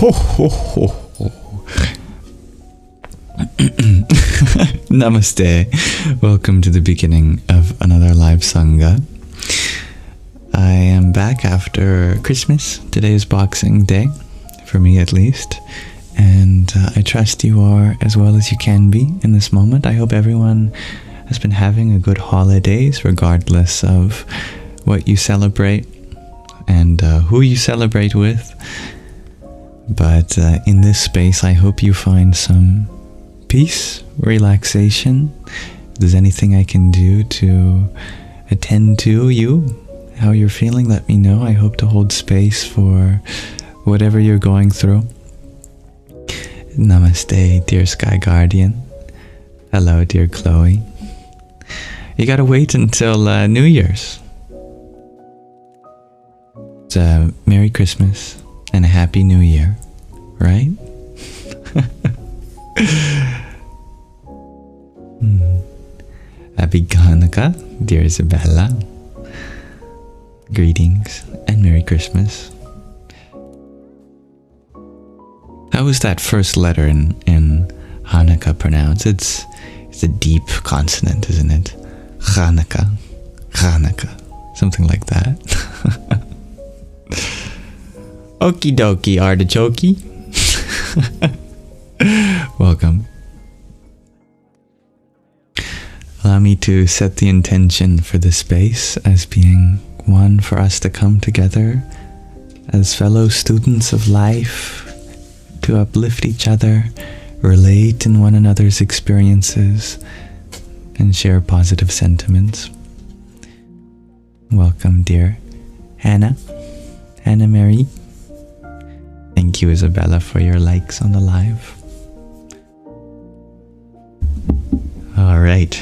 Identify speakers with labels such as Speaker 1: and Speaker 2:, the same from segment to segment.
Speaker 1: Ho, ho, ho, ho. Namaste. Welcome to the beginning of another live Sangha. I am back after Christmas. Today is Boxing Day, for me at least. And I trust you are as well as you can be in this moment. I hope everyone has been having a good holidays, regardless of what you celebrate and who you celebrate with. But in this space, I hope you find some peace, relaxation. If there's anything I can do to attend to you, how you're feeling, let me know. I hope to hold space for whatever you're going through. Namaste, dear Sky Guardian. Hello, dear Chloe. You gotta wait until New Year's. It's a Merry Christmas and a Happy New Year, right? Happy Hanukkah, dear Isabella. Greetings and Merry Christmas. How is that first letter in Hanukkah pronounced? It's a deep consonant, isn't it? Hanukkah, Hanukkah, something like that. Okie dokie, artichoke. Welcome. Allow me to set the intention for this space as being one for us to come together as fellow students of life, to uplift each other, relate in one another's experiences, and share positive sentiments. Welcome, dear Hannah Mary. Thank you, Isabella, for your likes on the live. Alright.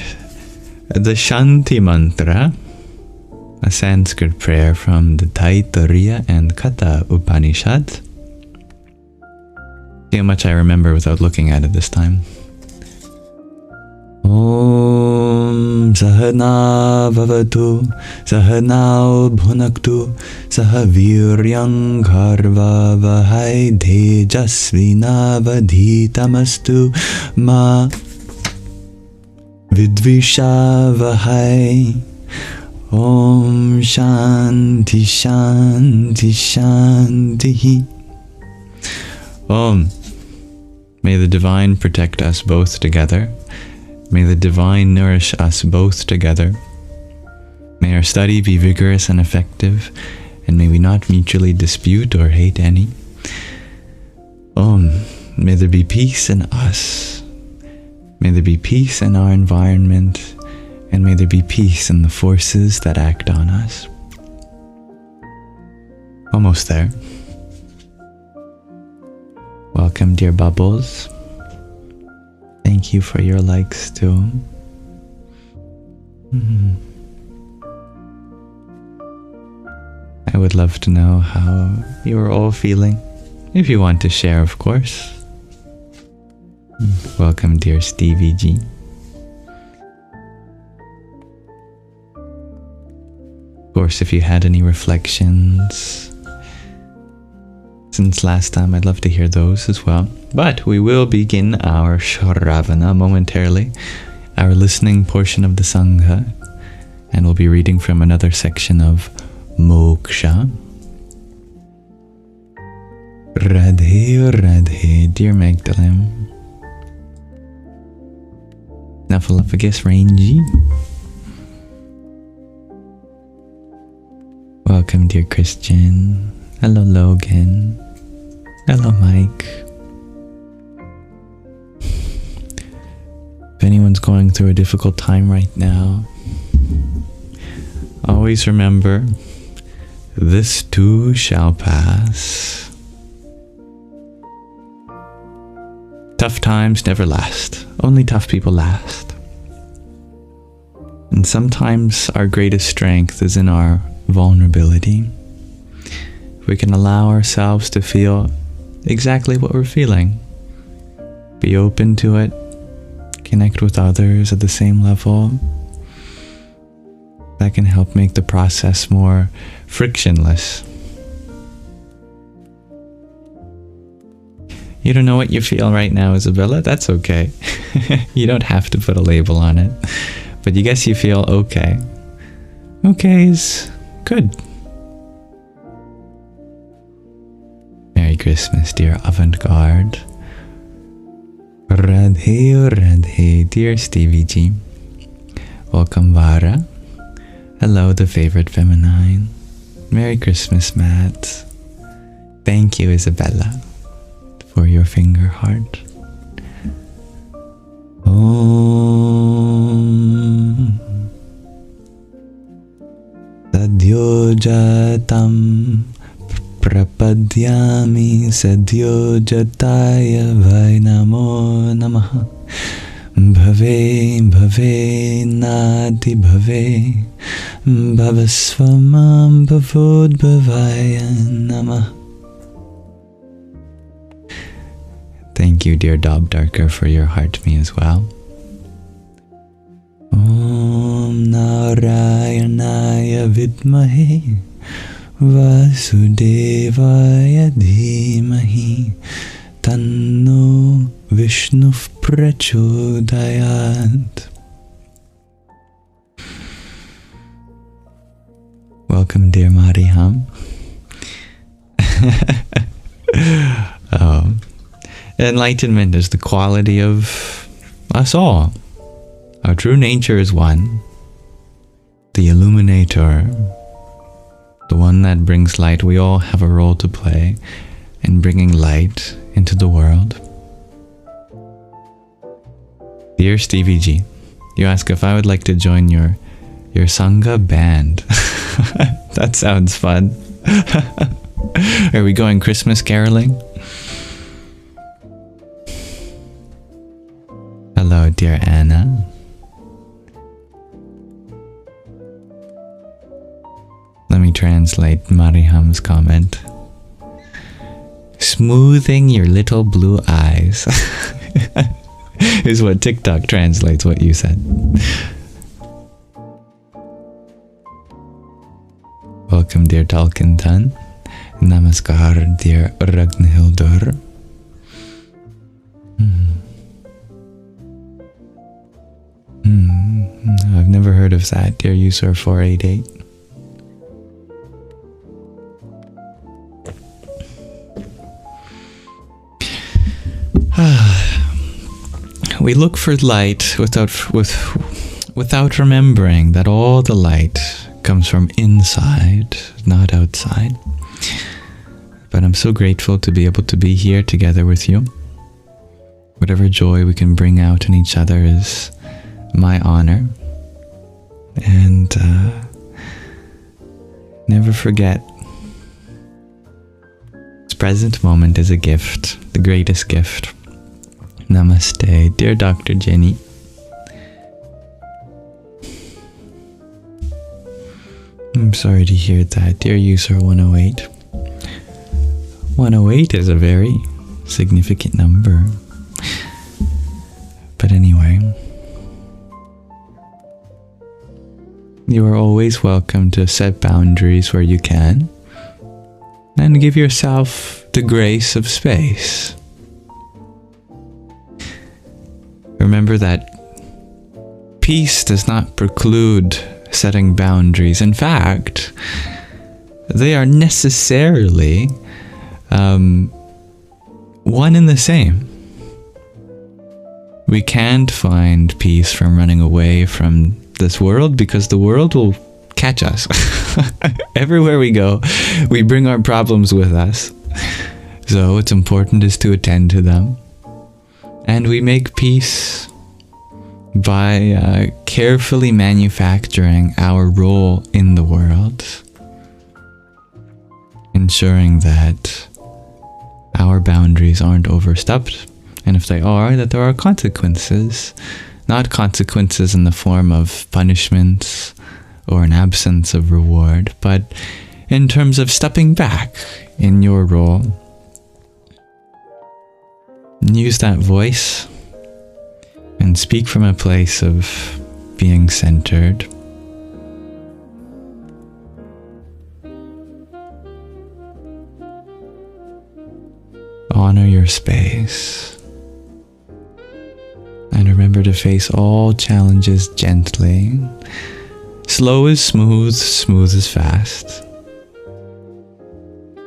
Speaker 1: The Shanti Mantra, a Sanskrit prayer from the Taittiriya and Katha Upanishad. See how much I remember without looking at it this time. Om Sahana Bhavatu Sahana Bhunaktu Sahaviryang Karva Vahai Tejasvina Vadhitamastu Ma Vidvisha Vahai. Om Shanti Shanti Shanti. Om. May the Divine protect us both together. May the Divine nourish us both together. May our study be vigorous and effective, and may we not mutually dispute or hate any. Om. May there be peace in us. May there be peace in our environment, and may there be peace in the forces that act on us. Almost there. Welcome, dear Bubbles. Thank you for your likes too. I would love to know how you are all feeling. If you want to share, of course. Welcome, dear Stevie G. Of course, if you had any reflections since last time, I'd love to hear those as well. But we will begin our Shravana momentarily, our listening portion of the Sangha, and we'll be reading from another section of Moksha. Radhe Radhe, dear Magdalene. Snuffleupagus Rangy. Welcome, dear Christian. Hello, Logan. Hello, Mike. If anyone's going through a difficult time right now, always remember, this too shall pass. Tough times never last. Only tough people last. And sometimes our greatest strength is in our vulnerability. If we can allow ourselves to feel exactly what we're feeling, be open to it, connect with others at the same level, that can help make the process more frictionless. You don't know what you feel right now, Isabella? That's okay. You don't have to put a label on it. But you guess you feel okay. Okay is good. Merry Christmas, dear avant-garde. Radhe oh Radhe, dear Stevie G. Welcome, Vara. Hello, the favorite feminine. Merry Christmas, Matt. Thank you, Isabella, for your finger heart. Om Sadhyo Jatam Prapadyami Sadhyo Jataya Vai Namo Namaha Bhave Bhave Nadi Bhave Bhavasvamam Bhavod Bhavaya Namaha. Thank you, dear Dob Darker, for your heart to me as well. Om Narayanaya Vidmahe Vasudevaya Dhimahi Tanno Vishnu Prachodayat. Welcome, dear Mariham. Enlightenment is the quality of us all. Our true nature is one, the illuminator, the one that brings light. We all have a role to play in bringing light into the world. Dear Stevie G, you ask if I would like to join your Sangha band. That sounds fun. Are we going Christmas caroling? Hello, dear Anna. Let me translate Mariham's comment. Smoothing your little blue eyes is what TikTok translates what you said. Welcome, dear Talkintan. Namaskar, dear Ragnhildur. I've never heard of that, dear user 488. We look for light without remembering that all the light comes from inside, not outside. But I'm so grateful to be able to be here together with you. Whatever joy we can bring out in each other is my honor. And never forget, this present moment is a gift, the greatest gift. Namaste, dear Dr. Jenny. I'm sorry to hear that, dear user 108. 108 is a very significant number. But anyway, you are always welcome to set boundaries where you can, and give yourself the grace of space. Remember that peace does not preclude setting boundaries. In fact, they are necessarily one and the same. We can't find peace from running away from this world, because the world will catch us. Everywhere we go, we bring our problems with us. So what's important is to attend to them. And we make peace by carefully manufacturing our role in the world, ensuring that our boundaries aren't overstepped, and if they are, that there are consequences. Not consequences in the form of punishments or an absence of reward, but in terms of stepping back in your role. Use that voice and speak from a place of being centered. Honor your space. And remember to face all challenges gently. Slow is smooth, smooth is fast.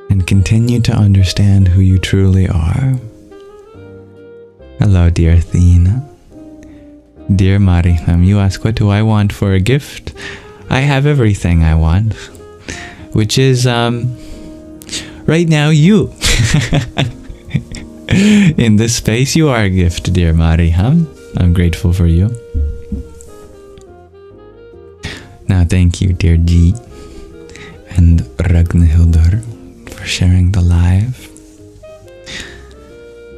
Speaker 1: And continue to understand who you truly are. Hello, dear Athena. Dear Mariham, you ask, what do I want for a gift? I have everything I want. Which is, right now, you. In this space, you are a gift, dear Mariham. I'm grateful for you. Now, thank you, dear G and Ragnhildur, for sharing the live.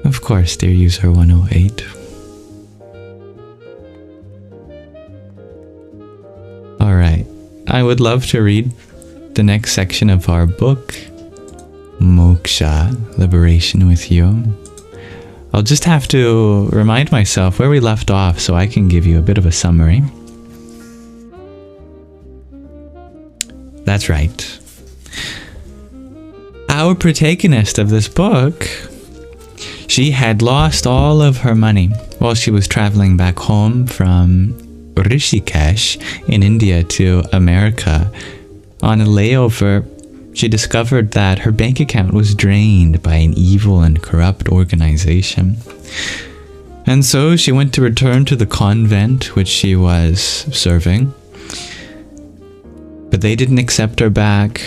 Speaker 1: Of course, dear user 108. Alright, I would love to read the next section of our book, Moksha, Liberation with you. I'll just have to remind myself where we left off so I can give you a bit of a summary. That's right. Our protagonist of this book, she had lost all of her money while she was traveling back home from Rishikesh in India to America. On a layover, she discovered that her bank account was drained by an evil and corrupt organization. And so she went to return to the convent which she was serving. But they didn't accept her back.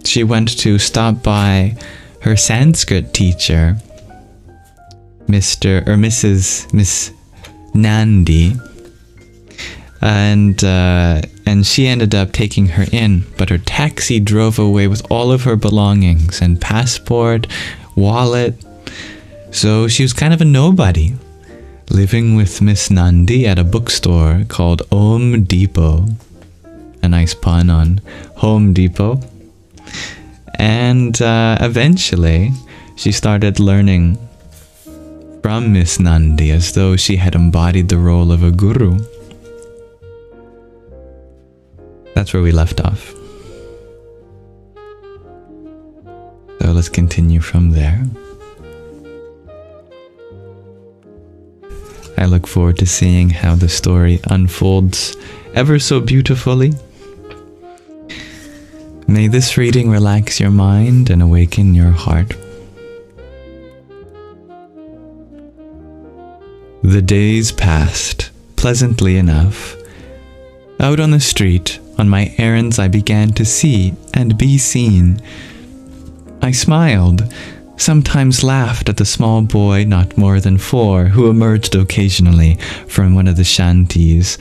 Speaker 1: She went to stop by her Sanskrit teacher, Miss Nandi, and she ended up taking her in, but her taxi drove away with all of her belongings and passport, wallet. So she was kind of a nobody, living with Miss Nandi at a bookstore called Om Depot. A nice pun on Home Depot. And eventually she started learning from Miss Nandi as though she had embodied the role of a guru. That's where we left off. So let's continue from there. I look forward to seeing how the story unfolds ever so beautifully. May this reading relax your mind and awaken your heart. The days passed, pleasantly enough. Out on the street, on my errands, I began to see and be seen. I smiled, sometimes laughed at the small boy, not more than 4, who emerged occasionally from one of the shanties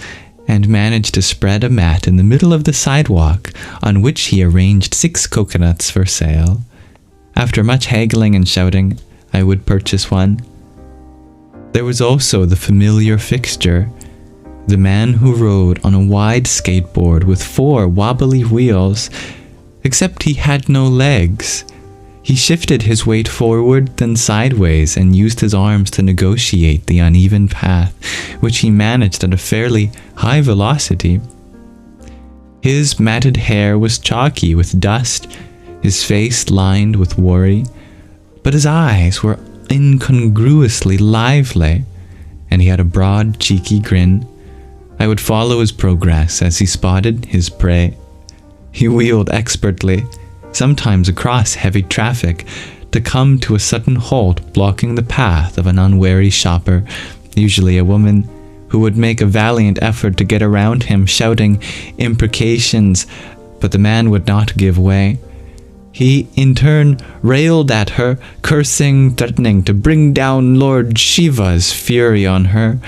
Speaker 1: and managed to spread a mat in the middle of the sidewalk on which he arranged 6 coconuts for sale. After much haggling and shouting, I would purchase one. There was also the familiar fixture, the man who rode on a wide skateboard with 4 wobbly wheels, except he had no legs. He shifted his weight forward, then sideways, and used his arms to negotiate the uneven path, which he managed at a fairly high velocity. His matted hair was chalky with dust, his face lined with worry, but his eyes were incongruously lively, and he had a broad, cheeky grin. I would follow his progress as he spotted his prey. He wheeled expertly, sometimes across heavy traffic, to come to a sudden halt, blocking the path of an unwary shopper, usually a woman, who would make a valiant effort to get around him, shouting imprecations, but the man would not give way. He, in turn, railed at her, cursing, threatening to bring down Lord Shiva's fury on her.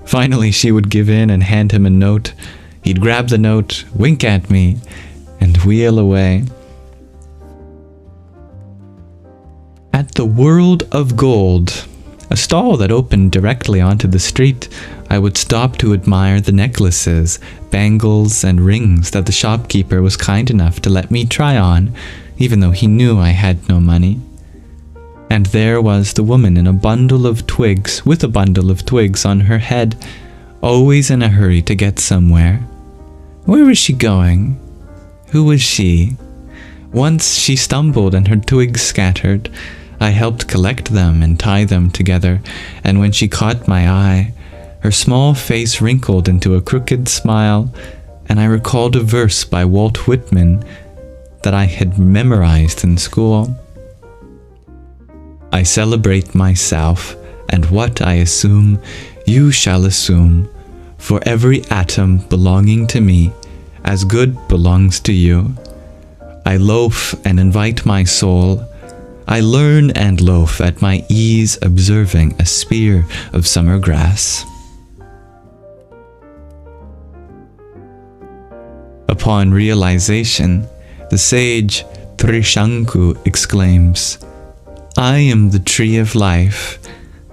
Speaker 1: Finally, she would give in and hand him a note. He'd grab the note, wink at me, and wheel away. At the World of Gold, a stall that opened directly onto the street, I would stop to admire the necklaces, bangles, and rings that the shopkeeper was kind enough to let me try on, even though he knew I had no money. And there was the woman in a bundle of twigs, with a bundle of twigs on her head, always in a hurry to get somewhere. Where was she going? Who was she? Once she stumbled and her twigs scattered. I helped collect them and tie them together, and when she caught my eye, her small face wrinkled into a crooked smile, and I recalled a verse by Walt Whitman that I had memorized in school. I celebrate myself, and what I assume, you shall assume, for every atom belonging to me, as good belongs to you. I loaf and invite my soul. I learn and loaf at my ease, observing a spear of summer grass. Upon realization, the sage Trishanku exclaims, I am the tree of life.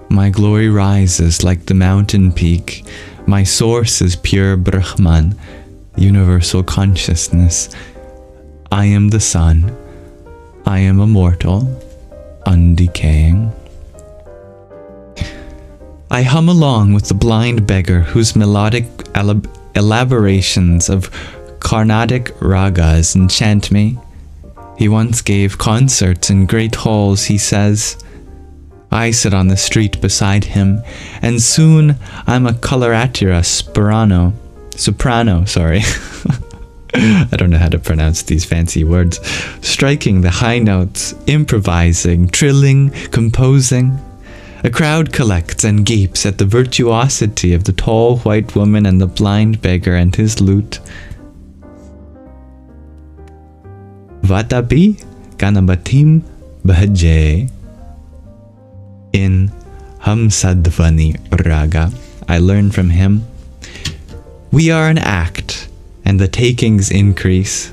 Speaker 1: My glory rises like the mountain peak. My source is pure Brahman, universal consciousness. I am the sun. I am immortal, undecaying. I hum along with the blind beggar whose melodic elaborations of Carnatic ragas enchant me. He once gave concerts in great halls, he says. I sit on the street beside him, and soon I'm a coloratura soprano, sorry. I don't know how to pronounce these fancy words. Striking the high notes, improvising, trilling, composing. A crowd collects and gapes at the virtuosity of the tall white woman and the blind beggar and his lute. Vatapi Kanabatim Bhaje. In Hamsadvani Raga, I learn from him. We are an act, and the takings increase.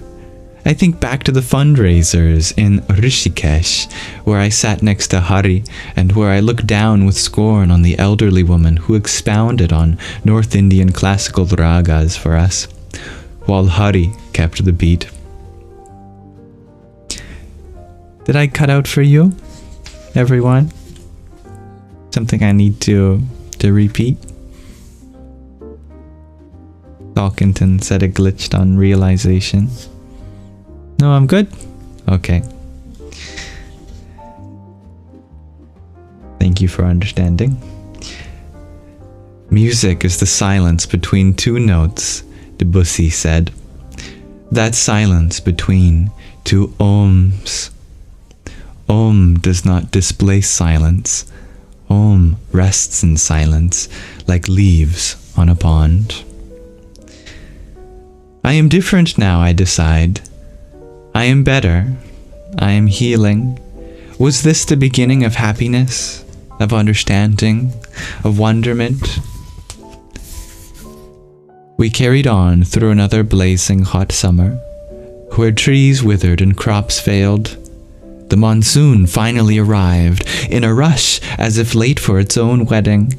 Speaker 1: I think back to the fundraisers in Rishikesh, where I sat next to Hari, and where I looked down with scorn on the elderly woman who expounded on North Indian classical ragas for us, while Hari kept the beat. Did I cut out for you, everyone? Something I need to repeat? Talkington said it glitched on realization. No, I'm good? Okay. Thank you for understanding. Music is the silence between two notes, Debussy said. That silence between two ohms. Aum does not displace silence. Aum rests in silence, like leaves on a pond. I am different now, I decide. I am better. I am healing. Was this the beginning of happiness, of understanding, of wonderment? We carried on through another blazing hot summer, where trees withered and crops failed. The monsoon finally arrived, in a rush as if late for its own wedding.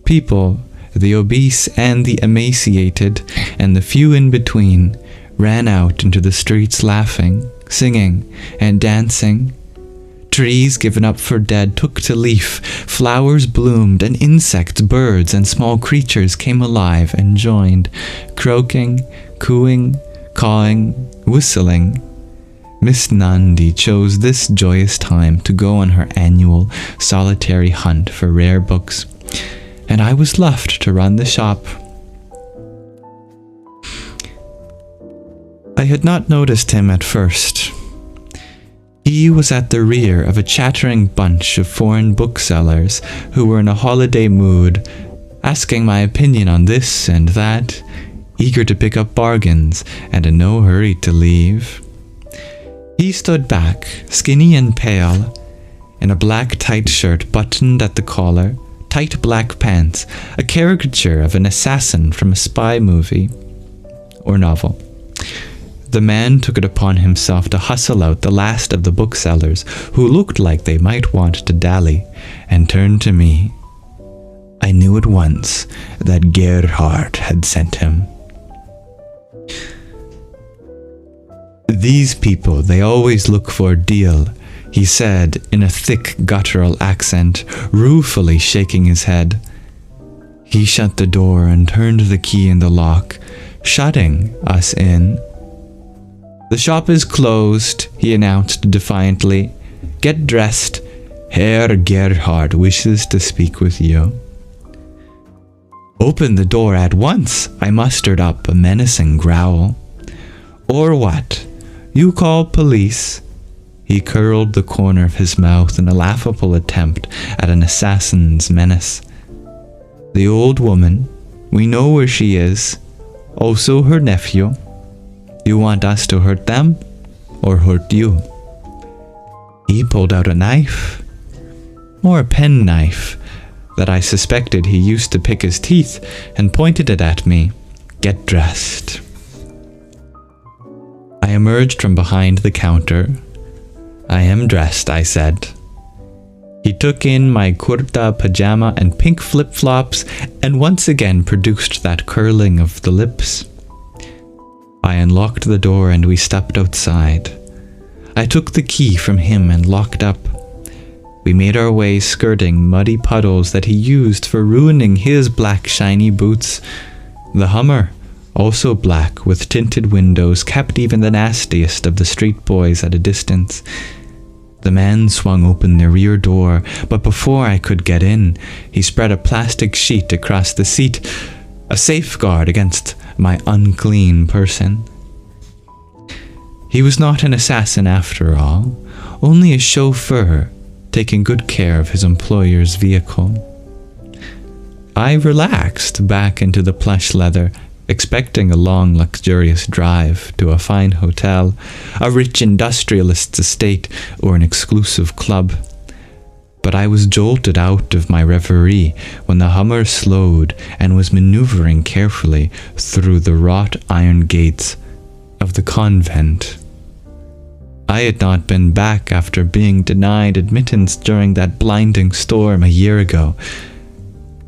Speaker 1: People, the obese and the emaciated, and the few in between, ran out into the streets laughing, singing, and dancing. Trees given up for dead took to leaf, flowers bloomed, and insects, birds, and small creatures came alive and joined, croaking, cooing, cawing, whistling. Miss Nandi chose this joyous time to go on her annual solitary hunt for rare books, and I was left to run the shop. I had not noticed him at first. He was at the rear of a chattering bunch of foreign booksellers who were in a holiday mood, asking my opinion on this and that, eager to pick up bargains and in no hurry to leave. He stood back, skinny and pale, in a black tight shirt buttoned at the collar, tight black pants, a caricature of an assassin from a spy movie or novel. The man took it upon himself to hustle out the last of the booksellers, who looked like they might want to dally, and turned to me. I knew at once that Gerhard had sent him. These people, they always look for a deal, he said in a thick guttural accent, ruefully shaking his head. He shut the door and turned the key in the lock, shutting us in. The shop is closed, he announced defiantly. Get dressed Herr Gerhard wishes to speak with you." "Open the door at once," I mustered up a menacing growl. "Or what? You call police?" He curled the corner of his mouth in a laughable attempt at an assassin's menace. "The old woman, we know where she is. Also her nephew. You want us to hurt them, or hurt you?" He pulled out a knife, or a penknife, that I suspected he used to pick his teeth, and pointed it at me. "Get dressed." I emerged from behind the counter. "I am dressed," I said. He took in my kurta, pajama, and pink flip-flops, and once again produced that curling of the lips. I unlocked the door and we stepped outside. I took the key from him and locked up. We made our way skirting muddy puddles that he used for ruining his black shiny boots. The Hummer, also black with tinted windows, kept even the nastiest of the street boys at a distance. The man swung open the rear door, but before I could get in, he spread a plastic sheet across the seat, a safeguard against my unclean person. He was not an assassin after all, only a chauffeur taking good care of his employer's vehicle. I relaxed back into the plush leather, expecting a long, luxurious drive to a fine hotel, a rich industrialist's estate, or an exclusive club. But I was jolted out of my reverie when the Hummer slowed and was maneuvering carefully through the wrought iron gates of the convent. I had not been back after being denied admittance during that blinding storm a year ago.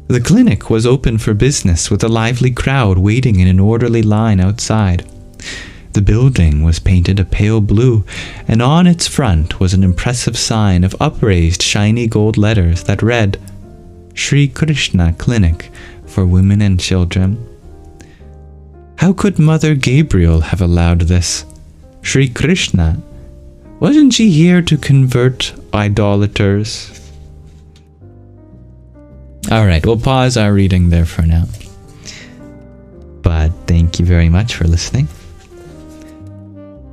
Speaker 1: The clinic was open for business with a lively crowd waiting in an orderly line outside. The building was painted a pale blue, and on its front was an impressive sign of upraised shiny gold letters that read, "Sri Krishna Clinic for Women and Children." How could Mother Gabriel have allowed this? Sri Krishna? Wasn't she here to convert idolaters? Alright, we'll pause our reading there for now. But thank you very much for listening.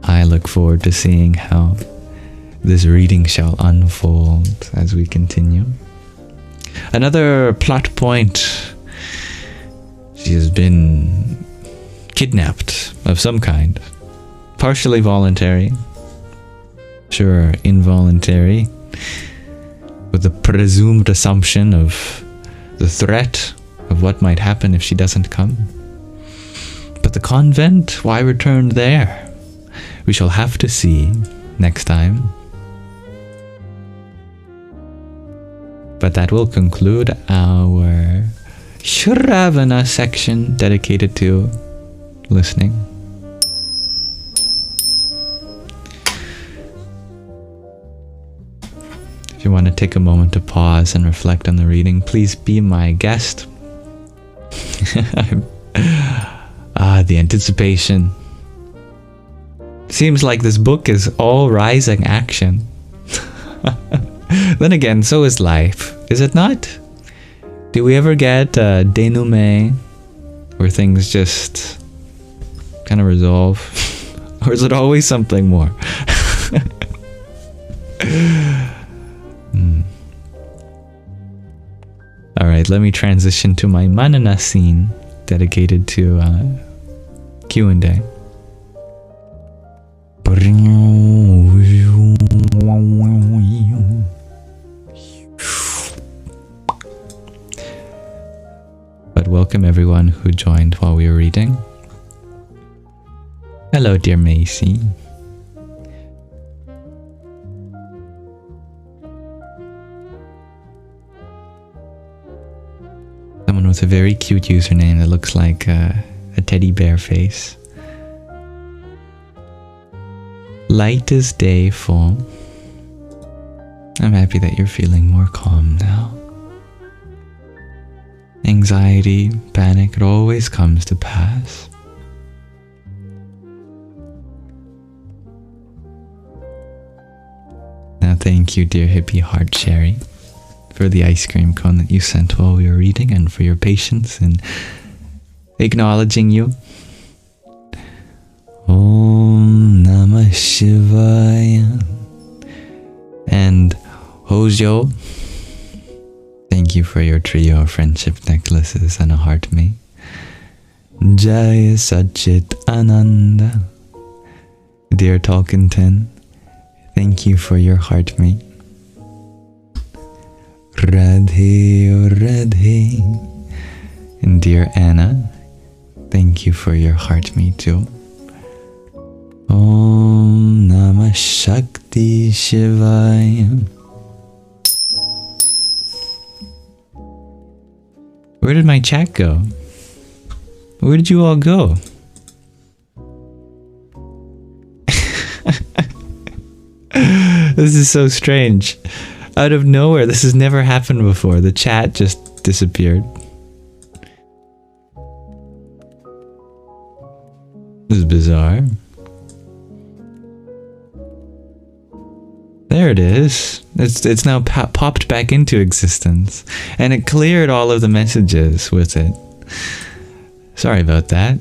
Speaker 1: I look forward to seeing how this reading shall unfold as we continue. Another plot point. She has been kidnapped of some kind. Partially voluntary. Sure, involuntary. With the presumed assumption of the threat of what might happen if she doesn't come. But the convent, why return there? We shall have to see next time. But that will conclude our Shravana section dedicated to listening. If you want to take a moment to pause and reflect on the reading, please be my guest. The anticipation. Seems like this book is all rising action. Then again, so is life, is it not? Do we ever get a denouement where things just kind of resolve? Or is it always something more? Alright, let me transition to my Manana scene dedicated to Q&A. But welcome everyone who joined while we were reading. Hello, dear Macy. Someone with a very cute username that looks like a teddy bear face. Light as day full. I'm happy that you're feeling more calm now. Anxiety, panic, it always comes to pass. Now Thank you, dear hippie heart cherry, for the ice cream cone that you sent while we were reading, and for your patience in acknowledging you. Om Namah Shivaya. And Hojo, thank you for your trio of friendship necklaces and a heart me. Jaya Satchit Ananda. Dear Tolkien, thank you for your heart me. Radhe oh Radhe. And dear Anna, thank you for your heart me too. Om Namah Shakti Shivaya. Where did my chat go? Where did you all go? This is so strange. Out of nowhere, this has never happened before. The chat just disappeared. This is bizarre. There it is. It's now popped back into existence. And it cleared all of the messages with it. Sorry about that.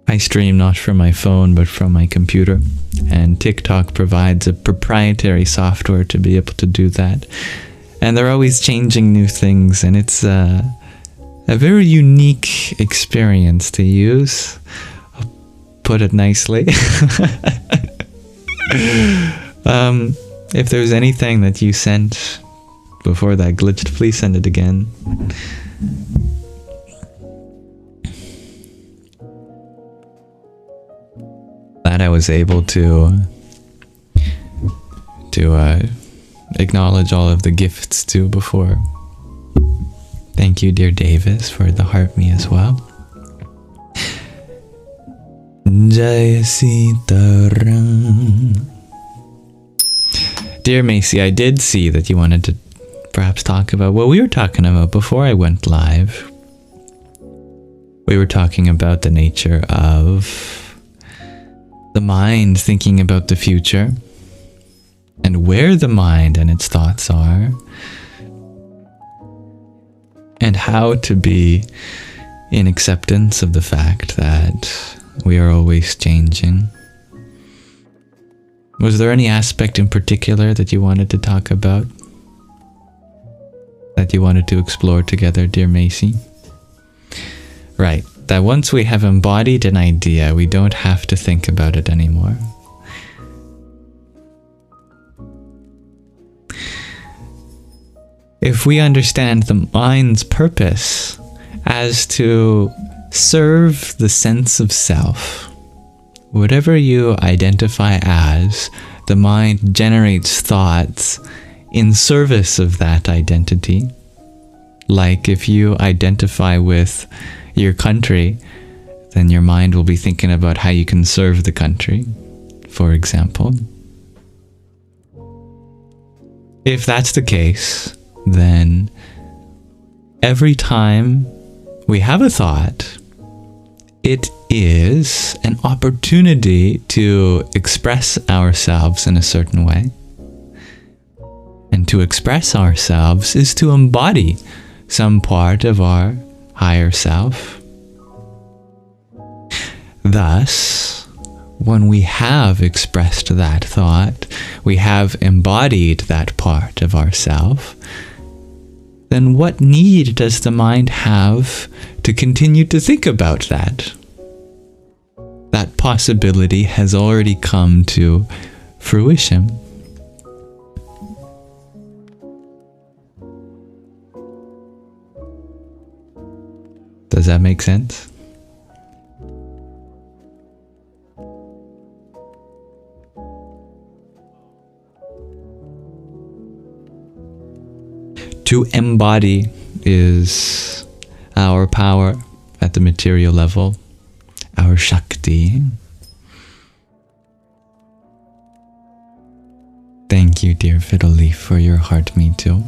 Speaker 1: I stream not from my phone, but from my computer. And TikTok provides a proprietary software to be able to do that. And they're always changing new things, and it's a very unique experience to use. I'll put it nicely. If there's anything that you sent before that glitched, please send it again. That I was able to acknowledge all of the gifts too before. Thank you, dear Davis, for the heart me as well. Jai Sitaram. Dear Macy, I did see that you wanted to perhaps talk about what we were talking about before I went live. We were talking about the nature of the mind thinking about the future, and where the mind and its thoughts are, and how to be in acceptance of the fact that we are always changing. Was there any aspect in particular that you wanted to talk about? That you wanted to explore together, dear Macy? Right, that once we have embodied an idea, we don't have to think about it anymore. If we understand the mind's purpose as to serve the sense of self, whatever you identify as, the mind generates thoughts in service of that identity. Like if you identify with your country, then your mind will be thinking about how you can serve the country, for example. If that's the case, then every time we have a thought, it is an opportunity to express ourselves in a certain way. And to express ourselves is to embody some part of our higher self. Thus, when we have expressed that thought, we have embodied that part of ourself, then what need does the mind have to continue to think about that? That possibility has already come to fruition. Does that make sense? To embody is our power at the material level, our Shakti. Thank you, dear Fiddle Leaf, for your heart me too.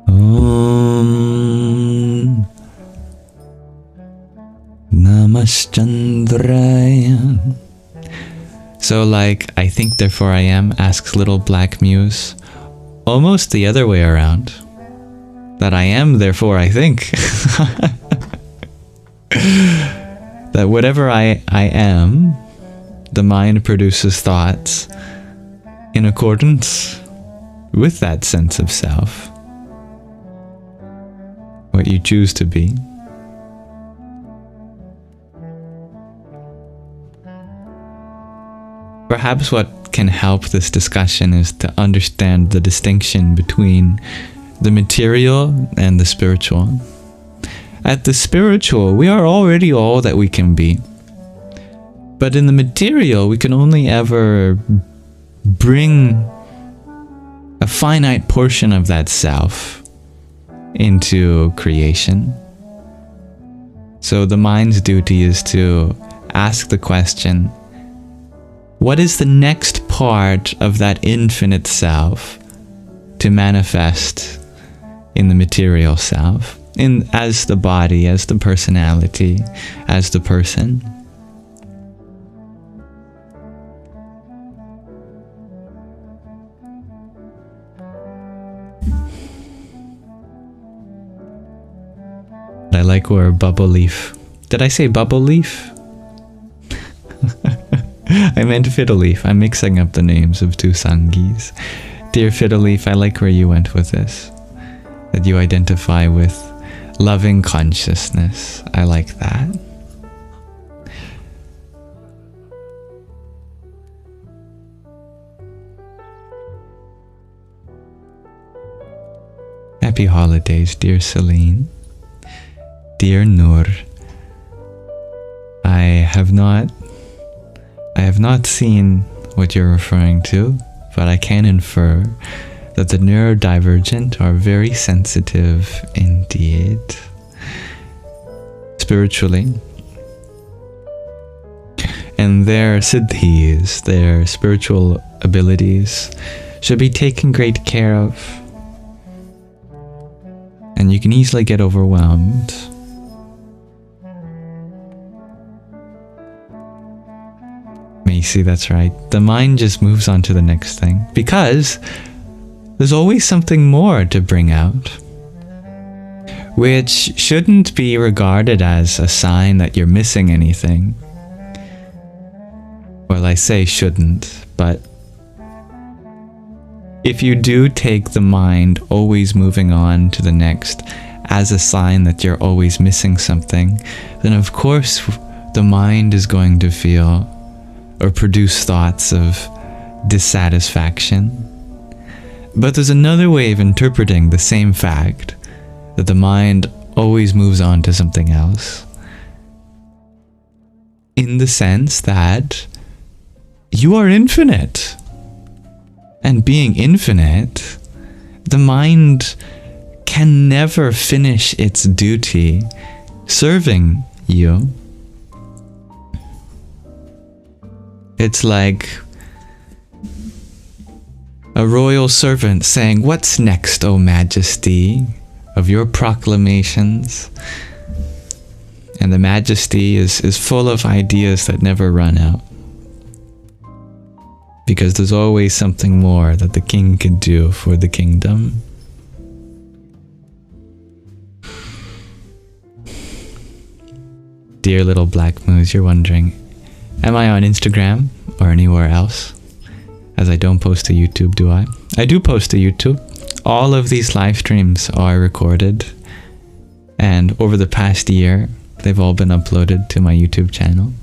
Speaker 1: Om Namah Chandrayan. So like, I think therefore I am, asks Little Black Muse. Almost the other way around. That I am, therefore I think. That whatever I am, the mind produces thoughts in accordance with that sense of self. What you choose to be. Perhaps what can help this discussion is to understand the distinction between the material and the spiritual. At the spiritual, we are already all that we can be. But in the material, we can only ever bring a finite portion of that self into creation. So the mind's duty is to ask the question, what is the next part of that infinite self to manifest in the material self, as the body, as the personality, as the person? I like where bubble leaf. Did I say bubble leaf? I meant fiddle leaf. I'm mixing up the names of two Sangis. Dear fiddle leaf, I like where you went with this. That you identify with loving consciousness. I like that. Happy holidays, dear Celine. Dear Noor, I have not seen what you're referring to, but I can infer that the neurodivergent are very sensitive indeed. Spiritually. And their siddhis, their spiritual abilities, should be taken great care of. And you can easily get overwhelmed. Macy, that's right. The mind just moves on to the next thing. Because there's always something more to bring out. Which shouldn't be regarded as a sign that you're missing anything. Well, I say shouldn't, but if you do take the mind always moving on to the next as a sign that you're always missing something, then of course the mind is going to feel or produce thoughts of dissatisfaction. But there's another way of interpreting the same fact, that the mind always moves on to something else, in the sense that you are infinite. And being infinite, the mind can never finish its duty serving you. It's like a royal servant saying, "What's next, O Majesty, of your proclamations?" And the Majesty is full of ideas that never run out. Because there's always something more that the king could do for the kingdom. Dear little black moose, you're wondering, am I on Instagram or anywhere else? As I don't post to YouTube, do I? I do post to YouTube. All of these live streams are recorded. And over the past year, they've all been uploaded to my YouTube channel.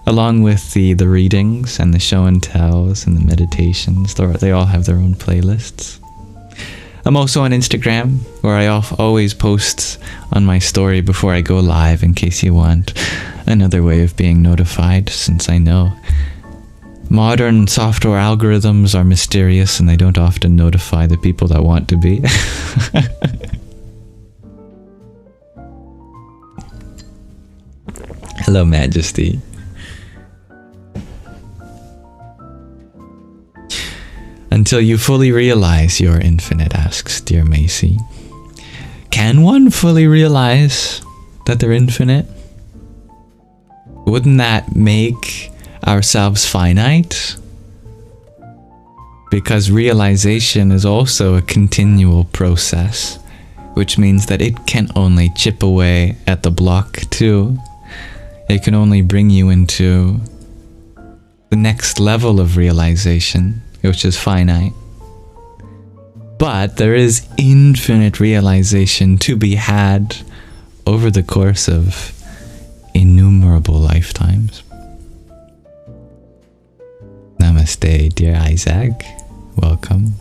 Speaker 1: Along with the readings and the show and tells and the meditations. They all have their own playlists. I'm also on Instagram, where I always post on my story before I go live, in case you want another way of being notified, since I know modern software algorithms are mysterious and they don't often notify the people that want to be. Hello, Majesty. Until you fully realize you're infinite, asks dear Macy. Can one fully realize that they're infinite? wouldn't that make ourselves finite? Because realization is also a continual process, which means that it can only chip away at the block too. It can only bring you into the next level of realization, which is finite. But there is infinite realization to be had over the course of innumerable lifetimes. Namaste, dear Isaac. Welcome.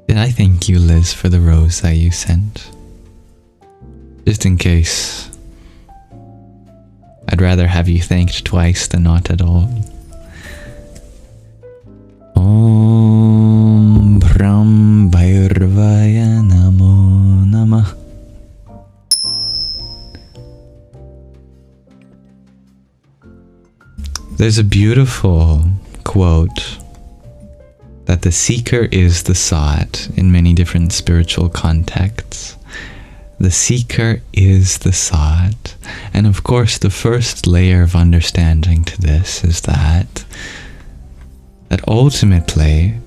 Speaker 1: Did I thank you, Liz, for the rose that you sent? Just in case. I'd rather have you thanked twice than not at all. Om Brahm Bhairvaya Namo Namah. There's a beautiful quote that the seeker is the sought in many different spiritual contexts. The seeker is the sought. And of course, the first layer of understanding to this is that ultimately,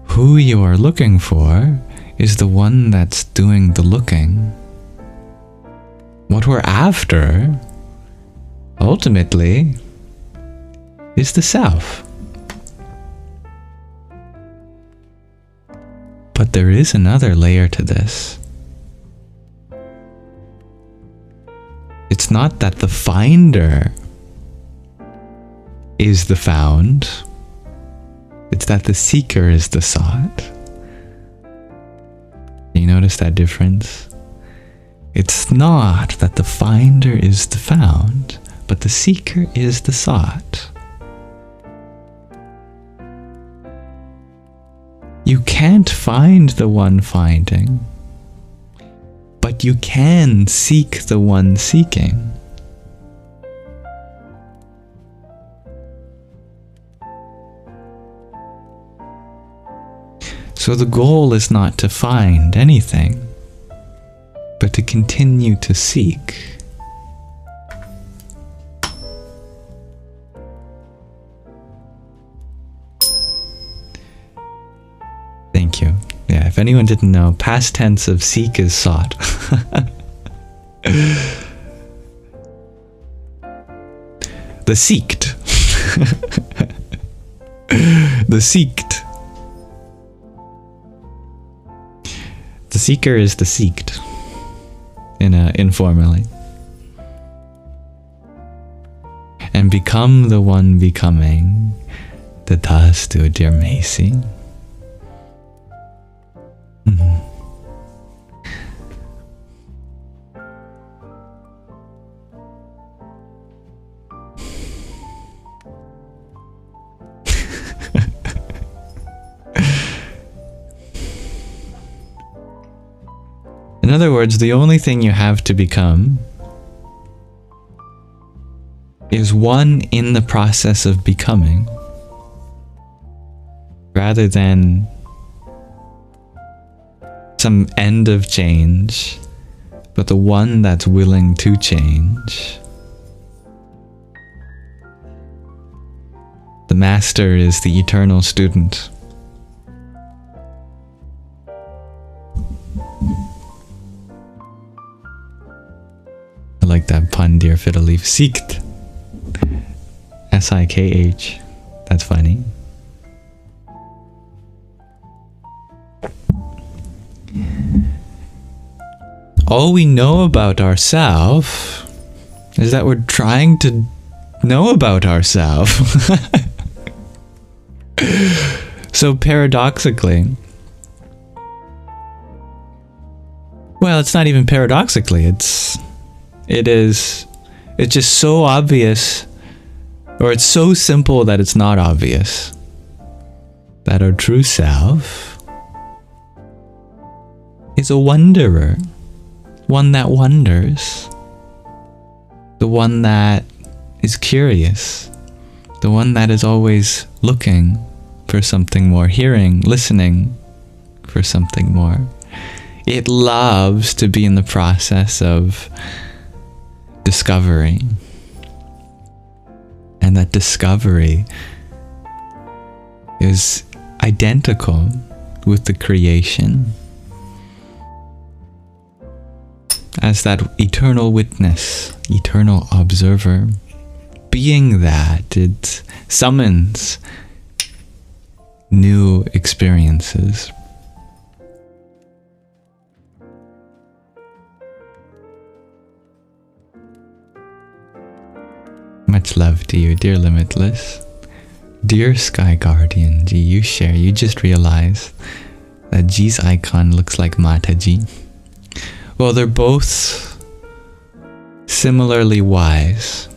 Speaker 1: who you are looking for is the one that's doing the looking. What we're after, ultimately, is the self. But there is another layer to this. It's not that the finder is the found, it's that the seeker is the sought. You notice that difference? It's not that the finder is the found, but the seeker is the sought. You can't find the one finding, but you can seek the one seeking. So the goal is not to find anything, but to continue to seek. Thank you. Yeah, if anyone didn't know, past tense of seek is sought. The seeked. The seeked. The seeker is the seeked, informally. And become the one becoming, Tatastu, dear Macy. In other words, the only thing you have to become is one in the process of becoming, rather than some end of change, but the one that's willing to change. The master is the eternal student. I like that pun, dear fiddle leaf. Seeked. S-I-K-H. That's funny. All we know about ourselves is that we're trying to know about ourselves. So paradoxically, well, it's not even paradoxically, it's just so obvious, or it's so simple that it's not obvious, that our true self is a wanderer, one that wonders, the one that is curious, the one that is always looking for something more, hearing, listening for something more. It loves to be in the process of discovery. And that discovery is identical with the creation as that eternal witness, eternal observer. Being that, it summons new experiences. Much love to you, dear Limitless. Dear Sky Guardian G, you just realized that G's icon looks like Mataji. Well, they're both similarly wise,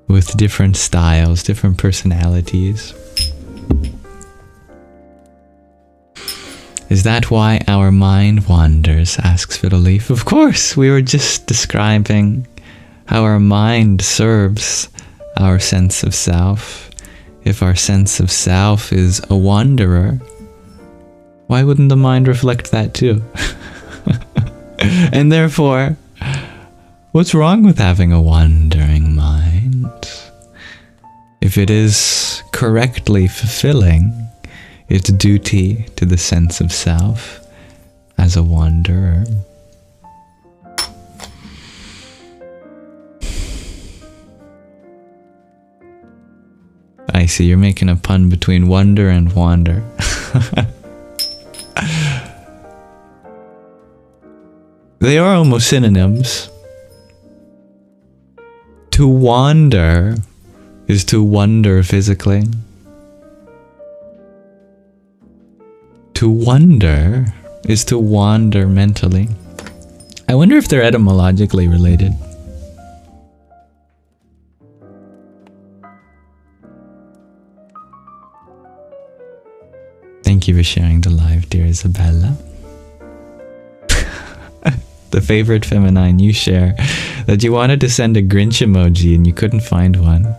Speaker 1: with different styles, different personalities. Is that why our mind wanders? Asks Fiddleleaf. Of course, we were just describing how our mind serves our sense of self. If our sense of self is a wanderer, why wouldn't the mind reflect that too? And therefore, what's wrong with having a wandering mind? If it is correctly fulfilling its duty to the sense of self as a wanderer. I see, you're making a pun between wonder and wander. They are almost synonyms. To wander is to wonder physically. To wonder is to wander mentally. I wonder if they're etymologically related. Thank you for sharing the live, dear Isabella. The favorite feminine you share, that you wanted to send a Grinch emoji and you couldn't find one.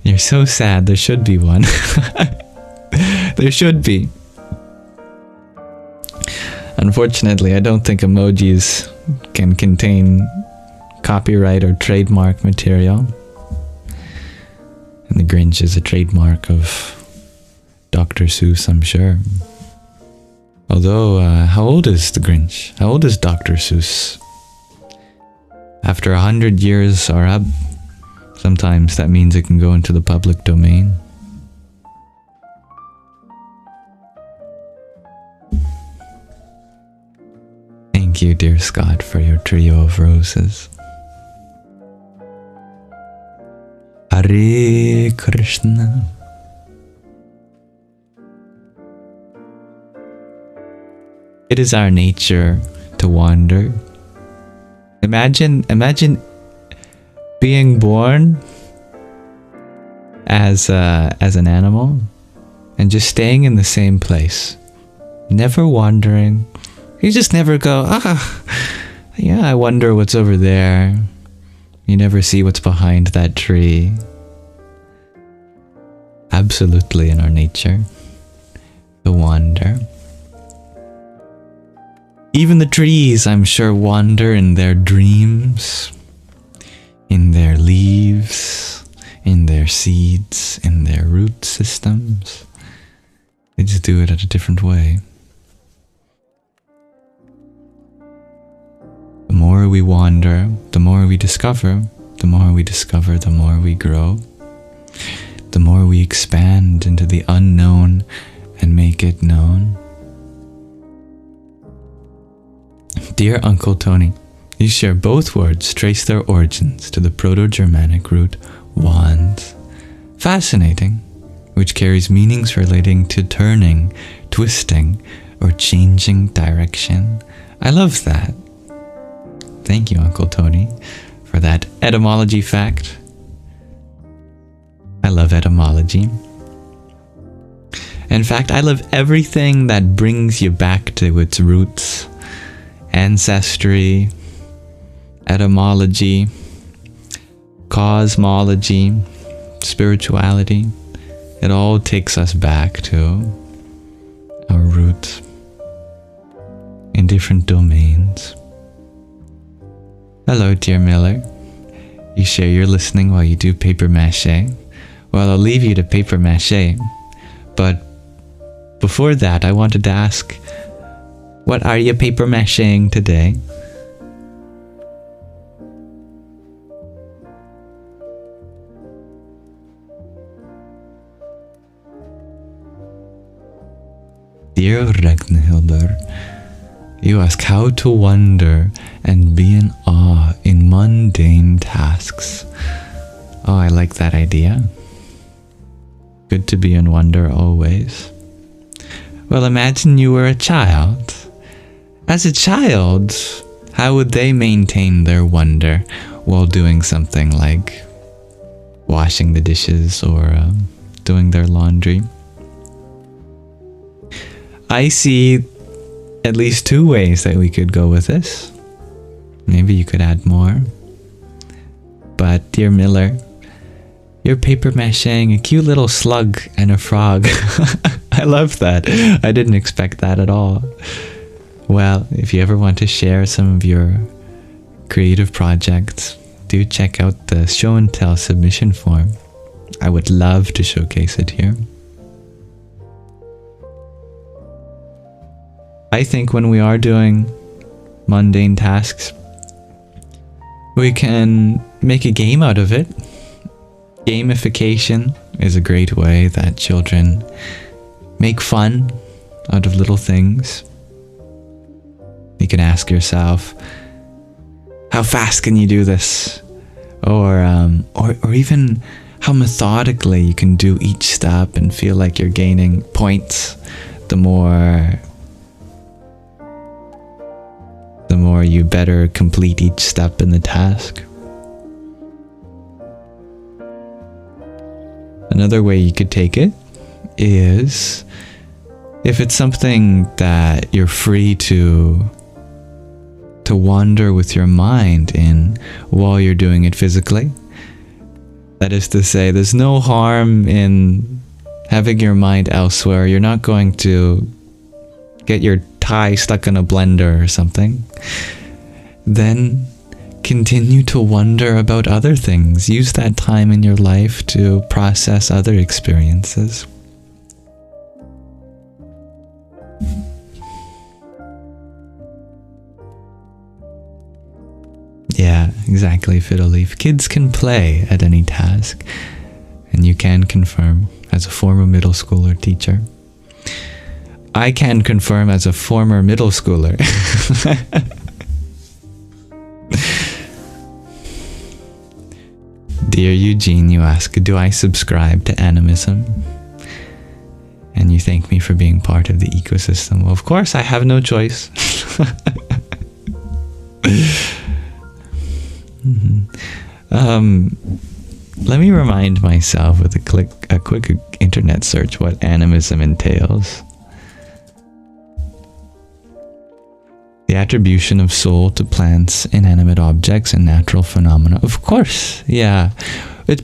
Speaker 1: You're so sad, there should be one. There should be. Unfortunately, I don't think emojis can contain copyright or trademark material. And the Grinch is a trademark of Dr. Seuss, I'm sure. Although, how old is the Grinch? How old is Dr. Seuss? After 100 years are up, sometimes that means it can go into the public domain. Thank you, dear Scott, for your trio of roses. Hare Krishna. It is our nature to wander. Imagine being born as an animal and just staying in the same place, never wandering. You just never go, yeah, I wonder what's over there. You never see what's behind that tree. Absolutely in our nature to wander. Even the trees, I'm sure, wander in their dreams, in their leaves, in their seeds, in their root systems. They just do it at a different way. The more we wander, the more we discover. The more we discover, the more we grow. The more we expand into the unknown and make it known. Dear Uncle Tony, you share both words trace their origins to the Proto-Germanic root wands. Fascinating, which carries meanings relating to turning, twisting, or changing direction. I love that. Thank you, Uncle Tony, for that etymology fact. I love etymology. In fact, I love everything that brings you back to its roots. Ancestry, etymology, cosmology, spirituality. It all takes us back to our roots in different domains. Hello, dear Miller. You share your listening while you do paper mache. Well, I'll leave you to paper mache. But before that, I wanted to ask, what are you paper maching today? Dear Ragnhildur, you ask how to wonder and be in awe in mundane tasks. Oh, I like that idea. Good to be in wonder always. Well, imagine you were a child. As a child, how would they maintain their wonder while doing something like washing the dishes or doing their laundry? I see at least 2 ways that we could go with this. Maybe you could add more. But, dear Miller, you're paper maching a cute little slug and a frog. I love that. I didn't expect that at all. Well, if you ever want to share some of your creative projects, do check out the show and tell submission form. I would love to showcase it here. I think when we are doing mundane tasks, we can make a game out of it. Gamification is a great way that children make fun out of little things. You can ask yourself, how fast can you do this? Or even how methodically you can do each step and feel like you're gaining points the more you better complete each step in the task. Another way you could take it is if it's something that you're free to wander with your mind in while you're doing it physically. That is to say, there's no harm in having your mind elsewhere. You're not going to get your tie stuck in a blender or something. Then continue to wonder about other things. Use that time in your life to process other experiences. Yeah, exactly, Fiddle Leaf. Kids can play at any task, and you can confirm as a former middle schooler teacher. I can confirm as a former middle schooler. Dear Eugene, you ask, do I subscribe to Animism? And you thank me for being part of the ecosystem. Well, of course, I have no choice. Let me remind myself with a quick internet search what animism entails. The attribution of soul to plants, inanimate objects, and natural phenomena. Of course, yeah.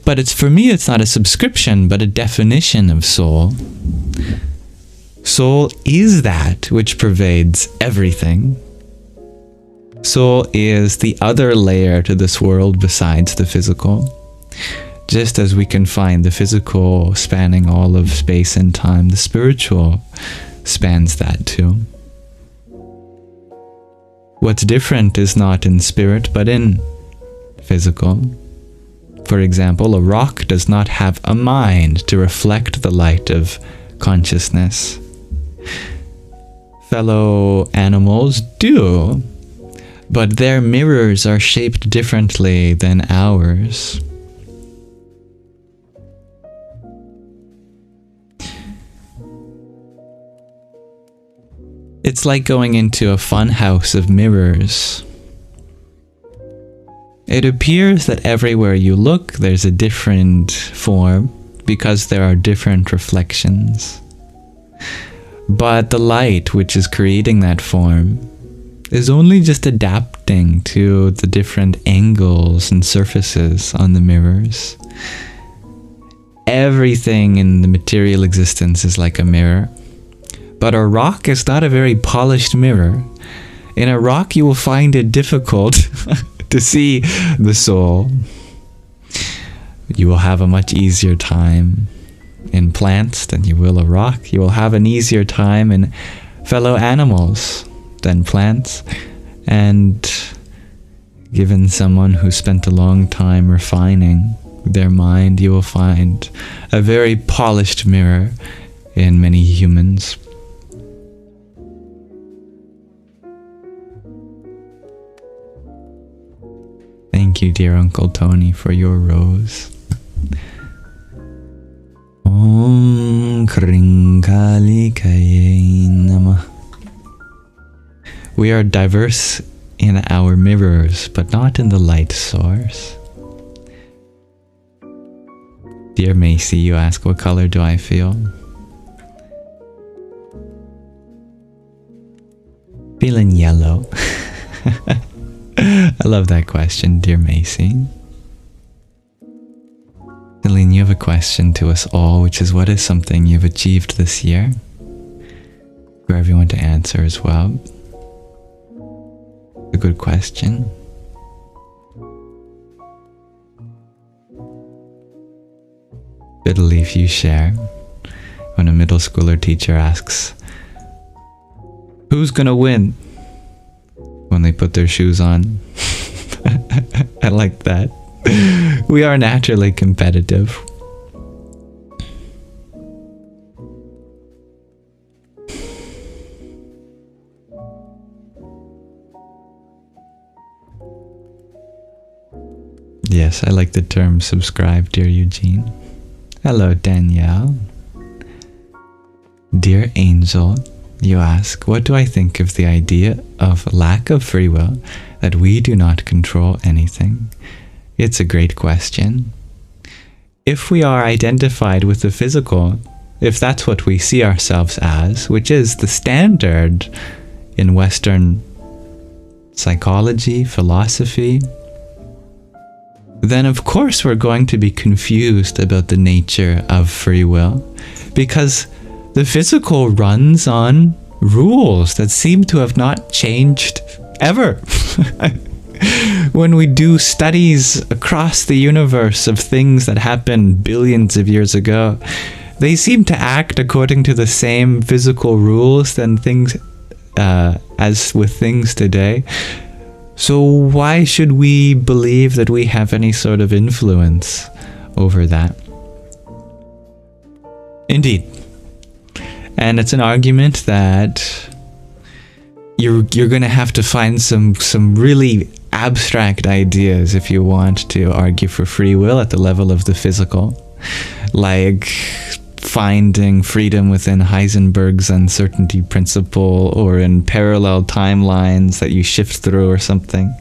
Speaker 1: But it's for me, it's not a subscription, but a definition of soul. Soul is that which pervades everything. Soul is the other layer to this world besides the physical. Just as we can find the physical spanning all of space and time, the spiritual spans that too. What's different is not in spirit, but in physical. For example, a rock does not have a mind to reflect the light of consciousness. Fellow animals do, but their mirrors are shaped differently than ours. It's like going into a fun house of mirrors. It appears that everywhere you look, there's a different form because there are different reflections. But the light which is creating that form is only just adapting to the different angles and surfaces on the mirrors. Everything in the material existence is like a mirror. But a rock is not a very polished mirror. In a rock, you will find it difficult to see the soul. You will have a much easier time in plants than you will a rock. You will have an easier time in fellow animals than plants. And given someone who spent a long time refining their mind, you will find a very polished mirror in many humans. Thank you, dear Uncle Tony, for your rose. Om Krinkalikaye Namah. We are diverse in our mirrors, but not in the light source. Dear Macy, you ask, what color do I feel? Feeling yellow. I love that question, dear Macy. Celine, you have a question to us all, which is, what is something you've achieved this year? For everyone to answer as well. A good question. Fiddly if you share. When a middle schooler teacher asks, who's gonna win? When they put their shoes on. I like that. We are naturally competitive. Yes, I like the term subscribe, dear Eugene. Hello, Danielle. Dear Angel, you ask, what do I think of the idea of lack of free will, that we do not control anything? It's a great question. If we are identified with the physical, if that's what we see ourselves as, which is the standard in Western psychology, philosophy, then of course we're going to be confused about the nature of free will, because the physical runs on rules that seem to have not changed ever. When we do studies across the universe of things that happened billions of years ago, they seem to act according to the same physical rules than things as with things today. So why should we believe that we have any sort of influence over that? Indeed. And it's an argument that you're going to have to find some really abstract ideas if you want to argue for free will at the level of the physical. Like finding freedom within Heisenberg's uncertainty principle, or in parallel timelines that you shift through or something.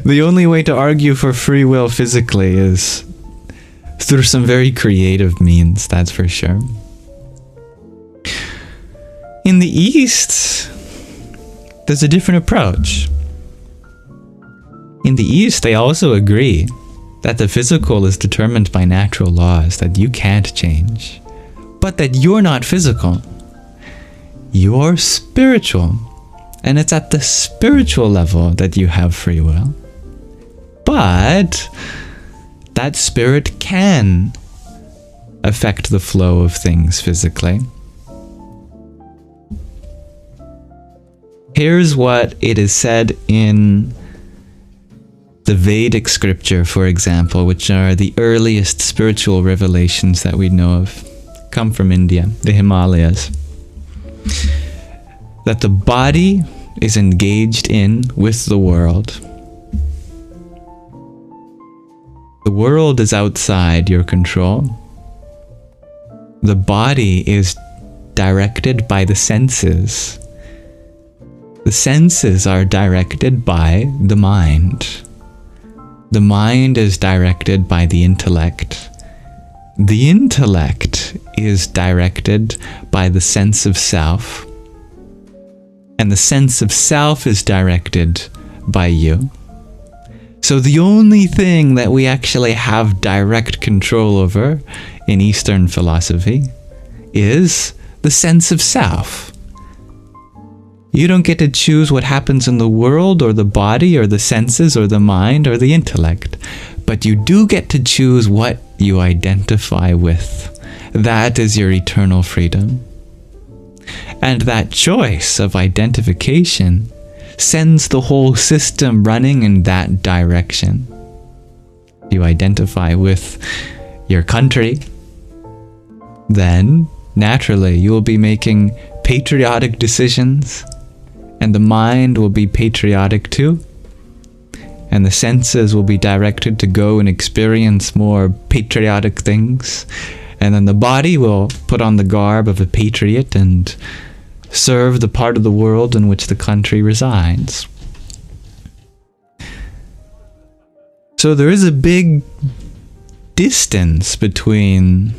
Speaker 1: The only way to argue for free will physically is through some very creative means, that's for sure. In the East, there's a different approach. In the East, they also agree that the physical is determined by natural laws that you can't change, but that you're not physical. You're spiritual, and it's at the spiritual level that you have free will. But that spirit can affect the flow of things physically. Here's what it is said in the Vedic scripture, for example, which are the earliest spiritual revelations that we know of, come from India, the Himalayas. That the body is engaged in with the world. The world is outside your control. The body is directed by the senses. The senses are directed by the mind. The mind is directed by the intellect. The intellect is directed by the sense of self. And the sense of self is directed by you. So the only thing that we actually have direct control over in Eastern philosophy is the sense of self. You don't get to choose what happens in the world or the body or the senses or the mind or the intellect. But you do get to choose what you identify with. That is your eternal freedom. And that choice of identification sends the whole system running in that direction. You identify with your country, then naturally you will be making patriotic decisions, and the mind will be patriotic too, and the senses will be directed to go and experience more patriotic things, and then the body will put on the garb of a patriot and serve the part of the world in which the country resides. So there is a big distance between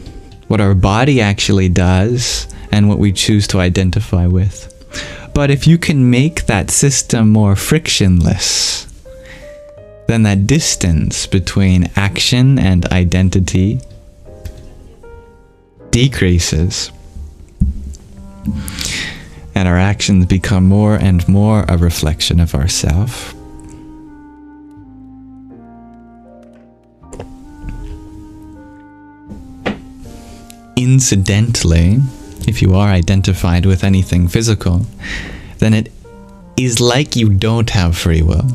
Speaker 1: what our body actually does and what we choose to identify with. But if you can make that system more frictionless, then that distance between action and identity decreases. And our actions become more and more a reflection of ourself. Incidentally, if you are identified with anything physical, then it is like you don't have free will.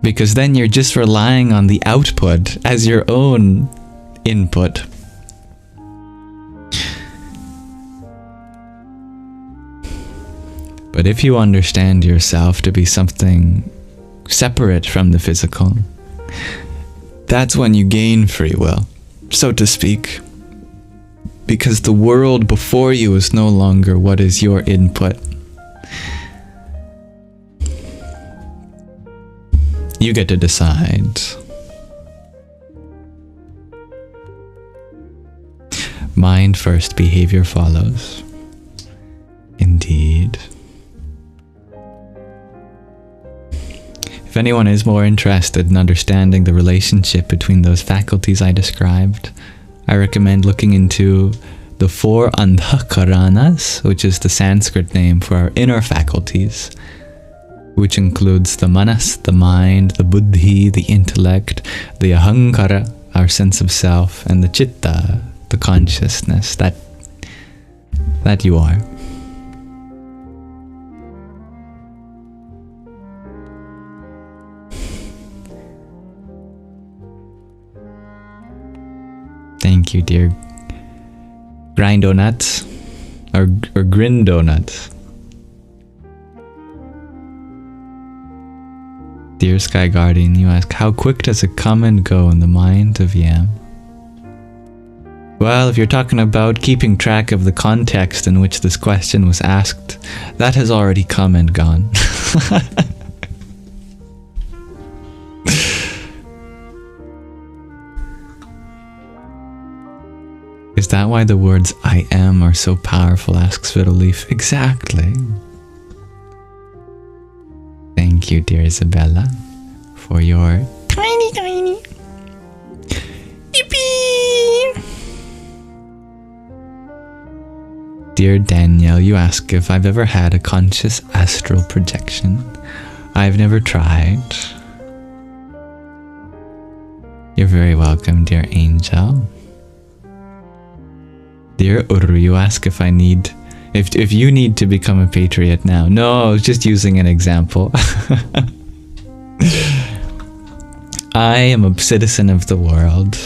Speaker 1: Because then you're just relying on the output as your own input. But if you understand yourself to be something separate from the physical, that's when you gain free will, so to speak. Because the world before you is no longer what is your input. You get to decide. Mind first, behavior follows. Indeed. If anyone is more interested in understanding the relationship between those faculties I described, I recommend looking into the 4 Andhakaranas, which is the Sanskrit name for our inner faculties, which includes the manas, the mind, the buddhi, the intellect, the ahankara, our sense of self, and the chitta, the consciousness that you are. Thank you, dear Grindonut, or Grindonut. Dear Sky Guardian, you ask, how quick does it come and go in the mind of Yam? Well, if you're talking about keeping track of the context in which this question was asked, that has already come and gone. Is that why the words I am are so powerful? Asks Fiddleleaf. Exactly. Thank you, dear Isabella, for your tiny yippee. Dear Danielle, you ask if I've ever had a conscious astral projection. I've never tried. You're very welcome, dear Angel. Dear Uru, you ask if I need... If you need to become a patriot now. No, I was just using an example. I am a citizen of the world.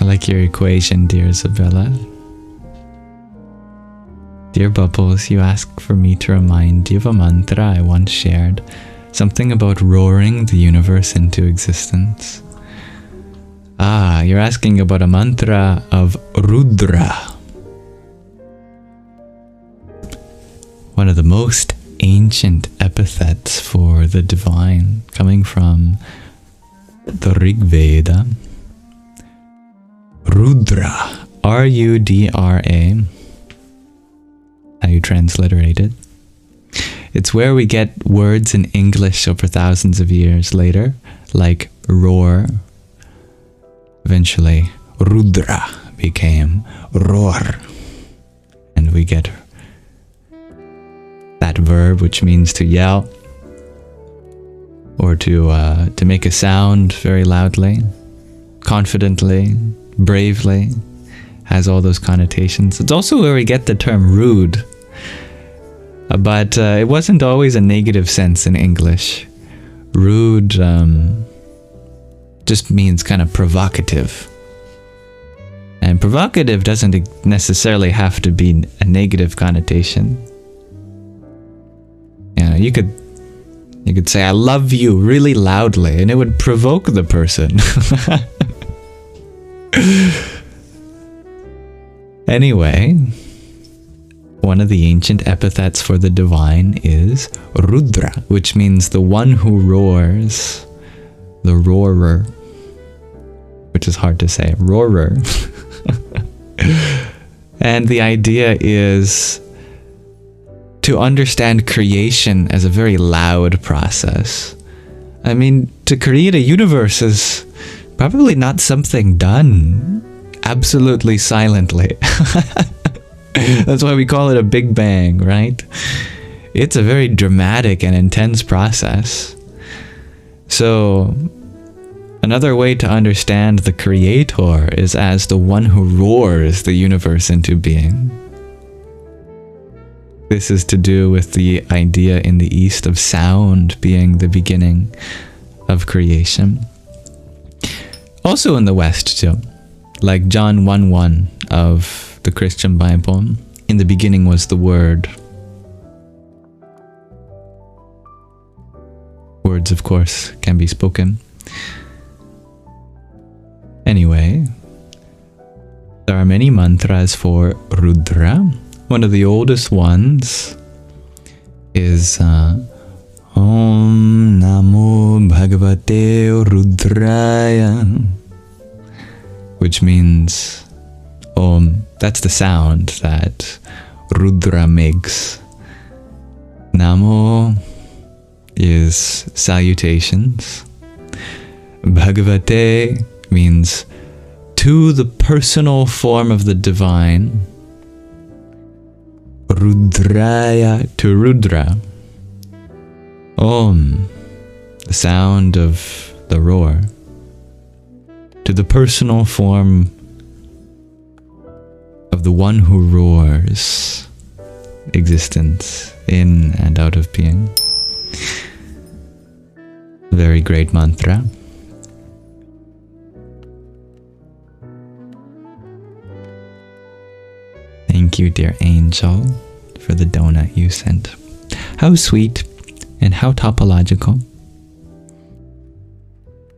Speaker 1: I like your equation, dear Isabella. Dear Bubbles, you ask for me to remind you of a mantra I once shared. Something about roaring the universe into existence. Ah, you're asking about a mantra of Rudra. One of the most ancient epithets for the divine, coming from the Rig Veda. Rudra, R-U-D-R-A. How you'd transliterated. It's where we get words in English over thousands of years later, like roar. Eventually, Rudra became roar. And we get that verb which means to yell, or to make a sound very loudly, confidently, bravely, has all those connotations. It's also where we get the term rude. But it wasn't always a negative sense in English. Rude just means kind of provocative. And provocative doesn't necessarily have to be a negative connotation. You know, you could say, I love you really loudly, and it would provoke the person. Anyway, one of the ancient epithets for the divine is Rudra, which means the one who roars, the roarer, which is hard to say, roarer. And the idea is to understand creation as a very loud process. I mean, to create a universe is probably not something done absolutely silently. That's why we call it a Big Bang, right? It's a very dramatic and intense process. So, another way to understand the Creator is as the one who roars the universe into being. This is to do with the idea in the East of sound being the beginning of creation. Also in the West too, like John 1:1 of the Christian Bible, in the beginning was the Word. Words, of course, can be spoken. Anyway, there are many mantras for Rudra. One of the oldest ones is Om Namo Bhagavate Rudraya, which means Om. That's the sound that Rudra makes. Namo is salutations. Bhagavate means to the personal form of the divine. Rudraya, to Rudra. Om, the sound of the roar. To the personal form of the one who roars existence in and out of being. Very great mantra. Thank you, dear angel, for the donut you sent. How sweet and how topological.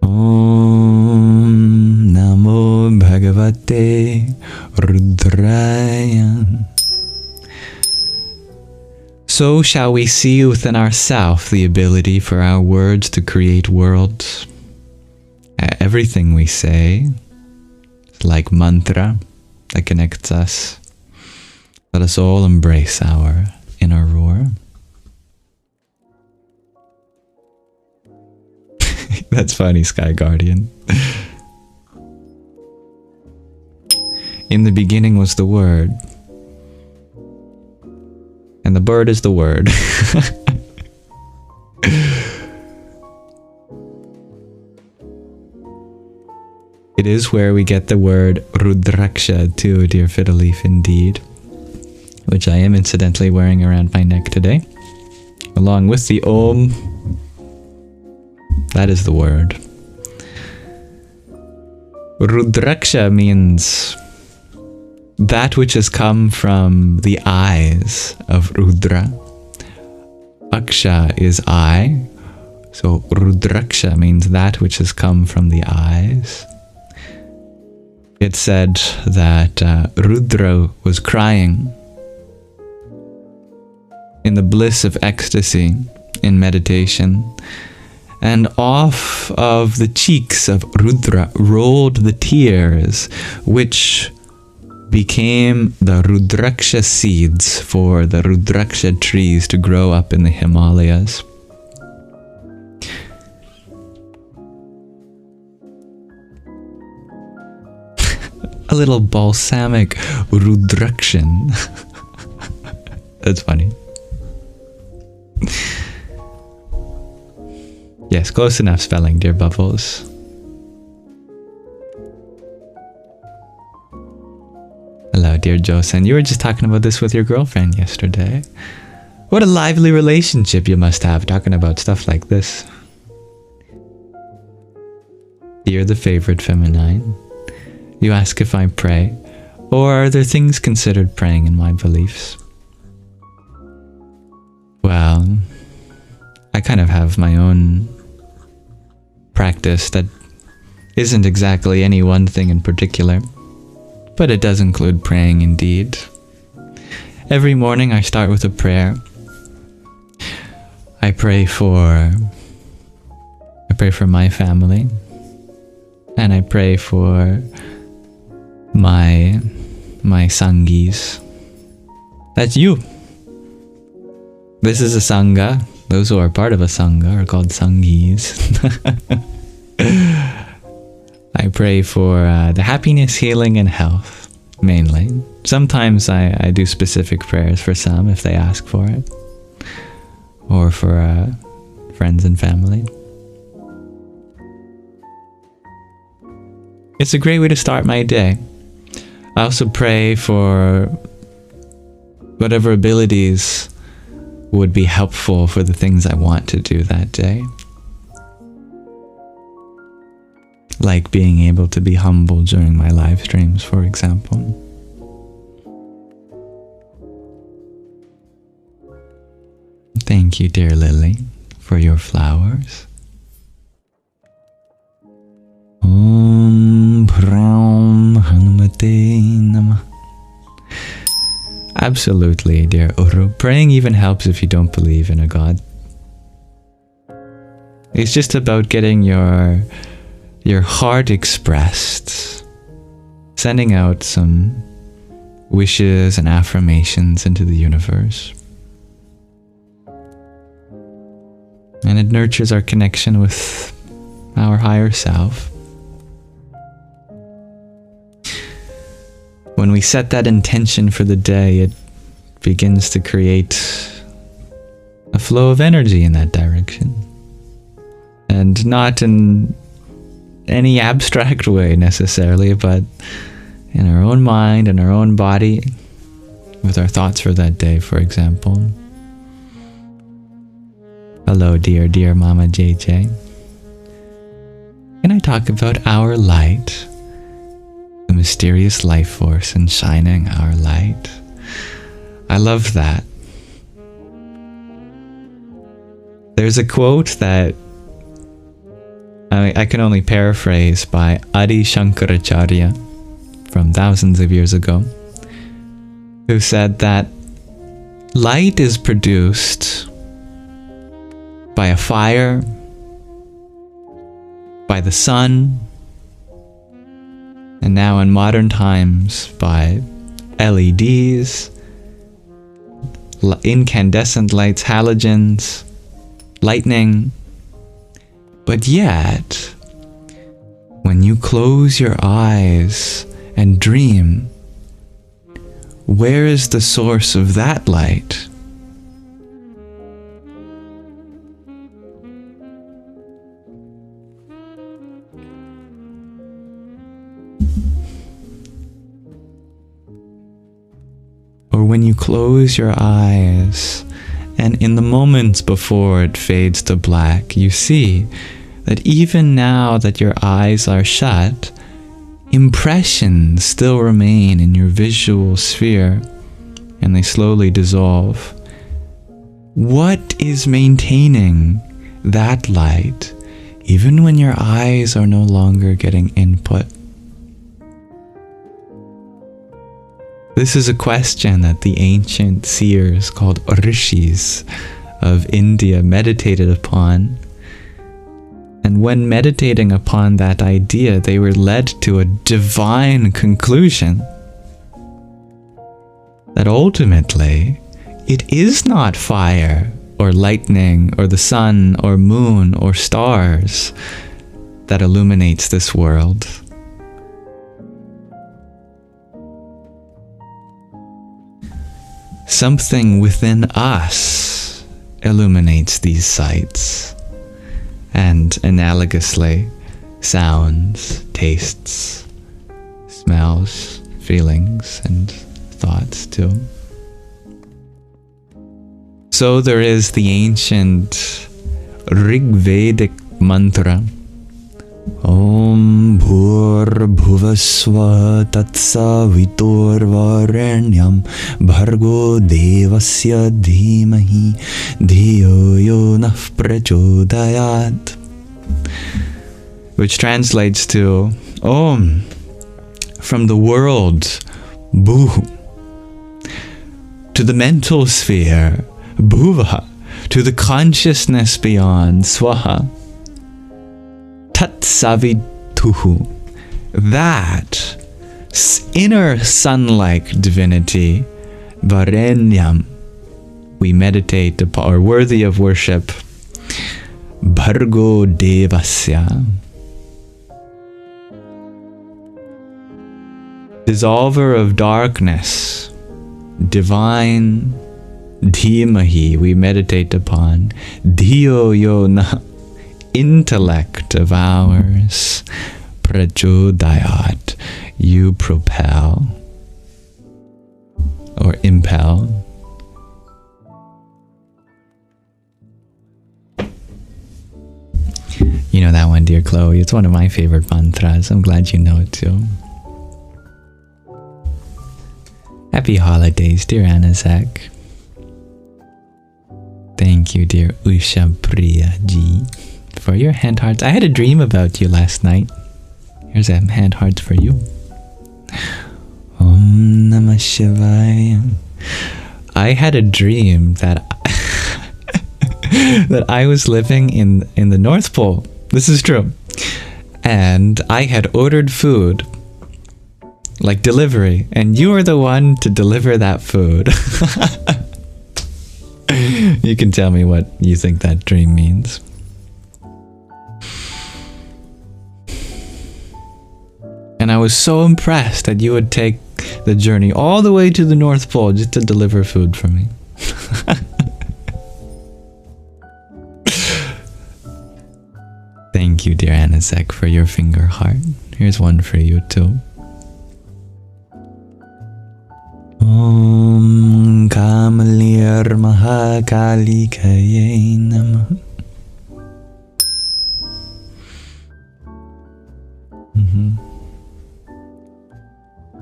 Speaker 1: Om Namo Bhagavate Rudraya. So shall we see within ourselves the ability for our words to create worlds. Everything we say is like mantra that connects us. Let us all embrace our inner roar. That's funny, Sky Guardian. In the beginning was the Word. And the bird is the word. It is where we get the word Rudraksha too, dear fiddle leaf, indeed. Which I am incidentally wearing around my neck today. Along with the Om. That is the word. Rudraksha means that which has come from the eyes of Rudra. Aksha is eye. So Rudraksha means that which has come from the eyes. It said that Rudra was crying in the bliss of ecstasy in meditation. And off of the cheeks of Rudra rolled the tears which became the Rudraksha seeds for the Rudraksha trees to grow up in the Himalayas. A little balsamic Rudrakshan. That's funny. Yes, close enough spelling, dear Bubbles. Hello, dear Josen. You were just talking about this with your girlfriend yesterday. What a lively relationship you must have talking about stuff like this. Dear the favorite feminine, you ask if I pray, or are there things considered praying in my beliefs? Well, I kind of have my own practice that isn't exactly any one thing in particular, but it does include praying indeed. Every morning I start with a prayer. I pray for my family, and I pray for my sangis. That's you. This is a sangha. Those who are part of a sangha are called sangis. I pray for the happiness, healing, and health, mainly. Sometimes I do specific prayers for some if they ask for it, or for friends and family. It's a great way to start my day. I also pray for whatever abilities would be helpful for the things I want to do that day. Like being able to be humble during my live streams, for example. Thank you, dear Lily, for your flowers. Om Pram Hanumate Namah. Absolutely, dear Uru. Praying even helps if you don't believe in a god. It's just about getting your heart expressed, sending out some wishes and affirmations into the universe. And it nurtures our connection with our higher self. When we set that intention for the day, it begins to create a flow of energy in that direction. And not in any abstract way necessarily, but in our own mind and our own body, with our thoughts for that day, for example. Hello, dear Mama JJ. Can I talk about our light? The mysterious life force and shining our light. I love that. There's a quote that I can only paraphrase by Adi Shankaracharya from thousands of years ago, who said that light is produced by a fire, by the sun, and now in modern times by LEDs, incandescent lights, halogens, lightning. But yet, when you close your eyes and dream, where is the source of that light? Or when you close your eyes, and in the moments before it fades to black, you see that even now that your eyes are shut, impressions still remain in your visual sphere, and they slowly dissolve. What is maintaining that light, even when your eyes are no longer getting input? This is a question that the ancient seers called Rishis of India meditated upon. And when meditating upon that idea, they were led to a divine conclusion. that ultimately it is not fire or lightning or the sun or moon or stars that illuminates this world. Something within us illuminates these sights, and analogously, sounds, tastes, smells, feelings, and thoughts too. So there is the ancient Rig-Vedic mantra, Om Bhur Bhuvasva Tatsavitur Varenyam Bhargo Devasya Dhimahi Dhiyo Yo Nah Prachodayat, which translates to Om, from the world Bhu, to the mental sphere Bhuva, to the consciousness beyond Swaha, Tat Savituhu, that inner sun-like divinity, Varenyam, we meditate upon, or worthy of worship, Bhargo Devasya, dissolver of darkness, divine Dhimahi, we meditate upon, Dhiyo Yo Nah, intellect of ours, Prachodayat, you propel or impel. You know that one, dear Chloe. It's one of my favorite mantras. I'm glad you know it too. Happy holidays, dear Anazak. Thank you, dear Usha Priya Ji, for your hand hearts. I had a dream about you last night. Here's a hand hearts for you. Om Namah Shivaya. I had a dream that that I was living in the North Pole. This is true. And I had ordered food, like delivery, and you are the one to deliver that food. You can tell me what you think that dream means. And I was so impressed that you would take the journey all the way to the North Pole just to deliver food for me. Thank you, dear Anasek, for your finger heart. Here's one for you too. Om Kamalir Mahakalikaye Namah.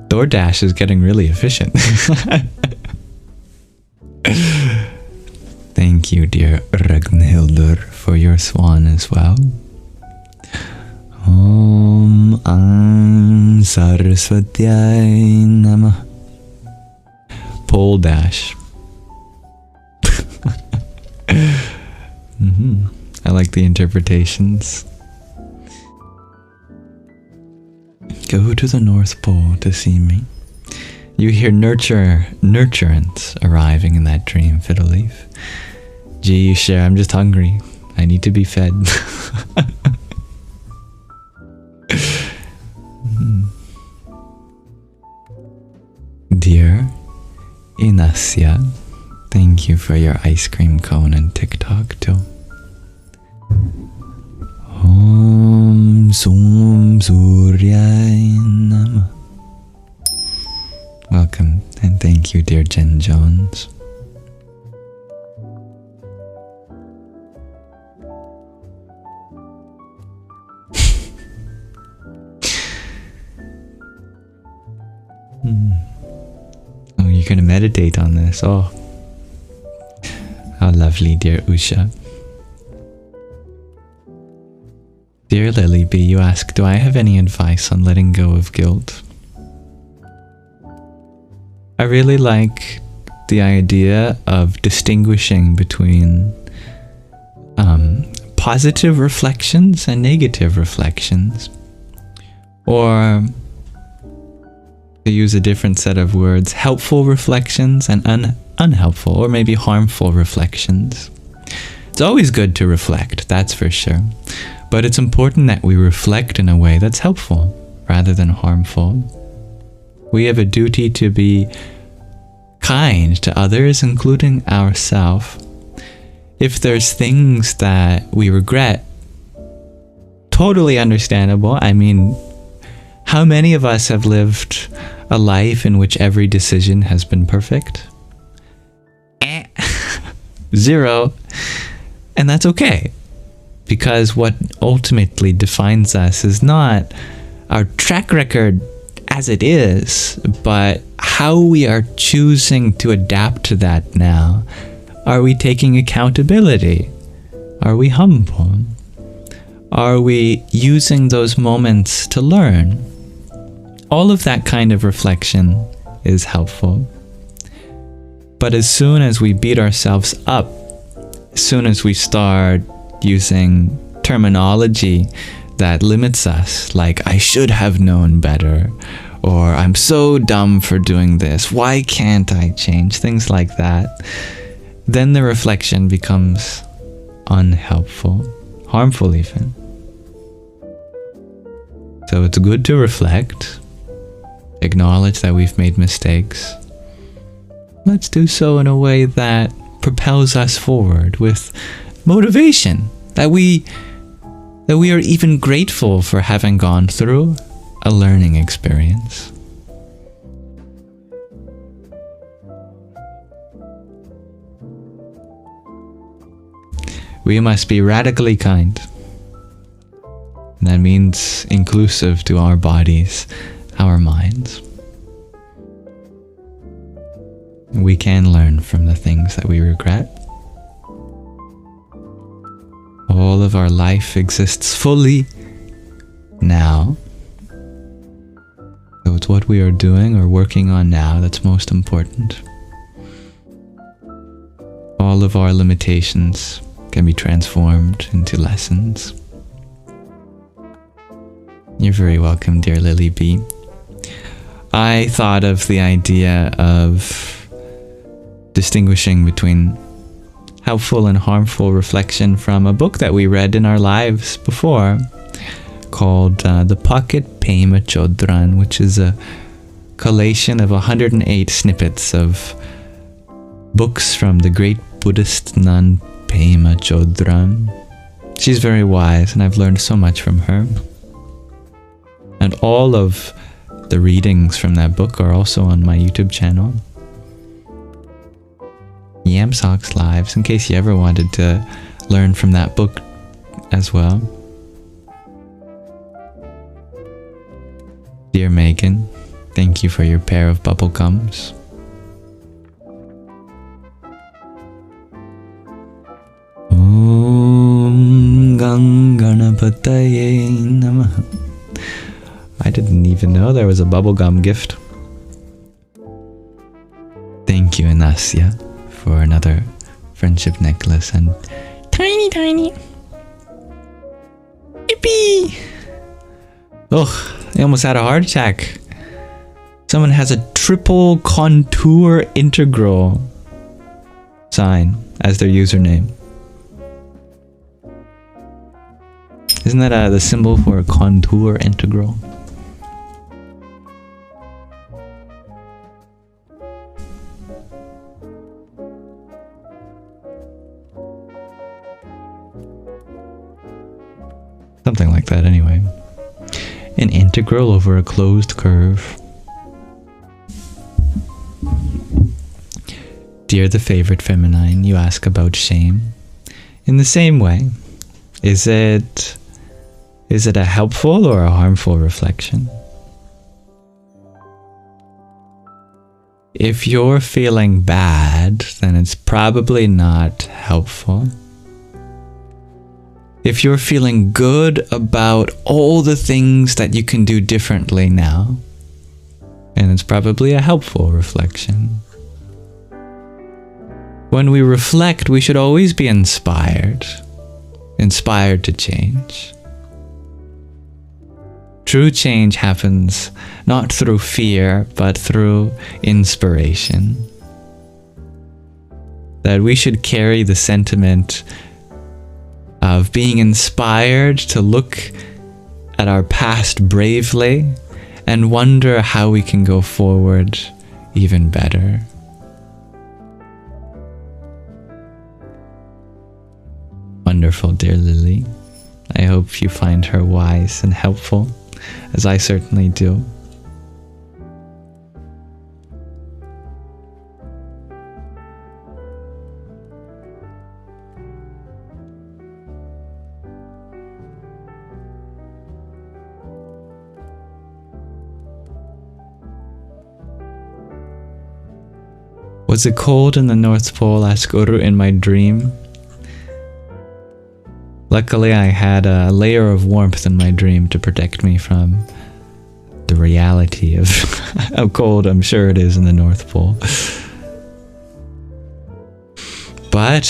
Speaker 1: DoorDash is getting really efficient. Thank you, dear Ragnhildur, for your swan as well. Om Am Saraswatyai Namah. Pole dash. I like the interpretations. Go to the North Pole to see me. You hear nurturance arriving in that dream, Fiddle Leaf. Gee, you share, I'm just hungry. I need to be fed. Dear Inasya, thank you for your ice cream cone and TikTok too. Om Sum Suryai Namah. Welcome and thank you, dear Jen Jones. Oh, you're going to meditate on this. Oh, how lovely, dear Usha. Dear Lily B, you ask, do I have any advice on letting go of guilt? I really like the idea of distinguishing between positive reflections and negative reflections, or to use a different set of words, helpful reflections and unhelpful or maybe harmful reflections. It's always good to reflect, that's for sure. But it's important that we reflect in a way that's helpful rather than harmful. We have a duty to be kind to others, including ourselves. If there's things that we regret, totally understandable. I mean, how many of us have lived a life in which every decision has been perfect? Zero. And that's okay. Because what ultimately defines us is not our track record as it is, but how we are choosing to adapt to that now. Are we taking accountability? Are we humble? Are we using those moments to learn? All of that kind of reflection is helpful. But as soon as we beat ourselves up, as soon as we start using terminology that limits us, like I should have known better, or I'm so dumb for doing this, why can't I change, things like that, then the reflection becomes unhelpful, harmful even. So it's good to reflect, acknowledge that we've made mistakes. Let's do so in a way that propels us forward with motivation, that we are even grateful for having gone through a learning experience. We must be radically kind. That means inclusive to our bodies, our minds. We can learn from the things that we regret. All of our life exists fully now. So it's what we are doing or working on now that's most important. All of our limitations can be transformed into lessons. You're very welcome, dear Lily B. I thought of the idea of distinguishing between helpful and harmful reflection from a book that we read in our lives before called The Pocket Pema Chodran, which is a collation of 108 snippets of books from the great Buddhist nun Pema Chodran. She's very wise and I've learned so much from her. And all of the readings from that book are also on my YouTube channel. Yamsox Lives, in case you ever wanted to learn from that book as well. Dear Megan, thank you for your pair of bubble gums. Om Ganganapataye Namaha. I didn't even know there was a bubblegum gift. Thank you, Inasya, for another friendship necklace and tiny. Yippee! Ugh, I almost had a heart attack. Someone has a triple contour integral sign as their username. Isn't that the symbol for a contour integral? Something like that anyway. An integral over a closed curve. Dear the favorite feminine, you ask about shame. In the same way, is it a helpful or a harmful reflection? If you're feeling bad, then it's probably not helpful. If you're feeling good about all the things that you can do differently now, then it's probably a helpful reflection. When we reflect, we should always be inspired to change. True change happens not through fear, but through inspiration. That we should carry the sentiment of being inspired to look at our past bravely and wonder how we can go forward even better. Wonderful, dear Lily. I hope you find her wise and helpful, as I certainly do. Was it cold in the North Pole? Asked Guru in my dream. Luckily, I had a layer of warmth in my dream to protect me from the reality of how cold I'm sure it is in the North Pole. But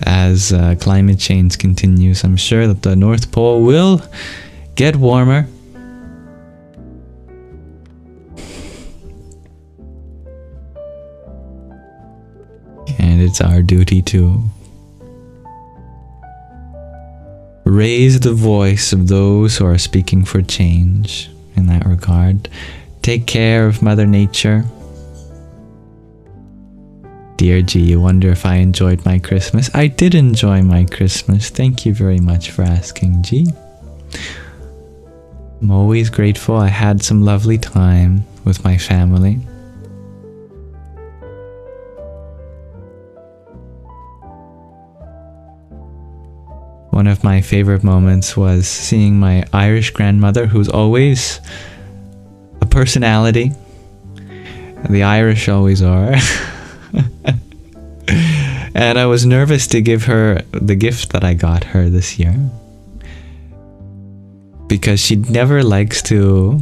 Speaker 1: as climate change continues, I'm sure that the North Pole will get warmer. And it's our duty to raise the voice of those who are speaking for change in that regard. Take care of Mother Nature. Dear G, you wonder if I enjoyed my Christmas. I did enjoy my Christmas. Thank you very much for asking, G. I'm always grateful. I had some lovely time with my family. One of my favorite moments was seeing my Irish grandmother, who's always a personality. The Irish always are. And I was nervous to give her the gift that I got her this year, because she never likes to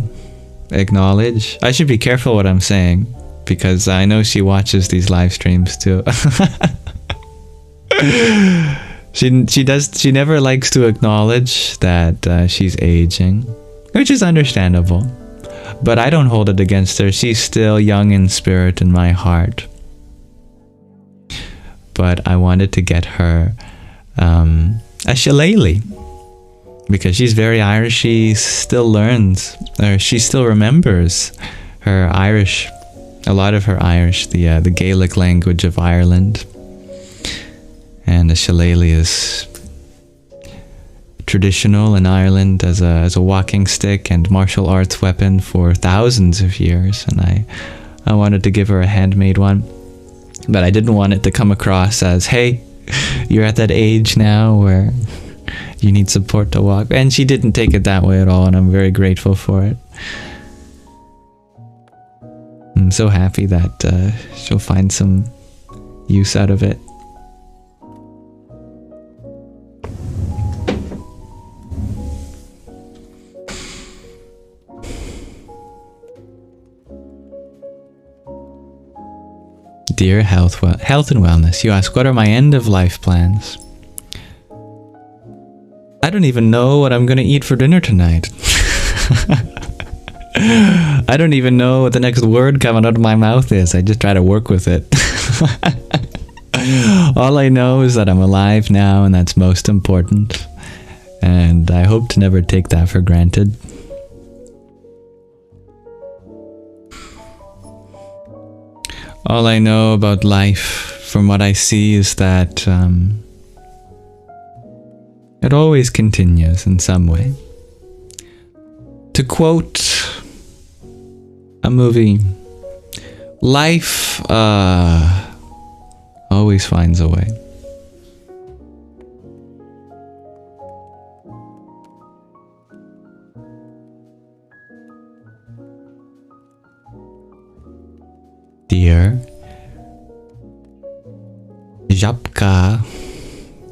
Speaker 1: acknowledge. I should be careful what I'm saying, because I know she watches these live streams too. She never likes to acknowledge that she's aging, which is understandable. But I don't hold it against her. She's still young in spirit in my heart. But I wanted to get her a shillelagh, because she's very Irish. She still learns, or she still remembers her Irish, a lot of her Irish, the Gaelic language of Ireland. And the shillelagh is traditional in Ireland as a walking stick and martial arts weapon for thousands of years. And I wanted to give her a handmade one, but I didn't want it to come across as, hey, you're at that age now where you need support to walk. And she didn't take it that way at all, and I'm very grateful for it. I'm so happy that she'll find some use out of it. Dear Health and Wellness, you ask, what are my end-of-life plans? I don't even know what I'm going to eat for dinner tonight. I don't even know what the next word coming out of my mouth is. I just try to work with it. All I know is that I'm alive now, and that's most important. And I hope to never take that for granted. All I know about life, from what I see, is that it always continues in some way. To quote a movie, life always finds a way. Dear Japka,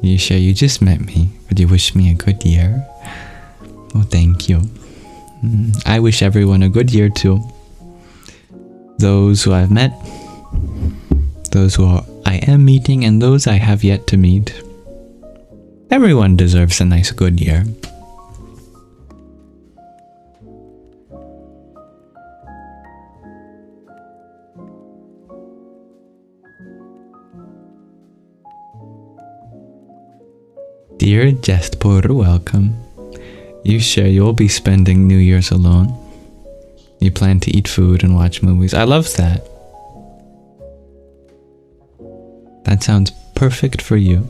Speaker 1: you share you just met me, but you wish me a good year. Oh, thank you. I wish everyone a good year too. Those who I've met, those who I am meeting, and those I have yet to meet. Everyone deserves a nice good year. Dear Jestpur, welcome. You share you'll be spending New Year's alone. You plan to eat food and watch movies. I love that. That sounds perfect for you.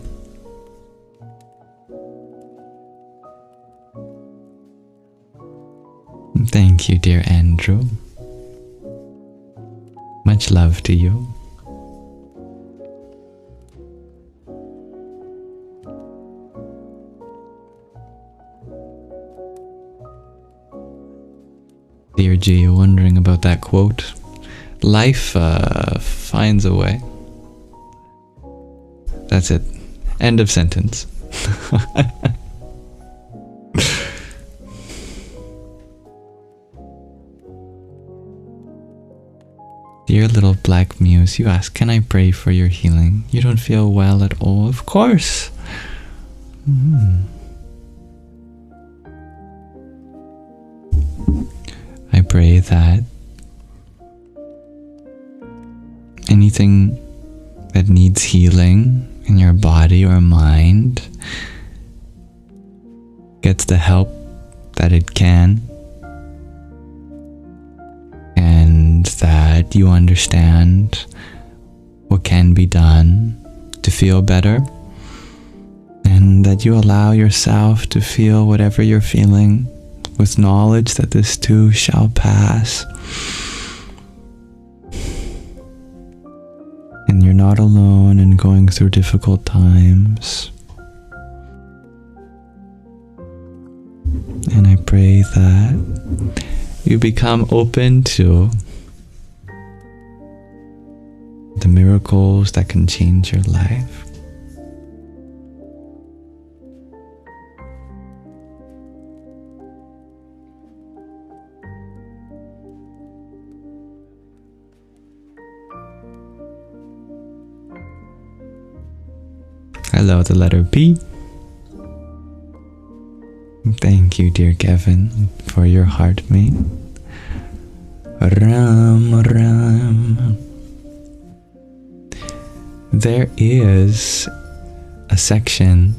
Speaker 1: Thank you, dear Andrew. Much love to you. Dear G, you're wondering about that quote. Life finds a way. That's it. End of sentence. Dear little black muse, you ask, can I pray for your healing? You don't feel well at all? Of course. I pray that anything that needs healing in your body or mind gets the help that it can, and that you understand what can be done to feel better, and that you allow yourself to feel whatever you're feeling with knowledge that this too shall pass. And you're not alone in going through difficult times. And I pray that you become open to the miracles that can change your life. Hello, the letter P. Thank you, dear Kevin, for your heart mate. Ram, Ram. There is a section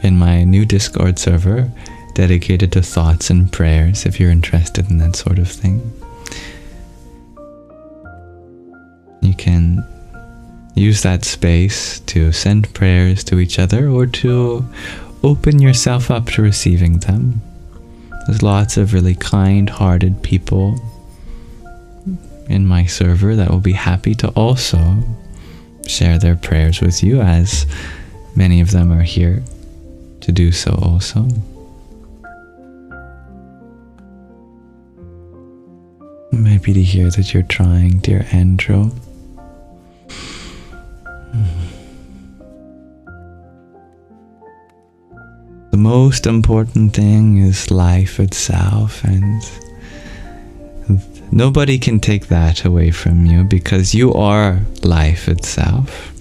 Speaker 1: in my new Discord server dedicated to thoughts and prayers, if you're interested in that sort of thing. You can use that space to send prayers to each other or to open yourself up to receiving them. There's lots of really kind-hearted people in my server that will be happy to also share their prayers with you, as many of them are here to do so also. I'm happy to hear that you're trying, dear Andrew. The most important thing is life itself, and nobody can take that away from you, because you are life itself.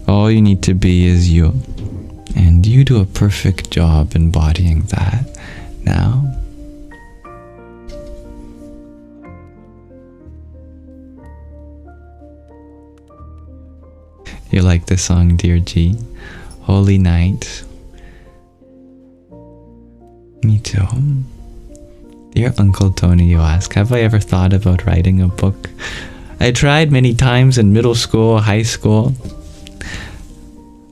Speaker 1: All you need to be is you, and you do a perfect job embodying that now. You like the song, dear G? Holy Night. Me too. Dear Uncle Tony, you ask, have I ever thought about writing a book? I tried many times in middle school, high school.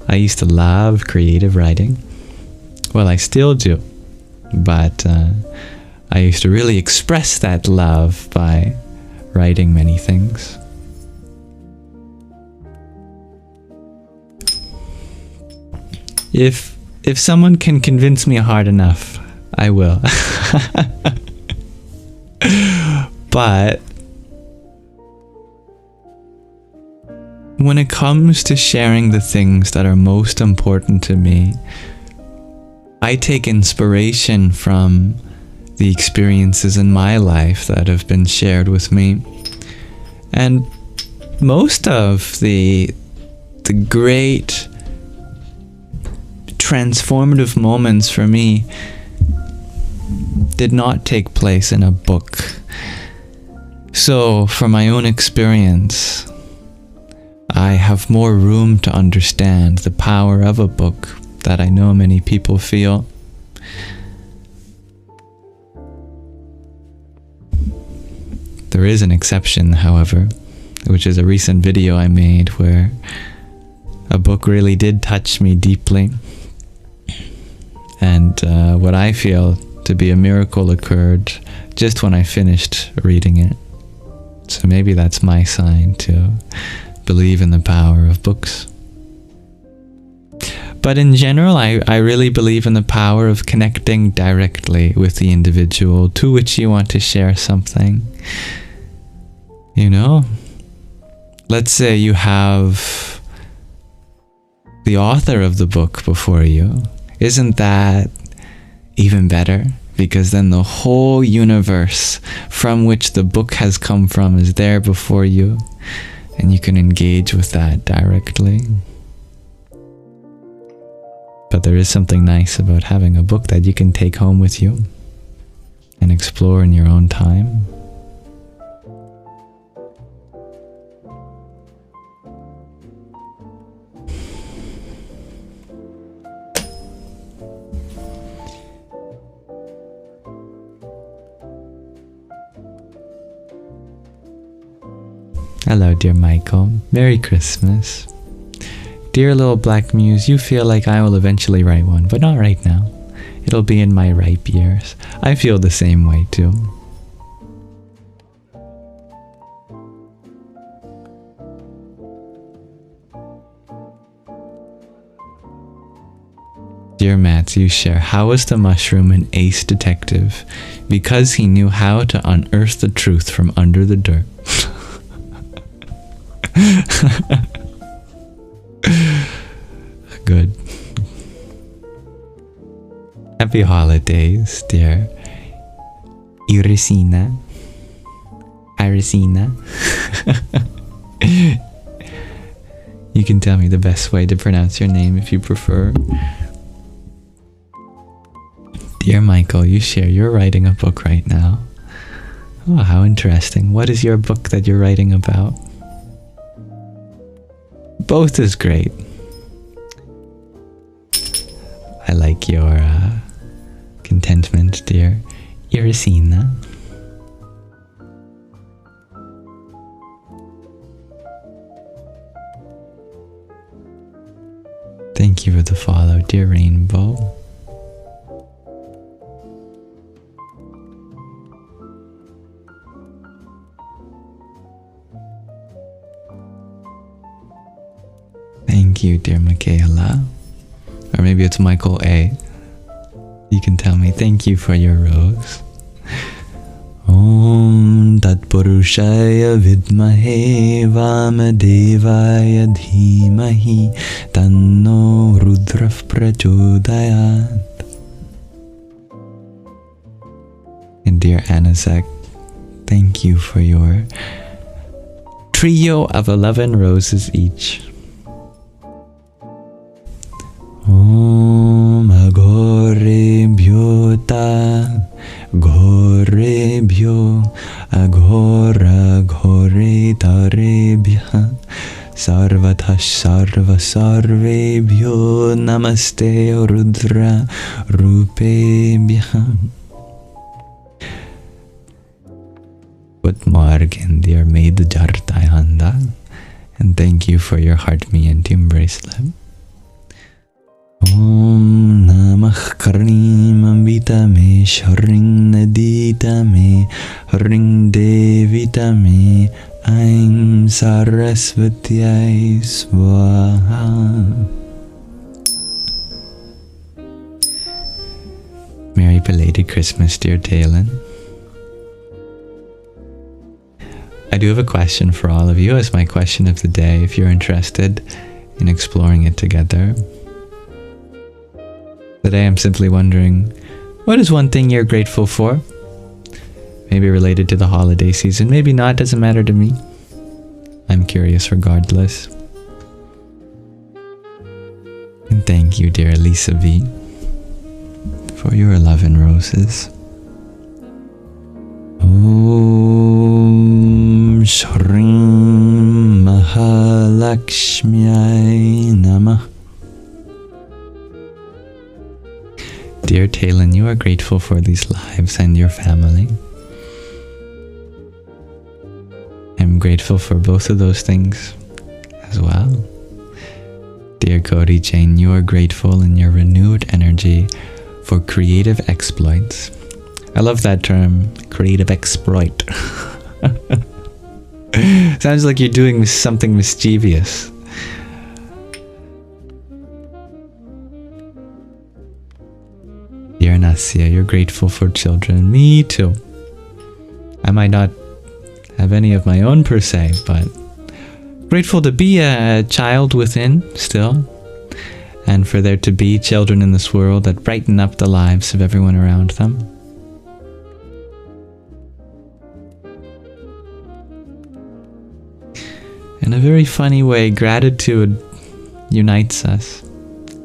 Speaker 1: I used to love creative writing. Well, I still do. But I used to really express that love by writing many things. If someone can convince me hard enough, I will. But when it comes to sharing the things that are most important to me, I take inspiration from the experiences in my life that have been shared with me. And most of the great transformative moments for me did not take place in a book. So, from my own experience, I have more room to understand the power of a book that I know many people feel. There is an exception, however, which is a recent video I made where a book really did touch me deeply. And what I feel to be a miracle occurred just when I finished reading it. So maybe that's my sign to believe in the power of books. But in general, I really believe in the power of connecting directly with the individual to which you want to share something. You know, let's say you have the author of the book before you. Isn't that even better? Because then the whole universe from which the book has come from is there before you, and you can engage with that directly. But there is something nice about having a book that you can take home with you and explore in your own time. Hello, dear Michael. Merry Christmas. Dear little black muse, you feel like I will eventually write one, but not right now. It'll be in my ripe years. I feel the same way too. Dear Mats, you share, how was the mushroom an ace detective? Because he knew how to unearth the truth from under the dirt. Good. Happy holidays, dear Irisina. You can tell me the best way to pronounce your name if you prefer. Dear Michael, you share, you're writing a book right now. Oh, how interesting. What is your book that you're writing about? Both is great. I like your contentment, dear Irisina. Thank you for the follow, dear Rainbow. Thank you, dear Michaela. Or maybe it's Michael A. You can tell me. Thank you for your rose. Om Tat Purushaya Vidmahe Vamadevaya Dhimahi Tanno Rudraf Prachodayat. And dear Anazek, thank you for your trio of 11 roses each. Om Agorebhyo Ta Gorebhyo Agora Gore Tarebhya Sarvatash Sarva Sarvebhyo Namaste Rudra Rupebhya. Good morning, dear Maid Jartayanda, and thank you for your heart me and team bracelet. Om Namah Karnim Ambita Me Shring Nadita Me Ring Devita Me Aim Sarasvatyai Swaha. Merry belated Christmas, dear Talon. I do have a question for all of you as my question of the day, if you're interested in exploring it together. Today I'm simply wondering, what is one thing you're grateful for? Maybe related to the holiday season, maybe not, doesn't matter to me. I'm curious regardless. And thank you, dear Lisa V, for your love and roses. Om Shrim Mahalakshmiyai Namah. Dear Talon, you are grateful for these lives and your family. I'm grateful for both of those things as well. Dear Cody Jane, you are grateful in your renewed energy for creative exploits. I love that term, creative exploit. Sounds like you're doing something mischievous. Dear Nassia, you're grateful for children. Me too. I might not have any of my own per se, but grateful to be a child within still, and for there to be children in this world that brighten up the lives of everyone around them. In a very funny way, gratitude unites us,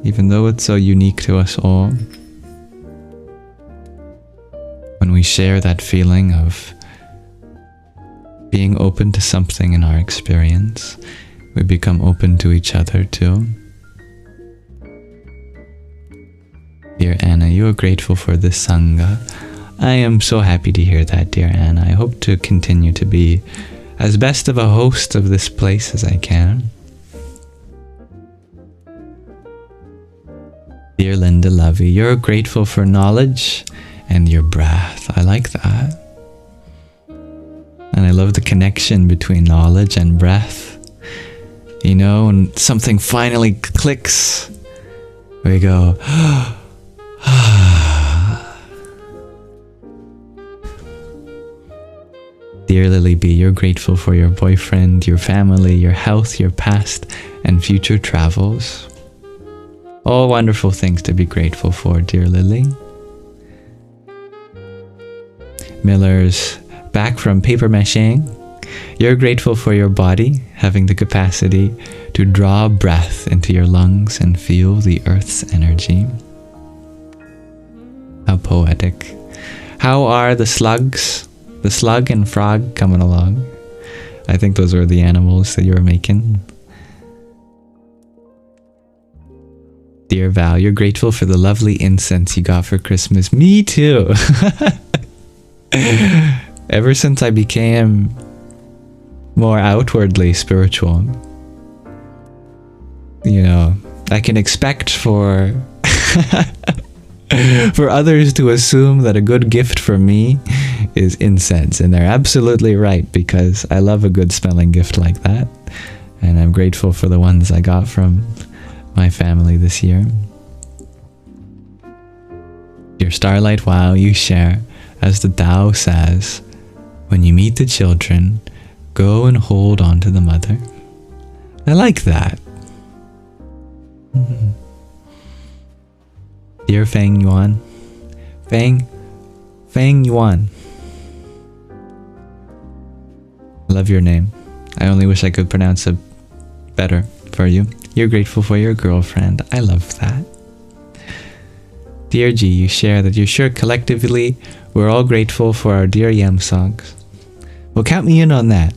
Speaker 1: even though it's so unique to us all. When we share that feeling of being open to something in our experience, we become open to each other too. Dear Anna, you are grateful for this Sangha. I am so happy to hear that, dear Anna. I hope to continue to be as best of a host of this place as I can. Dear Linda Lovey, you're grateful for knowledge and your breath. I like that. And I love the connection between knowledge and breath. You know, when something finally clicks, we go, Dear Lily B, you're grateful for your boyfriend, your family, your health, your past and future travels. All wonderful things to be grateful for, dear Lily. Miller's back from paper macheing. You're grateful for your body having the capacity to draw breath into your lungs and feel the earth's energy. How poetic. How are the slugs? The slug and frog coming along. I think those were the animals that you were making. Dear Val, you're grateful for the lovely incense you got for Christmas. Me too. Ever since I became more outwardly spiritual, you know, I can expect for for others to assume that a good gift for me is incense, and they're absolutely right, because I love a good smelling gift like that, and I'm grateful for the ones I got from my family this year. Dear Starlight, wow, you share, as the Tao says, when you meet the children, go and hold on to the mother. I like that. Mm-hmm. Dear Feng Yuan, Feng Yuan, I love your name. I only wish I could pronounce it better for you. You're grateful for your girlfriend. I love that. Dear G, you share that you're sure collectively we're all grateful for our dear Yamsox. Well, count me in on that,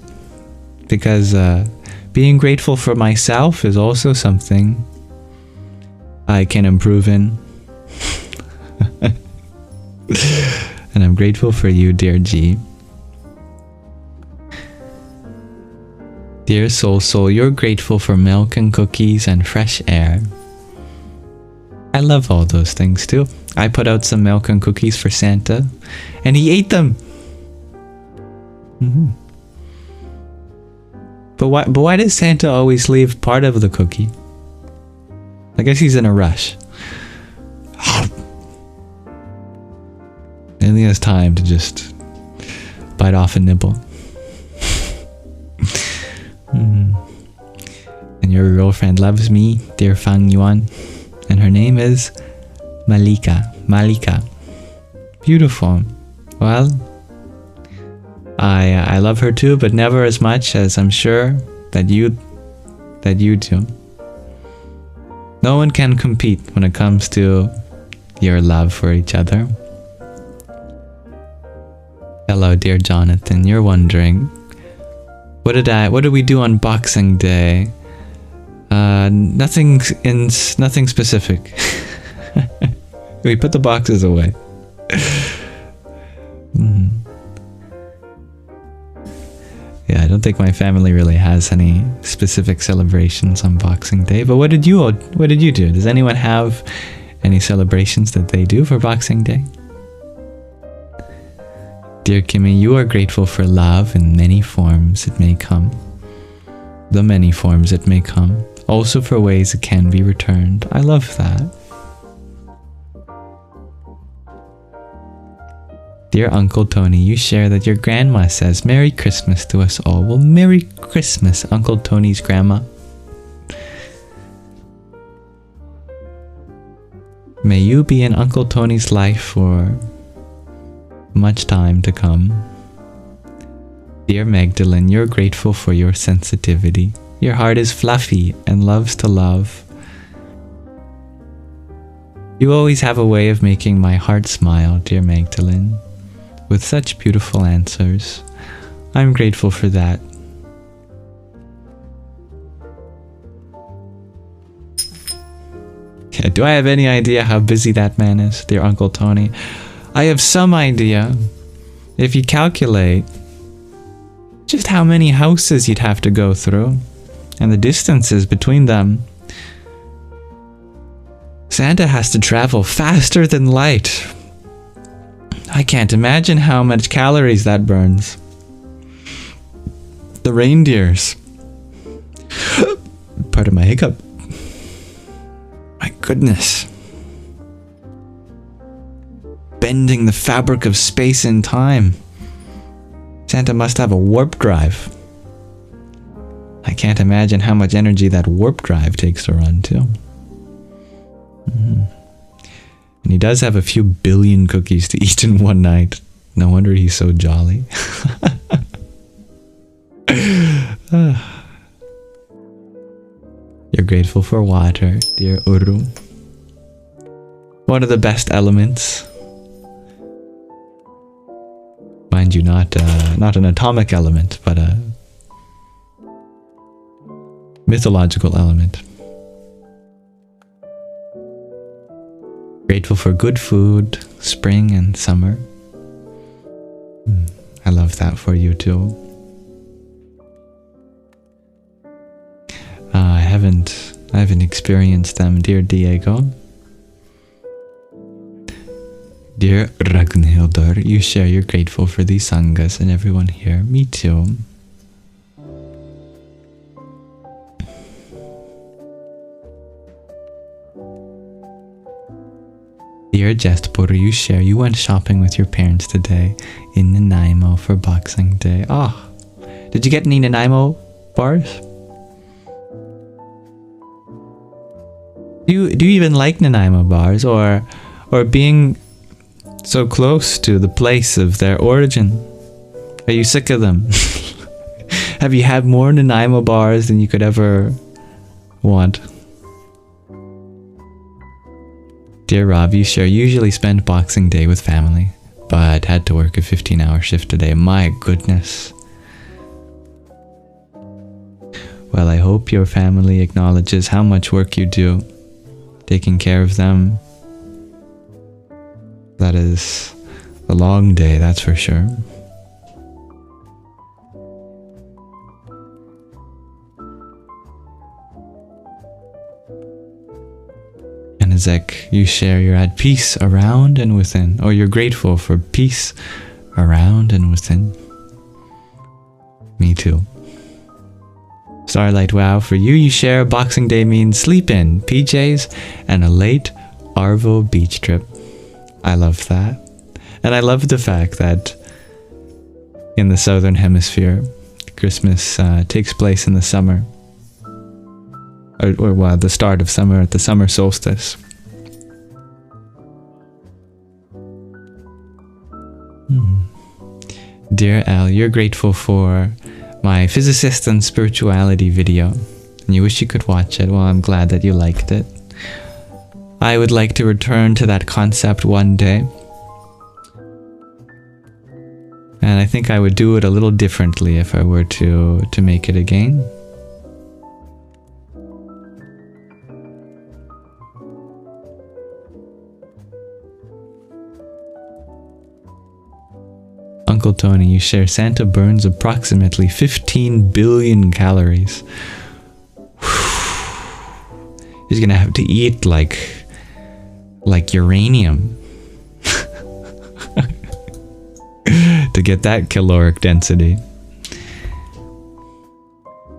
Speaker 1: because being grateful for myself is also something I can improve in. And I'm grateful for you, dear G. Dear Soul, you're grateful for milk and cookies and fresh air. I love all those things too. I put out some milk and cookies for Santa, and he ate them. Mm-hmm. But why does Santa always leave part of the cookie? I guess he's in a rush. And he has time to just bite off a nibble. And your girlfriend loves me, dear Fang Yuan, and her name is Malika. Beautiful. Well, I love her too, but never as much as I'm sure that you do. No one can compete when it comes to your love for each other. Hello, dear Jonathan. You're wondering, what did we do on Boxing Day? Nothing specific. We put the boxes away. Yeah, I don't think my family really has any specific celebrations on Boxing Day. But what did you do? Does anyone have any celebrations that they do for Boxing Day? Dear Kimmy, you are grateful for love in many forms it may come. The many forms it may come. Also for ways it can be returned. I love that. Dear Uncle Tony, you share that your grandma says Merry Christmas to us all. Well, Merry Christmas, Uncle Tony's grandma. May you be in Uncle Tony's life for much time to come. Dear Magdalene, you're grateful for your sensitivity. Your heart is fluffy and loves to love. You always have a way of making my heart smile, dear Magdalene, with such beautiful answers. I'm grateful for that. Yeah, do I have any idea how busy that man is, dear Uncle Tony? I have some idea. If you calculate just how many houses you'd have to go through and the distances between them, Santa has to travel faster than light. I can't imagine how much calories that burns. The reindeers. Pardon my hiccup. My goodness. Bending the fabric of space and time. Santa must have a warp drive. I can't imagine how much energy that warp drive takes to run too. And he does have a few billion cookies to eat in one night. No wonder he's so jolly. You're grateful for water, dear Uru. One of the best elements. Mind you, not an atomic element, but a mythological element. Grateful for good food, spring and summer. I love that for you too. I haven't experienced them, dear Diego. Dear Ragnhildr, you share you're grateful for these sanghas and everyone here. Me too. Dear Jestpur, you share you went shopping with your parents today in Nanaimo for Boxing Day. Oh, did you get any Nanaimo bars? Do you even like Nanaimo bars, or being so close to the place of their origin? Are you sick of them? Have you had more Nanaimo bars than you could ever want? Dear Rob, you share usually spend Boxing Day with family, but had to work a 15-hour shift today. My goodness. Well, I hope your family acknowledges how much work you do, taking care of them. That is a long day, that's for sure. And Ezek, you share you're at peace around and within, or you're grateful for peace around and within. Me too. Starlight Wow, for you, you share Boxing Day means sleep in, PJs, and a late Arvo beach trip. I love that. And I love the fact that in the Southern Hemisphere, Christmas takes place in the summer. Or well, the start of summer, at the summer solstice. Dear Al, you're grateful for my physicist and spirituality video, and you wish you could watch it. Well, I'm glad that you liked it. I would like to return to that concept one day. And I think I would do it a little differently if I were to make it again. Uncle Tony, you share Santa burns approximately 15 billion calories. He's gonna have to eat like uranium to get that caloric density.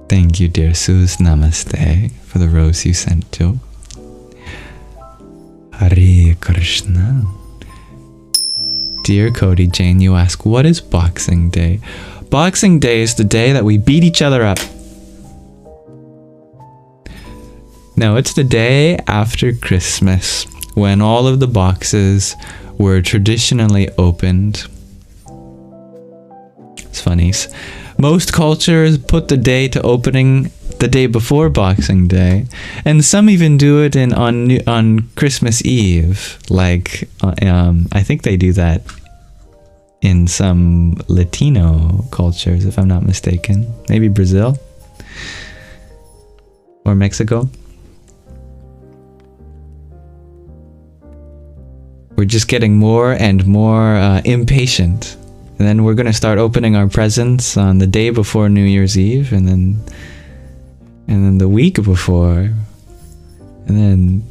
Speaker 1: Thank you, dear Suz. Namaste for the rose you sent to. Hare Krishna. Dear Cody Jane, you ask, what is Boxing Day? Boxing Day is the day that we beat each other up. No, it's the day after Christmas, when all of the boxes were traditionally opened. It's funny. Most cultures put the day to opening the day before Boxing Day, and some even do it on Christmas Eve. Like, I think they do that in some Latino cultures, if I'm not mistaken. Maybe Brazil or Mexico. We're just getting more and more impatient. And then we're going to start opening our presents on the day before New Year's Eve, and then the week before, and then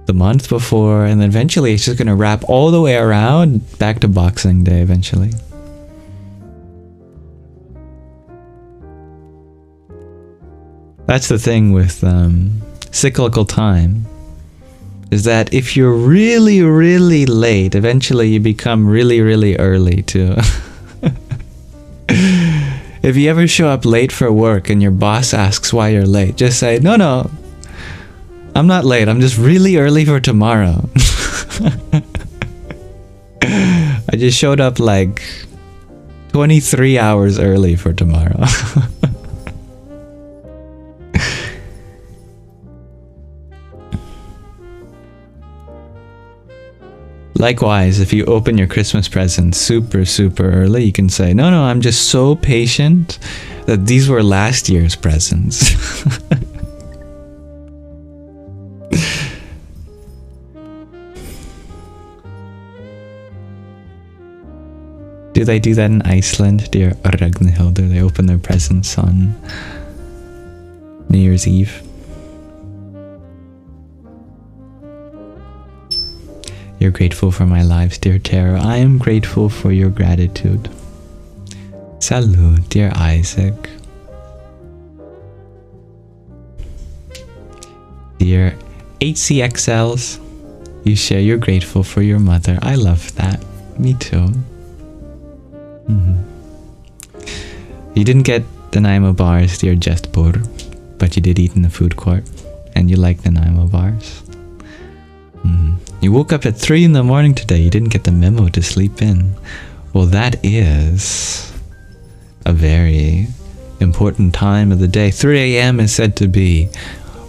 Speaker 1: the month before, and then eventually it's just going to wrap all the way around back to Boxing Day eventually. That's the thing with cyclical time, is that if you're really, really late, eventually you become really, really early too. If you ever show up late for work and your boss asks why you're late, just say, no, I'm not late, I'm just really early for tomorrow. I just showed up like 23 hours early for tomorrow. Likewise, if you open your Christmas presents super, super early, you can say, no, I'm just so patient that these were last year's presents. Do they do that in Iceland, dear Ragnhildur? They open their presents on New Year's Eve. You're grateful for my lives, dear Tara. I am grateful for your gratitude. Salud, dear Isaac. Dear HCXLs, you share you're grateful for your mother. I love that. Me too. You didn't get the Nanaimo bars, dear Jestpur, but you did eat in the food court, and you like the Nanaimo bars. You woke up at 3 in the morning today. You didn't get the memo to sleep in. Well, that is a very important time of the day. 3 a.m. is said to be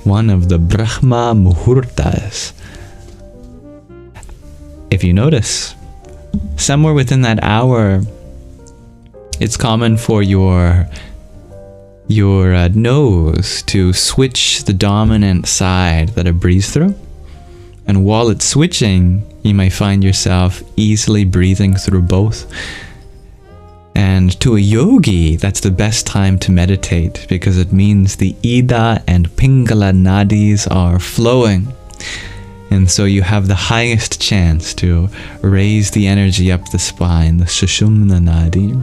Speaker 1: one of the Brahma Muhurtas. If you notice, somewhere within that hour, it's common for your nose to switch the dominant side that it breathes through. And while it's switching, you may find yourself easily breathing through both. And to a yogi, that's the best time to meditate, because it means the Ida and Pingala nadis are flowing. And so you have the highest chance to raise the energy up the spine, the Sushumna nadi.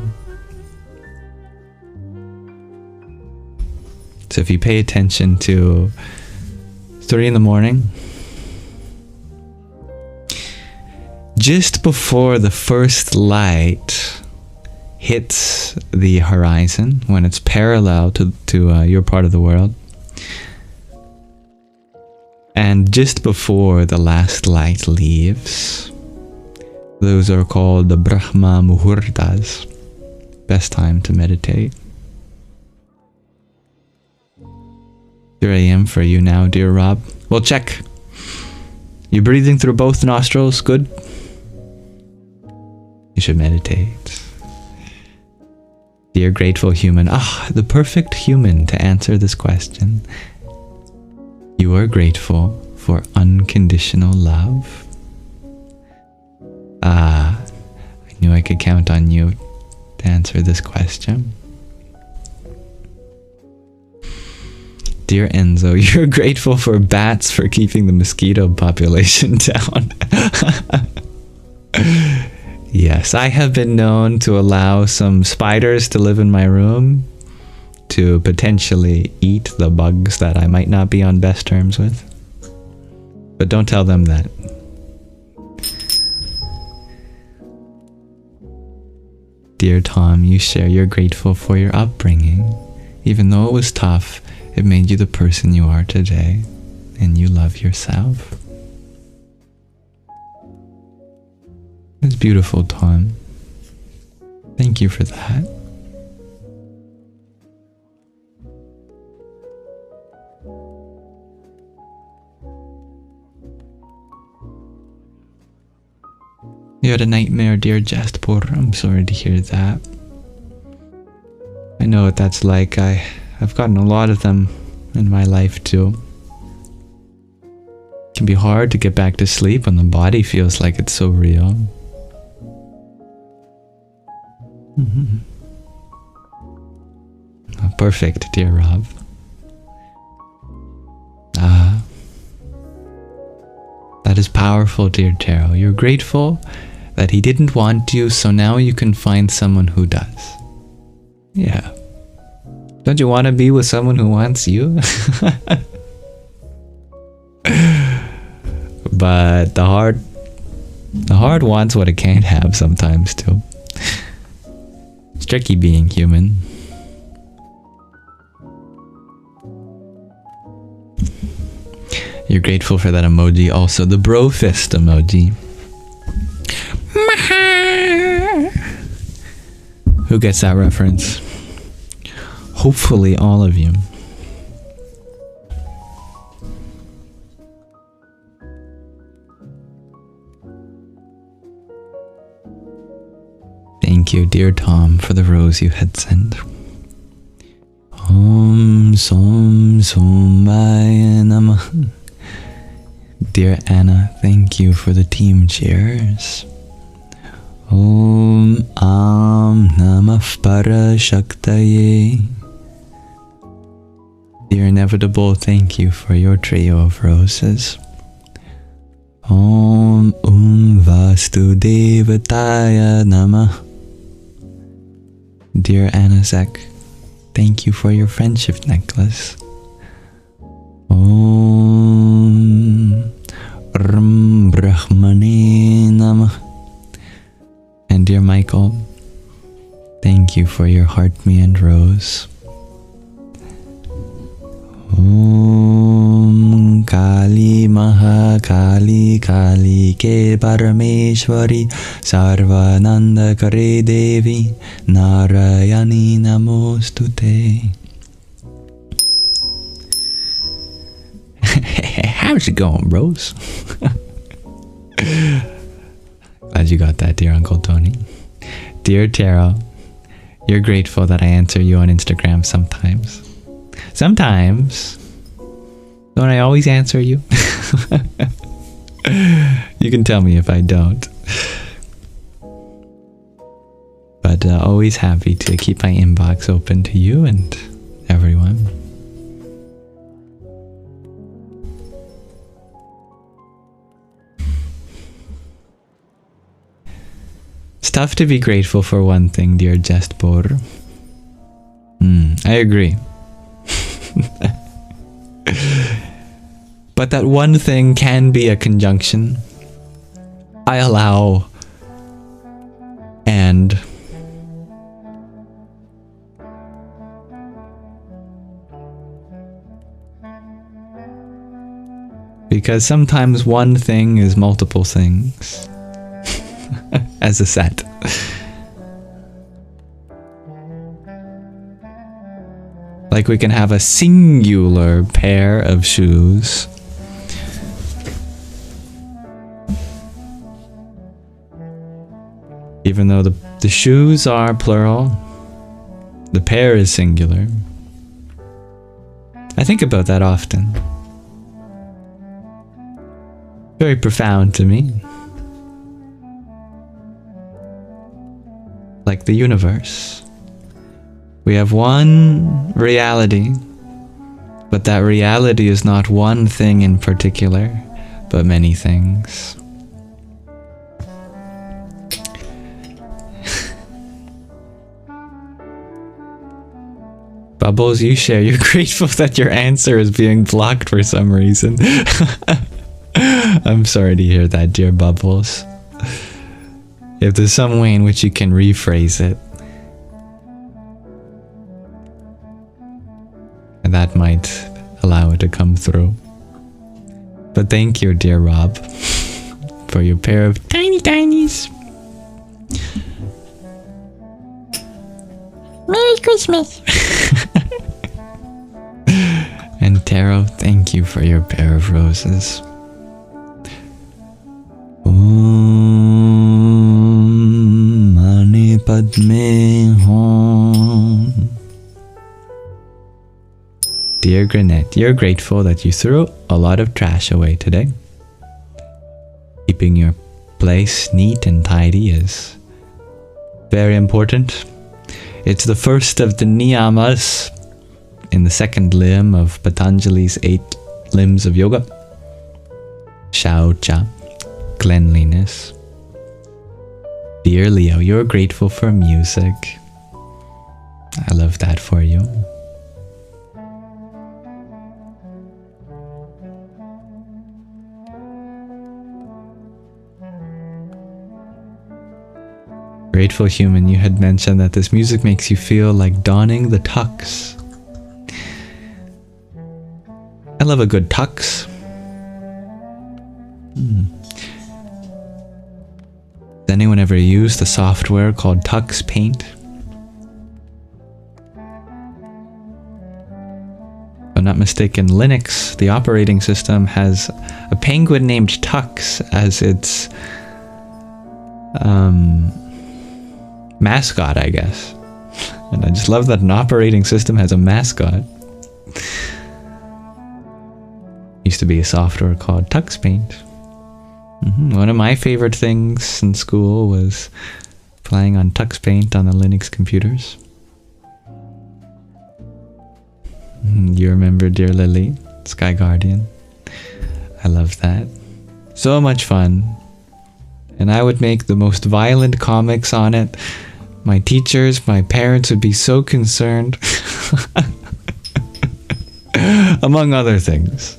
Speaker 1: So if you pay attention to 3 in the morning, just before the first light hits the horizon, when it's parallel to your part of the world, and just before the last light leaves, those are called the Brahma Muhurtas. Best time to meditate. 3 a.m. for you now, dear Rob. Well, check. You breathing through both nostrils? Good. You should meditate. Dear grateful human. The perfect human to answer this question. You are grateful for unconditional love. I knew I could count on you to answer this question. Dear Enzo, you're grateful for bats for keeping the mosquito population down. Yes, I have been known to allow some spiders to live in my room to potentially eat the bugs that I might not be on best terms with. But don't tell them that. Dear Tom, you share you're grateful for your upbringing. Even though it was tough, it made you the person you are today, and you love yourself. It's beautiful, Tom. Thank you for that. You had a nightmare, dear Jastpur. I'm sorry to hear that. I know what that's like. I've gotten a lot of them in my life too. It can be hard to get back to sleep when the body feels like it's so real. Perfect, dear Rob. That is powerful, dear Tarot. You're grateful that he didn't want you, so now you can find someone who does. Yeah. Don't you want to be with someone who wants you? But the heart wants what it can't have sometimes too. It's tricky being human. You're grateful for that emoji, also the bro fist emoji. Who gets that reference? Hopefully all of you. Thank you, dear Tom, for the rose you had sent. Om Som Somaya Namah. Dear Anna, thank you for the team cheers. Om Am Namah Parashaktaye. Dear Inevitable, thank you for your trio of roses. Om Vastu Devataya Namah. Dear Anazek, thank you for your friendship necklace. Om Brahmane Namah. And dear Michael, thank you for your heart me and rose. Om Kali Mahakali Kali Ke Parameshwari Sarvananda Kare Devi Narayani Namostute. How's it going, bros? Glad you got that, dear Uncle Tony. Dear Tarot, you're grateful that I answer you on Instagram sometimes. Sometimes. Don't I always answer you? You can tell me if I don't. But always happy to keep my inbox open to you and everyone. It's tough to be grateful for one thing, dear Jestbor. I agree. But that one thing can be a conjunction. I allow and because sometimes one thing is multiple things as a set. Like we can have a singular pair of shoes Even though the shoes are plural, the pair is singular. I think about that often. Very profound to me. Like the universe. We have one reality, but that reality is not one thing in particular, but many things. Bubbles, you share. You're grateful that your answer is being blocked for some reason. I'm sorry to hear that, dear Bubbles. If there's some way in which you can rephrase it, that might allow it to come through. But thank you, dear Rob, for your pair of tiny tinies.
Speaker 2: Merry Christmas!
Speaker 1: And Taro, thank you for your pair of roses. Om Mani Padme Hum. Dear Granette, you're grateful that you threw a lot of trash away today. Keeping your place neat and tidy is very important. It's the first of the niyamas in the second limb of Patanjali's 8 limbs of yoga. Shaucha, cleanliness. Dear Leo, you're grateful for music. I love that for you. Grateful human, you had mentioned that this music makes you feel like donning the tux. I love a good tux. Has anyone ever used the software called Tux Paint? If I'm not mistaken, Linux, the operating system, has a penguin named Tux as its mascot, I guess. And I just love that an operating system has a mascot. Used to be a software called Tux Paint. One of my favorite things in school was playing on Tux Paint on the Linux computers. You remember, dear Lily, Sky Guardian? I love that. So much fun. And I would make the most violent comics on it. My teachers, my parents would be so concerned. Among other things.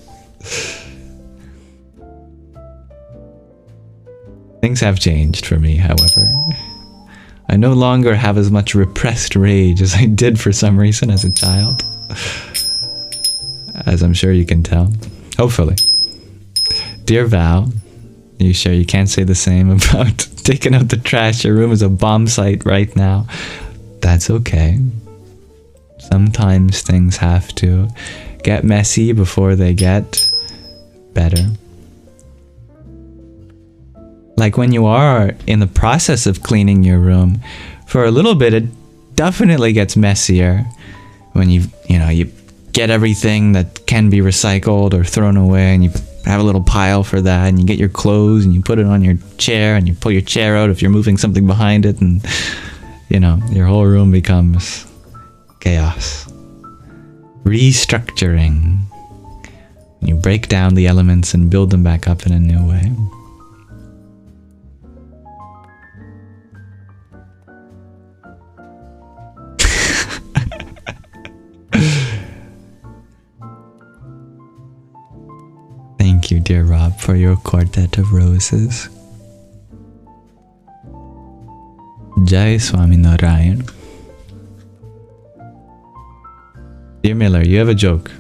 Speaker 1: Things have changed for me, however. I no longer have as much repressed rage as I did for some reason as a child. As I'm sure you can tell. Hopefully. Dear Val, you sure you can't say the same about taking out the trash? Your room is a bomb site right now. That's okay. Sometimes things have to get messy before they get better. Like when you are in the process of cleaning your room, for a little bit it definitely gets messier when you get everything that can be recycled or thrown away, and you have a little pile for that, and you get your clothes and you put it on your chair, and you pull your chair out if you're moving something behind it, and your whole room becomes chaos. Restructuring. You break down the elements and build them back up in a new way. Thank you, dear Rob, for your quartet of roses. Jai Swami Narayan. Dear Miller, you have a joke.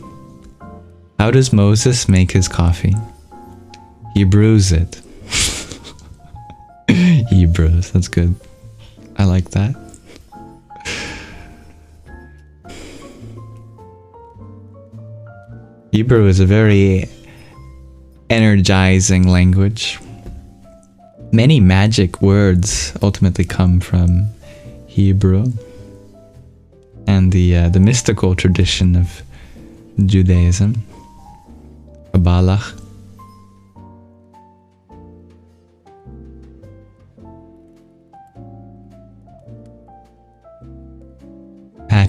Speaker 1: How does Moses make his coffee? He brews it. He brews. That's good. I like that. Hebrew is a very energizing language. Many magic words ultimately come from Hebrew and the mystical tradition of Judaism, Kabbalah.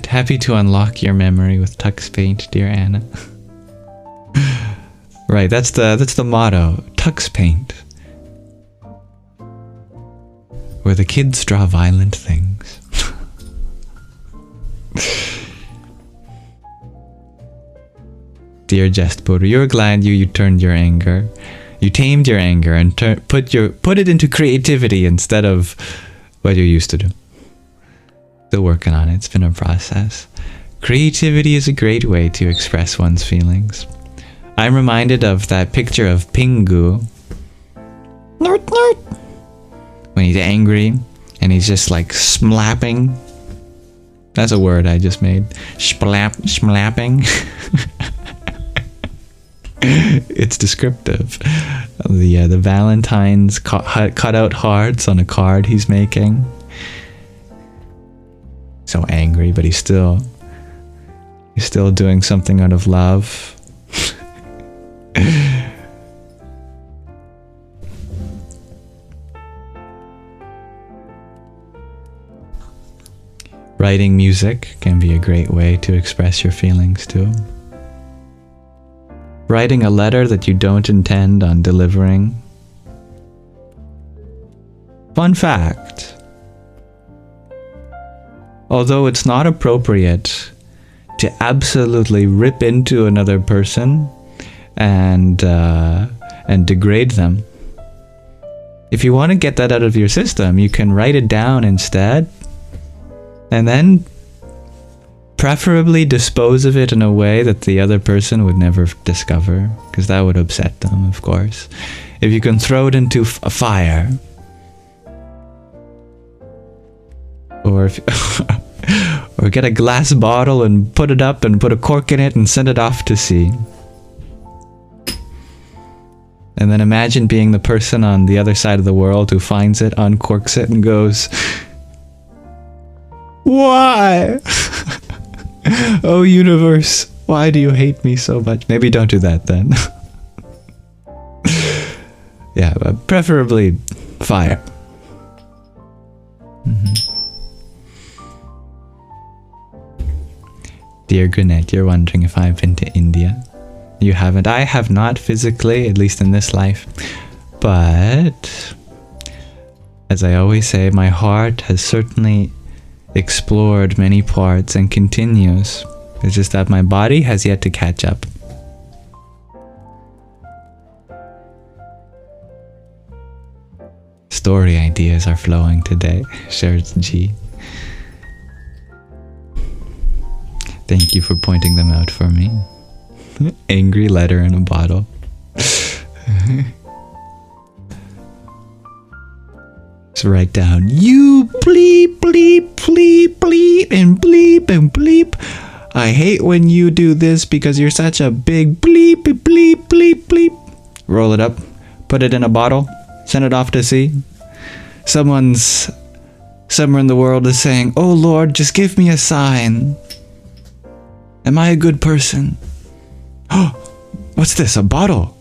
Speaker 1: Happy to unlock your memory with Tux Paint, dear Anna. Right, that's the motto, Tux Paint. Where the kids draw violent things. Dear Jestpur, you're glad you turned your anger. You tamed your anger and put it into creativity instead of what you used to do. Still working on it. It's been a process. Creativity is a great way to express one's feelings. I'm reminded of that picture of Pingu. When he's angry and he's just like slapping. That's a word I just made. Slapping. It's descriptive. The Valentine's cut out hearts on a card he's making. So angry, but he's still doing something out of love. Writing music can be a great way to express your feelings too. Writing a letter that you don't intend on delivering. Fun fact. Although it's not appropriate to absolutely rip into another person and degrade them, if you want to get that out of your system, you can write it down instead, and then preferably dispose of it in a way that the other person would never discover, because that would upset them, of course. If you can throw it into a fire, or or get a glass bottle and put it up and put a cork in it and send it off to sea. And then imagine being the person on the other side of the world who finds it, uncorks it, and goes, "Why? Oh universe, why do you hate me so much?" Maybe don't do that then. Yeah, but preferably fire. Dear Grenette, you're wondering if I've been to India. You haven't. I have not physically, at least in this life. But, as I always say, my heart has certainly explored many parts and continues. It's just that my body has yet to catch up. Story ideas are flowing today, shares G. Thank you for pointing them out for me. Angry letter in a bottle. So write down, "You bleep, bleep, bleep, bleep, and bleep, and bleep. I hate when you do this because you're such a big bleep, bleep, bleep, bleep." Roll it up, put it in a bottle, send it off to sea. Somewhere in the world is saying, "Oh Lord, just give me a sign. Am I a good person?" Oh, what's this? A bottle.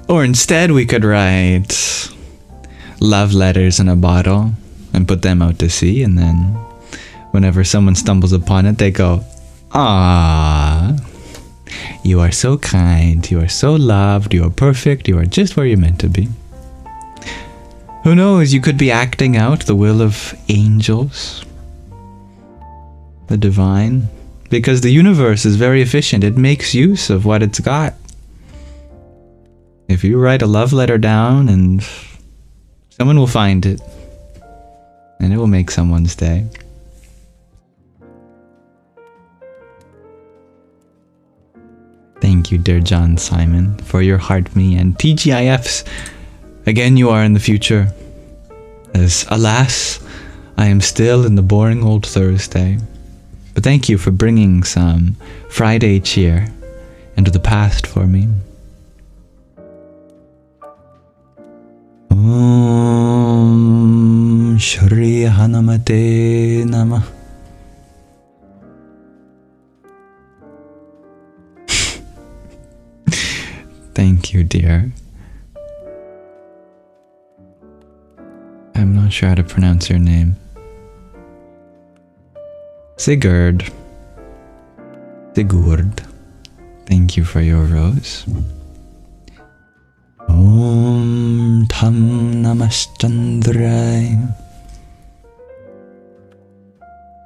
Speaker 1: Or instead we could write love letters in a bottle and put them out to sea, and then whenever someone stumbles upon it, they go, "Ah, you are so kind, you are so loved, you are perfect, you are just where you're meant to be." Who knows, you could be acting out the will of angels, the divine, because the universe is very efficient. It makes use of what it's got. If you write a love letter down, and someone will find it, and it will make someone's day. Thank you, dear John Simon, for your heart me and TGIFs. Again, you are in the future, as alas, I am still in the boring old Thursday. But thank you for bringing some Friday cheer into the past for me. Om Shri Hanamate Namah. Thank you, dear. I'm not sure how to pronounce your name. Sigurd. Thank you for your rose. Om Tam Namaschandrai.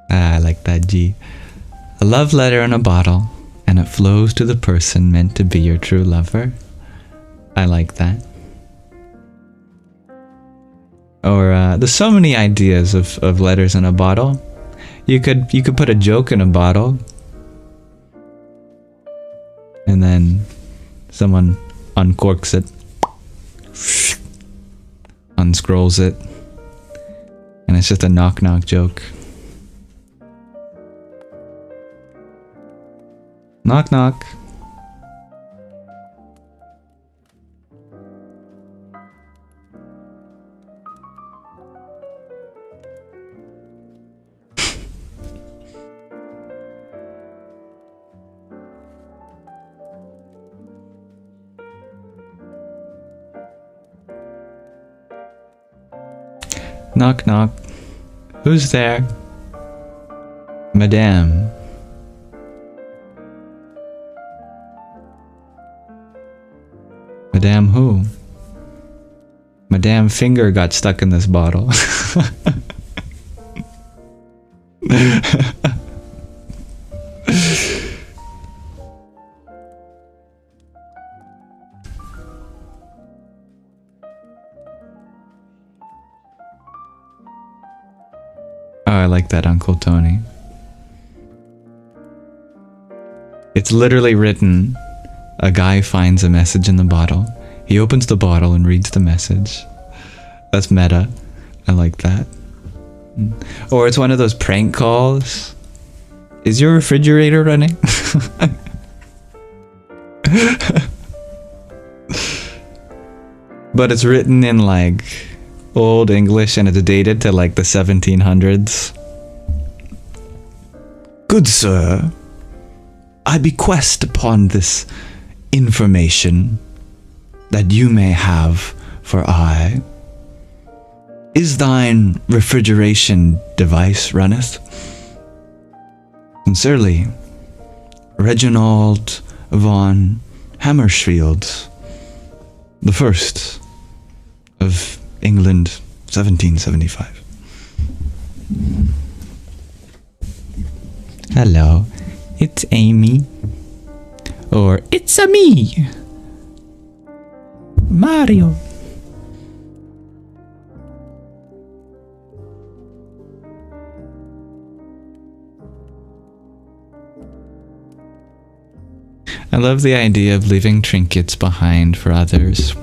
Speaker 1: I like that G. A love letter in a bottle, and it flows to the person meant to be your true lover. I like that. Or there's so many ideas of letters in a bottle. You could put a joke in a bottle, and then someone uncorks it, unscrolls it, and it's just a knock-knock joke. Knock knock. Knock knock. Who's there? Madame. Madame who? Madame finger got stuck in this bottle. Oh, I like that, Uncle Tony. It's literally written, a guy finds a message in the bottle. He opens the bottle and reads the message. That's meta. I like that. Or it's one of those prank calls. Is your refrigerator running? But it's written in like Old English and it's dated to like the 1700s. Good sir, I bequest upon this information that you may have for I. Is thine refrigeration device runneth? Sincerely, Reginald von Hammersfield, the first of England, 1775. Hello, it's Amy. Or, it's a me, Mario. I love the idea of leaving trinkets behind for others.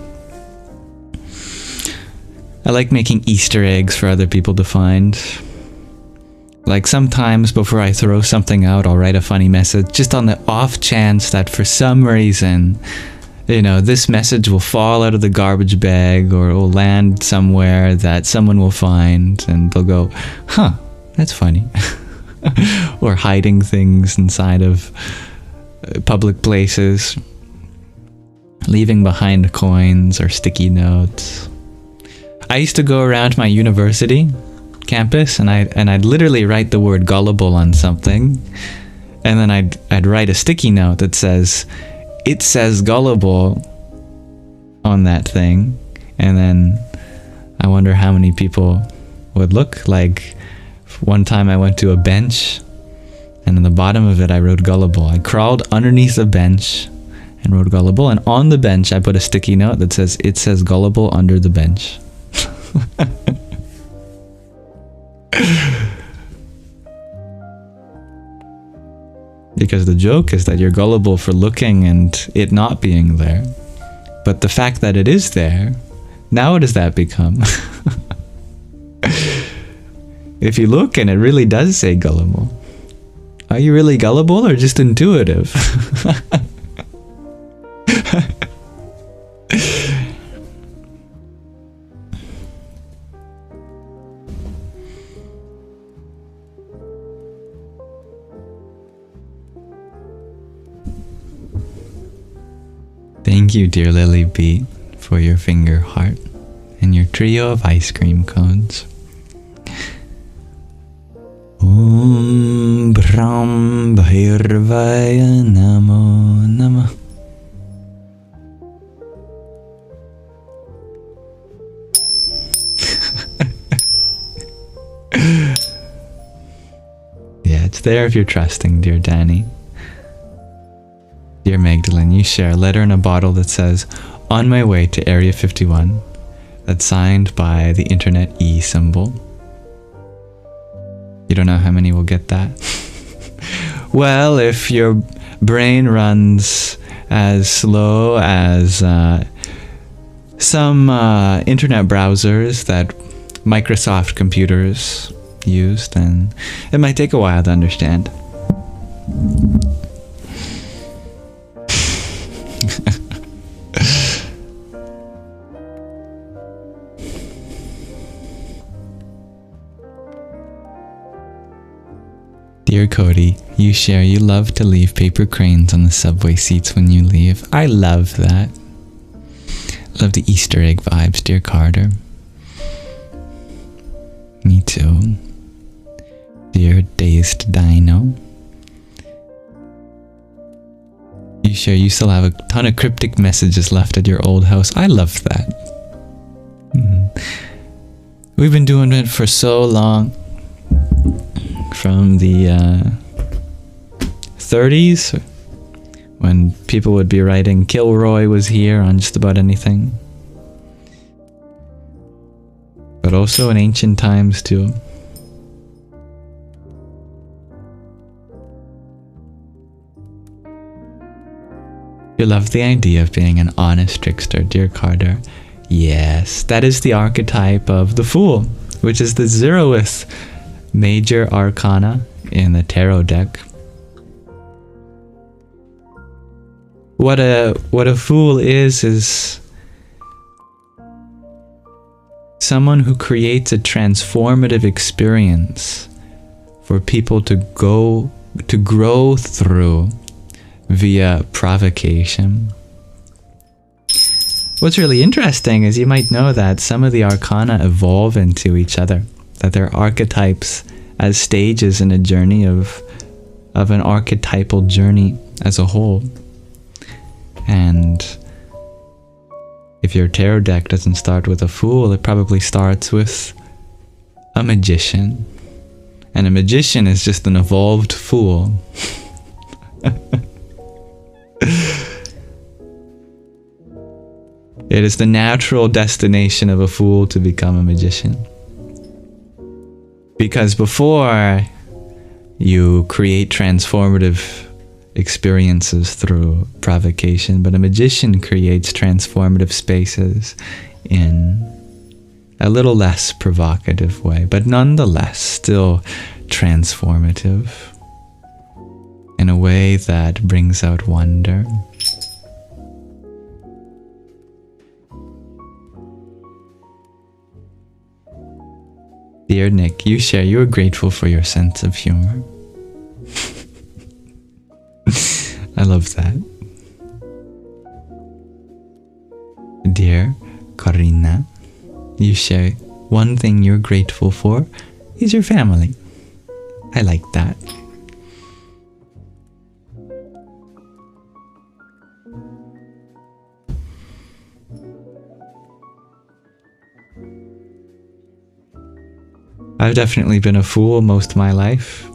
Speaker 1: I like making Easter eggs for other people to find. Like sometimes before I throw something out, I'll write a funny message just on the off chance that for some reason, you know, this message will fall out of the garbage bag or will land somewhere that someone will find and they'll go, huh, that's funny. Or hiding things inside of public places, leaving behind coins or sticky notes. I used to go around my university campus and I'd literally write the word gullible on something, and then I'd write a sticky note that says, it says gullible on that thing, and then I wonder how many people would look. Like one time I went to a bench and on the bottom of it I wrote gullible. I crawled underneath the bench and wrote gullible, and on the bench I put a sticky note that says, it says gullible under the bench. Because the joke is that you're gullible for looking and it not being there. But the fact that it is there, now what does that become? If you look and it really does say gullible, are you really gullible or just intuitive? Thank you, dear Lily B, for your finger heart and your trio of ice cream cones. Om Brahm Bhairvaya Namo Namah. Yeah, it's there if you're trusting, dear Danny. Dear Magdalene, you share a letter in a bottle that says, "On my way to Area 51," that's signed by the Internet E symbol. You don't know how many will get that? Well, if your brain runs as slow as some internet browsers that Microsoft computers use, then it might take a while to understand. Dear Cody, you share you love to leave paper cranes on the subway seats when you leave. I love that. Love the Easter egg vibes, dear Carter. Me too. Dear Dazed Dino, you share you still have a ton of cryptic messages left at your old house. I love that. We've been doing it for so long. From the 30s, when people would be writing Kilroy was here on just about anything. But also in ancient times too. You love the idea of being an honest trickster, dear Carter. Yes, that is the archetype of the Fool, which is the 0th major arcana in the tarot deck. What a fool is someone who creates a transformative experience for people to grow through via provocation. What's really interesting is you might know that some of the arcana evolve into each other, that they're archetypes as stages in a journey of an archetypal journey as a whole. And if your tarot deck doesn't start with a Fool, it probably starts with a magician. And a magician is just an evolved fool. It is the natural destination of a fool to become a magician. Because before you create transformative experiences through provocation, but a magician creates transformative spaces in a little less provocative way, but nonetheless still transformative in a way that brings out wonder. Dear Nick, you share you are grateful for your sense of humor. I love that. Dear Karina, you share one thing you're grateful for is your family. I like that. I've definitely been a fool most of my life.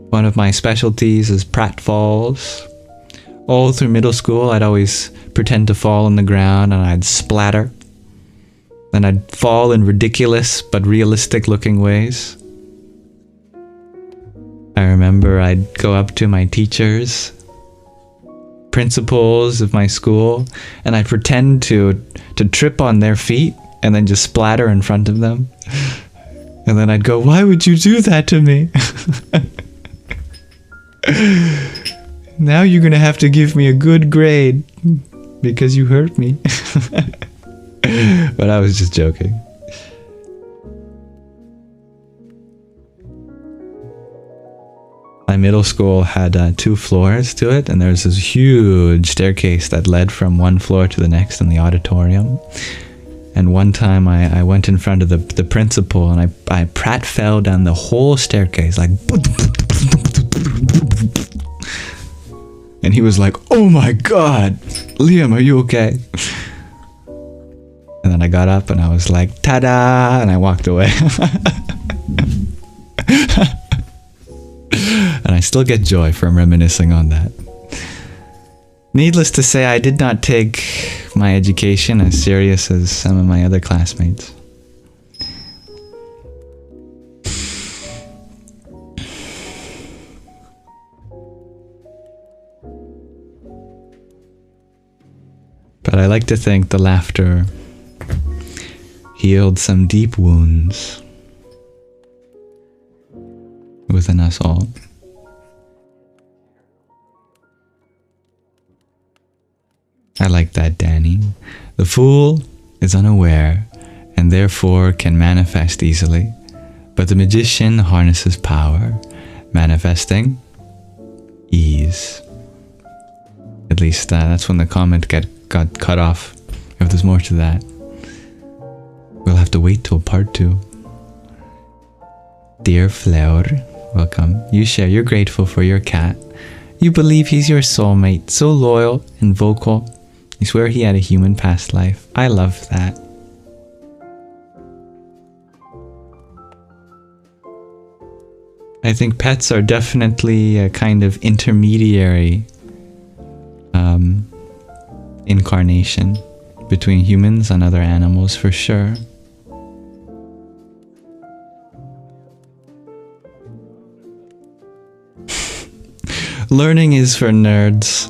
Speaker 1: One of my specialties is pratfalls. All through middle school, I'd always pretend to fall on the ground and I'd splatter. Then I'd fall in ridiculous but realistic looking ways. I remember I'd go up to my teachers, principals of my school, and I'd pretend to trip on their feet and then just splatter in front of them. And then I'd go, "Why would you do that to me? Now you're gonna have to give me a good grade because you hurt me." But I was just joking. My middle school had 2 floors to it, and there was this huge staircase that led from one floor to the next in the auditorium. And one time I went in front of the principal, and I prat fell down the whole staircase, like, and he was like, "Oh my God, Liam, are you okay?" And then I got up and I was like, "Ta-da!" and I walked away. And I still get joy from reminiscing on that. Needless to say, I did not take my education as serious as some of my other classmates. But I like to think the laughter healed some deep wounds within us all. I like that, Danny. The fool is unaware and therefore can manifest easily, but the magician harnesses power, manifesting ease. At least that's when the comment got cut off. If there's more to that, we'll have to wait till part 2. Dear Flower, welcome. You share you're grateful for your cat. You believe he's your soulmate, so loyal and vocal. You swear he had a human past life. I love that. I think pets are definitely a kind of intermediary incarnation between humans and other animals, for sure. Learning is for nerds,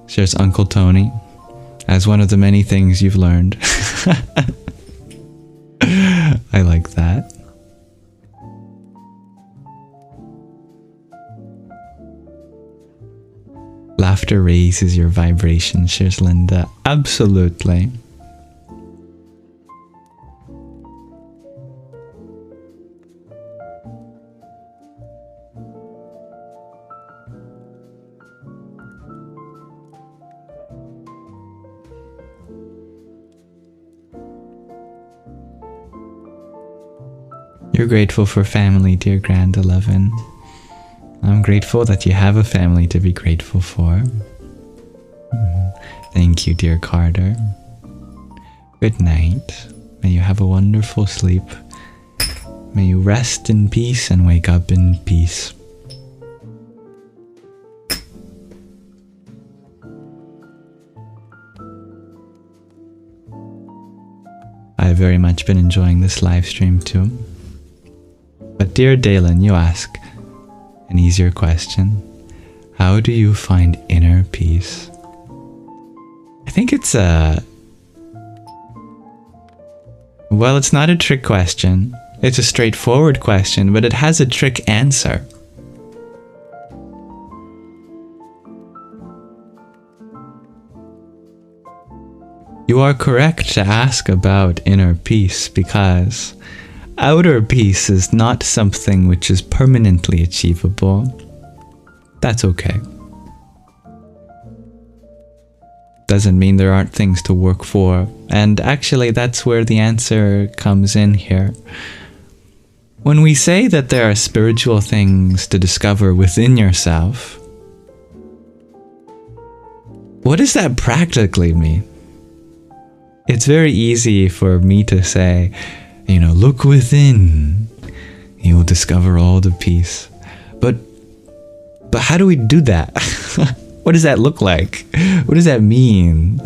Speaker 1: shares Uncle Tony, as one of the many things you've learned. I like that. Laughter raises your vibration, shares Linda. Absolutely. You're grateful for family, dear Grand 11. I'm grateful that you have a family to be grateful for. Thank you, dear Carter. Good night. May you have a wonderful sleep. May you rest in peace and wake up in peace. I've very much been enjoying this live stream too. But dear Dalen, you ask an easier question. How do you find inner peace? I think it's well, it's not a trick question. It's a straightforward question, but it has a trick answer. You are correct to ask about inner peace because outer peace is not something which is permanently achievable. That's okay. Doesn't mean there aren't things to work for. And actually, that's where the answer comes in here. When we say that there are spiritual things to discover within yourself, what does that practically mean? It's very easy for me to say, you know, look within, you will discover all the peace. But how do we do that? What does that look like? What does that mean?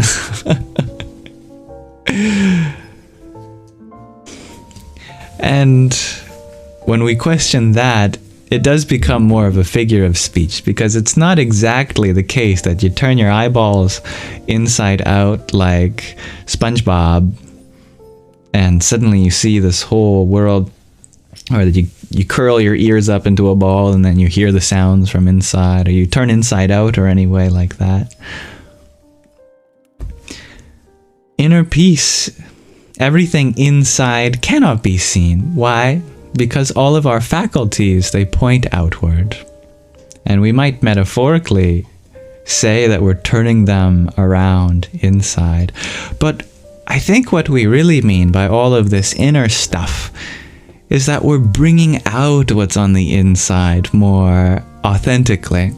Speaker 1: And when we question that, it does become more of a figure of speech, because it's not exactly the case that you turn your eyeballs inside out like Spongebob and suddenly you see this whole world, or that you curl your ears up into a ball and then you hear the sounds from inside, or you turn inside out, or any way like that. Inner peace, everything inside cannot be seen. Why? Because all of our faculties, they point outward. And we might metaphorically say that we're turning them around inside. But I think what we really mean by all of this inner stuff is that we're bringing out what's on the inside more authentically.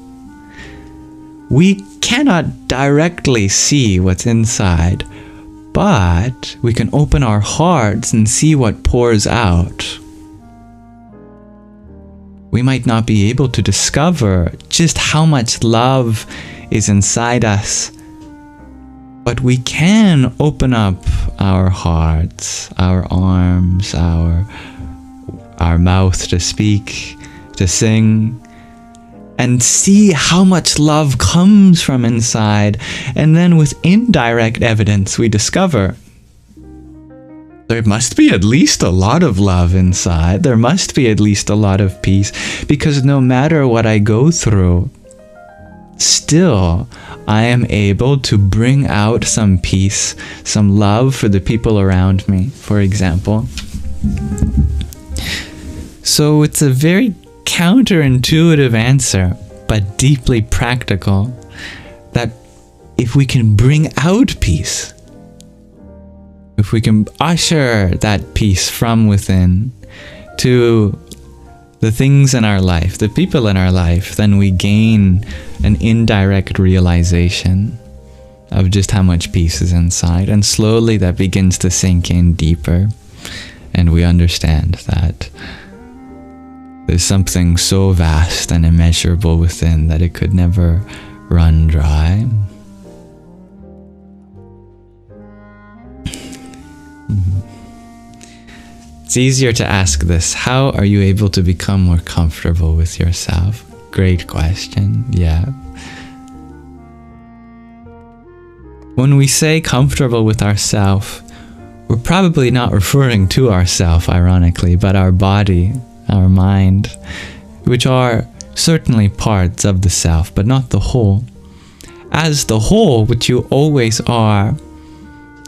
Speaker 1: We cannot directly see what's inside, but we can open our hearts and see what pours out. We might not be able to discover just how much love is inside us, but we can open up our hearts, our arms, our mouth to speak, to sing, and see how much love comes from inside. And then with indirect evidence, we discover there must be at least a lot of love inside. There must be at least a lot of peace, because no matter what I go through, still I am able to bring out some peace, some love for the people around me, for example. So it's a very counterintuitive answer, but deeply practical, that if we can bring out peace, if we can usher that peace from within to the things in our life, the people in our life, then we gain an indirect realization of just how much peace is inside. And slowly that begins to sink in deeper. And we understand that there's something so vast and immeasurable within that it could never run dry. It's easier to ask this: how are you able to become more comfortable with yourself? Great question, yeah. When we say comfortable with ourself, we're probably not referring to ourself, ironically, but our body, our mind, which are certainly parts of the self, but not the whole. As the whole, which you always are,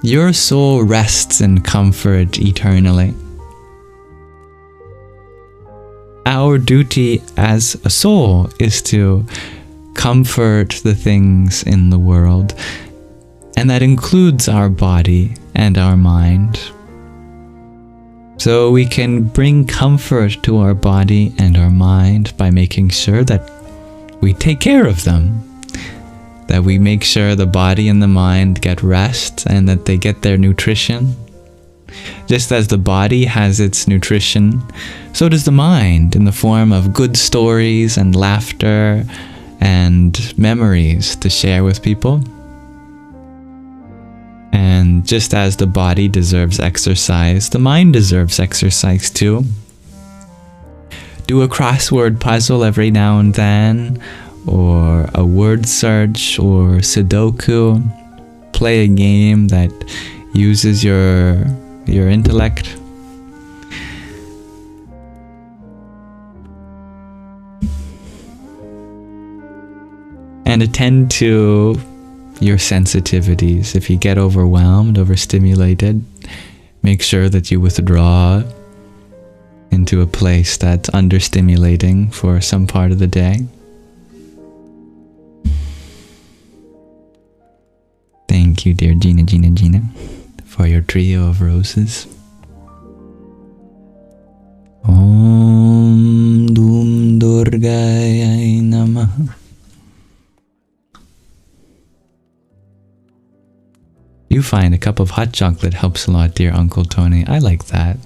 Speaker 1: your soul rests in comfort eternally. Our duty as a soul is to comfort the things in the world, and that includes our body and our mind. So we can bring comfort to our body and our mind by making sure that we take care of them, that we make sure the body and the mind get rest and that they get their nutrition. Just as the body has its nutrition, so does the mind, in the form of good stories and laughter and memories to share with people. And just as the body deserves exercise, the mind deserves exercise too. Do a crossword puzzle every now and then, or a word search, or Sudoku. Play a game that uses your intellect. And attend to your sensitivities. If you get overwhelmed, overstimulated, make sure that you withdraw into a place that's understimulating for some part of the day. Thank you, dear Gina, for your trio of roses. Om Dum Durgaya Namaha. You find a cup of hot chocolate helps a lot, dear Uncle Tony. I like that.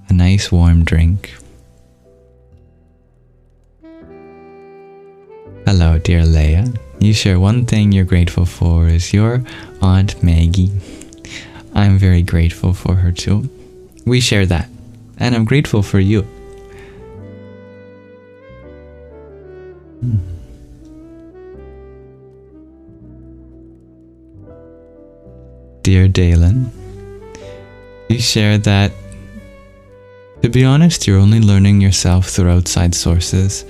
Speaker 1: A nice warm drink. Hello, dear Leia. You share one thing you're grateful for is your Aunt Maggie. I'm very grateful for her too. We share that, and I'm grateful for you. Dear Dalen, you shared that, to be honest, you're only learning yourself through outside sources.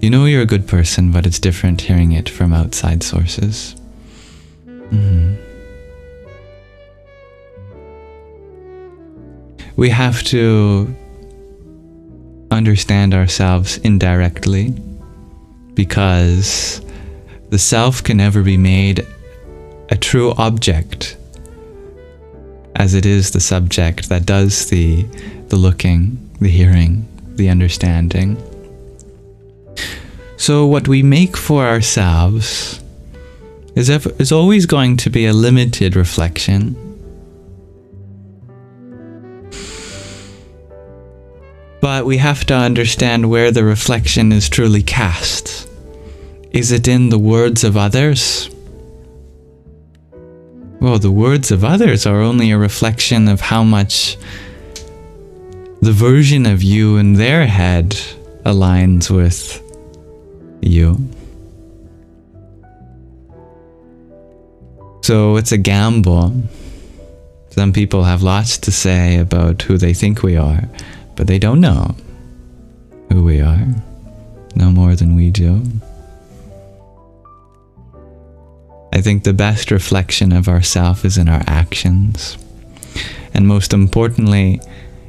Speaker 1: You know you're a good person, but it's different hearing it from outside sources. We have to understand ourselves indirectly, because the self can never be made a true object, as it is the subject that does the looking, the hearing, the understanding. So what we make for ourselves is always going to be a limited reflection. But we have to understand where the reflection is truly cast. Is it in the words of others? Well, the words of others are only a reflection of how much the version of you in their head aligns with you. So it's a gamble. Some people have lots to say about who they think we are, but they don't know who we are, no more than we do. I think the best reflection of ourself is in our actions, and most importantly,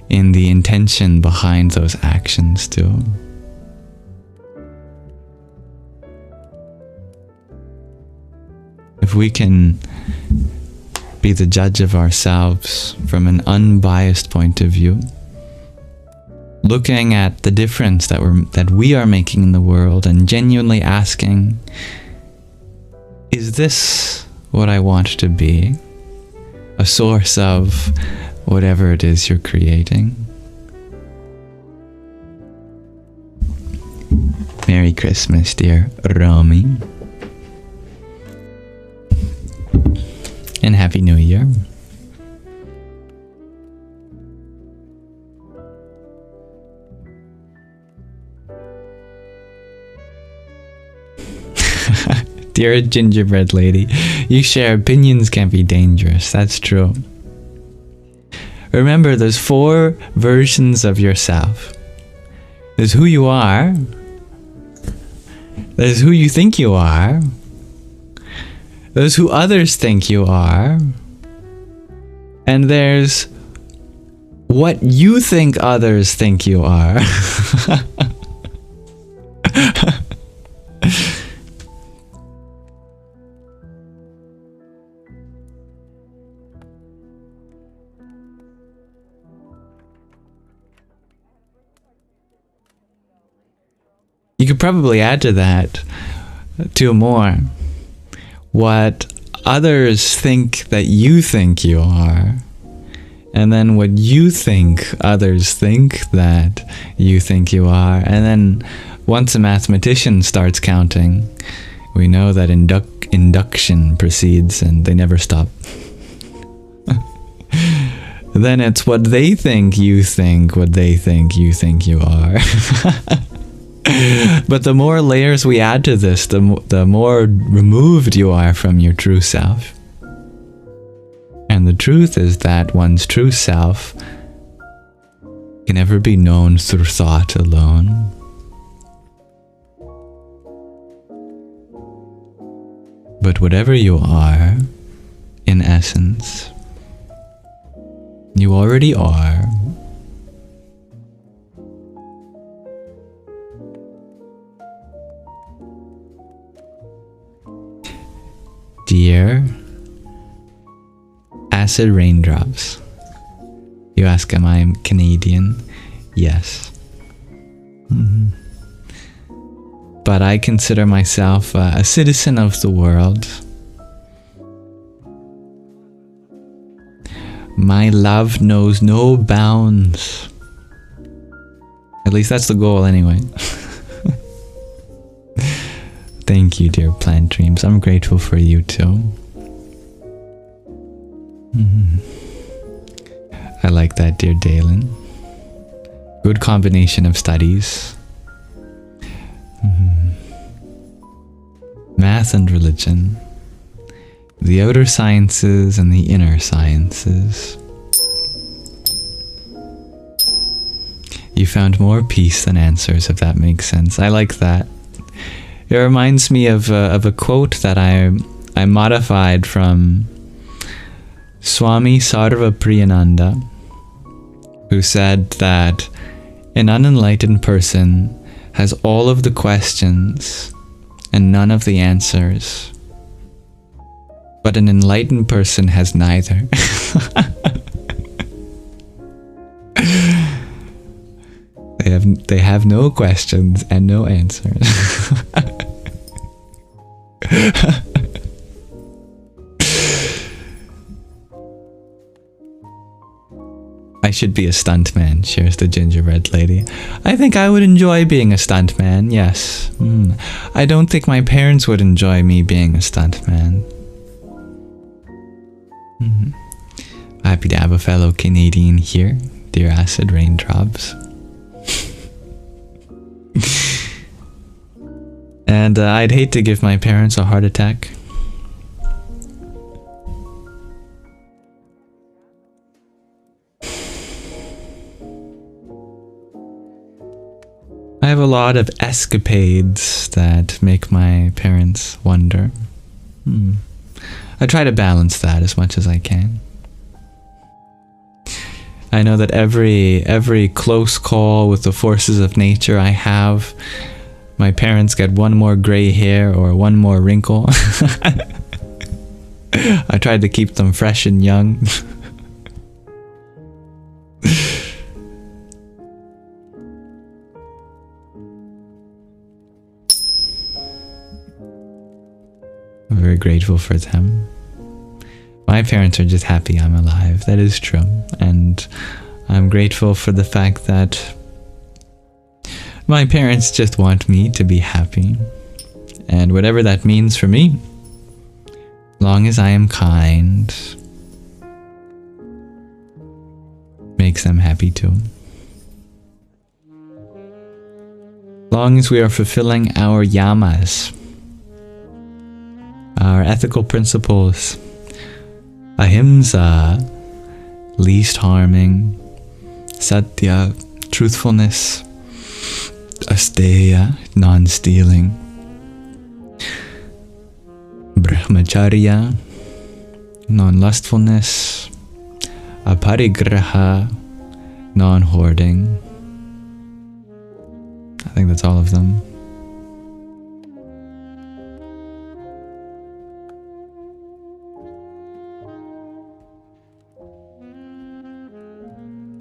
Speaker 1: in the intention behind those actions too. If we can be the judge of ourselves from an unbiased point of view, looking at the difference that we are making in the world and genuinely asking, is this what I want to be? A source of whatever it is you're creating? Merry Christmas, dear Romy. And Happy New Year. Dear gingerbread lady, you share opinions can be dangerous. That's true. Remember, there's 4 versions of yourself. There's who you are. There's who you think you are. There's who others think you are. And there's what you think others think you are. You could probably add to that 2 more. What others think that you think you are, and then what you think others think that you think you are. And then once a mathematician starts counting, we know that induction proceeds and they never stop. Then it's what they think you think, what they think you are. But the more layers we add to this, the more removed you are from your true self. And the truth is that one's true self can never be known through thought alone. But whatever you are, in essence, you already are. Dear Acid Raindrops, you ask, am I Canadian? Yes. But I consider myself a citizen of the world. My love knows no bounds. At least that's the goal anyway. Thank you, dear Plant Dreams. I'm grateful for you too. I like that, dear Dalen. Good combination of studies. Math and religion. the outer sciences and the inner sciences. You found more peace than answers, if that makes sense. I like that. It reminds me of a quote that I modified from Swami Sarva Priyananda, who said that an unenlightened person has all of the questions and none of the answers, but an enlightened person has neither. They have no questions and no answers. I should be a stuntman, shares the gingerbread lady. I think I would enjoy being a stuntman, yes. I don't think my parents would enjoy me being a stuntman. Happy to have a fellow Canadian here. Dear acid raindrops. And I'd hate to give my parents a heart attack. I have a lot of escapades that make my parents wonder. I try to balance that as much as I can. I know that every close call with the forces of nature I have, my parents get one more gray hair or one more wrinkle. I tried to keep them fresh and young. I'm very grateful for them. My parents are just happy I'm alive. That is true. And I'm grateful for the fact that my parents just want me to be happy. And whatever that means for me, as long as I am kind, makes them happy too. As long as we are fulfilling our yamas, our ethical principles, ahimsa, least harming, satya, truthfulness, asteya, non-stealing, brahmacharya, non-lustfulness, aparigraha, non-hoarding. I think that's all of them.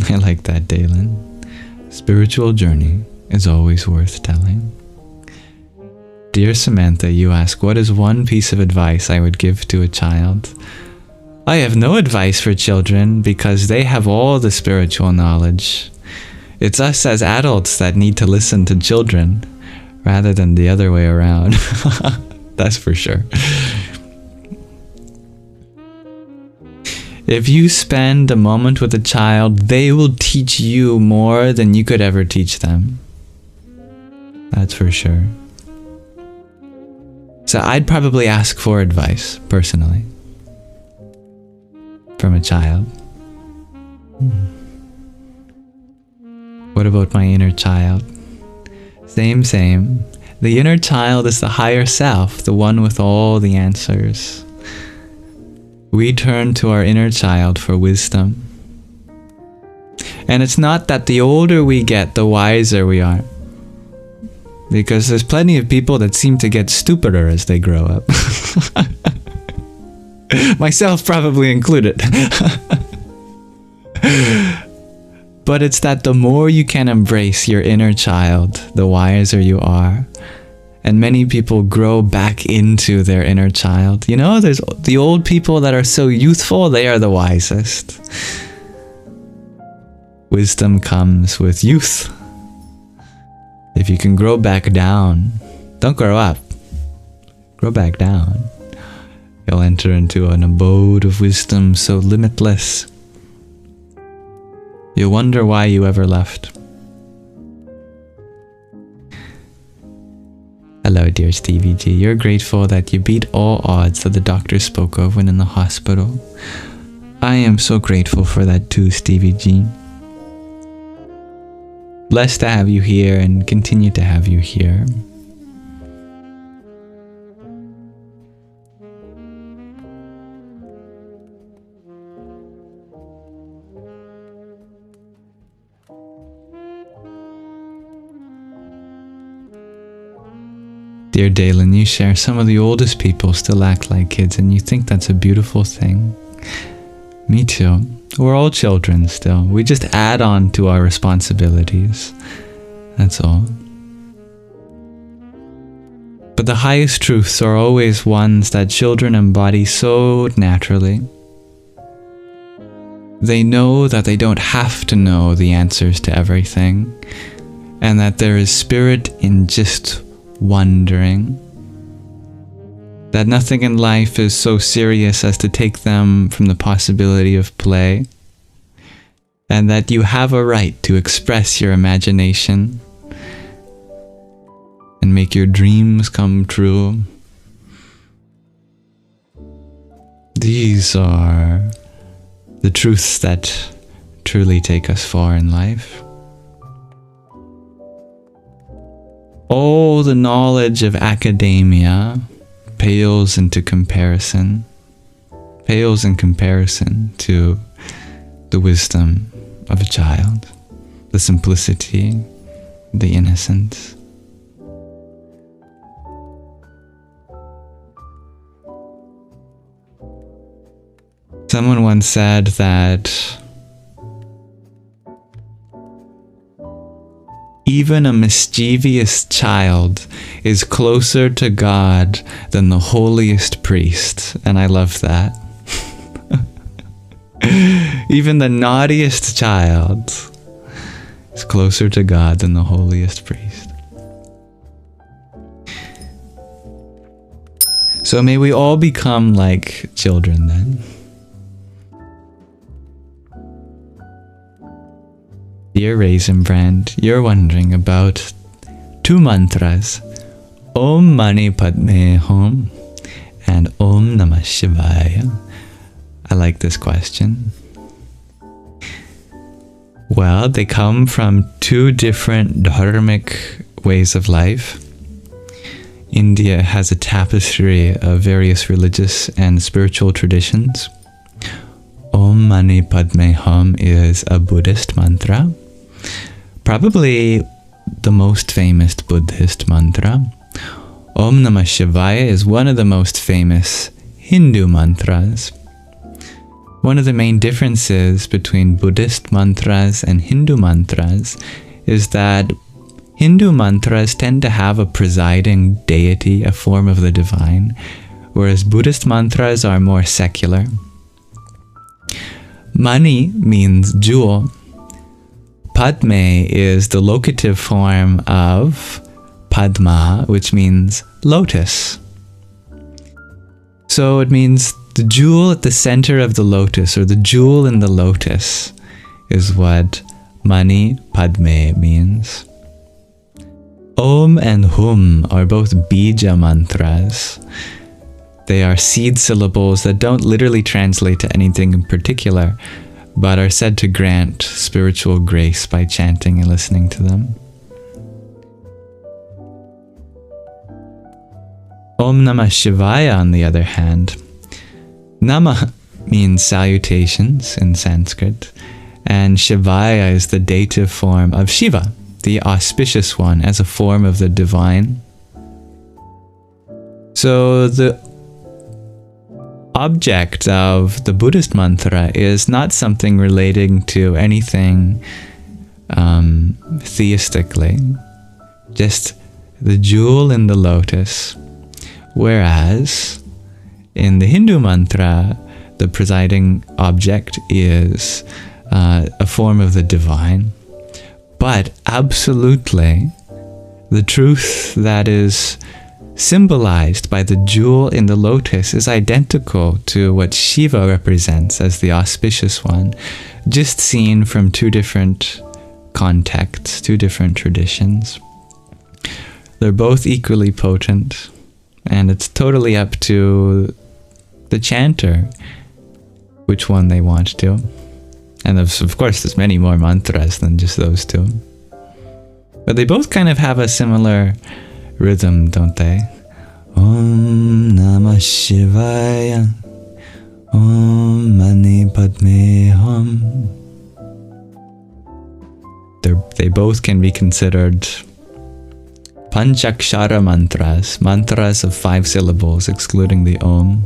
Speaker 1: I like that, Dalen. Spiritual journey is always worth telling. Dear Samantha, you ask, what is one piece of advice I would give to a child? I have no advice for children because they have all the spiritual knowledge. It's us as adults that need to listen to children rather than the other way around. That's for sure. If you spend a moment with a child, they will teach you more than you could ever teach them. That's for sure. So I'd probably ask for advice, personally, from a child. What about my inner child? Same. The inner child is the higher self, the one with all the answers. We turn to our inner child for wisdom. And it's not that the older we get, the wiser we are. Because there's plenty of people that seem to get stupider as they grow up. Myself probably included. But it's that the more you can embrace your inner child, the wiser you are. And many people grow back into their inner child. You know, there's the old people that are so youthful, they are the wisest. Wisdom comes with youth. If you can grow back down, don't grow up, grow back down. You'll enter into an abode of wisdom so limitless. You'll wonder why you ever left. Hello, dear Stevie G. You're grateful that you beat all odds that the doctor spoke of when in the hospital. I am so grateful for that too, Stevie G. Blessed to have you here and continue to have you here. Dear Dalen, you share some of the oldest people still act like kids, and you think that's a beautiful thing. Me too. We're all children still. We just add on to our responsibilities. That's all. But the highest truths are always ones that children embody so naturally. They know that they don't have to know the answers to everything, and that there is spirit in just wondering, that nothing in life is so serious as to take them from the possibility of play, and that you have a right to express your imagination and make your dreams come true. These are the truths that truly take us far in life. All the knowledge of academia pales in comparison to the wisdom of a child, the simplicity, the innocence. Someone once said that even a mischievous child is closer to God than the holiest priest. And I love that. Even the naughtiest child is closer to God than the holiest priest. So may we all become like children then. Dear Raisin Brand, you're wondering about two mantras, Om Mani Padme Hum and Om Namah Shivaya. I like this question. Well, they come from two different dharmic ways of life. India has a tapestry of various religious and spiritual traditions. Om Mani Padme Hum is a Buddhist mantra. Probably the most famous Buddhist mantra. Om Namah Shivaya is one of the most famous Hindu mantras. One of the main differences between Buddhist mantras and Hindu mantras is that Hindu mantras tend to have a presiding deity, a form of the divine, whereas Buddhist mantras are more secular. Mani means jewel. Padme is the locative form of Padma, which means lotus. So it means the jewel at the center of the lotus, or the jewel in the lotus, is what Mani Padme means. Om and Hum are both bija mantras. They are seed syllables that don't literally translate to anything in particular, but are said to grant spiritual grace by chanting and listening to them. Om Namah Shivaya, on the other hand, Nama means salutations in Sanskrit, and Shivaya is the dative form of Shiva, the auspicious one, as a form of the divine. So the object of the Buddhist mantra is not something relating to anything theistically, just the jewel in the lotus, whereas in the Hindu mantra the presiding object is a form of the divine. But absolutely the truth that is symbolized by the jewel in the lotus is identical to what Shiva represents as the auspicious one, just seen from two different contexts, two different traditions. They're both equally potent, and it's totally up to the chanter which one they want to. And of course, there's many more mantras than just those two. But they both kind of have a similar rhythm, don't they? Om Namah Shivaya, Om Mani Padme Hum. They both can be considered Panchakshara mantras, mantras of 5 syllables, excluding the Om.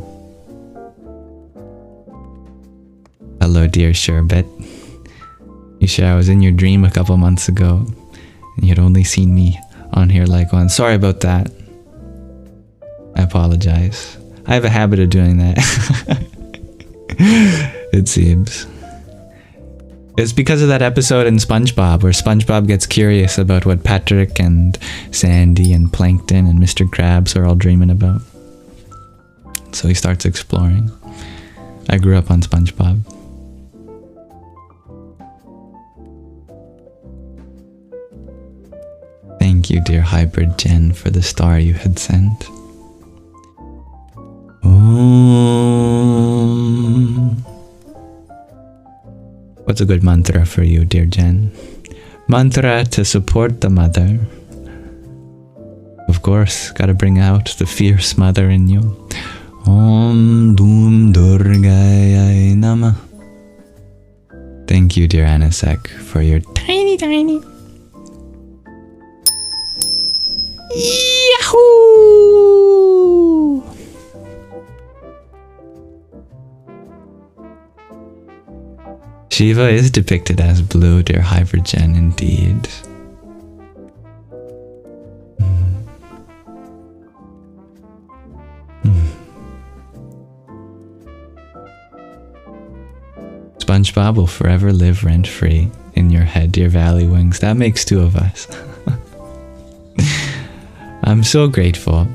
Speaker 1: Hello, dear Sherbet. You share I was in your dream a couple months ago, and you'd only seen me on here like once. Sorry about that. I apologize. I have a habit of doing that. It seems. It's because of that episode in Spongebob where Spongebob gets curious about what Patrick and Sandy and Plankton and Mr. Krabs are all dreaming about. So he starts exploring. I grew up on Spongebob. Thank you, dear Hybrid Jen, for the star you had sent. Om. What's a good mantra for you, dear Jen? Mantra to support the mother. Of course, gotta bring out the fierce mother in you. Om Dum Durgaya Namah. Thank you, dear Anisek, for your tiny. Yahoo! Shiva is depicted as blue, dear Hypergen, indeed. Spongebob will forever live rent-free in your head, dear Valley Wings. That makes 2 of us. I'm so grateful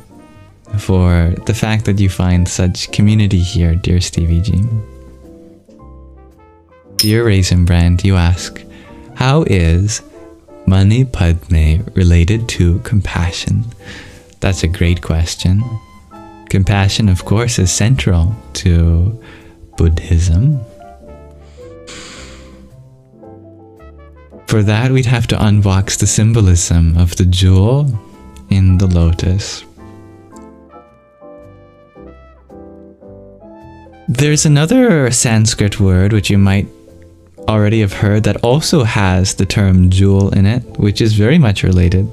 Speaker 1: for the fact that you find such community here, dear Stevie G. Dear Raisin Brand, you ask, how is Mani Padme related to compassion? That's a great question. Compassion, of course, is central to Buddhism. For that, we'd have to unbox the symbolism of the jewel in the lotus. There's another Sanskrit word which you might already have heard that also has the term jewel in it, which is very much related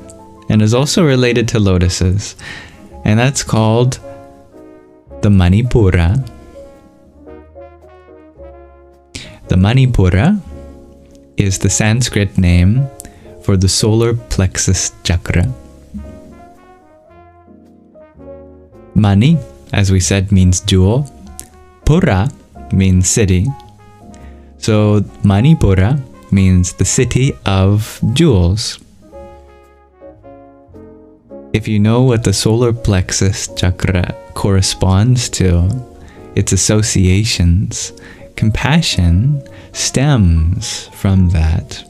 Speaker 1: and is also related to lotuses, and that's called the Manipura. The Manipura is the Sanskrit name for the solar plexus chakra. Mani, as we said, means jewel. Pura means city. So Manipura means the city of jewels. If you know what the solar plexus chakra corresponds to, its associations, compassion stems from that.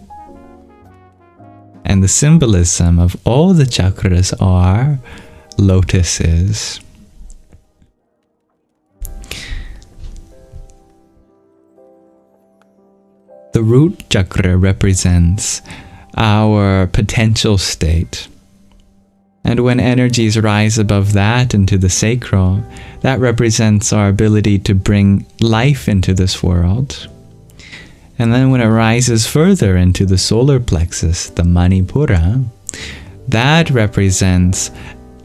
Speaker 1: And the symbolism of all the chakras are lotuses. The root chakra represents our potential state. And when energies rise above that into the sacral, that represents our ability to bring life into this world. And then when it rises further into the solar plexus, the Manipura, that represents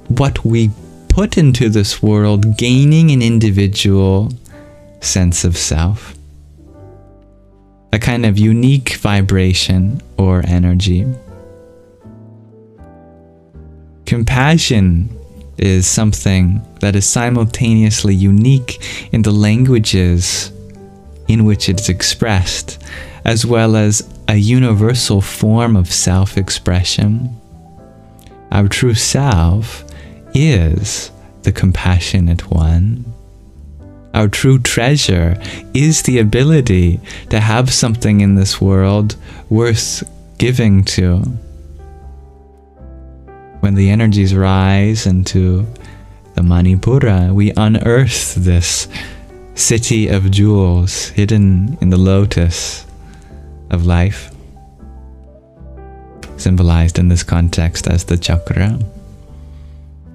Speaker 1: what we put into this world, gaining an individual sense of self. A kind of unique vibration or energy. Compassion is something that is simultaneously unique in the languages in which it's expressed, as well as a universal form of self-expression. Our true self is the compassionate one. Our true treasure is the ability to have something in this world worth giving to. when the energies rise into the Manipura, we unearth this city of jewels hidden in the lotus of life, symbolized in this context as the chakra.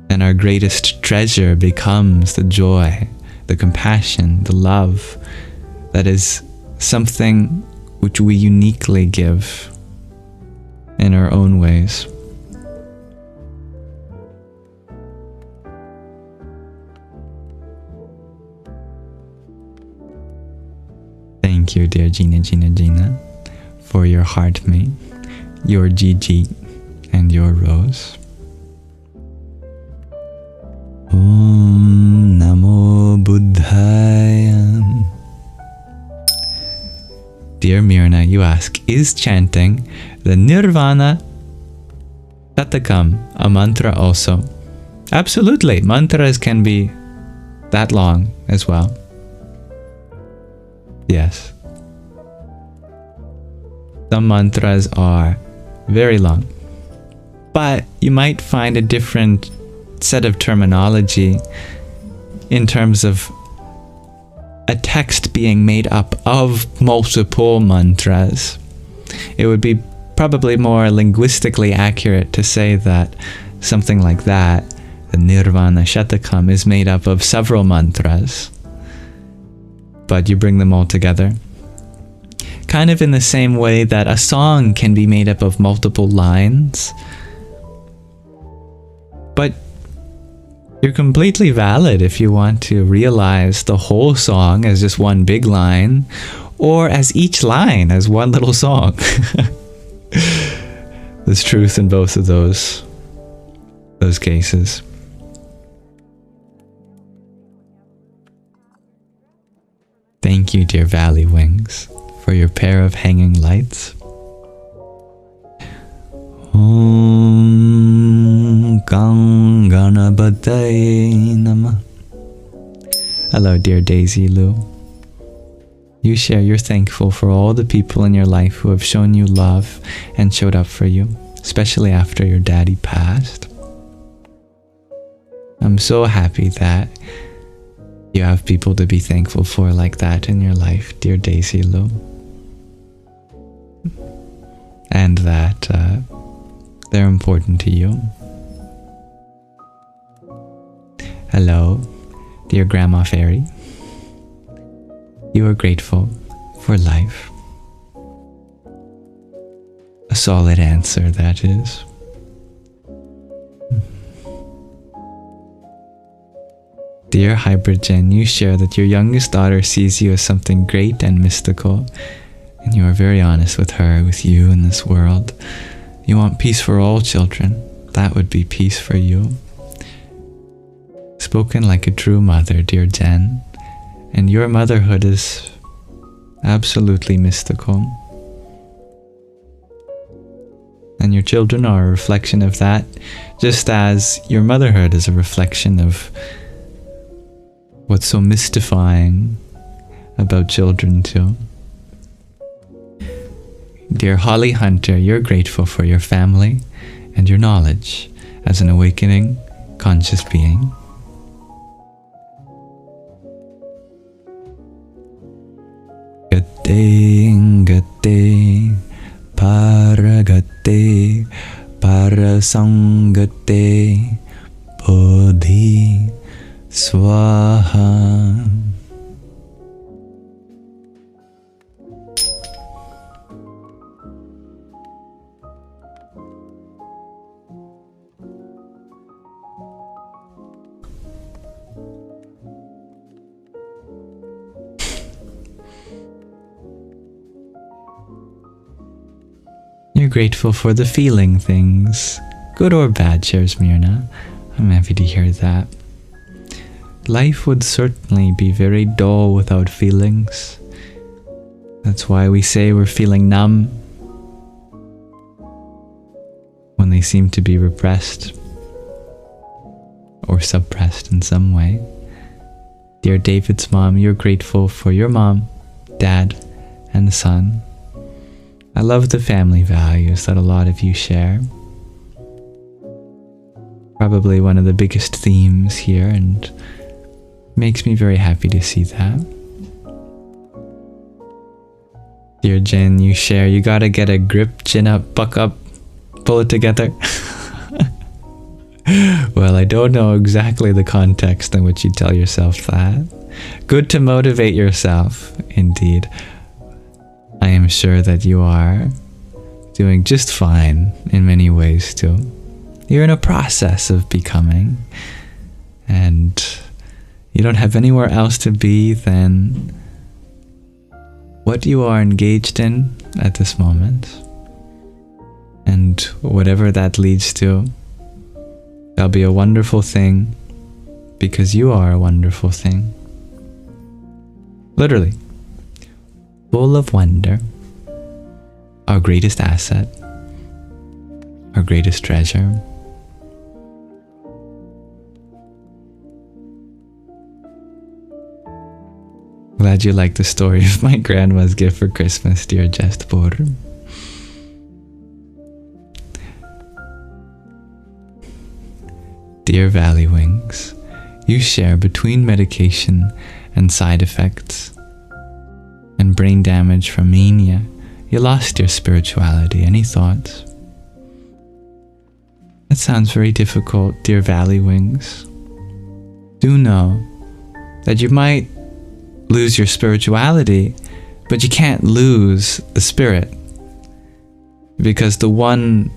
Speaker 1: And our greatest treasure becomes the joy, the compassion, the love that is something which we uniquely give in our own ways. Thank you, dear Gina, for your heart mate, your Gigi, and your rose. Om Namo Buddhaya. Dear Mirna, you ask, is chanting the Nirvana Shatakam a mantra also? Absolutely. Mantras can be that long as well. Yes. Some mantras are very long, but you might find a different set of terminology in terms of a text being made up of multiple mantras. It would be probably more linguistically accurate to say that something like that, the Nirvana Shatakam, is made up of several mantras, but you bring them all together. Kind of in the same way that a song can be made up of multiple lines, but you're completely valid if you want to realize the whole song as just one big line, or as each line as one little song. There's truth in both of those cases. Thank you, dear Valley Wings, for your pair of hanging lights. Om Ganganabataye Namah. Hello, dear Daisy Lou. You share you're thankful for all the people in your life who have shown you love and showed up for you, especially after your daddy passed. I'm so happy that you have people to be thankful for like that in your life, dear Daisy Lou. And that they're important to you. Hello, dear Grandma Fairy. You are grateful for life. A solid answer, that is. Dear Hybridgen, you share that your youngest daughter sees you as something great and mystical, and you are very honest with her, with you in this world. You want peace for all children. That would be peace for you. Spoken like a true mother, dear Jen. And your motherhood is absolutely mystical. And your children are a reflection of that, just as your motherhood is a reflection of what's so mystifying about children too. Dear Holly Hunter, you're grateful for your family and your knowledge as an awakening, conscious being. Gate, paragate, parasangate, bodhi, swaha. You're grateful for the feeling things, good or bad, shares Mirna. I'm happy to hear that. Life would certainly be very dull without feelings. That's why we say we're feeling numb when they seem to be repressed or suppressed in some way. Dear David's mom, you're grateful for your mom, dad, and son. I love the family values that a lot of you share. probably one of the biggest themes here, and makes me very happy to see that. Dear Jen, you share, you gotta get a grip, chin up, buck up, pull it together. Well, I don't know exactly the context in which you tell yourself that. Good to motivate yourself, indeed. I am sure that you are doing just fine in many ways too. You're in a process of becoming, and you don't have anywhere else to be than what you are engaged in at this moment. And whatever that leads to, that'll be a wonderful thing, because you are a wonderful thing. Literally. Full of wonder. Our greatest asset. Our greatest treasure. Glad you like the story of my grandma's gift for Christmas, dear Jestbor. Dear Valley Wings, you share between medication and side effects and brain damage from mania. You lost your spirituality. Any thoughts? That sounds very difficult, dear Valley Wings. Do know that you might lose your spirituality, but you can't lose the spirit, because the one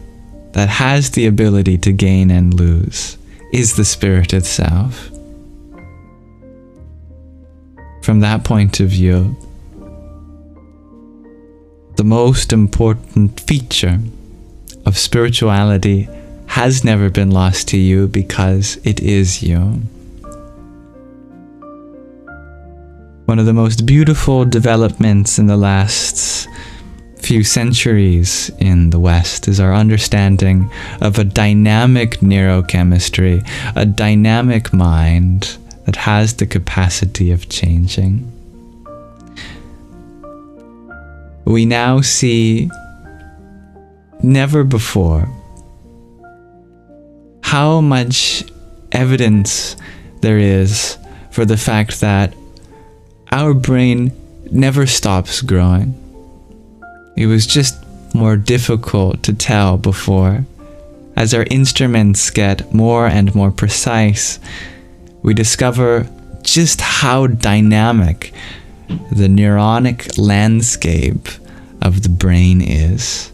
Speaker 1: that has the ability to gain and lose is the spirit itself. From that point of view, the most important feature of spirituality has never been lost to you, because it is you. One of the most beautiful developments in the last few centuries in the West is our understanding of a dynamic neurochemistry, a dynamic mind that has the capacity of changing. We now see, never before, how much evidence there is for the fact that our brain never stops growing. It was just more difficult to tell before. As our instruments get more and more precise, we discover just how dynamic the neuronic landscape of the brain is.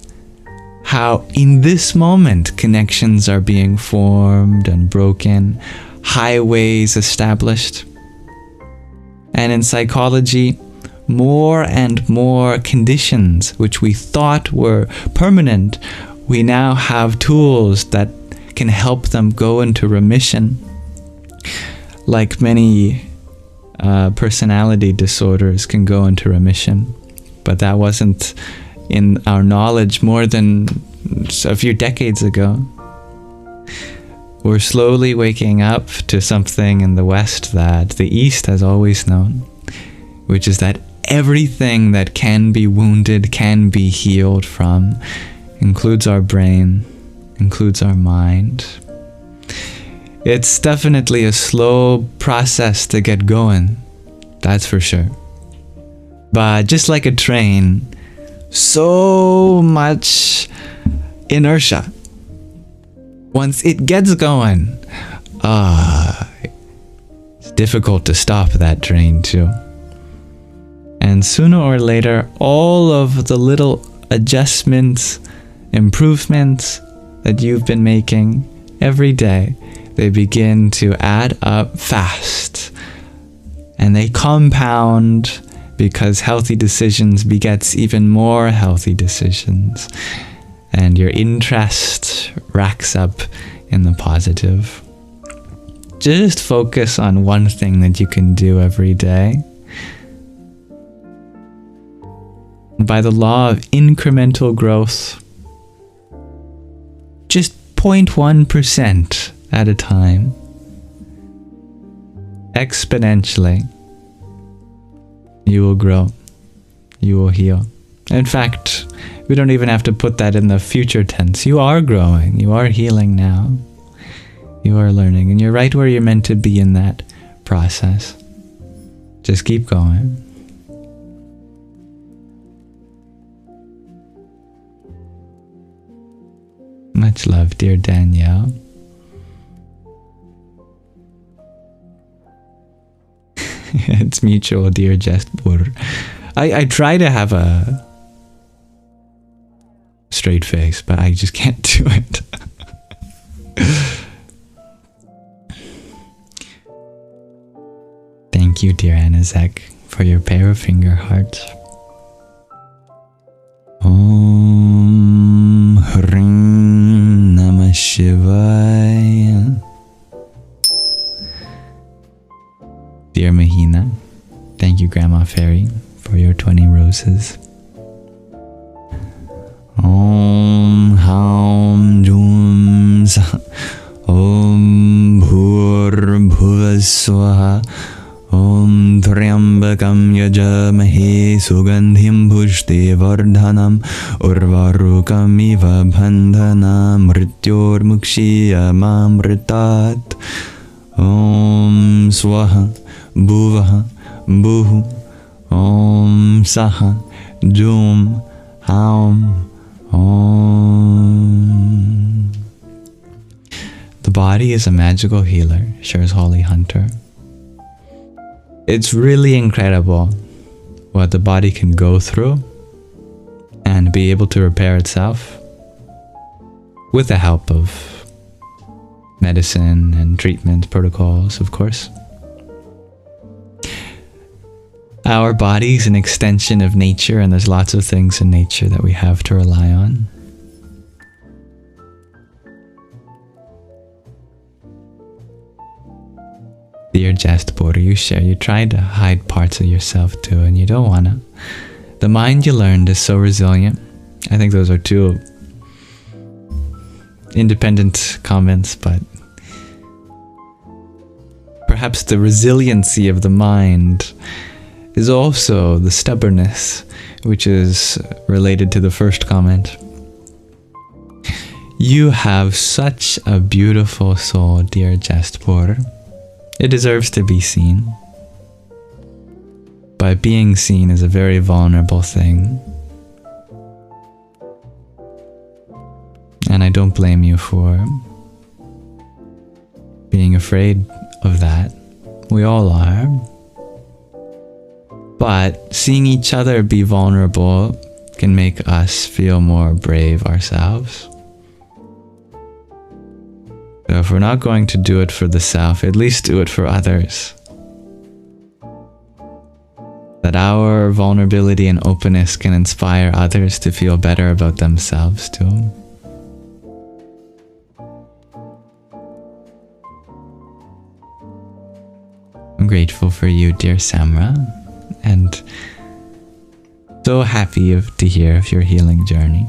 Speaker 1: How in this moment connections are being formed and broken, highways established. And in psychology, more and more conditions which we thought were permanent, we now have tools that can help them go into remission. Like many personality disorders can go into remission, but that wasn't in our knowledge more than a few decades ago. We're slowly waking up to something in the West that the East has always known, which is that everything that can be wounded can be healed from, includes our brain, includes our mind. It's definitely a slow process to get going, that's for sure. But just like a train, so much inertia. Once it gets going, it's difficult to stop that train too. And sooner or later, all of the little adjustments, improvements that you've been making every day, they begin to add up fast. And they compound, because healthy decisions begets even more healthy decisions. And your interest racks up in the positive. Just focus on one thing that you can do every day. By the law of incremental growth, just 0.1% at a time, exponentially, you will grow, you will heal. In fact, we don't even have to put that in the future tense. You are growing, you are healing now. You are learning, and you're right where you're meant to be in that process. Just keep going. Much love, dear Danielle. It's mutual, dear Jestbur. I try to have a straight face, but I just can't do it. Thank you, dear Anazek, for your pair of finger hearts. Om Hring Namah Shivaya. Dear Mahina, thank you, Grandma Fairy, for your 20 roses. Om Haum Jum Sa Om Bhur Bhuvaswaha Om Tryambakam Yajamahe Sugandhim Pushte Vardhanam Urvarukam Iva Bandhana Mrityor Mukshiya Mamritat Om Swaha Bhuvaha Bhuhu Om Saha Jum Haum Om. The body is a magical healer, shares Holly Hunter. It's really incredible what the body can go through and be able to repair itself with the help of medicine and treatment protocols, of course. Our body is an extension of nature, and there's lots of things in nature that we have to rely on. Dear Jestbor, you share, you try to hide parts of yourself too, and you don't want to. The mind you learned is so resilient. I think those are two independent comments, but perhaps the resiliency of the mind is also the stubbornness, which is related to the first comment. You have such a beautiful soul, dear Jestbor. It deserves to be seen. But being seen is a very vulnerable thing. And I don't blame you for being afraid of that. We all are. But seeing each other be vulnerable can make us feel more brave ourselves. So if we're not going to do it for the self, at least do it for others. That our vulnerability and openness can inspire others to feel better about themselves too. I'm grateful for you, dear Samra, and so happy to hear of your healing journey.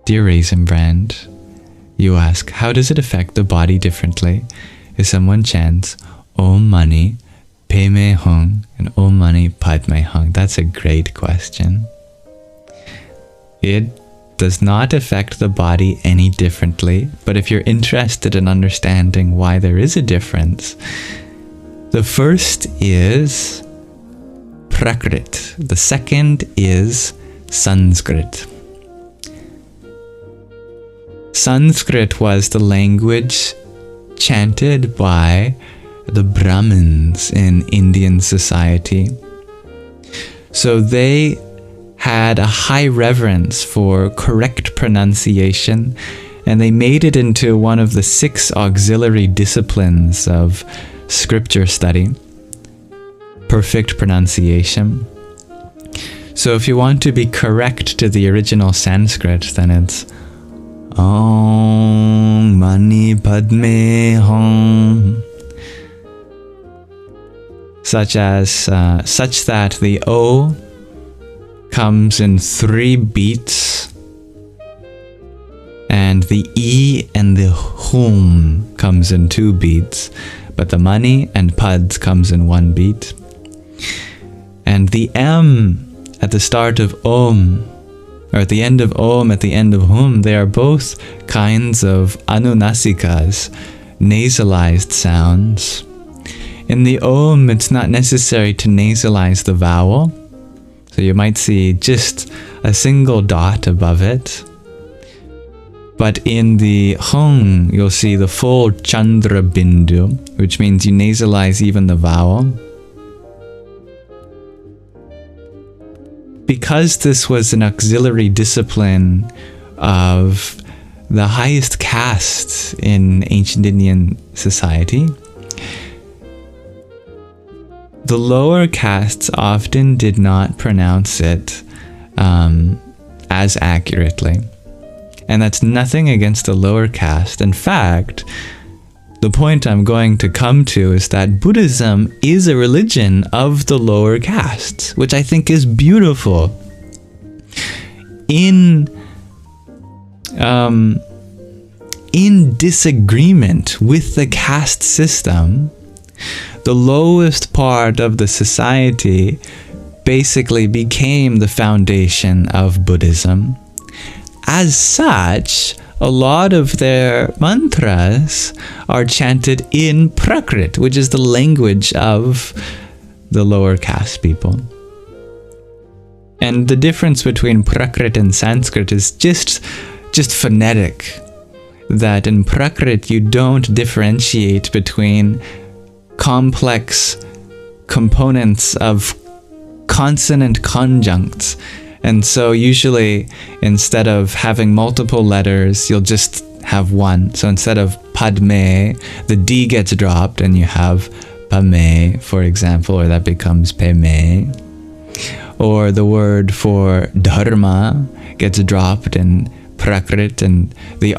Speaker 1: Dear Raisin Brand, you ask, how does it affect the body differently if someone chants Om Mani Padme Hum and Om Mani Padme Hum? That's a great question. It does not affect the body any differently, but if you're interested in understanding why there is a difference, the first is Prakrit. The second is Sanskrit. Sanskrit was the language chanted by the Brahmins in Indian society. So they had a high reverence for correct pronunciation, and they made it into one of the 6 auxiliary disciplines of scripture study. Perfect pronunciation. So if you want to be correct to the original Sanskrit, then it's Om Mani Padme Hum, such that the O comes in 3 beats, and the E and the Hum comes in 2 beats, but the Mani and Pads comes in 1 beat. And the M at the start of Om or at the end of Om, at the end of Hum, they are both kinds of anunasikas, nasalized sounds. In the Om, it's not necessary to nasalize the vowel, so you might see just a single dot above it. But in the Hum, you'll see the full Chandra Bindu, which means you nasalize even the vowel. Because this was an auxiliary discipline of the highest caste in ancient Indian society, the lower castes often did not pronounce it as accurately. And that's nothing against the lower caste. In fact, the point I'm going to come to is that Buddhism is a religion of the lower castes, which I think is beautiful. In disagreement with the caste system, the lowest part of the society basically became the foundation of Buddhism. As such, a lot of their mantras are chanted in Prakrit, which is the language of the lower caste people. And the difference between Prakrit and Sanskrit is just phonetic. That in Prakrit you don't differentiate between complex components of consonant conjuncts. And so usually instead of having multiple letters, you'll just have one. So instead of Padme, the D gets dropped and you have Pame, for example, or that becomes Peme. Or the word for Dharma gets dropped in Prakrit, and the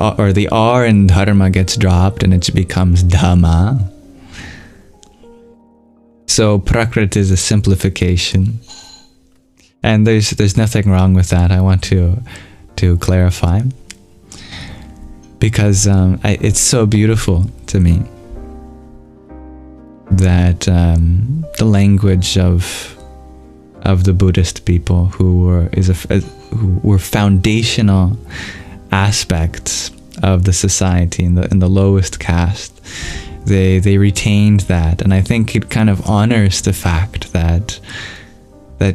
Speaker 1: R in Dharma gets dropped and it becomes Dhamma. So Prakrit is a simplification. And there's nothing wrong with that. I want to clarify, because it's so beautiful to me that the language of the Buddhist people who were foundational aspects of the society in the lowest caste, they retained that, and I think it kind of honors the fact that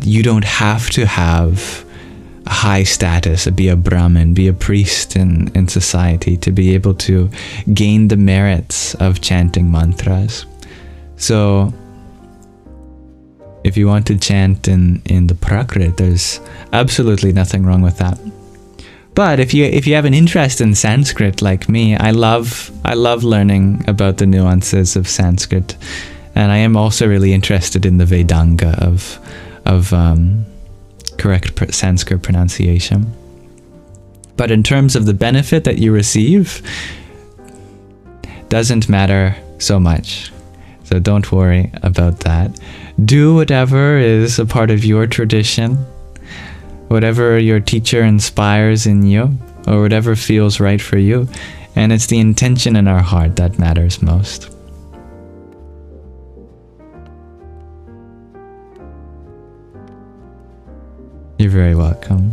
Speaker 1: you don't have to have a high status, be a Brahmin, be a priest in society to be able to gain the merits of chanting mantras. So if you want to chant in the Prakrit, there's absolutely nothing wrong with that. But if you have an interest in Sanskrit like me, I love learning about the nuances of Sanskrit, and I am also really interested in the Vedanga of correct Sanskrit pronunciation. But in terms of the benefit that you receive, doesn't matter so much. So don't worry about that. Do whatever is a part of your tradition, whatever your teacher inspires in you, or whatever feels right for you. And it's the intention in our heart that matters most. You're very welcome.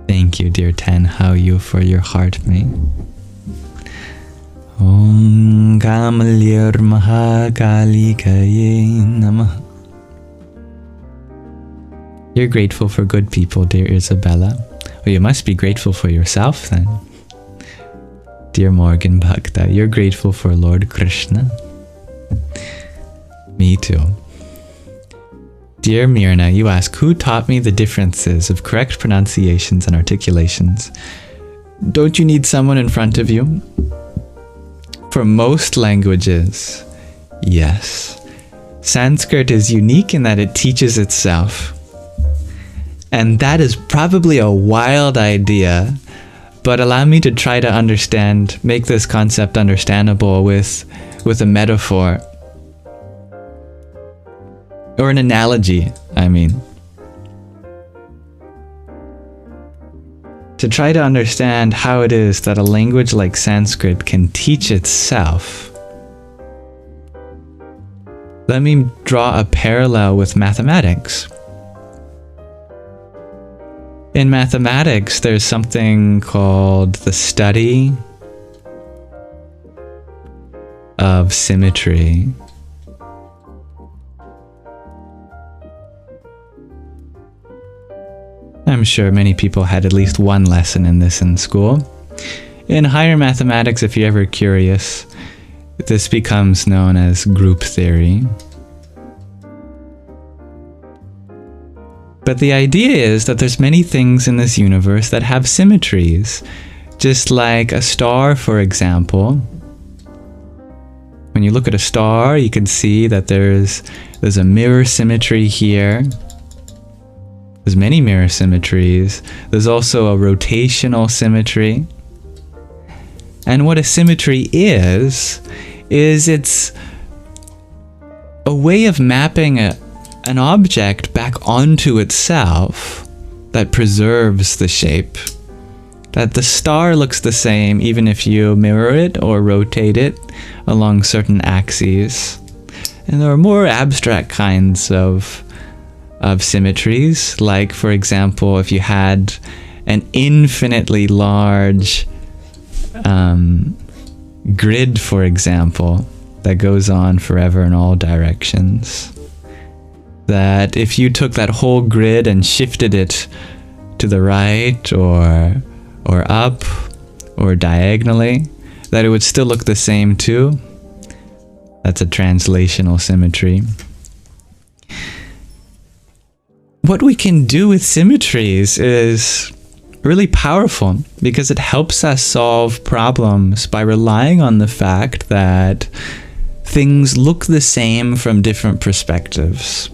Speaker 1: Thank you, dear Ten How You, for your heart mate. Om Kamalir Mahakalikaye Namah. You're grateful for good people, dear Isabella. Well, you must be grateful for yourself then. Dear Morgan Bhakta, you're grateful for Lord Krishna. Me too. Dear Mirna, you ask, who taught me the differences of correct pronunciations and articulations? Don't you need someone in front of you? For most languages, yes. Sanskrit is unique in that it teaches itself. And that is probably a wild idea, but allow me to try to make this concept understandable with a metaphor. Or an analogy, I mean. To try to understand how it is that a language like Sanskrit can teach itself. Let me draw a parallel with mathematics. In mathematics, there's something called the study of symmetry. I'm sure many people had at least one lesson in this in school. In higher mathematics, if you're ever curious, this becomes known as group theory. But the idea is that there's many things in this universe that have symmetries. Just like a star, for example. When you look at a star, you can see that there's a mirror symmetry here. There's many mirror symmetries. There's also a rotational symmetry. And what a symmetry is it's a way of mapping an object back onto itself that preserves the shape. That the star looks the same even if you mirror it or rotate it along certain axes. And there are more abstract kinds of symmetries, like for example, if you had an infinitely large grid, for example, that goes on forever in all directions. That if you took that whole grid and shifted it to the right or up or diagonally, that it would still look the same too. That's a translational symmetry. What we can do with symmetries is really powerful because it helps us solve problems by relying on the fact that things look the same from different perspectives.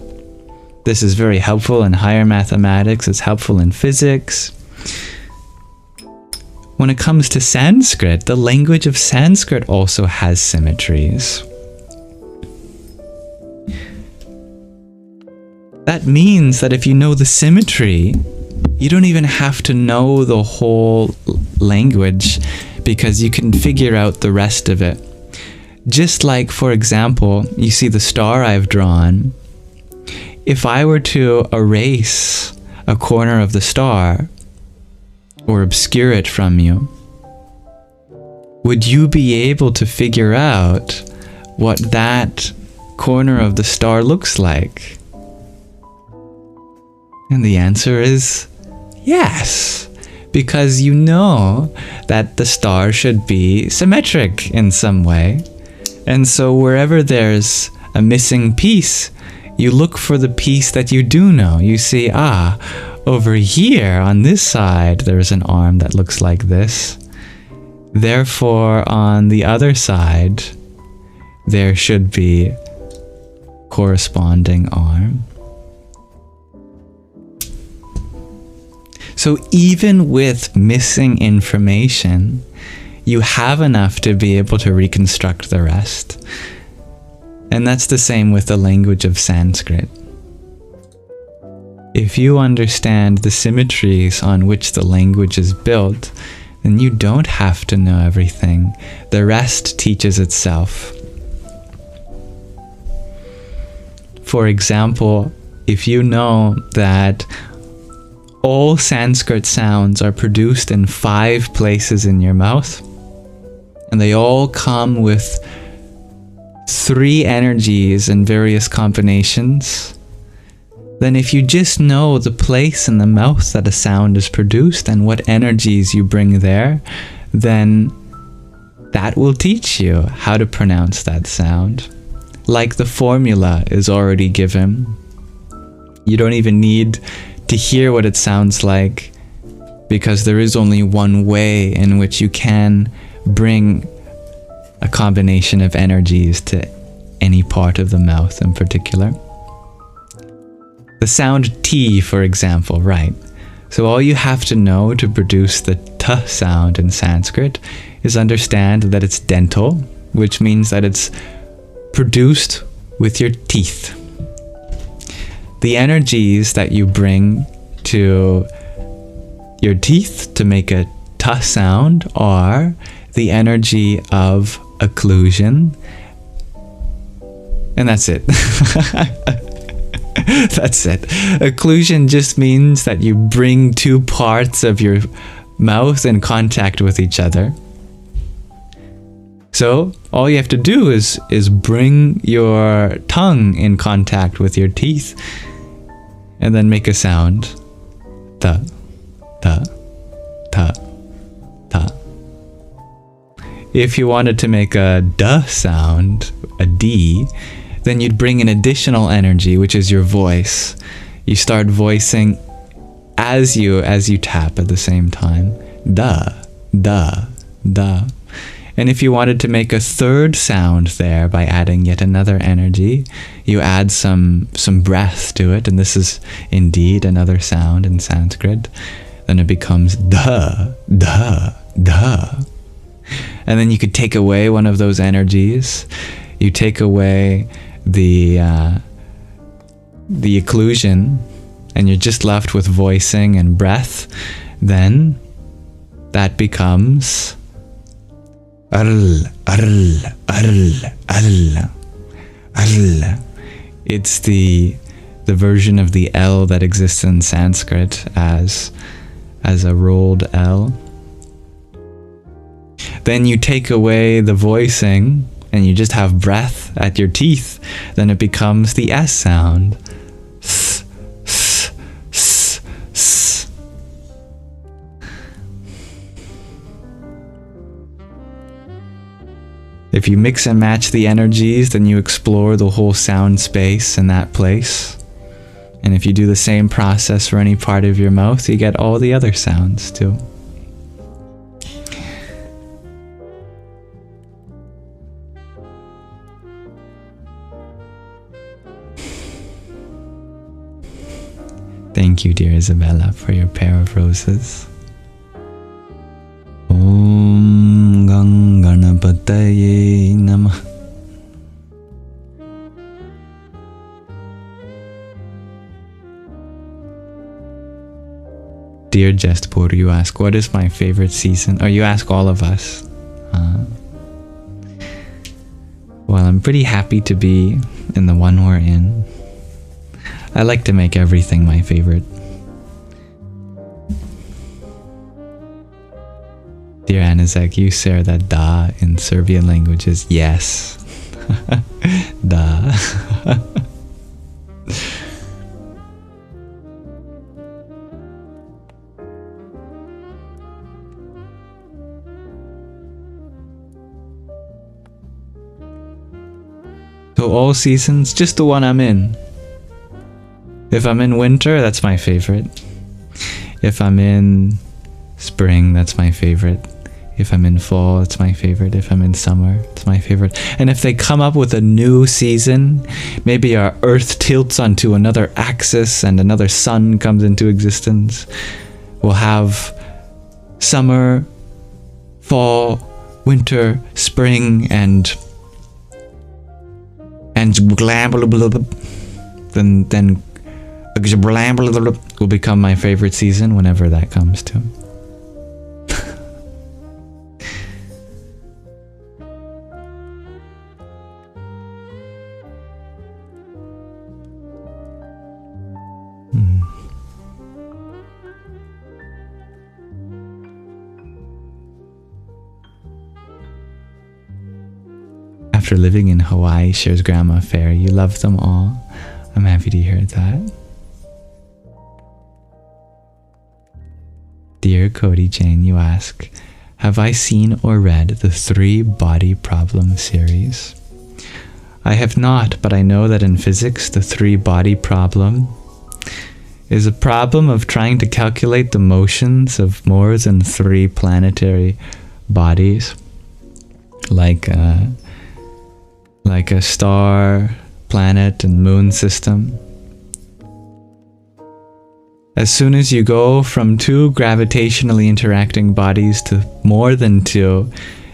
Speaker 1: This is very helpful in higher mathematics, it's helpful in physics. When it comes to Sanskrit, the language of Sanskrit also has symmetries. That means that if you know the symmetry, you don't even have to know the whole language because you can figure out the rest of it. Just like, for example, you see the star I've drawn. If I were to erase a corner of the star or obscure it from you, would you be able to figure out what that corner of the star looks like? And the answer is yes, because you know that the star should be symmetric in some way. And so wherever there's a missing piece, you look for the piece that you do know. You see, over here on this side, there's an arm that looks like this. Therefore, on the other side, there should be corresponding arm. So even with missing information, you have enough to be able to reconstruct the rest. And that's the same with the language of Sanskrit. If you understand the symmetries on which the language is built, then you don't have to know everything. The rest teaches itself. For example, if you know that all Sanskrit sounds are produced in 5 places in your mouth, and they all come with 3 energies in various combinations, then if you just know the place in the mouth that a sound is produced and what energies you bring there, then that will teach you how to pronounce that sound. Like the formula is already given. You don't even need to hear what it sounds like, because there is only one way in which you can bring a combination of energies to any part of the mouth in particular. The sound T, for example, right? So all you have to know to produce the T sound in Sanskrit is understand that it's dental, which means that it's produced with your teeth. The energies that you bring to your teeth to make a T sound are the energy of occlusion And that's it. That's it. Occlusion just means that you bring two parts of your mouth in contact with each other. So all you have to do is bring your tongue in contact with your teeth and then make a sound. Ta, ta, ta, ta. If you wanted to make a duh sound, a D, then you'd bring an additional energy, which is your voice. You start voicing as you tap at the same time. Da, da, da. And if you wanted to make a third sound there by adding yet another energy, you add some breath to it, and this is indeed another sound in Sanskrit. Then it becomes da, da, da. And then you could take away one of those energies. You take away the occlusion, and you're just left with voicing and breath. Then that becomes arl, arl, arl, arl, arl. It's the version of the L that exists in Sanskrit as a rolled L. Then you take away the voicing and you just have breath at your teeth. Then it becomes the S sound. S, s, s, s. If you mix and match the energies, then you explore the whole sound space in that place. And if you do the same process for any part of your mouth, you get all the other sounds too. Thank you, dear Isabella, for your pair of roses. Om Ganganapataye Namah. Dear Jestpur, you ask, what is my favorite season? Or you ask all of us. Well, I'm pretty happy to be in the one we're in. I like to make everything my favorite. Dear Anizek, you share that da in Serbian language is yes. Da. So all seasons, just the one I'm in. If I'm in winter, that's my favorite. If I'm in spring, that's my favorite. If I'm in fall, it's my favorite. If I'm in summer, it's my favorite. And if they come up with a new season, maybe our Earth tilts onto another axis and another sun comes into existence, we'll have summer, fall, winter, spring, and then will become my favorite season whenever that comes to. After living in Hawaii, shares Grandma Fair, you love them all. I'm happy to hear that. Dear Cody Jane, you ask, have I seen or read the 3 Body Problem series? I have not, but I know that in physics, the 3 Body Problem is a problem of trying to calculate the motions of more than 3 planetary bodies, like a star, planet, and moon system. As soon as you go from 2 gravitationally interacting bodies to more than 2,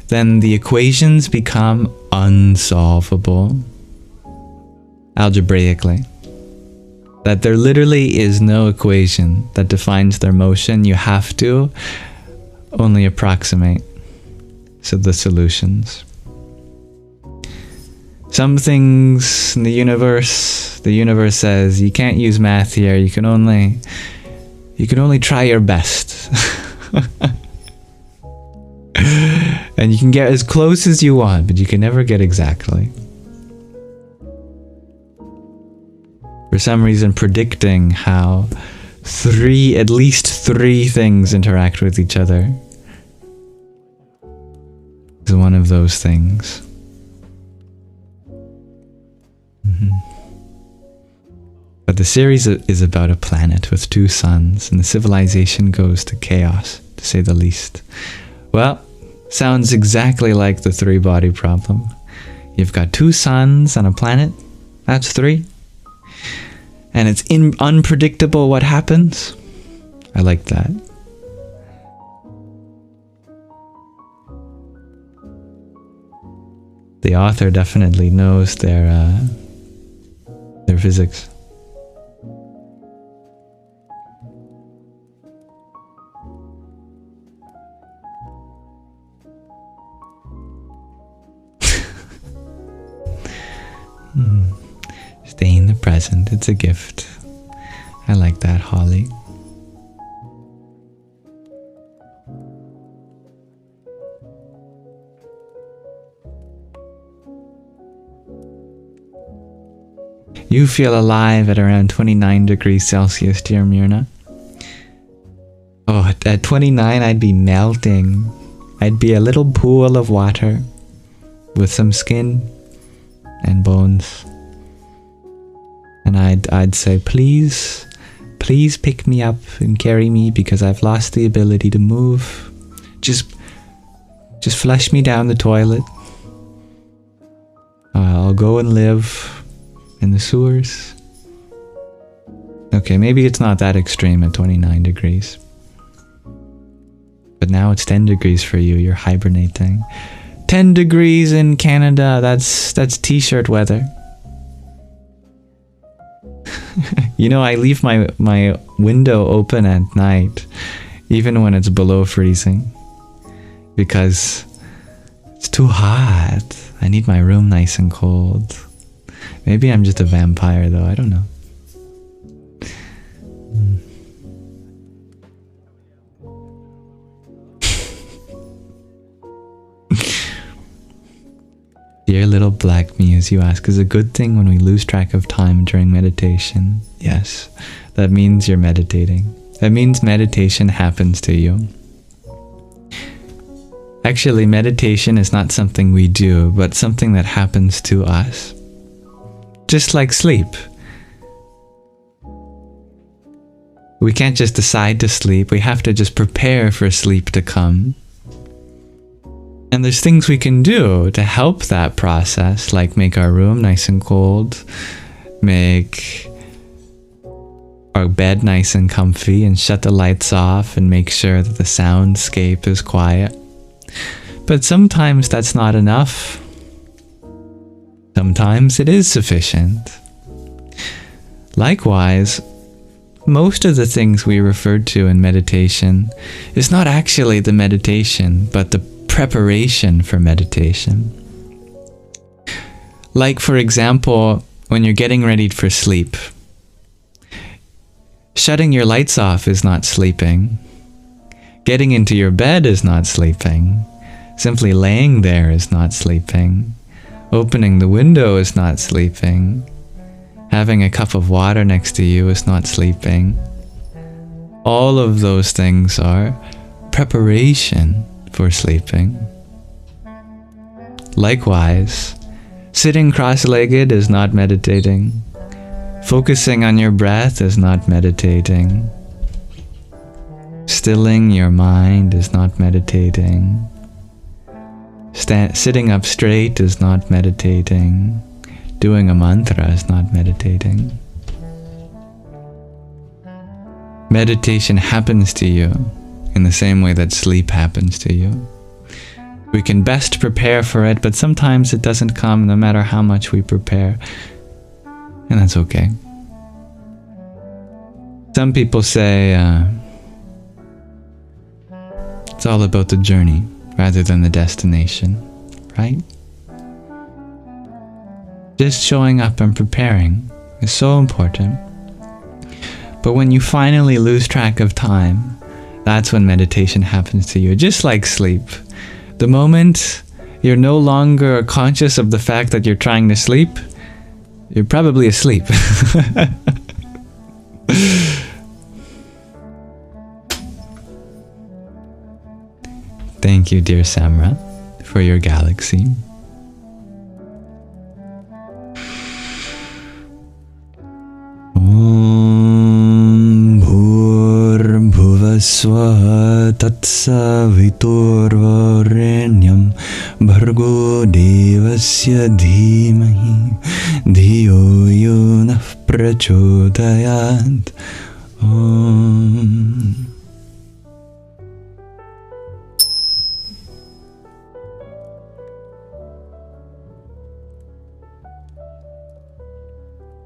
Speaker 1: then the equations become unsolvable algebraically. That there literally is no equation that defines their motion. You have to only approximate the solutions. Some things in the universe says you can't use math here. You can only try your best. And you can get as close as you want, but you can never get exactly. For some reason, predicting how at least three things interact with each other is one of those things. But the series is about a planet with 2 suns, and the civilization goes to chaos, to say the least. Well, sounds exactly like the 3-body problem. You've got 2 suns on a planet, that's 3. And it's unpredictable what happens. I like that. The author definitely knows their physics. Stay in the present, it's a gift. I like that, Holly. You feel alive at around 29 degrees Celsius, dear Myrna. Oh, at 29 I'd be melting. I'd be a little pool of water with some skin and bones. And I'd say, please pick me up and carry me because I've lost the ability to move. Just flush me down the toilet. I'll go and live in the sewers. Okay, maybe it's not that extreme at 29 degrees. But now it's 10 degrees for you, you're hibernating. 10 degrees in Canada, that's t-shirt weather. You know, I leave my window open at night, even when it's below freezing, because it's too hot. I need my room nice and cold. Maybe I'm just a vampire though, I don't know. Dear little black muse, you ask, is a good thing when we lose track of time during meditation? Yes, that means you're meditating. That means meditation happens to you. Actually, meditation is not something we do, but something that happens to us. Just like sleep. We can't just decide to sleep, we have to just prepare for sleep to come. And there's things we can do to help that process, like make our room nice and cold, make our bed nice and comfy, and shut the lights off and make sure that the soundscape is quiet. But sometimes that's not enough. Sometimes it is sufficient. Likewise, most of the things we referred to in meditation is not actually the meditation, but the preparation for meditation. Like, for example, when you're getting ready for sleep, shutting your lights off is not sleeping. Getting into your bed is not sleeping. Simply laying there is not sleeping. Opening the window is not sleeping. Having a cup of water next to you is not sleeping. All of those things are preparation for sleeping. Likewise, sitting cross-legged is not meditating. Focusing on your breath is not meditating. Stilling your mind is not meditating. Sitting up straight is not meditating. Doing a mantra is not meditating. Meditation happens to you in the same way that sleep happens to you. We can best prepare for it, but sometimes it doesn't come no matter how much we prepare. And that's okay. Some people say it's all about the journey rather than the destination, right? Just showing up and preparing is so important. But when you finally lose track of time, that's when meditation happens to you. Just like sleep. The moment you're no longer conscious of the fact that you're trying to sleep, you're probably asleep. Thank you, dear Samra, for your galaxy. Om Bhurvaswaha Tatsaviturvarenyam Bhargo Devasya Dhimahi Dhiyo Yunah Prachodayat. Om.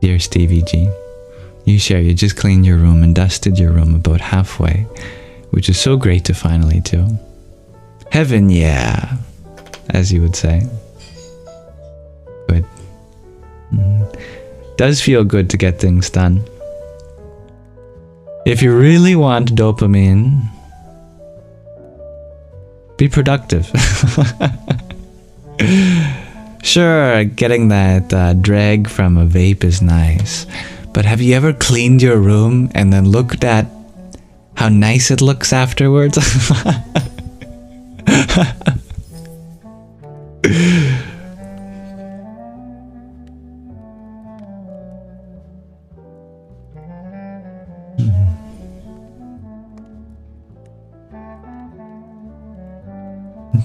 Speaker 1: Dear Stevie G, you just cleaned your room and dusted your room about halfway, which is so great to finally do. Heaven, yeah, as you would say. Good. Does feel good to get things done. If you really want dopamine, be productive. Sure, getting that drag from a vape is nice, but have you ever cleaned your room and then looked at how nice it looks afterwards?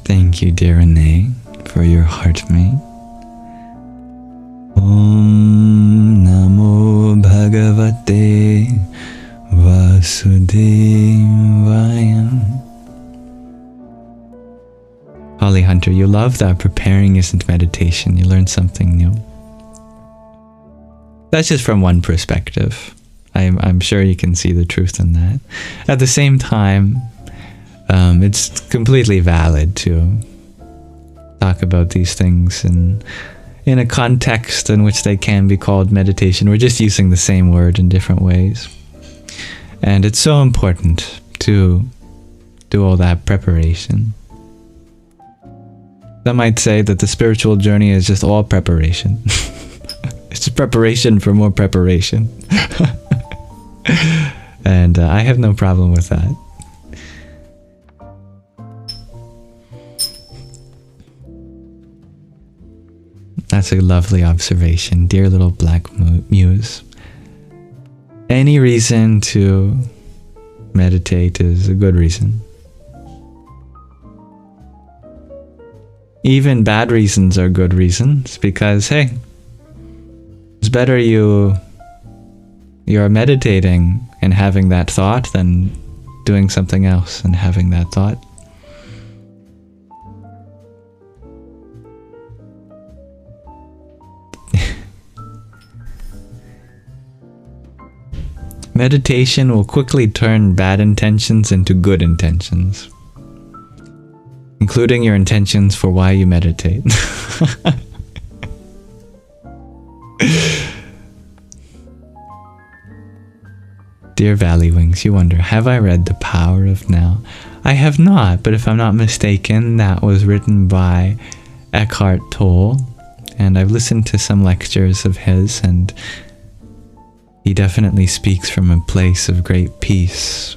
Speaker 1: Thank you, dear Renee, for your heartmate. Om Namo Bhagavate Vasudevaya. Holly Hunter, you love that preparing isn't meditation. You learn something new. That's just from one perspective. I'm sure you can see the truth in that. At the same time, it's completely valid to talk about these things in a context in which they can be called meditation. We're just using the same word in different ways. And it's so important to do all that preparation. Some might say that the spiritual journey is just all preparation. It's a preparation for more preparation. And I have no problem with that. That's a lovely observation, dear little black muse. Any reason to meditate is a good reason. Even bad reasons are good reasons, because hey, it's better you're meditating and having that thought than doing something else and having that thought. Meditation will quickly turn bad intentions into good intentions, including your intentions for why you meditate. Dear Valley Wings, you wonder, have I read The Power of Now? I have not, but if I'm not mistaken, that was written by Eckhart Tolle, and I've listened to some lectures of his, and he definitely speaks from a place of great peace.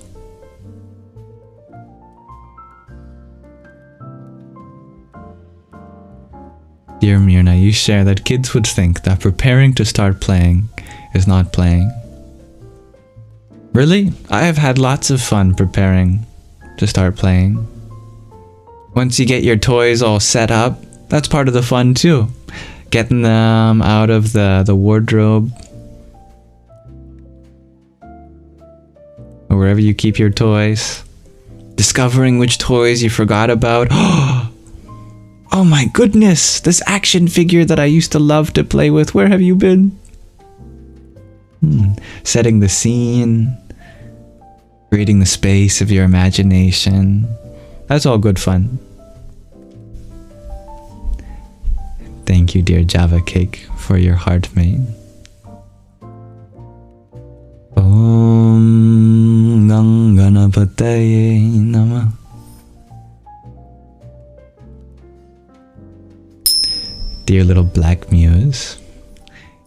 Speaker 1: Dear Myrna, you share that kids would think that preparing to start playing is not playing. Really? I have had lots of fun preparing to start playing. Once you get your toys all set up, that's part of the fun too. Getting them out of the wardrobe, or wherever you keep your toys. Discovering which toys you forgot about. Oh my goodness, this action figure that I used to love to play with, where have you been? Setting the scene, creating the space of your imagination. That's all good fun. Thank you, dear Java Cake, for your heart mate. Om Ganganapataye Namah. Dear little black muse,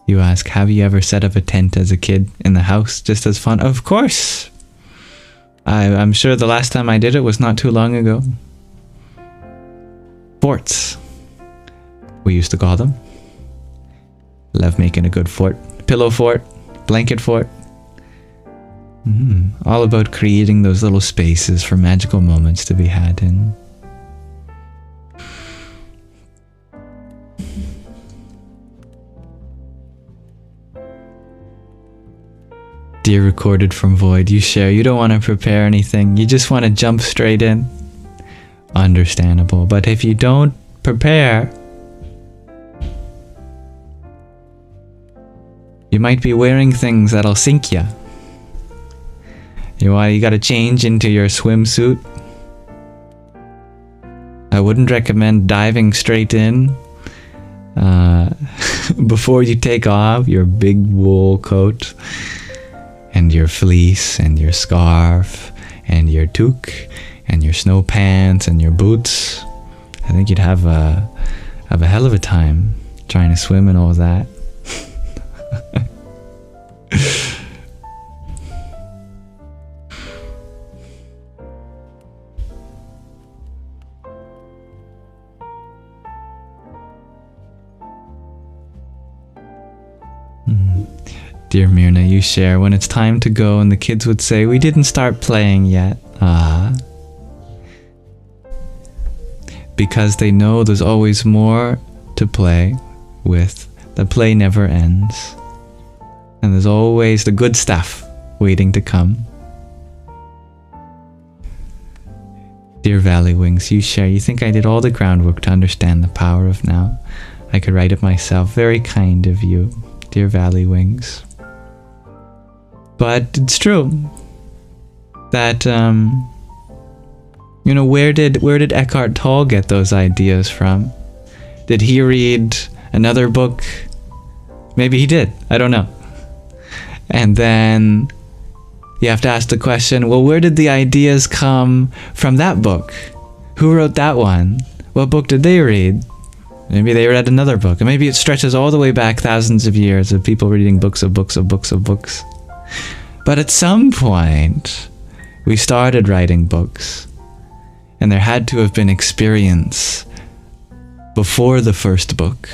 Speaker 1: you ask, have you ever set up a tent as a kid in the house just as fun? Of course! I'm sure the last time I did it was not too long ago. Forts, we used to call them. Love making a good fort. Pillow fort, blanket fort. All about creating those little spaces for magical moments to be had in. Dear recorded from void, you share, you don't want to prepare anything, you just want to jump straight in. Understandable, but if you don't prepare, you might be wearing things that'll sink you. You gotta change into your swimsuit. I wouldn't recommend diving straight in. Before you take off your big wool coat and your fleece and your scarf and your toque and your snow pants and your boots, I think you'd have a hell of a time trying to swim and all that. Dear Myrna, you share, when it's time to go and the kids would say, we didn't start playing yet. Because they know there's always more to play with. The play never ends. And there's always the good stuff waiting to come. Dear Valley Wings, you share, you think I did all the groundwork to understand the power of now. I could write it myself. Very kind of you, dear Valley Wings. But it's true that, where did Eckhart Tolle get those ideas from? Did he read another book? Maybe he did. I don't know. And then you have to ask the question, well, where did the ideas come from that book? Who wrote that one? What book did they read? Maybe they read another book. And maybe it stretches all the way back thousands of years of people reading books of books of books of books. But at some point, we started writing books, and there had to have been experience before the first book.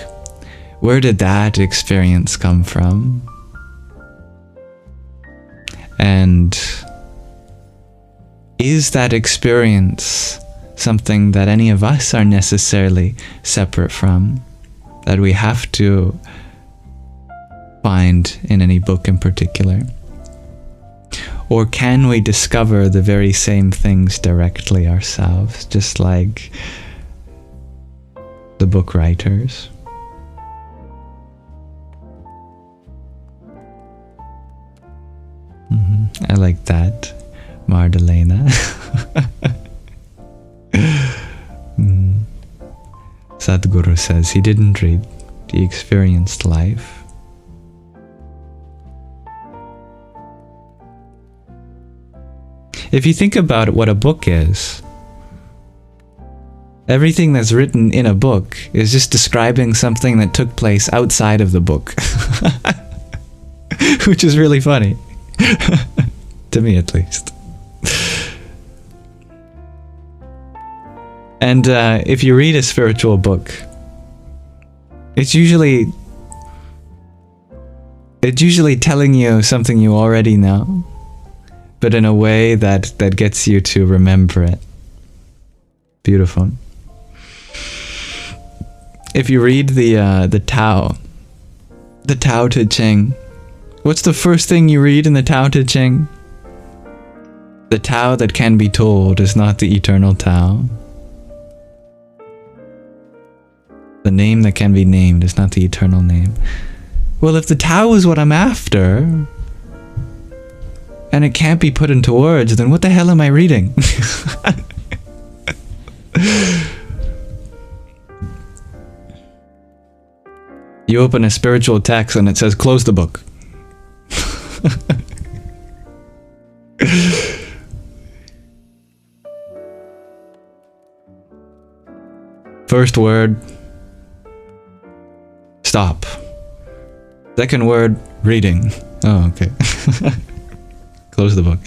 Speaker 1: Where did that experience come from? And is that experience something that any of us are necessarily separate from, that we have to find in any book in particular? Or can we discover the very same things directly ourselves, just like the book writers? I like that, Mardalena. Sadhguru says he didn't read, he experienced life. If you think about what a book is, everything that's written in a book is just describing something that took place outside of the book. Which is really funny. To me, at least. And if you read a spiritual book, it's usually telling you something you already know, but in a way that gets you to remember it. Beautiful. If you read the Tao Te Ching, what's the first thing you read in the Tao Te Ching? The Tao that can be told is not the eternal Tao. The name that can be named is not the eternal name. Well, if the Tao is what I'm after, and it can't be put into words, then what the hell am I reading? You open a spiritual text and it says, close the book. First word, stop. Second word, reading. Oh, okay. Close the book.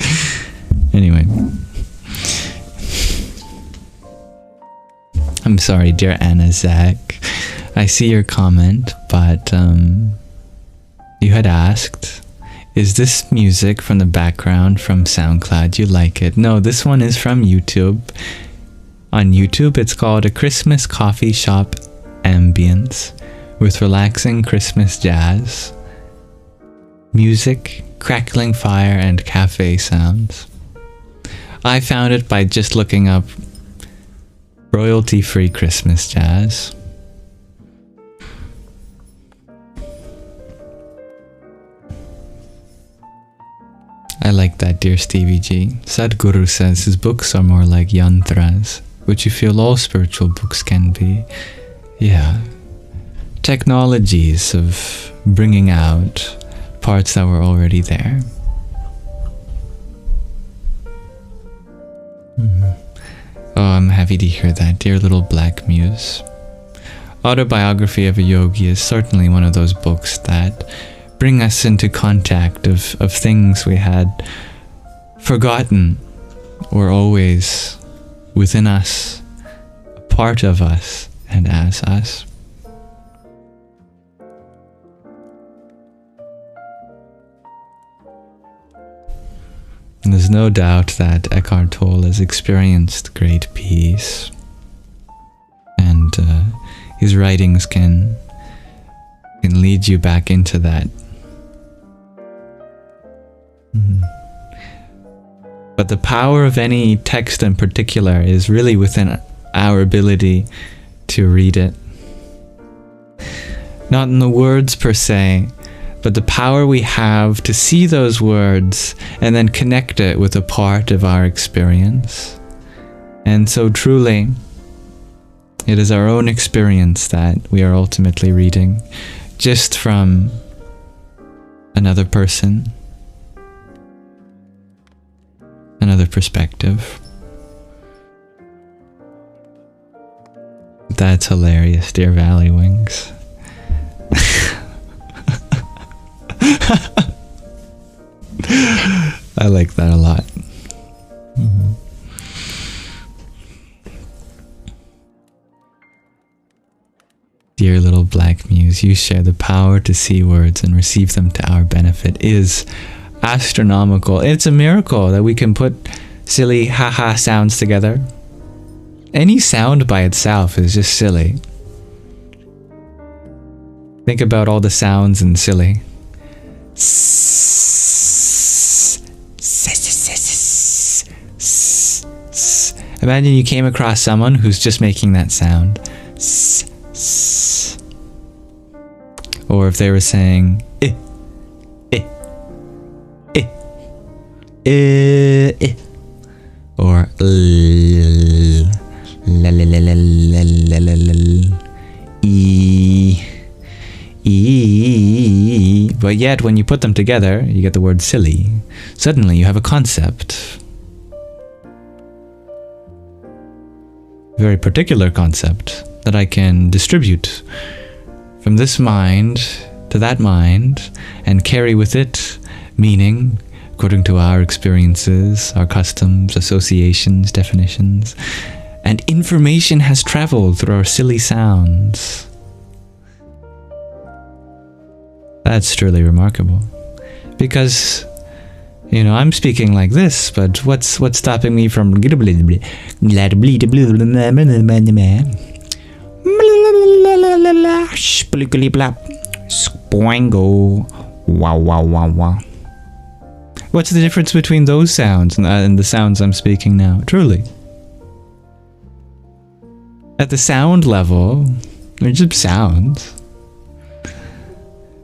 Speaker 1: Anyway. I'm sorry, dear Anna Zach. I see your comment, but you had asked, is this music from the background from SoundCloud? You like it? No, this one is from YouTube. On YouTube, it's called A Christmas Coffee Shop Ambience with relaxing Christmas jazz, music, crackling fire, and cafe sounds. I found it by just looking up royalty-free Christmas jazz. I like that, dear Stevie G. Sadhguru says his books are more like yantras, which you feel all spiritual books can be. Yeah. Technologies of bringing out parts that were already there. Oh, I'm happy to hear that, dear little black muse. Autobiography of a Yogi is certainly one of those books that bring us into contact of things we had forgotten were always within us, a part of us, and as us. And there's no doubt that Eckhart Tolle has experienced great peace, and his writings can lead you back into that. But the power of any text in particular is really within our ability to read it. Not in the words per se, but the power we have to see those words and then connect it with a part of our experience. And so truly, it is our own experience that we are ultimately reading, just from another person, another perspective. That's hilarious, dear Valley Wings. I like that a lot. Dear little black muse, you share the power to see words and receive them to our benefit is astronomical. It's a miracle that we can put silly haha sounds together. Any sound by itself is just silly. Think about all the sounds in silly. Imagine you came across someone who's just making that sound. Or if they were saying or but yet when you put them together you get the word silly. Suddenly you have a concept, a very particular concept that I can distribute from this mind to that mind and carry with it meaning according to our experiences, our customs, associations, definitions, and information has traveled through our silly sounds. That's truly remarkable. Because, you know, I'm speaking like this, but what's stopping me from Spoingo. Wow, wow, wow, wow. What's the difference between those sounds and the sounds I'm speaking now? Truly. At the sound level, they're just sounds.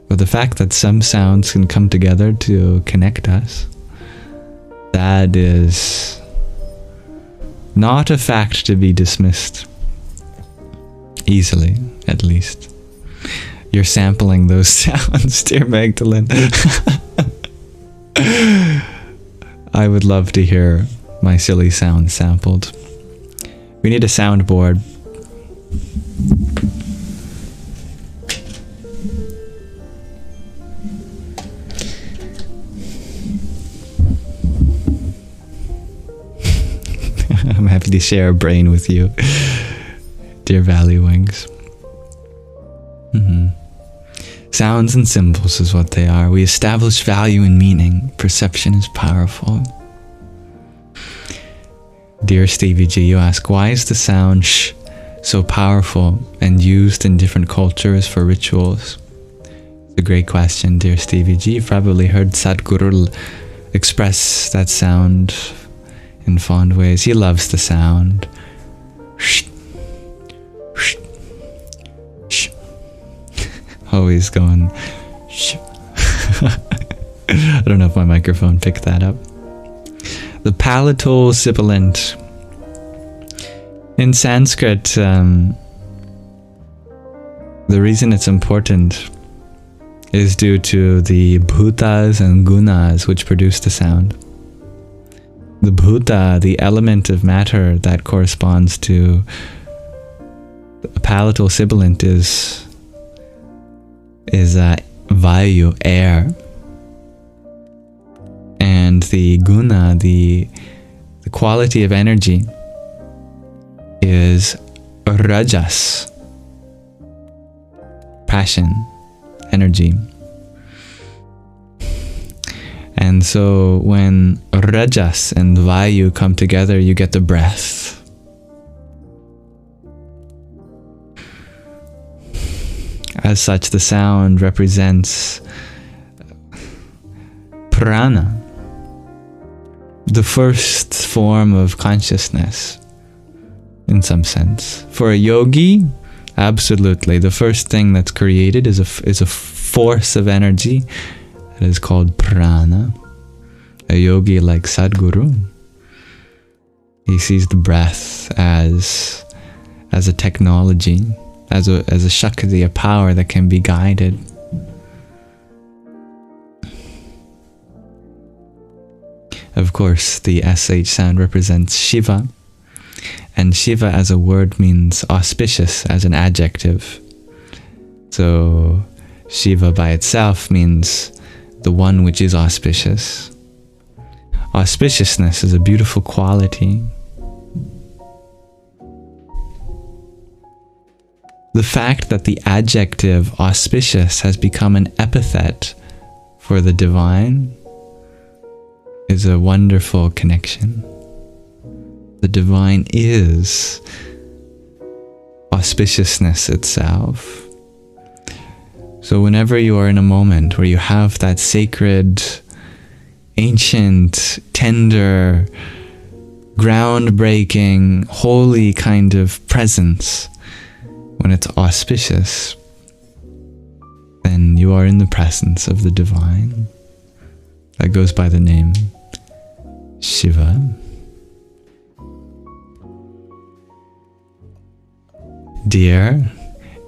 Speaker 1: But the fact that some sounds can come together to connect us, that is not a fact to be dismissed. Easily, at least. you're sampling those sounds, dear Magdalene. I would love to hear my silly sounds sampled. We need a soundboard. I'm happy to share a brain with you, dear Valley Wings. Sounds and symbols is what they are. We establish value and meaning. Perception is powerful. Dear Stevie G, you ask, why is the sound sh so powerful and used in different cultures for rituals? It's a great question, dear Stevie G. You've probably heard Sadhguru express that sound in fond ways. He loves the sound. Sh, sh, sh. Always going sh. I don't know if my microphone picked that up. The palatal sibilant. In Sanskrit, the reason it's important is due to the bhutas and gunas which produce the sound. The bhuta, the element of matter that corresponds to a palatal sibilant, is vayu, air. And the guna, the quality of energy, is rajas, passion, energy. And so when rajas and vayu come together, you get the breath. As such, the sound represents prana, the first form of consciousness, in some sense. For a yogi, absolutely, the first thing that's created is a force of energy that is called prana. A yogi like Sadhguru, he sees the breath as a technology, as a shakti, a power that can be guided. Of course, the SH sound represents Shiva, and Shiva as a word means auspicious as an adjective. So Shiva by itself means the one which is auspicious. Auspiciousness is a beautiful quality. The fact that the adjective auspicious has become an epithet for the divine is a wonderful connection. The divine is auspiciousness itself. So whenever you are in a moment where you have that sacred, ancient, tender, groundbreaking, holy kind of presence, when it's auspicious, then you are in the presence of the divine. That goes by the name Shiva. Dear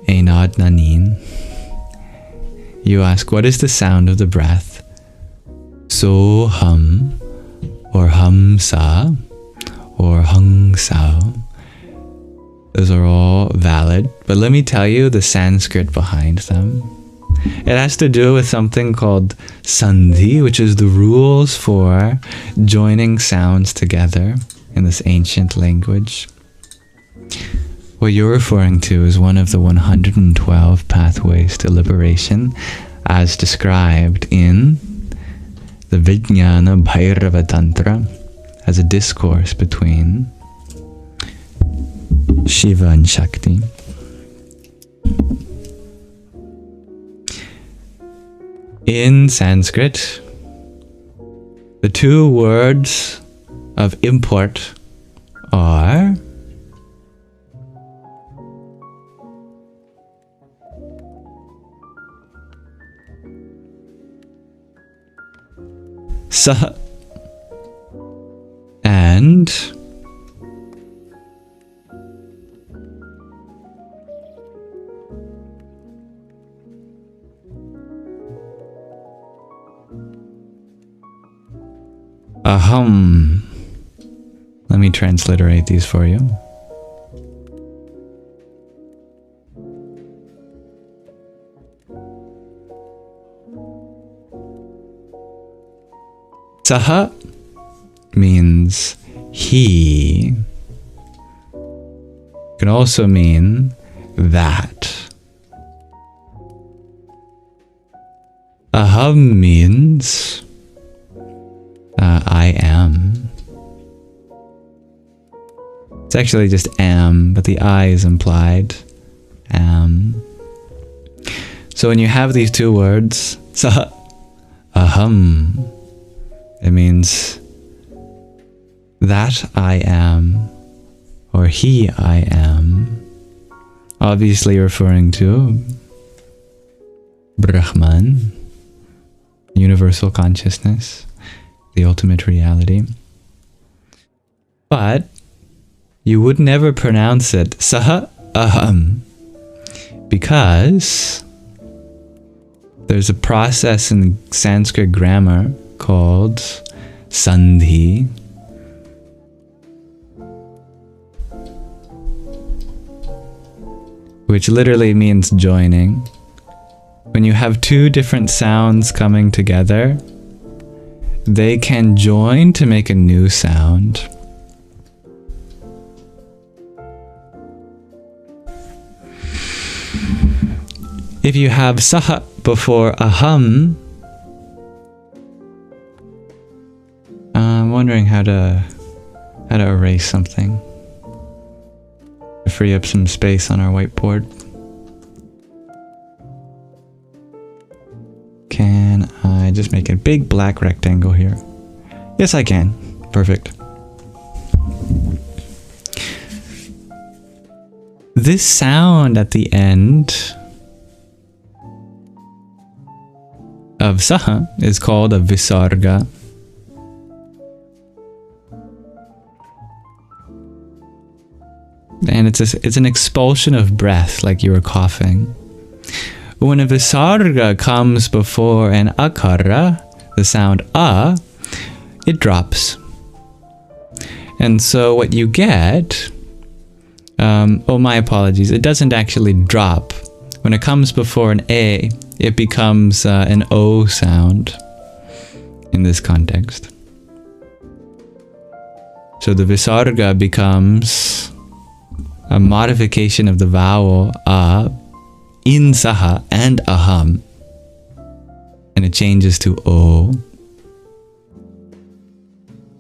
Speaker 1: Einad Nanin, you ask, what is the sound of the breath? So hum, or humsa, or hungsa. Those are all valid, but let me tell you the Sanskrit behind them. It has to do with something called sandhi, which is the rules for joining sounds together in this ancient language. What you're referring to is one of the 112 pathways to liberation as described in the Vijnana Bhairava Tantra as a discourse between Shiva and Shakti. In Sanskrit, the two words of import are sa and Aham. Let me transliterate these for you. Saha means he. Can also mean that. Aham means I am. It's actually just am, but the I is implied. Am. So when you have these two words, saha, aham, it means that I am, or he I am. Obviously referring to Brahman, universal consciousness, the ultimate reality. But you would never pronounce it saha aham, because there's a process in Sanskrit grammar called sandhi, which literally means joining. When you have two different sounds coming together, they can join to make a new sound. If you have saha before aham, I'm wondering how to erase something to free up some space on our whiteboard. Can I just make a big black rectangle here? Yes, I can. Perfect. This sound at the end of saha is called a visarga. And it's an expulsion of breath, like you were coughing. When a visarga comes before an akara, the sound a, it drops. And so what you get, oh my apologies, it doesn't actually drop. When it comes before an a, it becomes an o sound in this context. So the visarga becomes a modification of the vowel a in saha and aham, and it changes to o.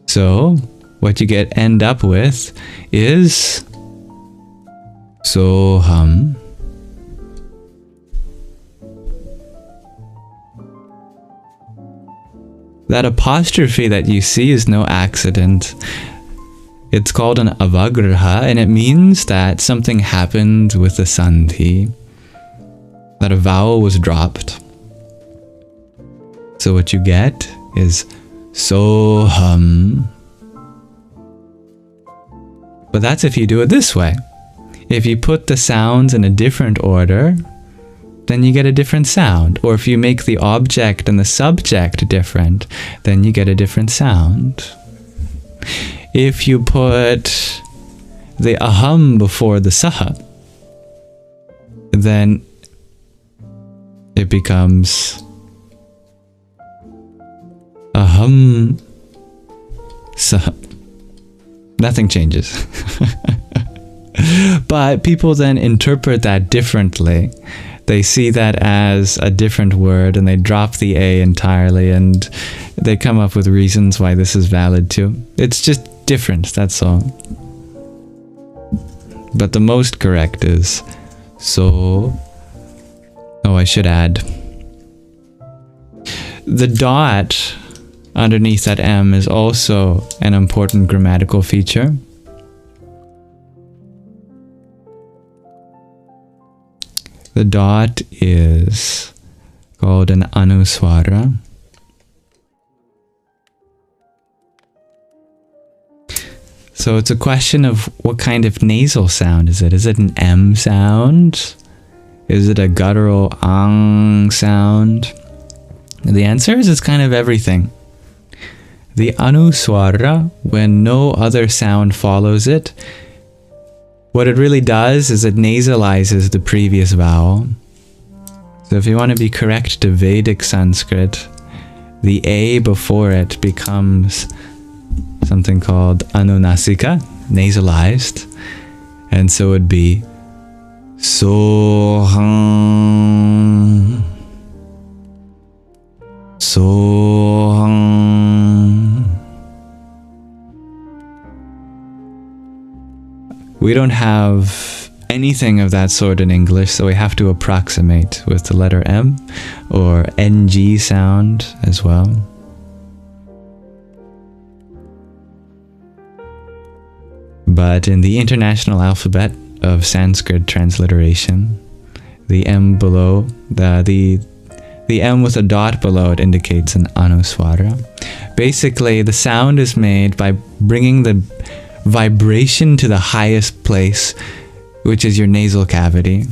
Speaker 1: So what you end up with is soham. That apostrophe that you see is no accident. It's called an avagraha, and it means that something happened with the sandhi, that a vowel was dropped. So what you get is soham. But that's if you do it this way. If you put the sounds in a different order, then you get a different sound. Or if you make the object and the subject different, then you get a different sound. If you put the aham before the saha, then it becomes aham saha. Nothing changes. But people then interpret that differently. They see that as a different word and they drop the A entirely, and they come up with reasons why this is valid too. It's just different, that's all. But the most correct is so. Oh, I should add. The dot underneath that M is also an important grammatical feature. The dot is called an anuswara. So it's a question of what kind of nasal sound is it? Is it an M sound? Is it a guttural ang sound? And the answer is it's kind of everything. The anuswara, when no other sound follows it, what it really does is it nasalizes the previous vowel. So if you want to be correct to Vedic Sanskrit, the A before it becomes something called anunasika, nasalized, and so it would be soham, soham. We don't have anything of that sort in English, so we have to approximate with the letter M or NG sound as well. But in the International Alphabet of Sanskrit transliteration, the M below, the M with a dot below it indicates an anuswara. Basically, the sound is made by bringing the vibration to the highest place, which is your nasal cavity.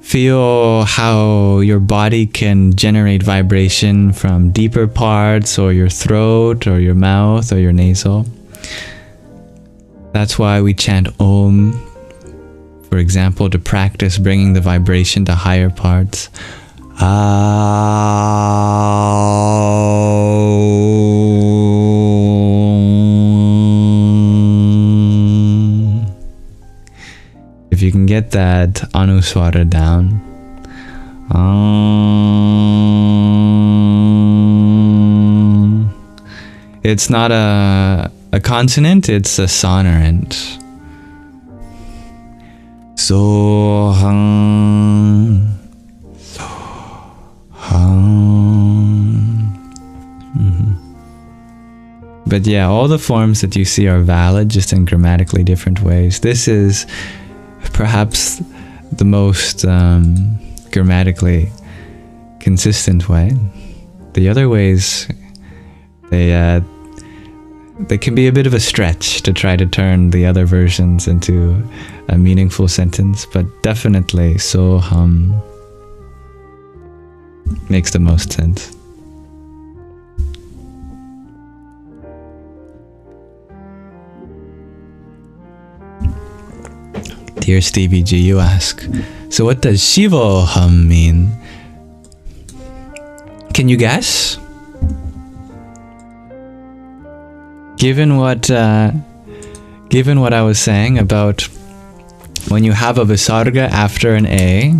Speaker 1: Feel how your body can generate vibration from deeper parts, or your throat, or your mouth, or your nasal. That's why we chant Om, for example, to practice bringing the vibration to higher parts. If you can get that anuswara down. It's not a consonant, it's a sonorant. Soham. But yeah, all the forms that you see are valid, just in grammatically different ways. This is perhaps the most grammatically consistent way. The other ways, they can be a bit of a stretch to try to turn the other versions into a meaningful sentence, but definitely soham makes the most sense. Dear Stevie G, you ask, so what does Shivoham mean? Can you guess? Given what I was saying about when you have a visarga after an A,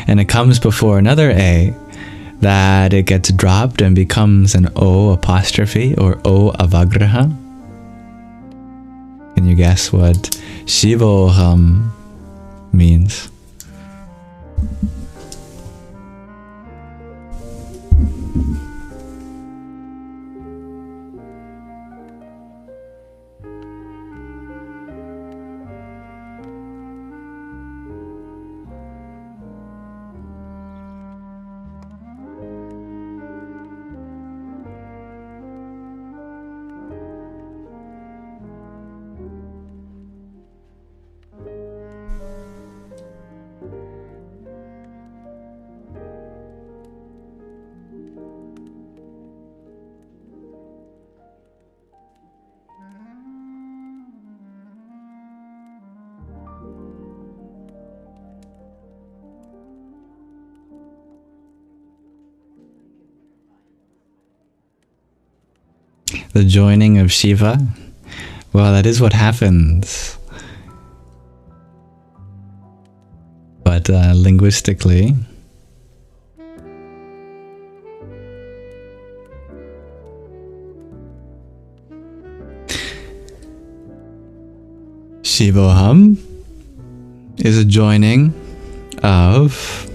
Speaker 1: and it comes before another A, that it gets dropped and becomes an O apostrophe or O avagraha. Can you guess what Shivoham means? The joining of Shiva? Well, that is what happens. But linguistically, Shivoham is a joining of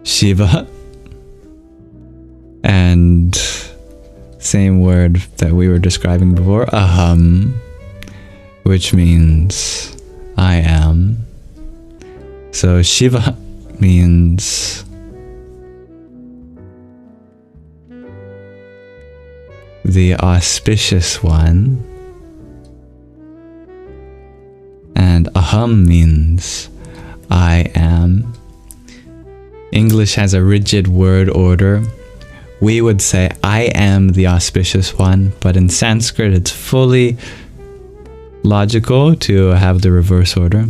Speaker 1: Shiva and same word that we were describing before, aham, which means I am. So Shiva means the auspicious one, and aham means I am. English has a rigid word order. We would say, I am the auspicious one, but in Sanskrit it's fully logical to have the reverse order.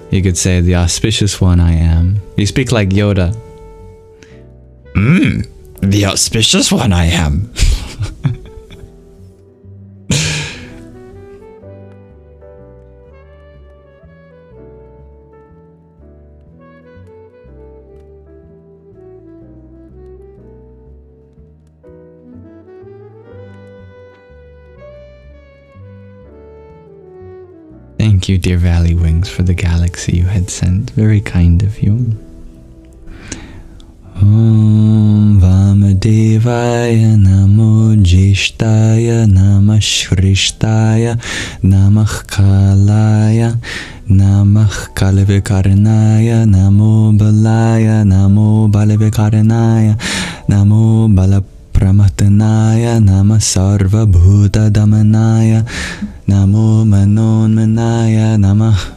Speaker 1: You could say, the auspicious one I am. You speak like Yoda. The auspicious one I am. Thank you, dear Valley Wings, for the galaxy you had sent. Very kind of you. Om Vamadevaya Namo Jishtaya Namah Shrishtaya Namah Kalaya Namah Kalavikarnaya Namo Balaya Namo Balavikarnaya Namo Balapramatanaya Namah Sarva Bhuta Damanaya Namo Manonmanaya Namah.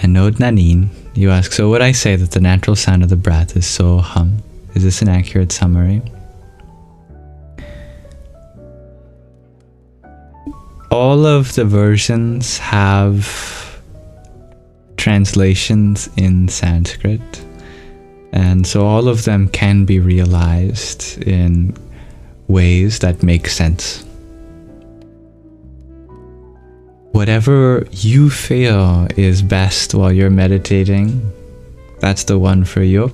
Speaker 1: And Node Nanin, you ask, so would I say that the natural sound of the breath is so hum? Is this an accurate summary? All of the versions have translations in Sanskrit, and so all of them can be realized in ways that make sense. Whatever you feel is best while you're meditating, that's the one for you.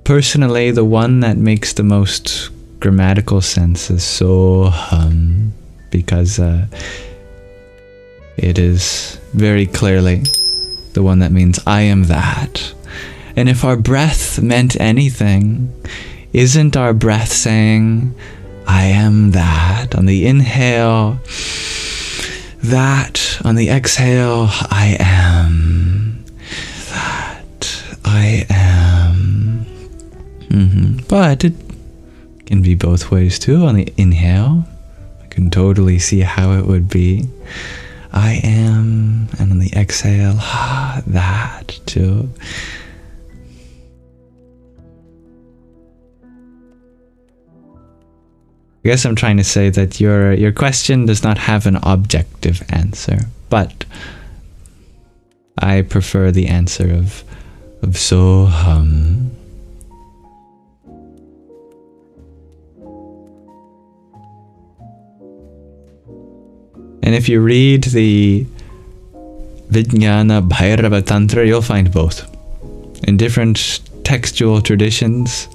Speaker 1: Personally, the one that makes the most grammatical sense is so hum, because it is very clearly the one that means I am that. And if our breath meant anything, isn't our breath saying I am that? On the inhale, that. On the exhale, I am that. I am. But it can be both ways too. On the inhale, I can totally see how it would be I am. And on the exhale, that too. I guess I'm trying to say that your question does not have an objective answer, but I prefer the answer of so hum. And if you read the Vijnana Bhairava Tantra, you'll find both. In different textual traditions,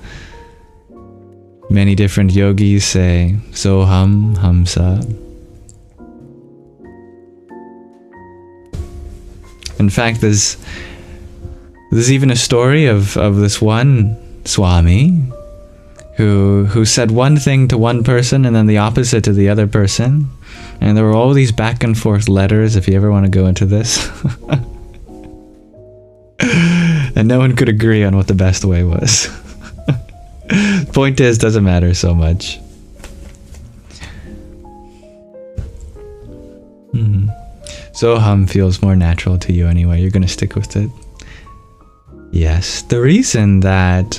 Speaker 1: many different yogis say Soham Hamsa. In fact, there's even a story of this one Swami who said one thing to one person and then the opposite to the other person. And there were all these back and forth letters, if you ever want to go into this. And no one could agree on what the best way was. Point is, doesn't matter so much. So hum feels more natural to you anyway. You're going to stick with it. Yes, the reason that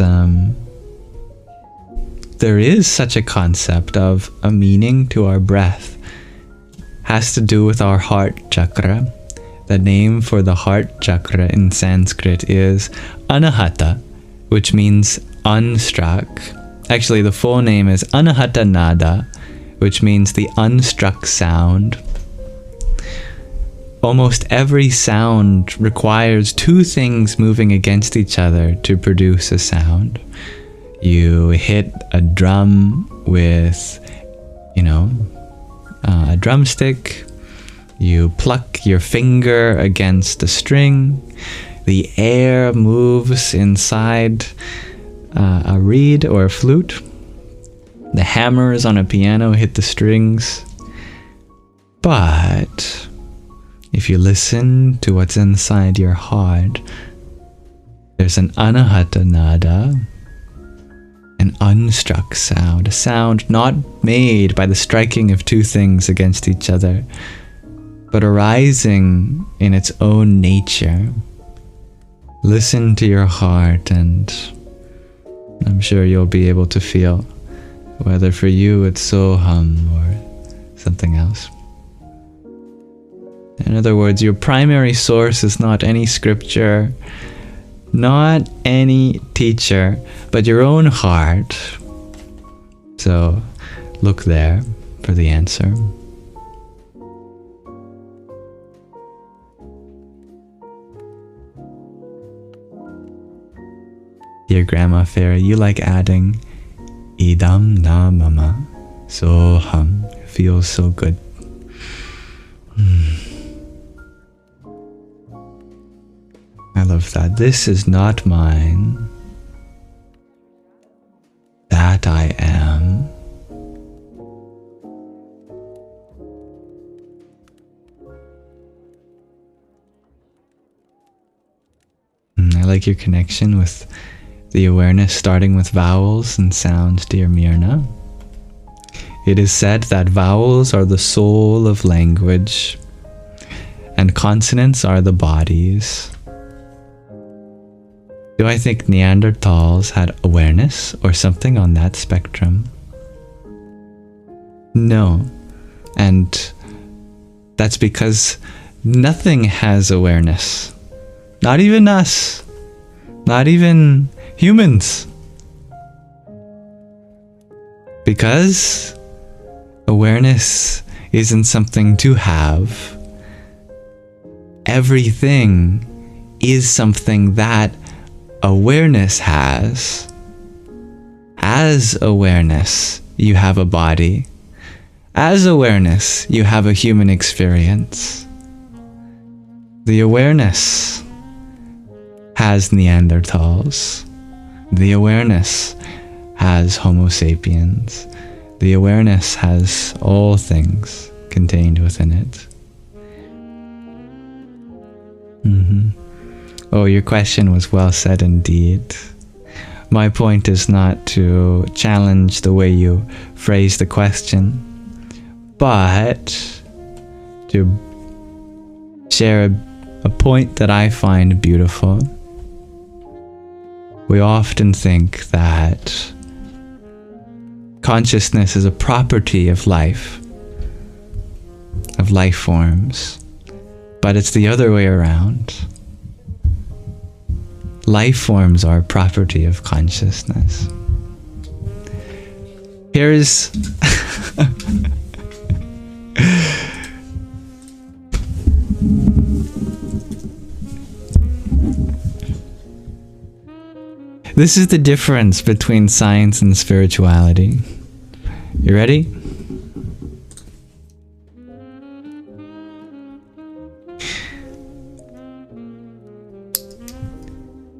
Speaker 1: there is such a concept of a meaning to our breath has to do with our heart chakra. The name for the heart chakra in Sanskrit is Anahata, which means unstruck. Actually, the full name is Anahata Nada, which means the unstruck sound. Almost every sound requires two things moving against each other to produce a sound. You hit a drum with, a drumstick. You pluck your finger against a string. The air moves inside a reed or a flute. The hammers on a piano hit the strings. But if you listen to what's inside your heart, there's an anahata nada, an unstruck sound, a sound not made by the striking of two things against each other, but arising in its own nature. Listen to your heart, and I'm sure you'll be able to feel whether for you it's Soham or something else. In other words, your primary source is not any scripture, not any teacher, but your own heart. So look there for the answer. Dear Grandma Fairy, you like adding idam na mama soham. It feels so good. I love that. This is not mine. That I am. I like your connection with the awareness starting with vowels and sounds, dear Mirna. It is said that vowels are the soul of language and consonants are the bodies. Do I think Neanderthals had awareness or something on that spectrum? No. And that's because nothing has awareness. Not even us. Not even humans. Because awareness isn't something to have. Everything is something that awareness has. As awareness, you have a body. As awareness, you have a human experience. The awareness has Neanderthals. The awareness has Homo sapiens. The awareness has all things contained within it. Oh, your question was well said indeed. My point is not to challenge the way you phrase the question, but to share a point that I find beautiful. We often think that consciousness is a property of life forms, but it's the other way around. Life forms are a property of consciousness. Here's this is the difference between science and spirituality. You ready?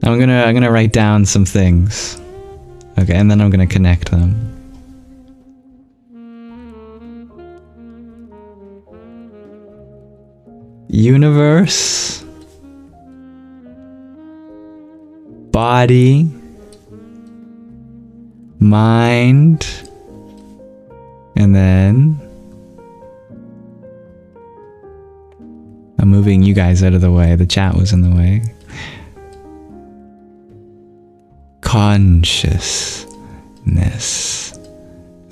Speaker 1: I'm gonna write down some things. Okay, and then I'm gonna connect them. Universe, body, mind, and then I'm moving you guys out of the way. The chat was in the way. Consciousness.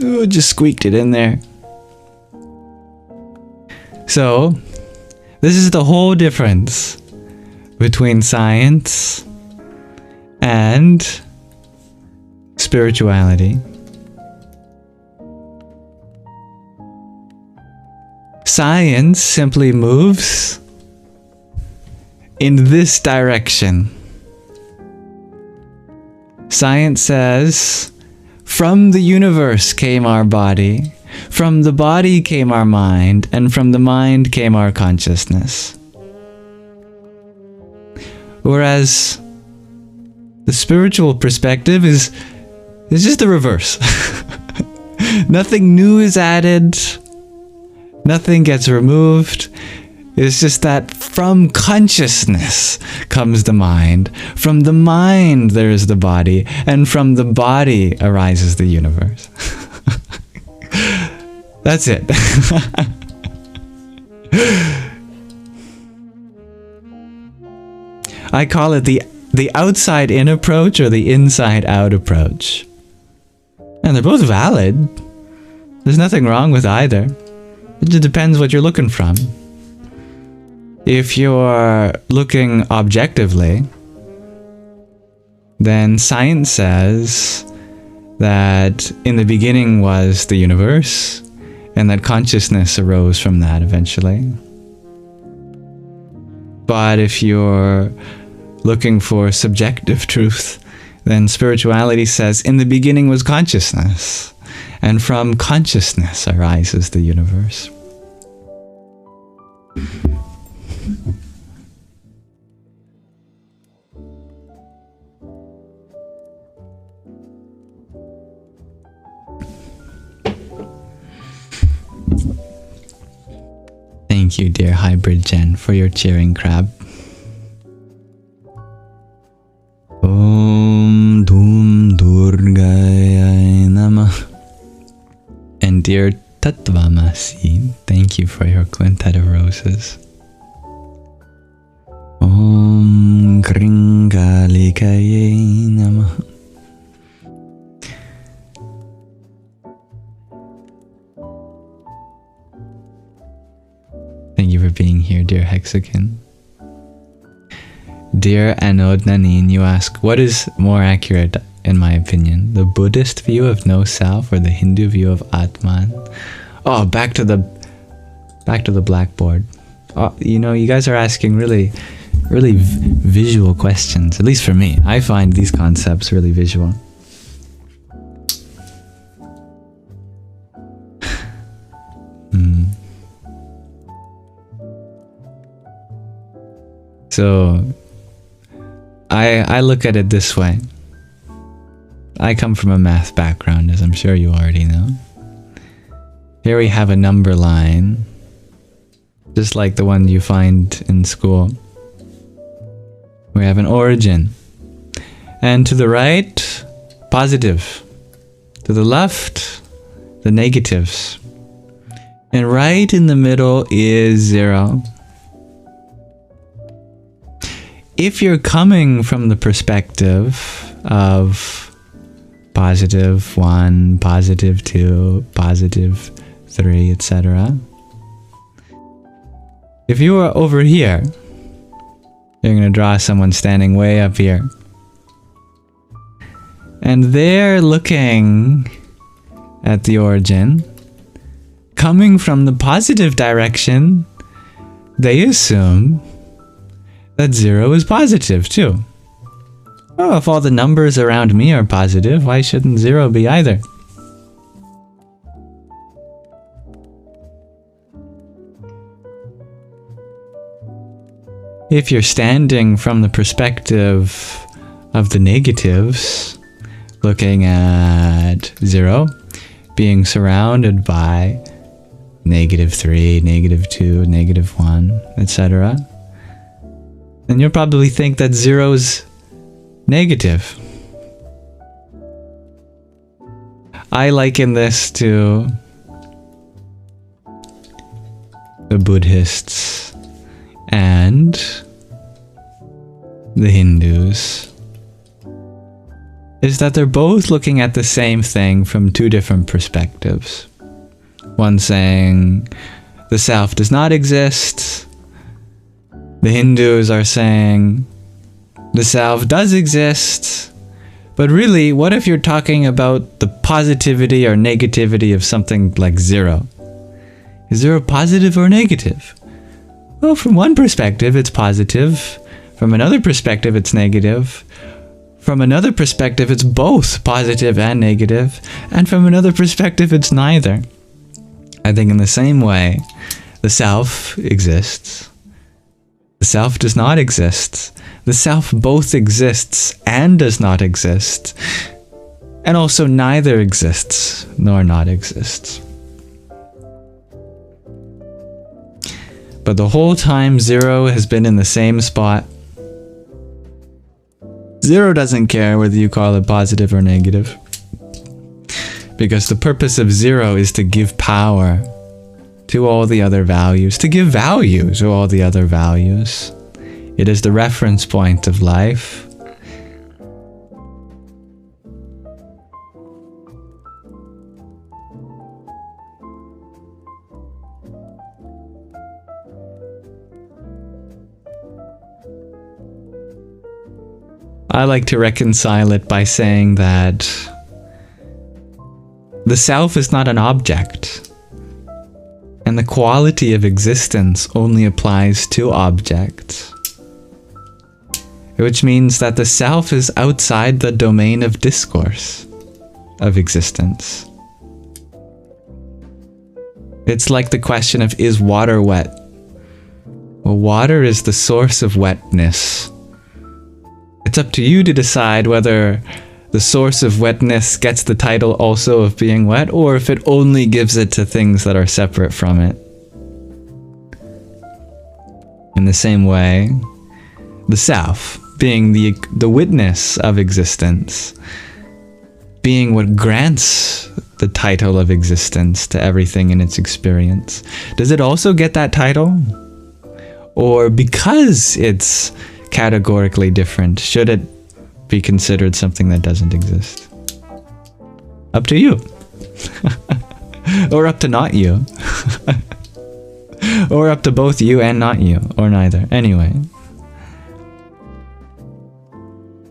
Speaker 1: Oh, just squeaked it in there. So, this is the whole difference between science and spirituality. Science simply moves in this direction. Science says, from the universe came our body, from the body came our mind, and from the mind came our consciousness. Whereas the spiritual perspective is just the reverse. Nothing new is added, nothing gets removed. It's just that from consciousness comes the mind, from the mind there is the body, and from the body arises the universe. That's it. I call it the outside-in approach or the inside-out approach. And they're both valid. There's nothing wrong with either. It just depends what you're looking from. If you're looking objectively, then science says that in the beginning was the universe, and that consciousness arose from that eventually. But if you're looking for subjective truth, then spirituality says in the beginning was consciousness, and from consciousness arises the universe. Thank you, dear Hybrid Jen, for your cheering crab. Om Dum Durgaya Namah. And dear Tattvamasi, thank you for your quintet of roses. Om Kringalikaye Namah. Thank you for being here, dear Hexagon. Dear Anod Nanin, you ask, what is more accurate, in my opinion? The Buddhist view of no self or the Hindu view of Atman? Oh, back to the blackboard. Oh, you know, you guys are asking really visual questions, at least for me. I find these concepts really visual. So, I look at it this way. I come from a math background, as I'm sure you already know. Here we have a number line, just like the one you find in school. We have an origin. And to the right, positive. To the left, the negatives. And right in the middle is 0. If you're coming from the perspective of positive 1, positive 2, positive 3, etc. If you are over here, you're going to draw someone standing way up here. And they're looking at the origin. Coming from the positive direction, they assume that 0 is positive too. Oh, if all the numbers around me are positive, why shouldn't 0 be either? If you're standing from the perspective of the negatives, looking at 0, being surrounded by -3, -2, -1, etc., then you'll probably think that 0's negative. I liken this to the Buddhists and the Hindus, is that they're both looking at the same thing from two different perspectives. One saying the self does not exist. The Hindus are saying the self does exist. But really, what if you're talking about the positivity or negativity of something like 0? Is 0 positive or negative? Well, from one perspective, it's positive. From another perspective, it's negative. From another perspective, it's both positive and negative. And from another perspective, it's neither. I think in the same way, the self exists. The self does not exist. The self both exists and does not exist. And also neither exists nor not exists. But the whole time 0 has been in the same spot. 0 doesn't care whether you call it positive or negative. Because the purpose of 0 is to give power to all the other values, to give value to all the other values. It is the reference point of life. I like to reconcile it by saying that the self is not an object, and the quality of existence only applies to objects, which means that the self is outside the domain of discourse of existence. It's like the question of, is water wet? Well, water is the source of wetness. It's up to you to decide whether the source of wetness gets the title also of being wet, or if it only gives it to things that are separate from it. In the same way, the self, being the witness of existence, being what grants the title of existence to everything in its experience, does it also get that title? Or because it's categorically different, should it be considered something that doesn't exist? Up to you. Or up to not you. Or up to both you and not you, or neither. Anyway.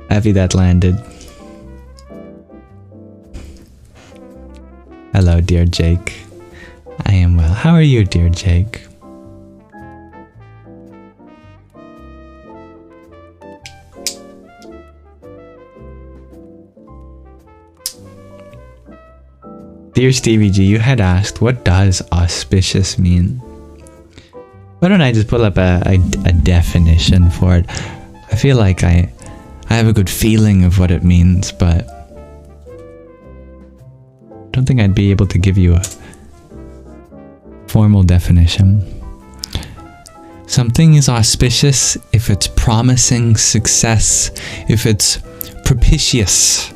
Speaker 1: Happy that landed. Hello, dear Jake. I am well. How are you, dear Jake? Dear Stevie G, you had asked, what does auspicious mean? Why don't I just pull up a definition for it? I feel like I have a good feeling of what it means, but I don't think I'd be able to give you a formal definition. Something is auspicious if it's promising success, if it's propitious,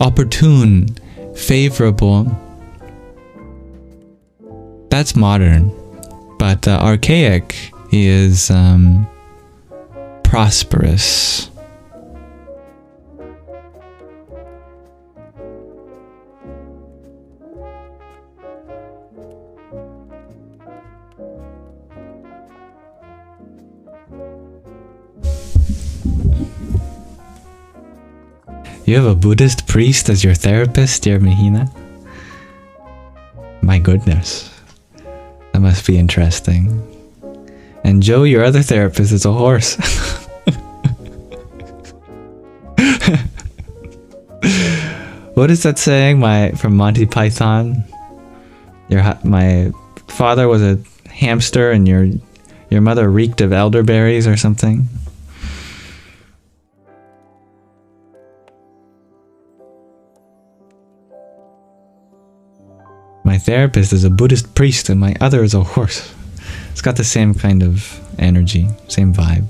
Speaker 1: opportune, favorable. That's modern, but archaic is prosperous. You have a Buddhist priest as your therapist, dear Mahina? My goodness. That must be interesting. And Joe, your other therapist, is a horse. What is that saying? From Monty Python? My father was a hamster and your mother reeked of elderberries or something? My therapist is a Buddhist priest and my other is a horse. It's got the same kind of energy, same vibe.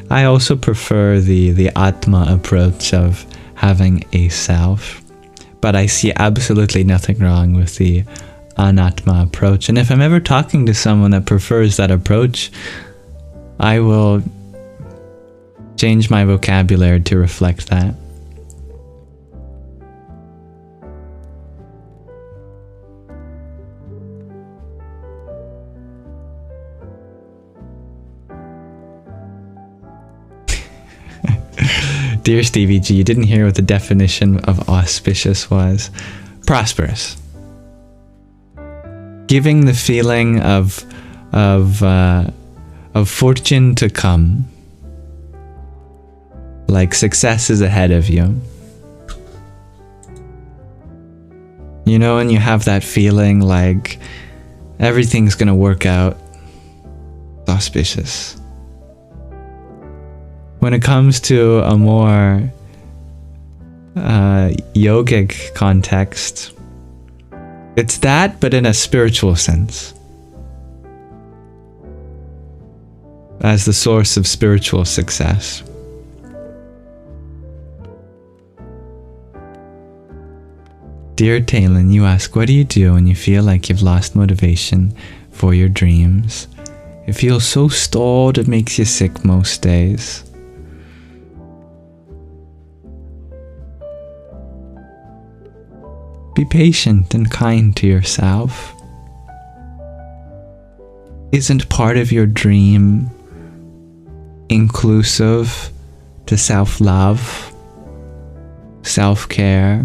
Speaker 1: I also prefer the Atma approach of having a self, but I see absolutely nothing wrong with the Anatma approach. And if I'm ever talking to someone that prefers that approach, I will change my vocabulary to reflect that. Dear Stevie G, you didn't hear what the definition of auspicious was. Prosperous. Giving the feeling of fortune to come. Like success is ahead of you. You know, and you have that feeling like everything's gonna work out. Auspicious. When it comes to a more yogic context, it's that, but in a spiritual sense. As the source of spiritual success. Dear Talon, you ask, what do you do when you feel like you've lost motivation for your dreams? It feels so stalled it makes you sick most days. Be patient and kind to yourself. Isn't part of your dream inclusive to self-love, self-care?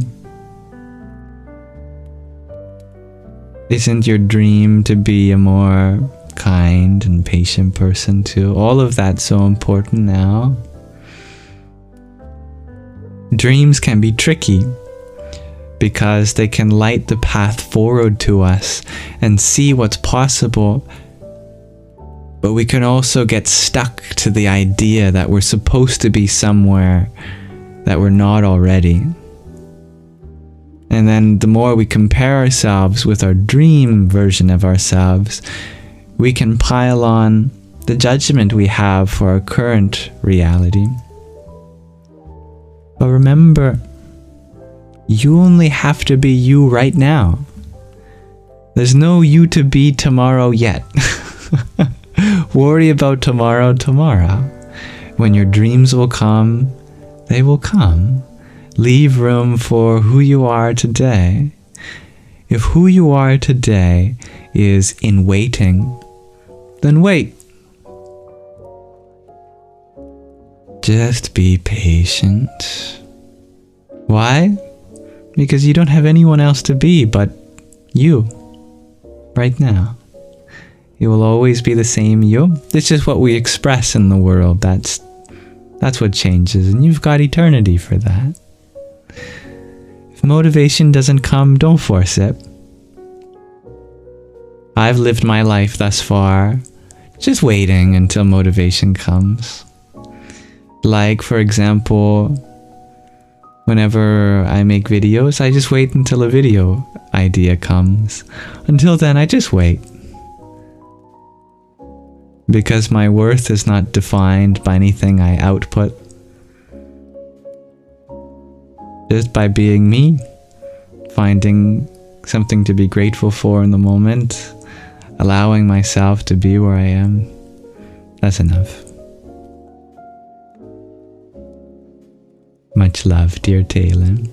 Speaker 1: Isn't your dream to be a more kind and patient person too? All of that's so important now. Dreams can be tricky because they can light the path forward to us and see what's possible. But we can also get stuck to the idea that we're supposed to be somewhere that we're not already. And then the more we compare ourselves with our dream version of ourselves, we can pile on the judgment we have for our current reality. But remember, you only have to be you right now. There's no you to be tomorrow yet. Worry about tomorrow. When your dreams will come, they will come. Leave room for who you are today. If who you are today is in waiting, then wait. Just be patient. Why? Because you don't have anyone else to be but you, right now. You will always be the same you. It's just what we express in the world. That's what changes, and you've got eternity for that. If motivation doesn't come, don't force it. I've lived my life thus far just waiting until motivation comes. Like, for example, whenever I make videos, I just wait until a video idea comes. Until then, I just wait. Because my worth is not defined by anything I output. Just by being me, finding something to be grateful for in the moment, allowing myself to be where I am, that's enough. Much love, dear Talon.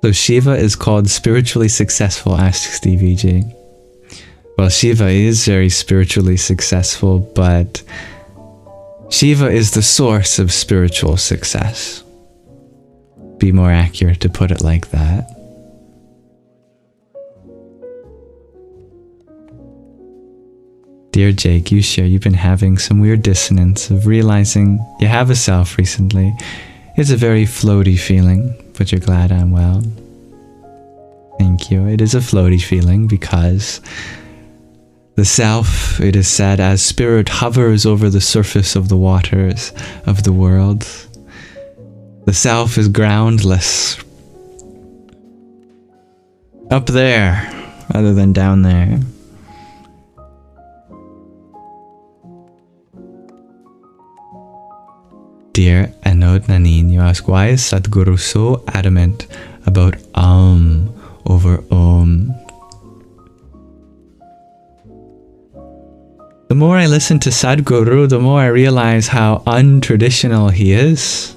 Speaker 1: So Shiva is called spiritually successful, asks Stevie G. Well, Shiva is very spiritually successful, but Shiva is the source of spiritual success. Be more accurate to put it like that. Dear Jake, you share you've been having some weird dissonance of realizing you have a self recently. It's a very floaty feeling, but you're glad I'm well. Thank you. It is a floaty feeling because the self, it is said, as spirit hovers over the surface of the waters of the world. The self is groundless. Up there, rather than down there. Dear Anod Nanin, you ask, why is Sadhguru so adamant about Aum over Om? The more I listen to Sadhguru, the more I realize how untraditional he is.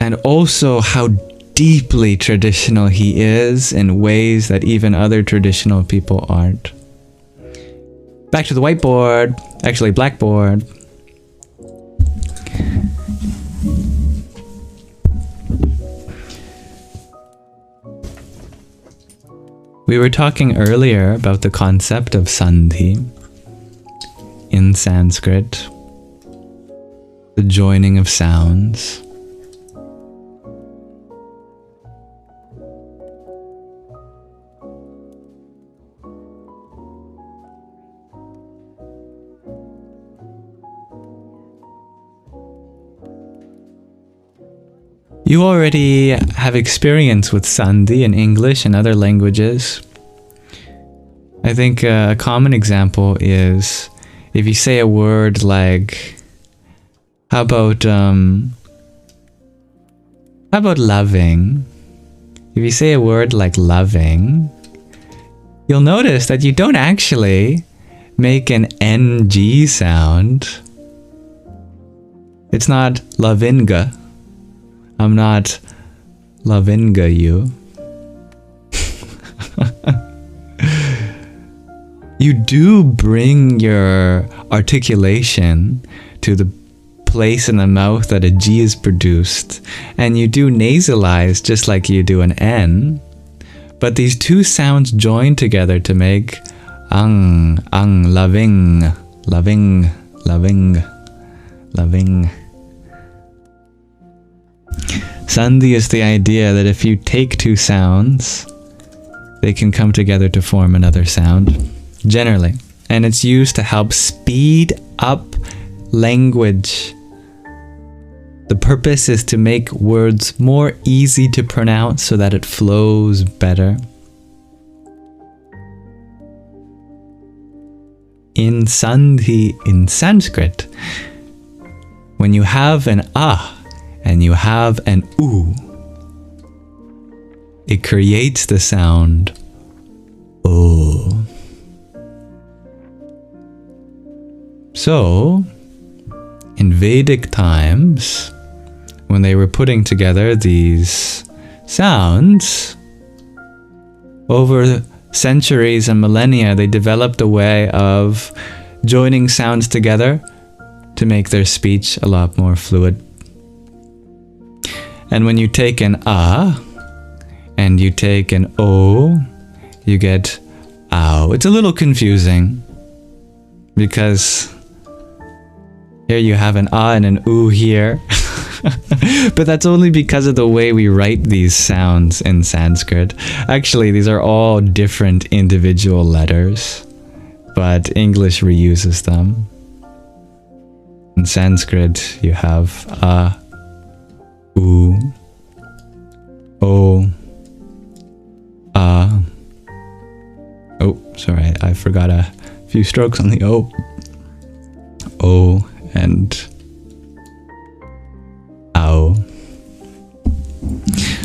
Speaker 1: And also how deeply traditional he is in ways that even other traditional people aren't. Back to the whiteboard. Actually, blackboard. We were talking earlier about the concept of sandhi in Sanskrit, the joining of sounds. You already have experience with sandhi in English and other languages. I think a common example is if you say a word like How about loving? If you say a word like loving, you'll notice that you don't actually make an NG sound. It's not lavinga. I'm not lavinga you. You do bring your articulation to the place in the mouth that a G is produced, and you do nasalize just like you do an N, but these two sounds join together to make ang, loving, loving, loving, loving. Sandhi is the idea that if you take two sounds, they can come together to form another sound, generally. And it's used to help speed up language. The purpose is to make words more easy to pronounce so that it flows better. In Sandhi, in Sanskrit, when you have an A and you have an U, it creates the sound O. So, in Vedic times, when they were putting together these sounds, over centuries and millennia, they developed a way of joining sounds together to make their speech a lot more fluid. And when you take an A and you take an O, you get ow. It's a little confusing because here you have an A and an U here. But that's only because of the way we write these sounds in Sanskrit. Actually, these are all different individual letters, but English reuses them. In Sanskrit, you have A, U, O, A. Oh, sorry, I forgot a few strokes on the O. O and Ow.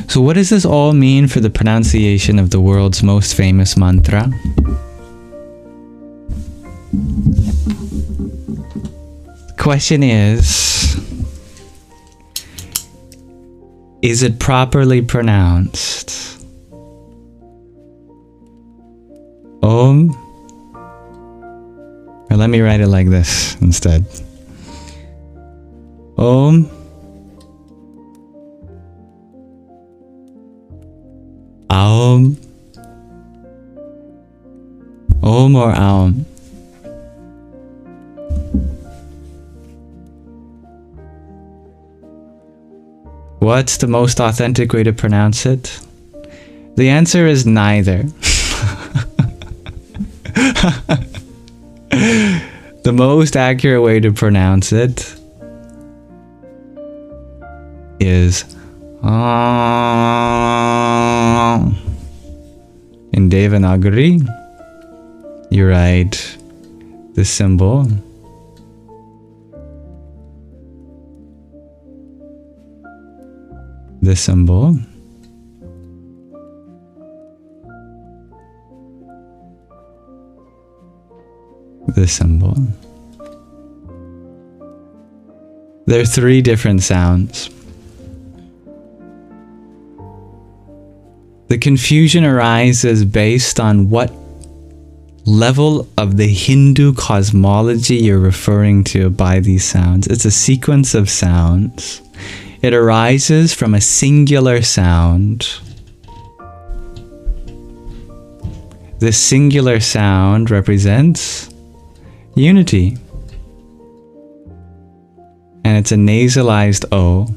Speaker 1: So what does this all mean for the pronunciation of the world's most famous mantra? The question is it properly pronounced? Om? Or let me write it like this instead. Om. Aum. Om or Aum? What's the most authentic way to pronounce it? The answer is neither. The most accurate way to pronounce it is in Devanagari. You write the symbol, the symbol, the symbol. There are three different sounds. The confusion arises based on what level of the Hindu cosmology you're referring to by these sounds. It's a sequence of sounds. It arises from a singular sound. This singular sound represents unity. And it's a nasalized O.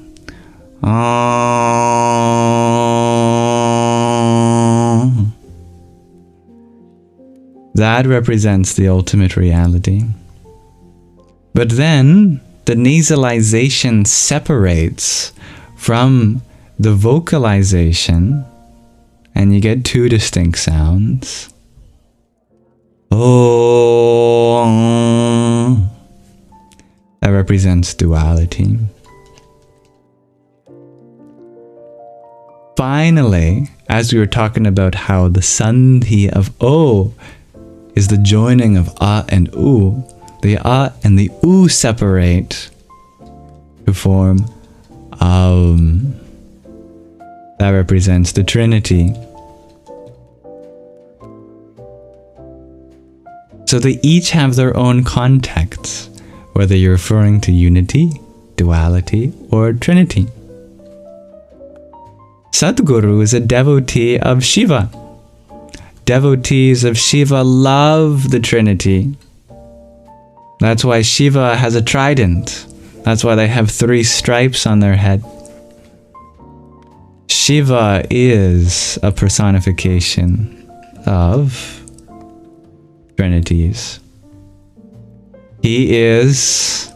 Speaker 1: That represents the ultimate reality. But then the nasalization separates from the vocalization, and you get two distinct sounds. Oh. that represents duality. Finally, as we were talking about how the Sandhi of O is the joining of A and U, the A and the U separate to form Aum. That represents the Trinity. So they each have their own contexts, whether you're referring to unity, duality, or Trinity. Sadhguru is a devotee of Shiva. Devotees of Shiva love the Trinity. That's why Shiva has a trident. That's why they have 3 stripes on their head. Shiva is a personification of Trinities. He is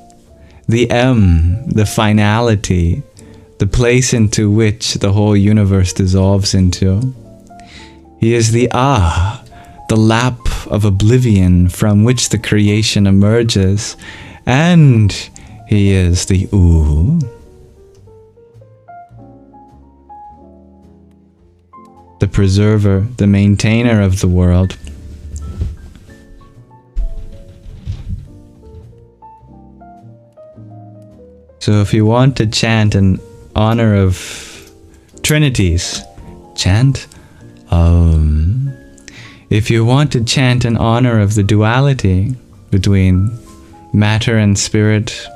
Speaker 1: the M, the finality, the place into which the whole universe dissolves into. He is the Ah, the lap of oblivion from which the creation emerges. And he is the U, the preserver, the maintainer of the world. So if you want to chant in honor of Trinities, chant Aum. If you want to chant in honor of the duality between matter and spirit,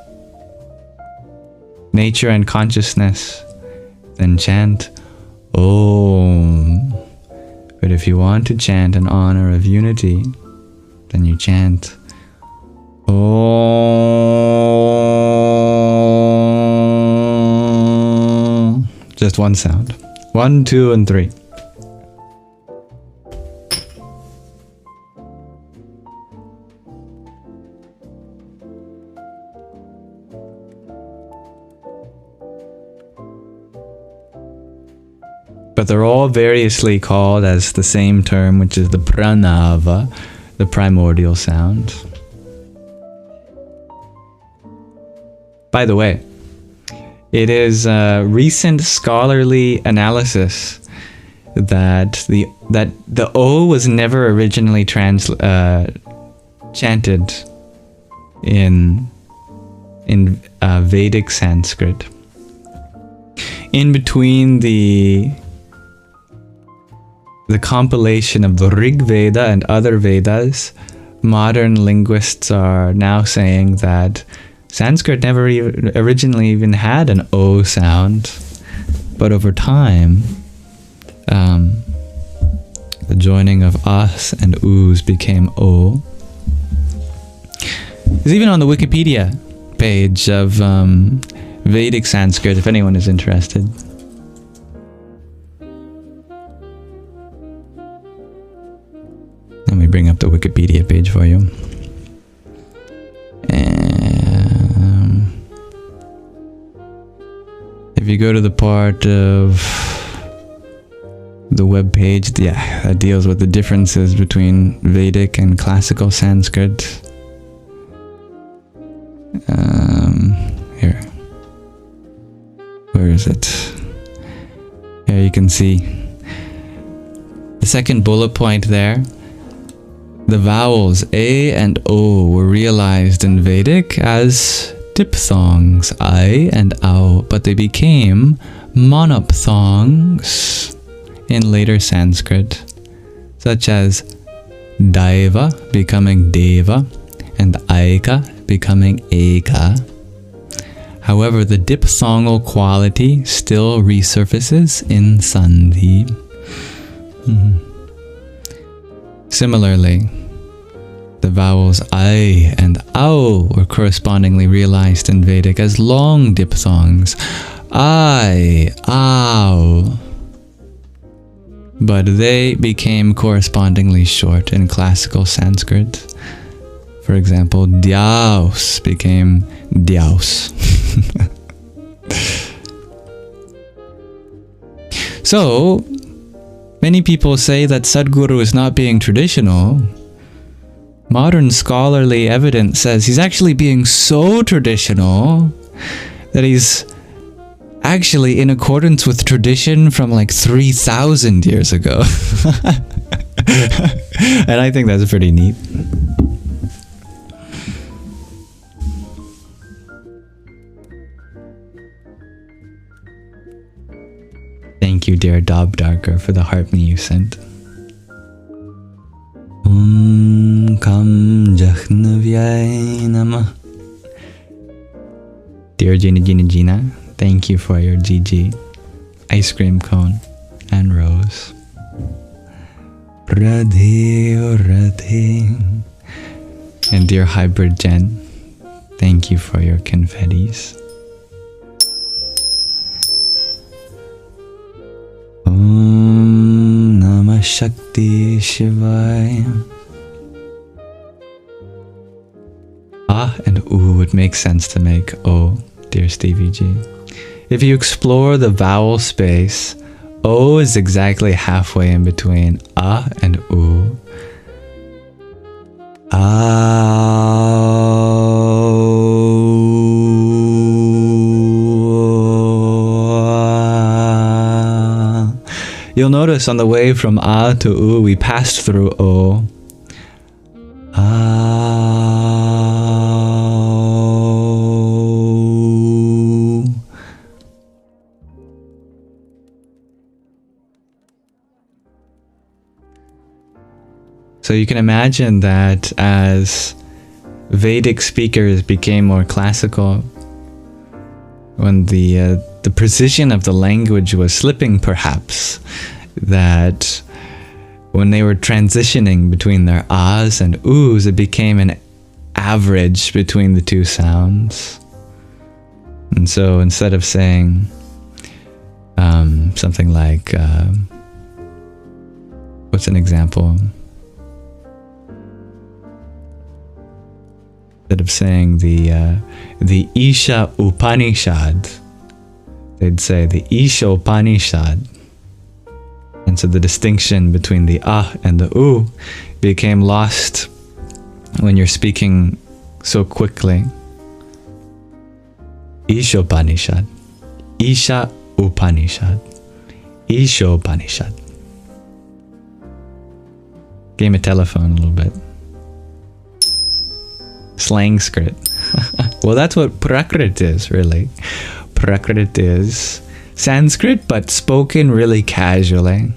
Speaker 1: nature and consciousness, then chant Om. But if you want to chant in honor of unity, then you chant Om. Just one sound. 1, 2, and 3. But they're all variously called as the same term, which is the pranava, the primordial sound. By the way, it is a recent scholarly analysis that the O was never originally chanted in Vedic Sanskrit. In between the compilation of the Rig Veda and other Vedas, modern linguists are now saying that Sanskrit never originally even had an O sound, but over time, the joining of As and Us became O. It's even on the Wikipedia page of Vedic Sanskrit, if anyone is interested. Let me bring up the Wikipedia page for you. If you go to the part of the web page, that deals with the differences between Vedic and classical Sanskrit. Here. Where is it? Here you can see the second bullet point there. The vowels A and O were realized in Vedic as diphthongs, I and Au, but they became monophthongs in later Sanskrit, such as Daiva becoming Deva and Aika becoming Eka. However, the diphthongal quality still resurfaces in Sandhi. Similarly, the vowels I and Au were correspondingly realized in Vedic as long diphthongs, I, Au, but they became correspondingly short in classical Sanskrit. For example, Dyaus became Dyaus. So, many people say that Sadhguru is not being traditional, modern scholarly evidence says he's actually being so traditional that he's actually in accordance with tradition from like 3,000 years ago. And I think that's pretty neat. Thank you, dear Dob Darker, for the heart me you sent. Kam Jahnavyay Namah. Dear Gina, thank you for your GG, ice cream cone, and rose. Radhe Radhe. And dear Hybrid Jen, thank you for your confettis. Om Namah Shakti Shivaya. Ah and ooh would make sense to make O, dear Stevie G. If you explore the vowel space, O is exactly halfway in between A and U. You'll notice on the way from A to U, we passed through O. So you can imagine that as Vedic speakers became more classical, when the precision of the language was slipping perhaps, that when they were transitioning between their ahs and oohs, it became an average between the two sounds. And so instead of saying something like, what's an example? Instead of saying the Isha Upanishad, they'd say the Isha Upanishad. And so the distinction between the ah and the u became lost when you're speaking so quickly. Isha Upanishad, Isha Upanishad, Isha Upanishad. Game of telephone a little bit. Sanskrit. Well, that's what Prakrit is, really. Prakrit is Sanskrit, but spoken really casually.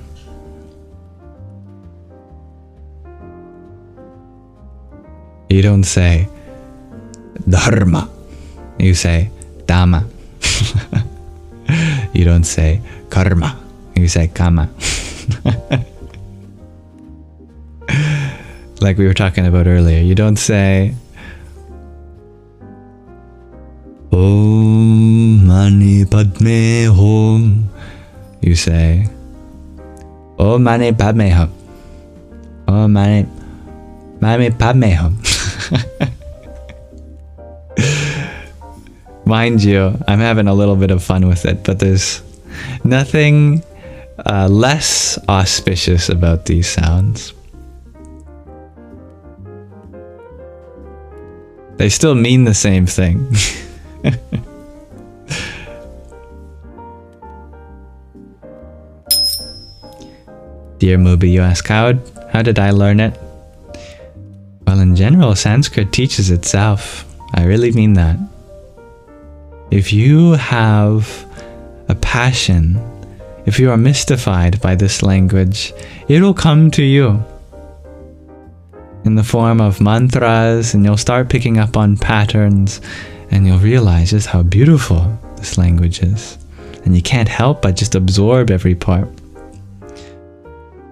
Speaker 1: You don't say Dharma. You say Dhamma. You don't say Karma. You say Kama. Like we were talking about earlier. You don't say Om Mani Padme Hum. You say Om Mani Padme Hum. Om Mani Padme Hum. Mind you, I'm having a little bit of fun with it, but there's nothing less auspicious about these sounds. They still mean the same thing. Dear Mubi, you ask, how did I learn it? Well, in general, Sanskrit teaches itself. I really mean that. If you have a passion, if you are mystified by this language, it'll come to you in the form of mantras, and you'll start picking up on patterns, and you'll realize just how beautiful this language is. And you can't help but just absorb every part.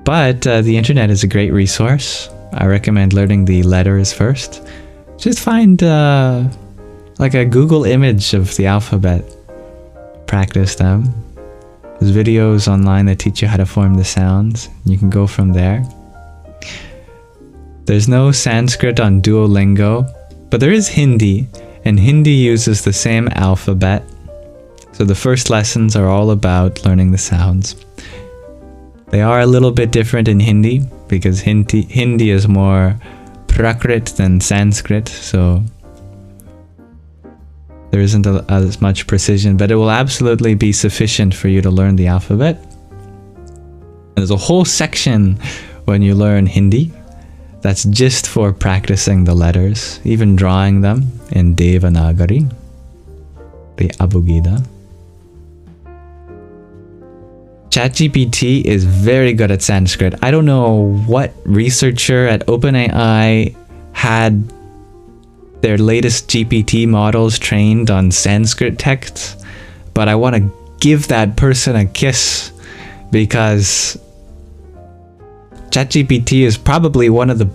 Speaker 1: But the internet is a great resource. I recommend learning the letters first. Just find like a Google image of the alphabet. Practice them. There's videos online that teach you how to form the sounds. You can go from there. There's no Sanskrit on Duolingo, but there is Hindi, and Hindi uses the same alphabet. So the first lessons are all about learning the sounds. They are a little bit different in Hindi, because Hindi is more Prakrit than Sanskrit, so there isn't as much precision, but it will absolutely be sufficient for you to learn the alphabet. And there's a whole section when you learn Hindi that's just for practicing the letters, even drawing them in Devanagari, the Abugida. ChatGPT is very good at Sanskrit. I don't know what researcher at OpenAI had their latest GPT models trained on Sanskrit texts, but I want to give that person a kiss, because ChatGPT is probably one of the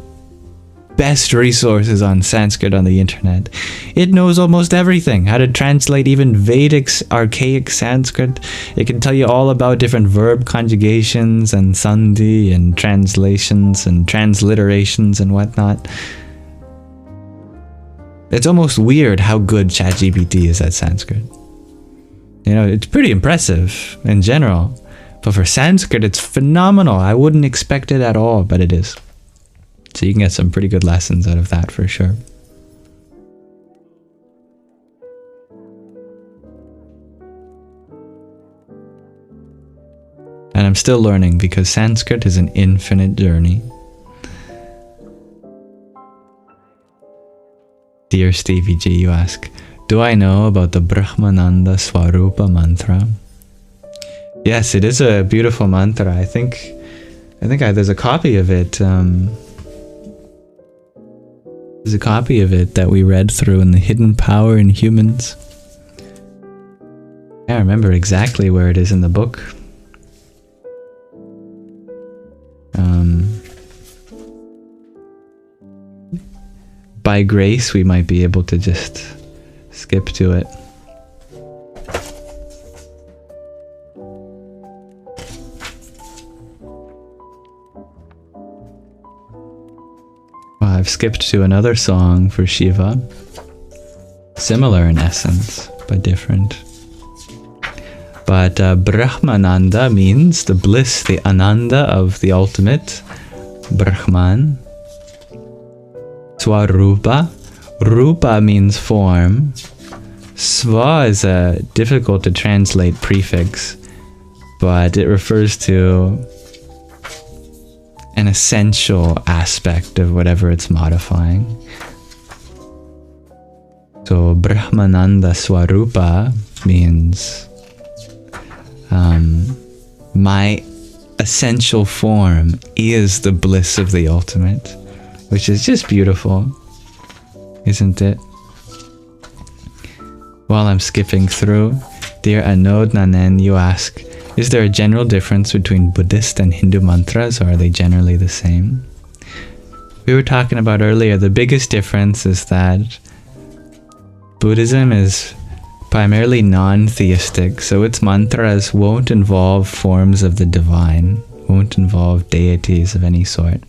Speaker 1: best resources on Sanskrit on the internet. It knows almost everything, how to translate even Vedic archaic Sanskrit. It can tell you all about different verb conjugations and sandhi and translations and transliterations and whatnot. It's almost weird how good ChatGPT is at Sanskrit. You know, it's pretty impressive in general, but for Sanskrit, it's phenomenal. I wouldn't expect it at all, but it is. So you can get some pretty good lessons out of that for sure. And I'm still learning, because Sanskrit is an infinite journey. Dear Stevie G, you ask, do I know about the Brahmananda Swarupa mantra? Yes, it is a beautiful mantra. I think there's a copy of it. There's a copy of it that we read through in the Hidden Power in Humans. I can't remember exactly where it is in the book. By grace, we might be able to just skip to it. Well, I've skipped to another song for Shiva. Similar in essence, but different. But Brahmananda means the bliss, the ananda of the ultimate, Brahman. Swarupa. Rupa means form. Swa is a difficult to translate prefix, but it refers to an essential aspect of whatever it's modifying. So Brahmananda Swarupa means my essential form is the bliss of the ultimate, which is just beautiful, isn't it? While I'm skipping through, dear Anod Nanen, you ask, is there a general difference between Buddhist and Hindu mantras, or are they generally the same? We were talking about earlier, the biggest difference is that Buddhism is primarily non-theistic, so its mantras won't involve forms of the divine, won't involve deities of any sort.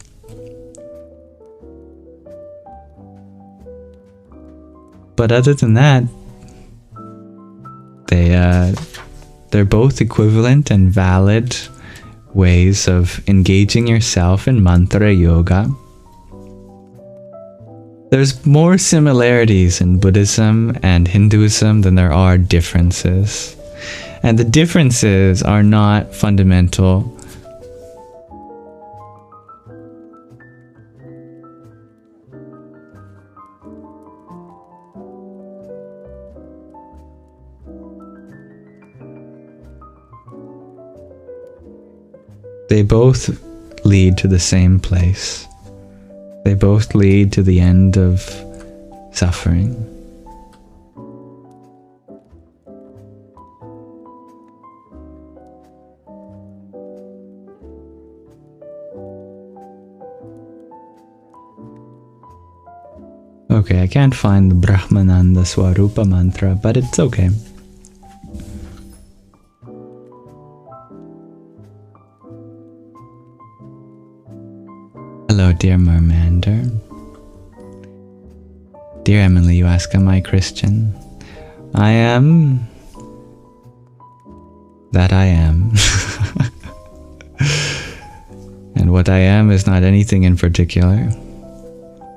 Speaker 1: But other than that, they're both equivalent and valid ways of engaging yourself in mantra yoga. There's more similarities in Buddhism and Hinduism than there are differences. And the differences are not fundamental. They both lead to the same place. They both lead to the end of suffering. Okay, I can't find the Brahmananda Swarupa mantra, but it's okay. Hello, dear Mermander. Dear Emily, you ask, am I Christian? I am. That I am. And what I am is not anything in particular.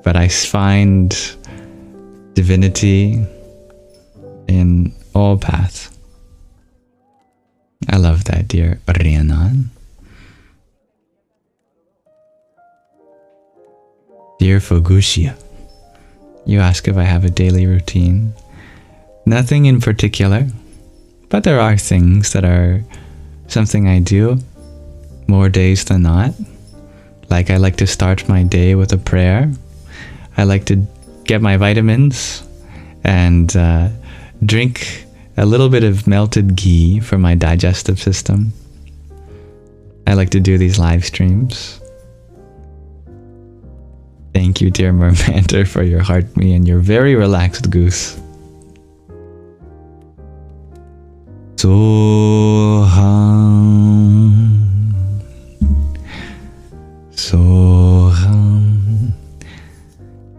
Speaker 1: but I find divinity in all paths. I love that, dear Rhiannon. Dear Fogusia, you ask if I have a daily routine. Nothing in particular, but there are things that are something I do more days than not. Like I like to start my day with a prayer. I like to get my vitamins and drink a little bit of melted ghee for my digestive system. I like to do these live streams. Thank you, dear Mermander, for your heart me and your very relaxed goose. Soham.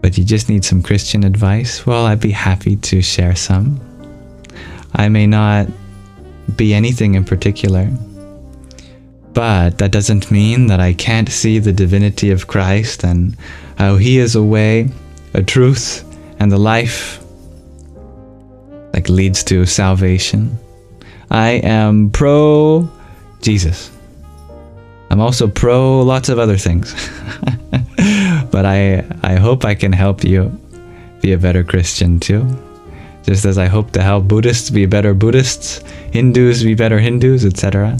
Speaker 1: But you just need some Christian advice? Well, I'd be happy to share some. I may not be anything in particular, but that doesn't mean that I can't see the divinity of Christ and how he is a way, a truth, and the life that leads to salvation. I am pro Jesus. I'm also pro lots of other things. But I hope I can help you be a better Christian too. Just as I hope to help Buddhists be better Buddhists, Hindus be better Hindus, etc.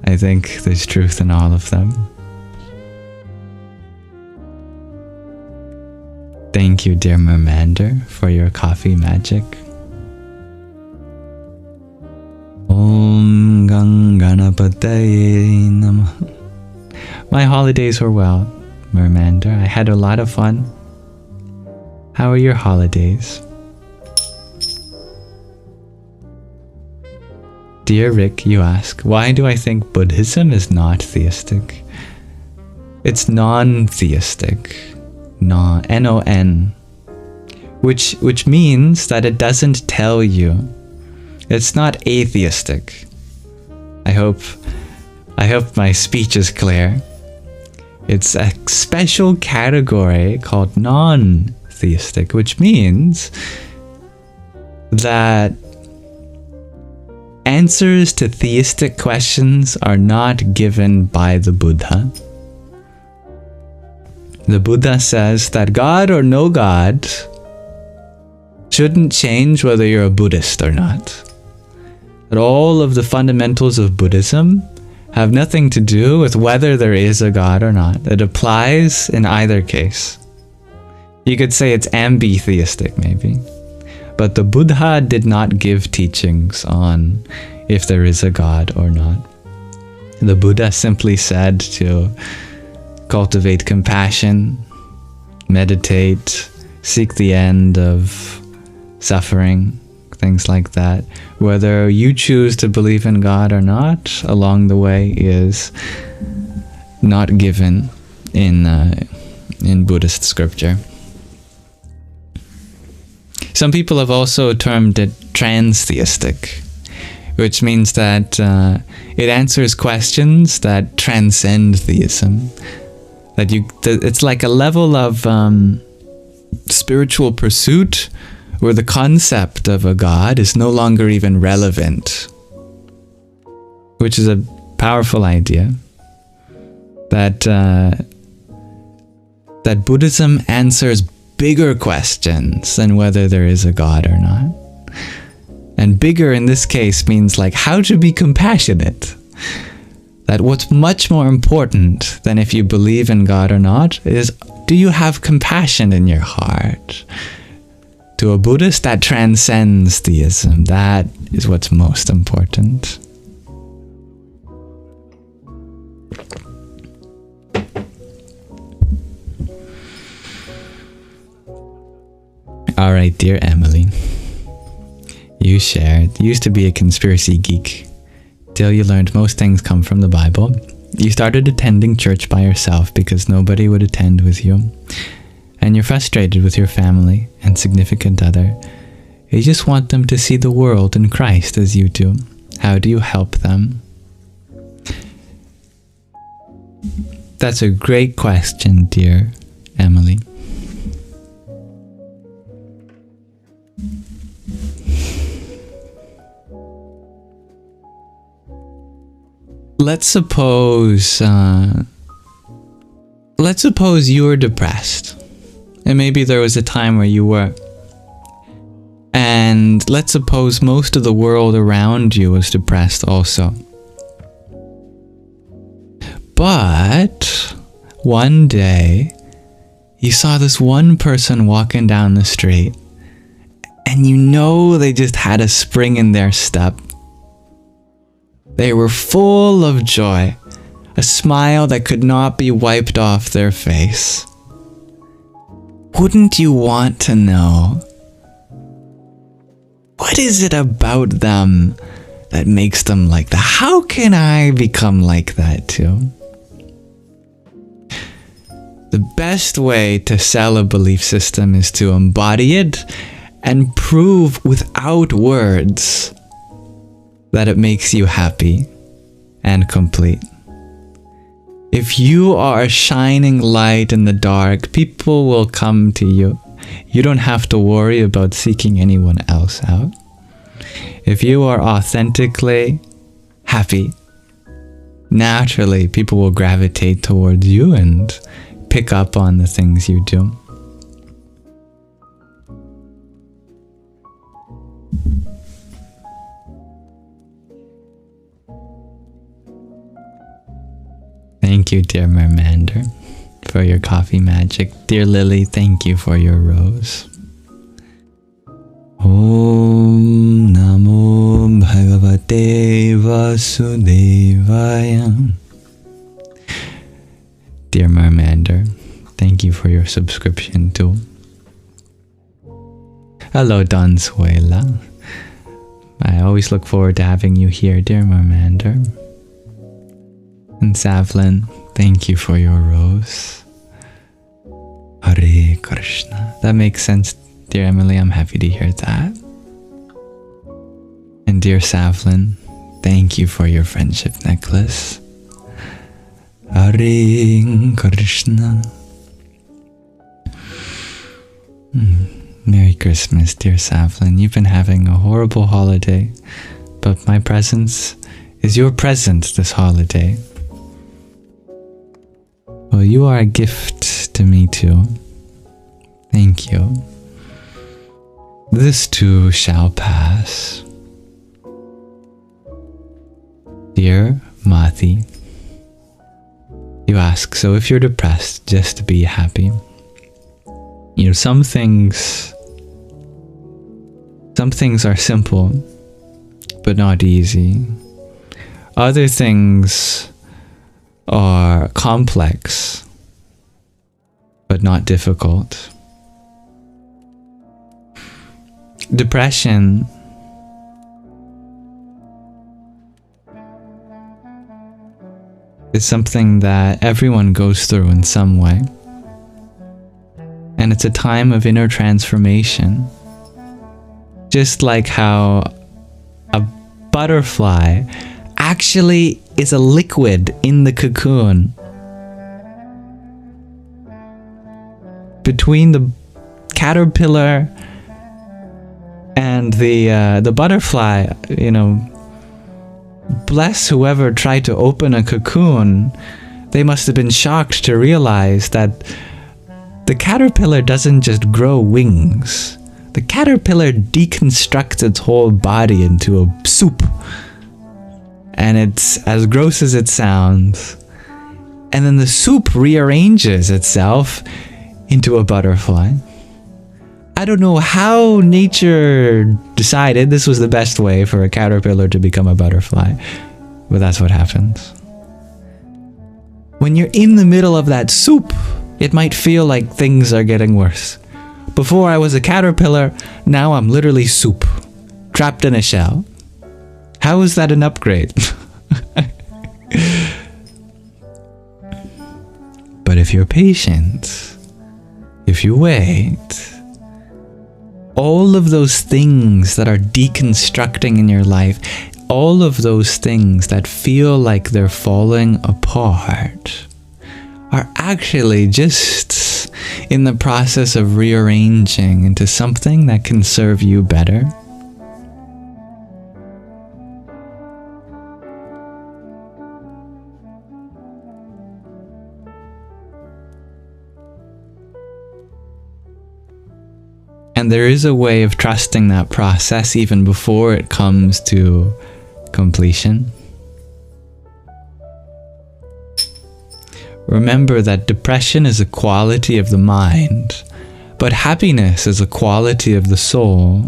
Speaker 1: I think there's truth in all of them. Thank you, dear Mermander, for your coffee magic. Om Ganganapataye Namah. My holidays were well, Mermander. I had a lot of fun. How are your holidays? Dear Rick, you ask, why do I think Buddhism is not theistic? It's non-theistic. N-O-N. Which means that it doesn't tell you. It's not atheistic. I hope my speech is clear. It's a special category called non-theistic, which means that answers to theistic questions are not given by the Buddha. The Buddha says that God or no God shouldn't change whether you're a Buddhist or not. That all of the fundamentals of Buddhism have nothing to do with whether there is a God or not. It applies in either case. You could say it's ambitheistic maybe. But the Buddha did not give teachings on if there is a God or not. The Buddha simply said to cultivate compassion, meditate, seek the end of suffering, things like that. Whether you choose to believe in God or not along the way is not given in Buddhist scripture. Some people have also termed it transtheistic, which means that it answers questions that transcend theism. It's like a level of spiritual pursuit where the concept of a God is no longer even relevant, which is a powerful idea. That Buddhism answers bigger questions than whether there is a God or not. And bigger in this case means like how to be compassionate. That what's much more important than if you believe in God or not is, do you have compassion in your heart? To a Buddhist, that transcends theism. That is what's most important. All right, dear Emily. You shared, you used to be a conspiracy geek, till you learned most things come from the Bible. You started attending church by yourself because nobody would attend with you. And you're frustrated with your family and significant other. You just want them to see the world in Christ as you do. How do you help them? That's a great question, dear Emily. let's suppose you were depressed, and maybe there was a time where you were, and let's suppose most of the world around you was depressed also. But one day you saw this one person walking down the street, and you know they just had a spring in their step. They were full of joy, a smile that could not be wiped off their face. Wouldn't you want to know, what is it about them that makes them like that? How can I become like that too? The best way to sell a belief system is to embody it and prove without words that it makes you happy and complete. If you are a shining light in the dark, people will come to you. You don't have to worry about seeking anyone else out. If you are authentically happy, naturally people will gravitate towards you and pick up on the things you do. Thank you, dear Mermander, for your coffee magic. Dear Lily, thank you for your rose. Om Namo Bhagavate Vasudevaya. Dear Mermander, thank you for your subscription too. Hello, Don Suela. I always look forward to having you here, dear Mermander. And Savlin, thank you for your rose. Hare Krishna. That makes sense, dear Emily. I'm happy to hear that. And dear Savlin, thank you for your friendship necklace. Hare Krishna. Merry Christmas, dear Savlin. You've been having a horrible holiday, but my presence is your present this holiday. Well, you are a gift to me too. Thank you. This too shall pass. Dear Mati, you ask, so if you're depressed, just to be happy. You know, some things are simple, but not easy. Other things are complex, but not difficult. Depression is something that everyone goes through in some way. And it's a time of inner transformation. Just like how a butterfly actually is a liquid in the cocoon. Between the caterpillar and the butterfly, you know, bless whoever tried to open a cocoon. They must have been shocked to realize that the caterpillar doesn't just grow wings. The caterpillar deconstructs its whole body into a soup. And it's as gross as it sounds. And then the soup rearranges itself into a butterfly. I don't know how nature decided this was the best way for a caterpillar to become a butterfly, but that's what happens. When you're in the middle of that soup, it might feel like things are getting worse. Before I was a caterpillar, now I'm literally soup, trapped in a shell. How is that an upgrade? But if you're patient, if you wait, all of those things that are deconstructing in your life, all of those things that feel like they're falling apart, are actually just in the process of rearranging into something that can serve you better. And there is a way of trusting that process even before it comes to completion. Remember that depression is a quality of the mind, but happiness is a quality of the soul.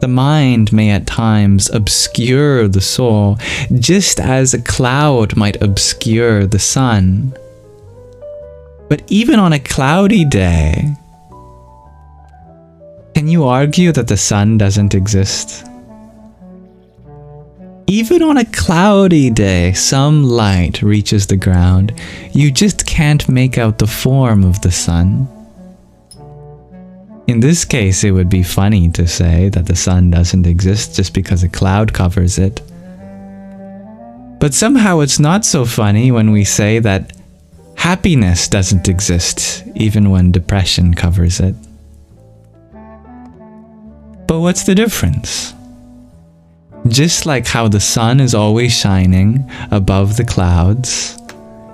Speaker 1: The mind may at times obscure the soul, just as a cloud might obscure the sun. But even on a cloudy day, can you argue that the sun doesn't exist? Even on a cloudy day, some light reaches the ground. You just can't make out the form of the sun. In this case, it would be funny to say that the sun doesn't exist just because a cloud covers it. But somehow it's not so funny when we say that happiness doesn't exist, even when depression covers it. But what's the difference? Just like how the sun is always shining above the clouds,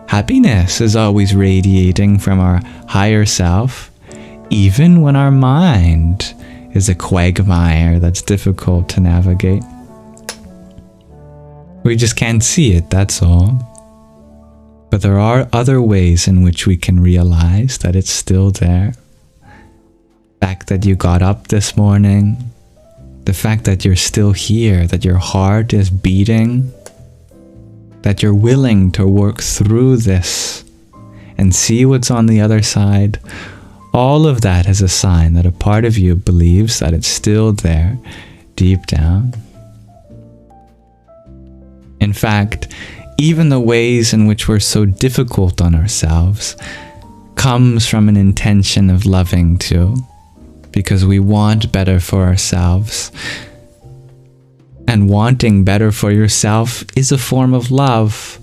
Speaker 1: happiness is always radiating from our higher self, even when our mind is a quagmire that's difficult to navigate. We just can't see it, that's all. But there are other ways in which we can realize that it's still there. The fact that you got up this morning, the fact that you're still here, that your heart is beating, that you're willing to work through this and see what's on the other side, all of that is a sign that a part of you believes that it's still there deep down. In fact, even the ways in which we're so difficult on ourselves comes from an intention of loving too, because we want better for ourselves. And wanting better for yourself is a form of love.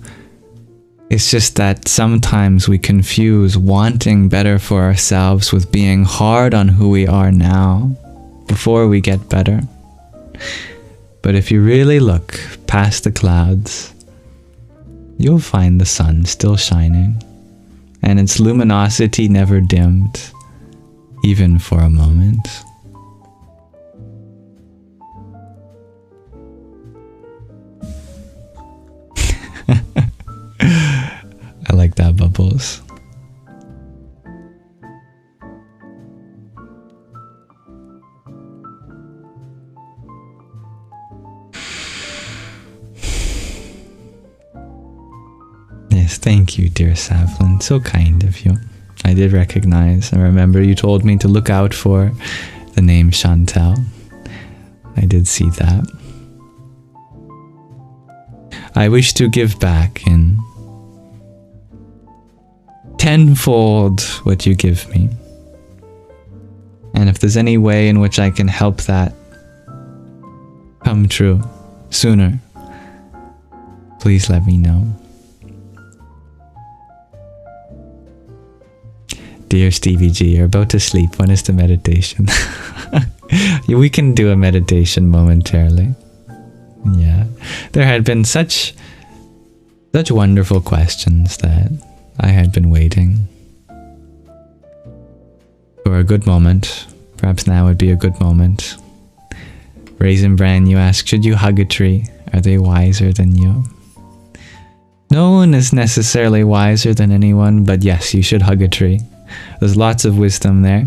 Speaker 1: It's just that sometimes we confuse wanting better for ourselves with being hard on who we are now, before we get better. But if you really look past the clouds, you'll find the sun still shining, and its luminosity never dimmed, even for a moment. I like that, Bubbles. Yes, thank you, dear Savlin. So kind of you. I did recognize and remember you told me to look out for the name Chantel. I did see that. I wish to give back in tenfold what you give me. And if there's any way in which I can help that come true sooner, please let me know. Dear Stevie G, you're about to sleep. When is the meditation? We can do a meditation momentarily. Yeah. There had been such wonderful questions that I had been waiting for a good moment. Perhaps now would be a good moment. Raisin Bran, you ask, should you hug a tree? Are they wiser than you? No one is necessarily wiser than anyone, but yes, you should hug a tree. There's lots of wisdom there.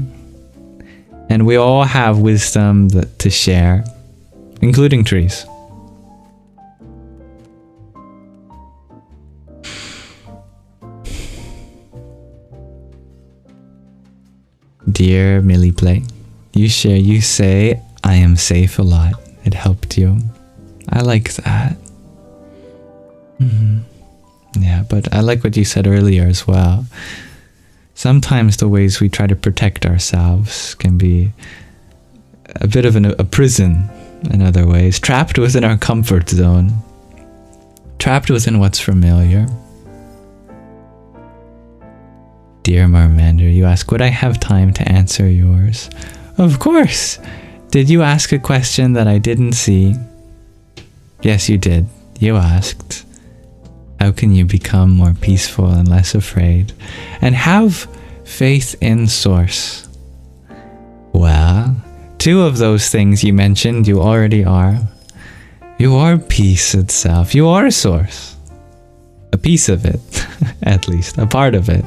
Speaker 1: And we all have wisdom to share, including trees. Dear Millie Play, you say, I am safe a lot. It helped you. I like that. Yeah, but I like what you said earlier as well. Sometimes the ways we try to protect ourselves can be a bit of a prison in other ways, trapped within our comfort zone, trapped within what's familiar. Dear Marmander, you ask, would I have time to answer yours? Of course! Did you ask a question that I didn't see? Yes, you did. You asked, how can you become more peaceful and less afraid? And have faith in Source. Well, two of those things you mentioned you already are. You are peace itself. You are a source. A piece of it, at least. A part of it.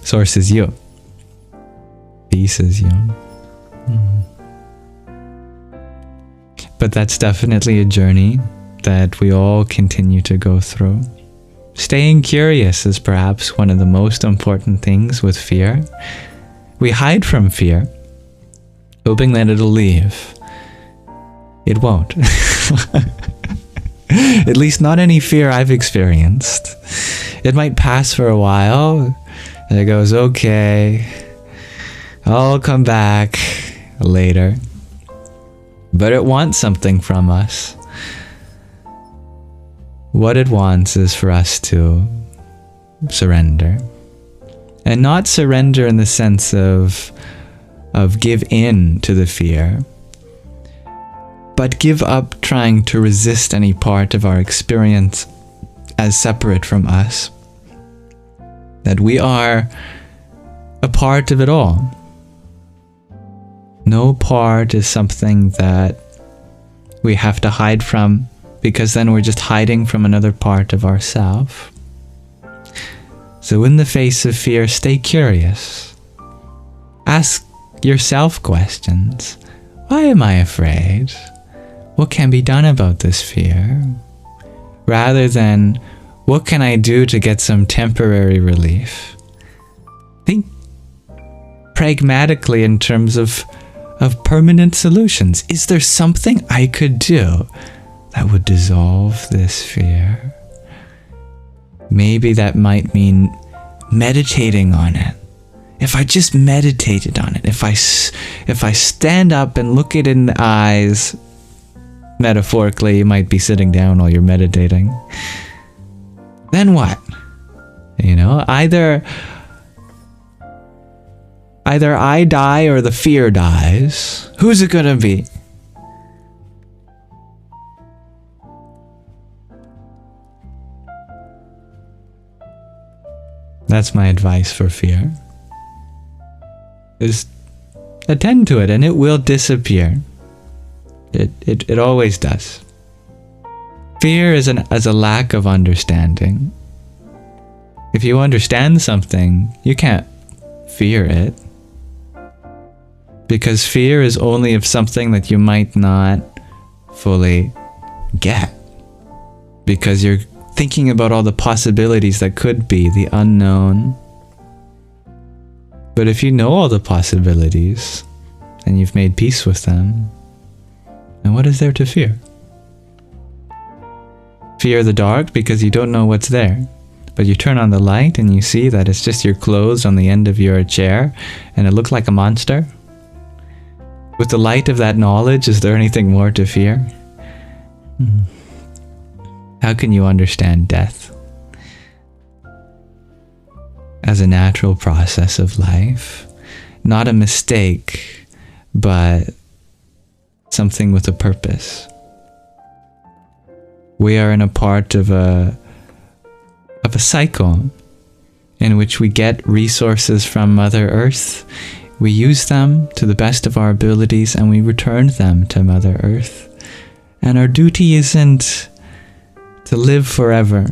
Speaker 1: Source is you. Peace is you. But that's definitely a journey that we all continue to go through. Staying curious is perhaps one of the most important things with fear. We hide from fear, hoping that it'll leave. It won't. At least not any fear I've experienced. It might pass for a while, and it goes, okay, I'll come back later. But it wants something from us. What it wants is for us to surrender. And not surrender in the sense of give in to the fear, but give up trying to resist any part of our experience as separate from us. That we are a part of it all. No part is something that we have to hide from, because then we're just hiding from another part of ourself. So in the face of fear, stay curious. Ask yourself questions. Why am I afraid? What can be done about this fear? Rather than, what can I do to get some temporary relief? Think pragmatically in terms of permanent solutions. Is there something I could do that would dissolve this fear? Maybe that might mean meditating on it. If I just meditated on it, if I stand up and look it in the eyes, metaphorically, you might be sitting down while you're meditating. Then what? You know, either I die or the fear dies. Who's it gonna be? That's my advice for fear. Is attend to it and it will disappear. It always does. Fear is a lack of understanding. If you understand something, you can't fear it. Because fear is only of something that you might not fully get. Because you're thinking about all the possibilities that could be, the unknown. But if you know all the possibilities, and you've made peace with them, then what is there to fear? Fear the dark because you don't know what's there. But you turn on the light and you see that it's just your clothes on the end of your chair, and it looks like a monster. With the light of that knowledge, is there anything more to fear? How can you understand death as a natural process of life? Not a mistake, but something with a purpose. We are in a part of a cycle in which we get resources from Mother Earth. We use them to the best of our abilities and we return them to Mother Earth. And our duty isn't to live forever.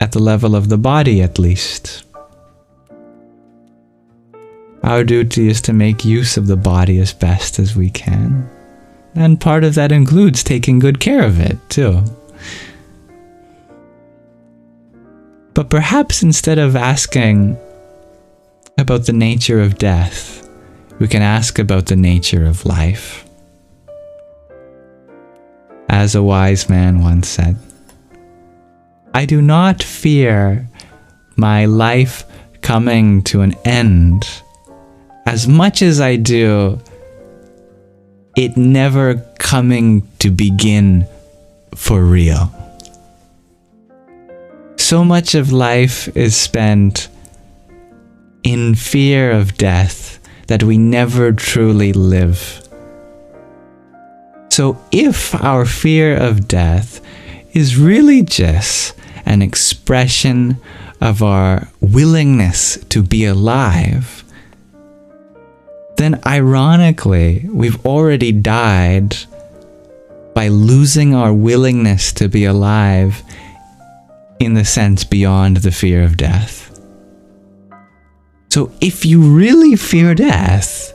Speaker 1: At the level of the body, at least. Our duty is to make use of the body as best as we can. And part of that includes taking good care of it, too. But perhaps instead of asking about the nature of death, we can ask about the nature of life. As a wise man once said, I do not fear my life coming to an end as much as I do it never coming to begin for real. So much of life is spent in fear of death that we never truly live. So if our fear of death is really just an expression of our willingness to be alive, then ironically, we've already died by losing our willingness to be alive in the sense beyond the fear of death. So if you really fear death,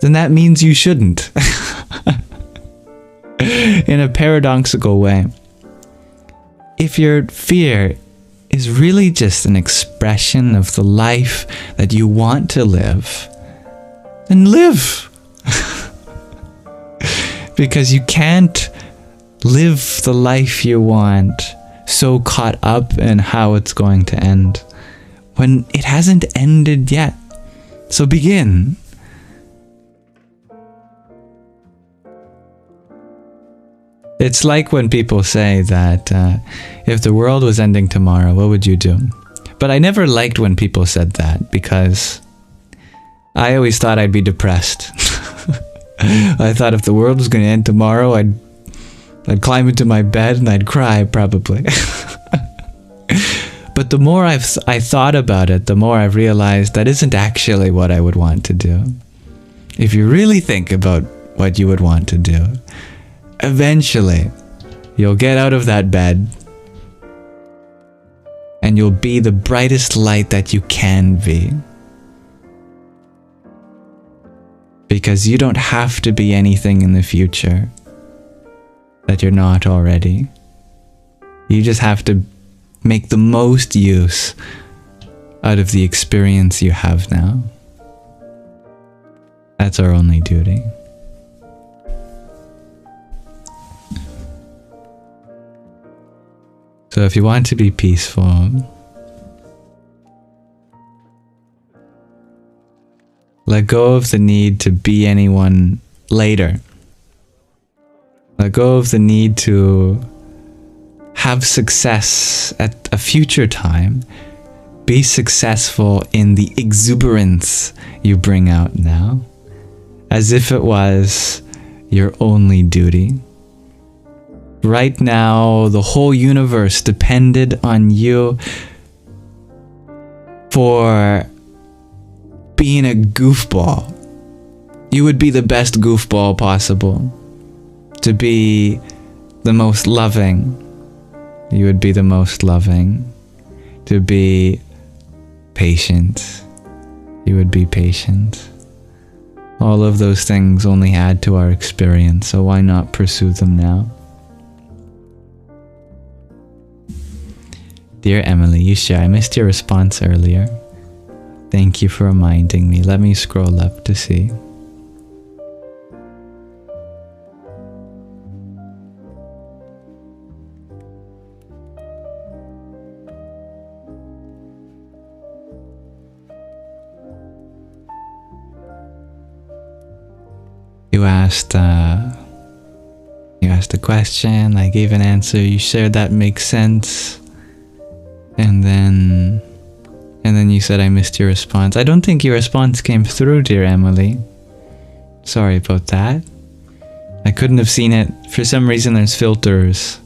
Speaker 1: then that means you shouldn't. In a paradoxical way. If your fear is really just an expression of the life that you want to live, then live. Because you can't live the life you want so caught up in how it's going to end when it hasn't ended yet. So begin. It's like when people say that if the world was ending tomorrow, what would you do? But I never liked when people said that because I always thought I'd be depressed. I thought if the world was going to end tomorrow, I'd climb into my bed and I'd cry probably. But the more I thought about it, the more I've realized that isn't actually what I would want to do. If you really think about what you would want to do, eventually you'll get out of that bed and you'll be the brightest light that you can be. Because you don't have to be anything in the future that you're not already. You just have to make the most use out of the experience you have now. That's our only duty. So if you want to be peaceful, let go of the need to be anyone later. Let go of the need to have success at a future time. Be successful in the exuberance you bring out now, as if it was your only duty. Right now, the whole universe depended on you for being a goofball. You would be the best goofball possible. To be the most loving, you would be the most loving. To be patient, you would be patient. All of those things only add to our experience, so why not pursue them now? Dear Emily, you share, I missed your response earlier. Thank you for reminding me. Let me scroll up to see. You asked a question, I gave an answer, you shared that makes sense, and then you said I missed your response. I don't think your response came through, dear Emily. Sorry about that. I couldn't have seen it. For some reason there's filters.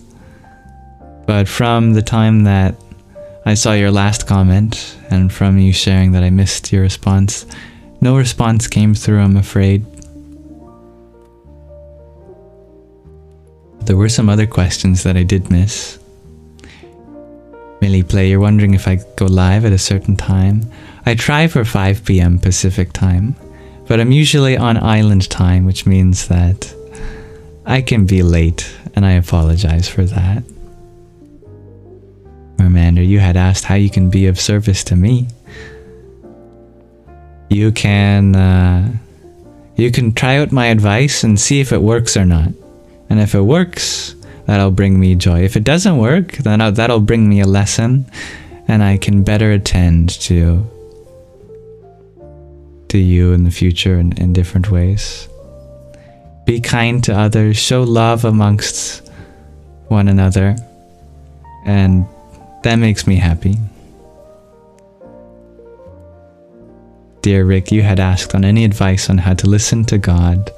Speaker 1: But from the time that I saw your last comment, and from you sharing that I missed your response, no response came through, I'm afraid. There were some other questions that I did miss. Millie Play, you're wondering if I go live at a certain time. I try for 5 p.m. Pacific time, but I'm usually on island time, which means that I can be late, and I apologize for that. Mermander, you had asked how you can be of service to me. You can try out my advice and see if it works or not. And if it works, that'll bring me joy. If it doesn't work, then that'll bring me a lesson, and I can better attend to you in the future in different ways. Be kind to others, show love amongst one another, and that makes me happy. Dear Rick, you had asked on any advice on how to listen to God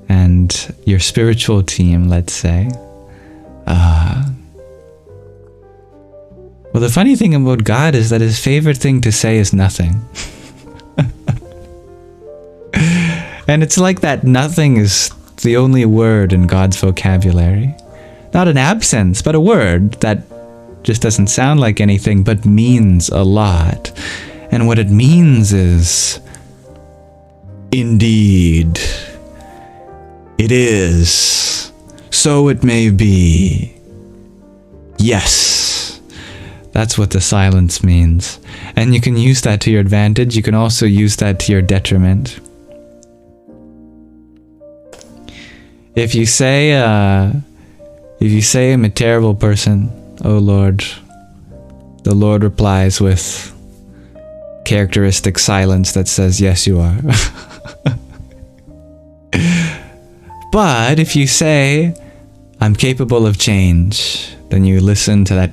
Speaker 1: and your spiritual team, let's say. Well, the funny thing about God is that his favorite thing to say is nothing. And it's like that nothing is the only word in God's vocabulary. Not an absence, but a word that just doesn't sound like anything, but means a lot. And what it means is, indeed, it is, so it may be, yes. That's what the silence means. And you can use that to your advantage. You can also use that to your detriment. If you say I'm a terrible person, oh Lord, the Lord replies with characteristic silence that says, yes, you are. But if you say, I'm capable of change, then you listen to that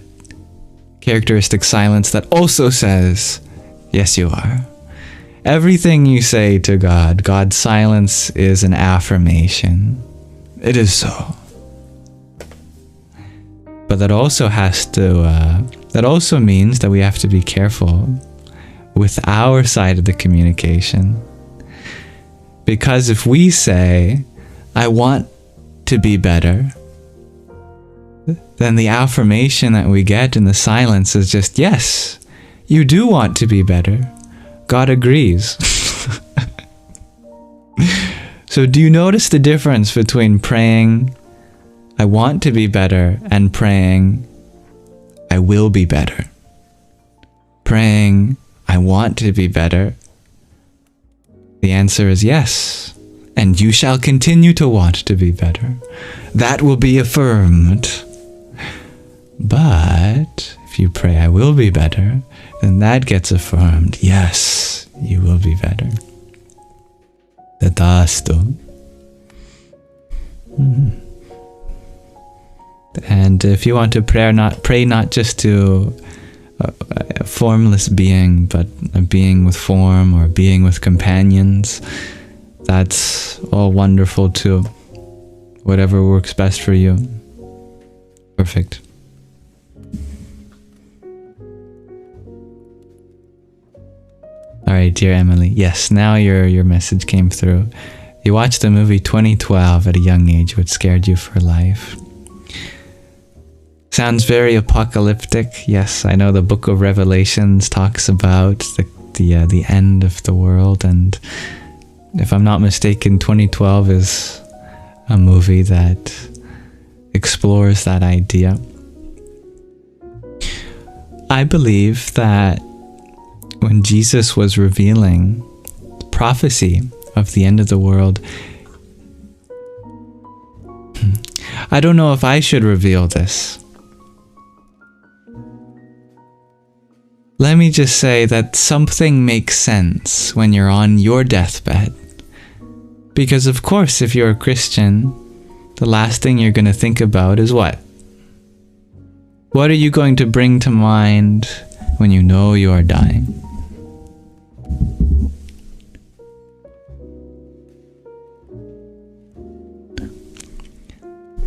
Speaker 1: characteristic silence that also says, yes, you are. Everything you say to God, God's silence is an affirmation. It is so. But that also that also means that we have to be careful with our side of the communication. Because if we say, I want to be better, then the affirmation that we get in the silence is just, yes, you do want to be better. God agrees. So do you notice the difference between praying, I want to be better, and praying, I will be better? Praying, I want to be better. The answer is yes. And you shall continue to want to be better. That will be affirmed. But if you pray, I will be better, then that gets affirmed. Yes, you will be better. Tatastu. And if you want to pray not just to a formless being, but a being with form or a being with companions, that's all wonderful too. Whatever works best for you. Perfect. Alright, dear Emily. Yes, now your message came through. You watched the movie 2012 at a young age, which scared you for life. Sounds very apocalyptic. Yes, I know the Book of Revelations talks about the end of the world, and if I'm not mistaken, 2012 is a movie that explores that idea. I believe that when Jesus was revealing prophecy of the end of the world, I don't know if I should reveal this. Let me just say that something makes sense when you're on your deathbed. Because of course, if you're a Christian, the last thing you're going to think about is what? What are you going to bring to mind when you know you are dying?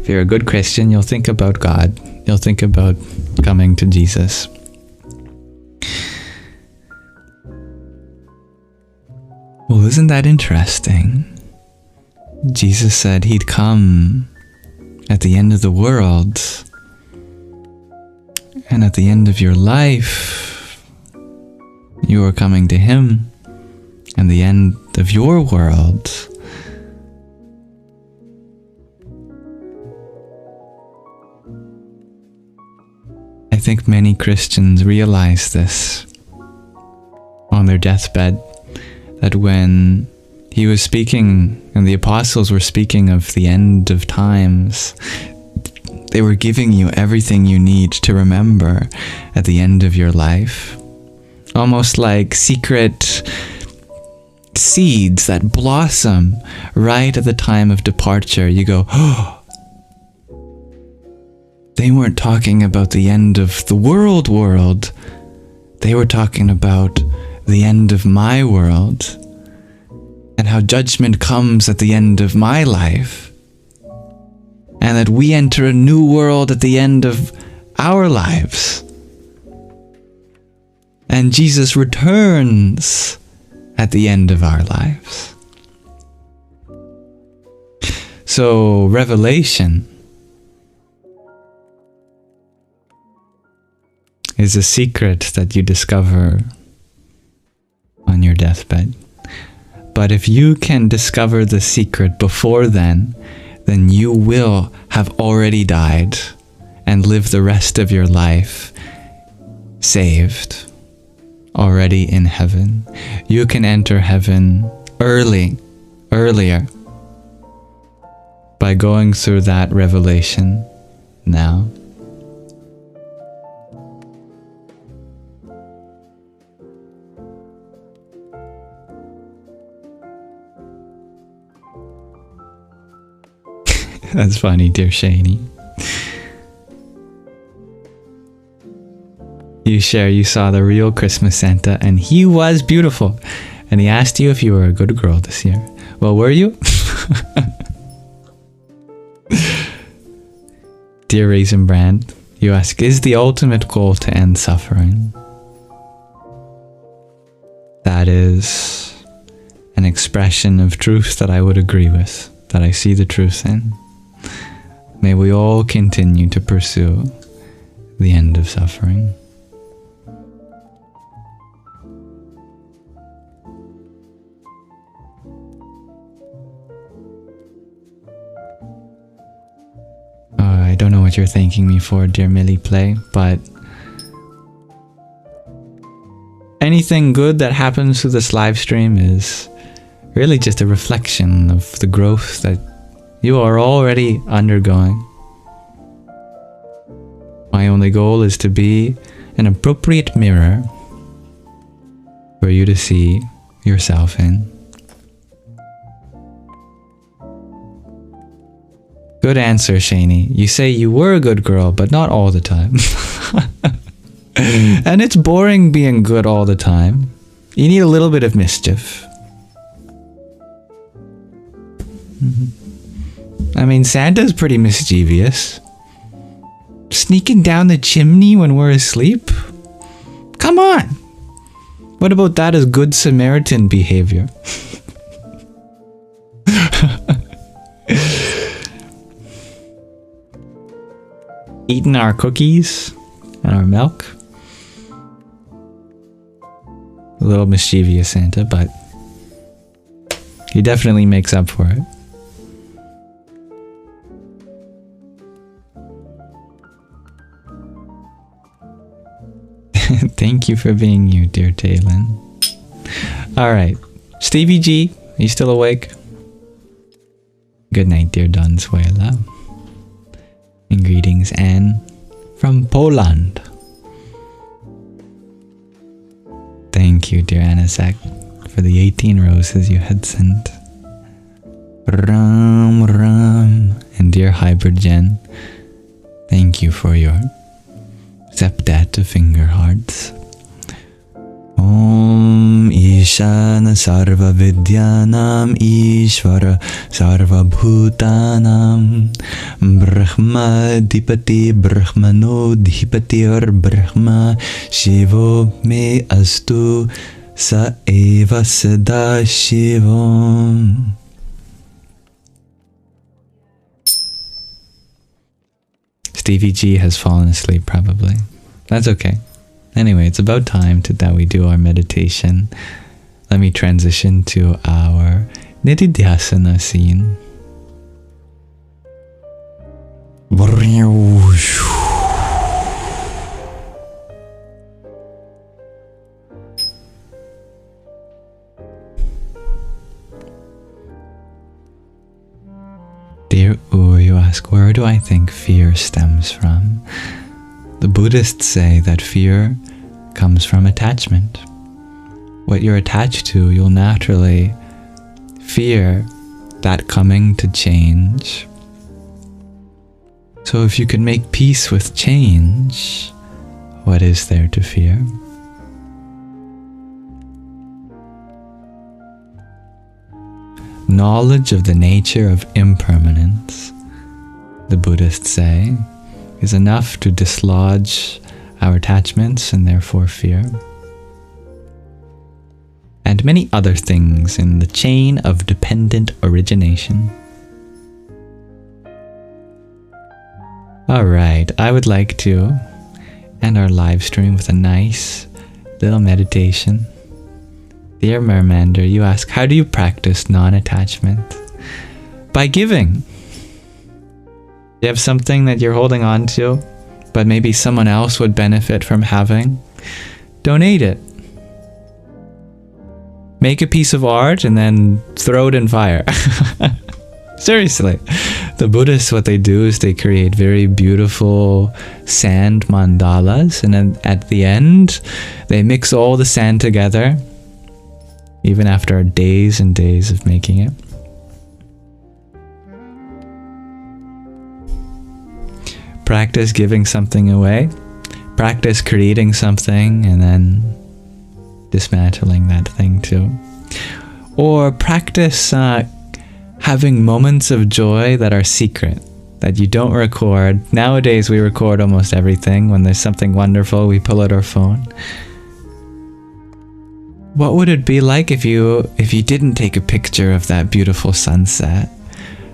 Speaker 1: If you're a good Christian, you'll think about God. You'll think about coming to Jesus. Well, isn't that interesting? Jesus said he'd come at the end of the world, and at the end of your life, you are coming to him, and the end of your world. I think many Christians realize this on their deathbed, that when he was speaking and the apostles were speaking of the end of times, they were giving you everything you need to remember at the end of your life. Almost like secret seeds that blossom right at the time of departure. You go, oh, they weren't talking about the end of the world. They were talking about the end of my world, and how judgment comes at the end of my life, and that we enter a new world at the end of our lives. And Jesus returns at the end of our lives. So, revelation is a secret that you discover on your deathbed. But if you can discover the secret before then you will have already died and live the rest of your life saved, already in heaven. You can enter heaven earlier, by going through that revelation now. That's funny, dear Shani. You share you saw the real Christmas Santa and he was beautiful. And he asked you if you were a good girl this year. Well, were you? Dear Raisin Brand, you ask, is the ultimate goal to end suffering? That is an expression of truth that I would agree with, that I see the truth in. May we all continue to pursue the end of suffering. I don't know what you're thanking me for, dear Millie Play, but anything good that happens through this live stream is really just a reflection of the growth that you are already undergoing. My only goal is to be an appropriate mirror for you to see yourself in. Good answer, Shani. You say you were a good girl, but not all the time. And it's boring being good all the time. You need a little bit of mischief. I mean, Santa's pretty mischievous. Sneaking down the chimney when we're asleep? Come on! What about that as good Samaritan behavior? Eating our cookies and our milk. A little mischievous Santa, but he definitely makes up for it. Thank you for being you, dear Taylin. Alright. Stevie G, are you still awake? Good night, dear Donsuela. And greetings, Anne from Poland. Thank you, dear Anasek, for the 18 roses you had sent. Ram Ram. And dear Hybrid Jen, thank you for your septet finger hearts. Om Ishana Sarva Vidyanam Ishvara Sarva Bhutanam Brahma Dipati Brahmano Dipatir Brahma Shivo Me Astu Sa Eva Sada Shivam. Stevie G has fallen asleep probably. That's okay. Anyway, it's about time that we do our meditation. Let me transition to our Nididhyasana scene. Dear U, you ask, where do I think fear stems from? The Buddhists say that fear comes from attachment. What you're attached to, you'll naturally fear that coming to change. So if you can make peace with change, what is there to fear? Knowledge of the nature of impermanence, the Buddhists say, is enough to dislodge our attachments and therefore fear. and many other things in the chain of dependent origination. Alright, I would like to end our live stream with a nice little meditation. Dear Mermander, you ask, how do you practice non-attachment? By giving. You have something that you're holding on to, but maybe someone else would benefit from having. Donate it. Make a piece of art and then throw it in fire. Seriously. The Buddhists, what they do is they create very beautiful sand mandalas, and then at the end, they mix all the sand together, even after days and days of making it. Practice giving something away. Practice creating something and then dismantling that thing too. Or practice having moments of joy that are secret, that you don't record. Nowadays we record almost everything. When there's something wonderful, we pull out our phone. What would it be like if you didn't take a picture of that beautiful sunset?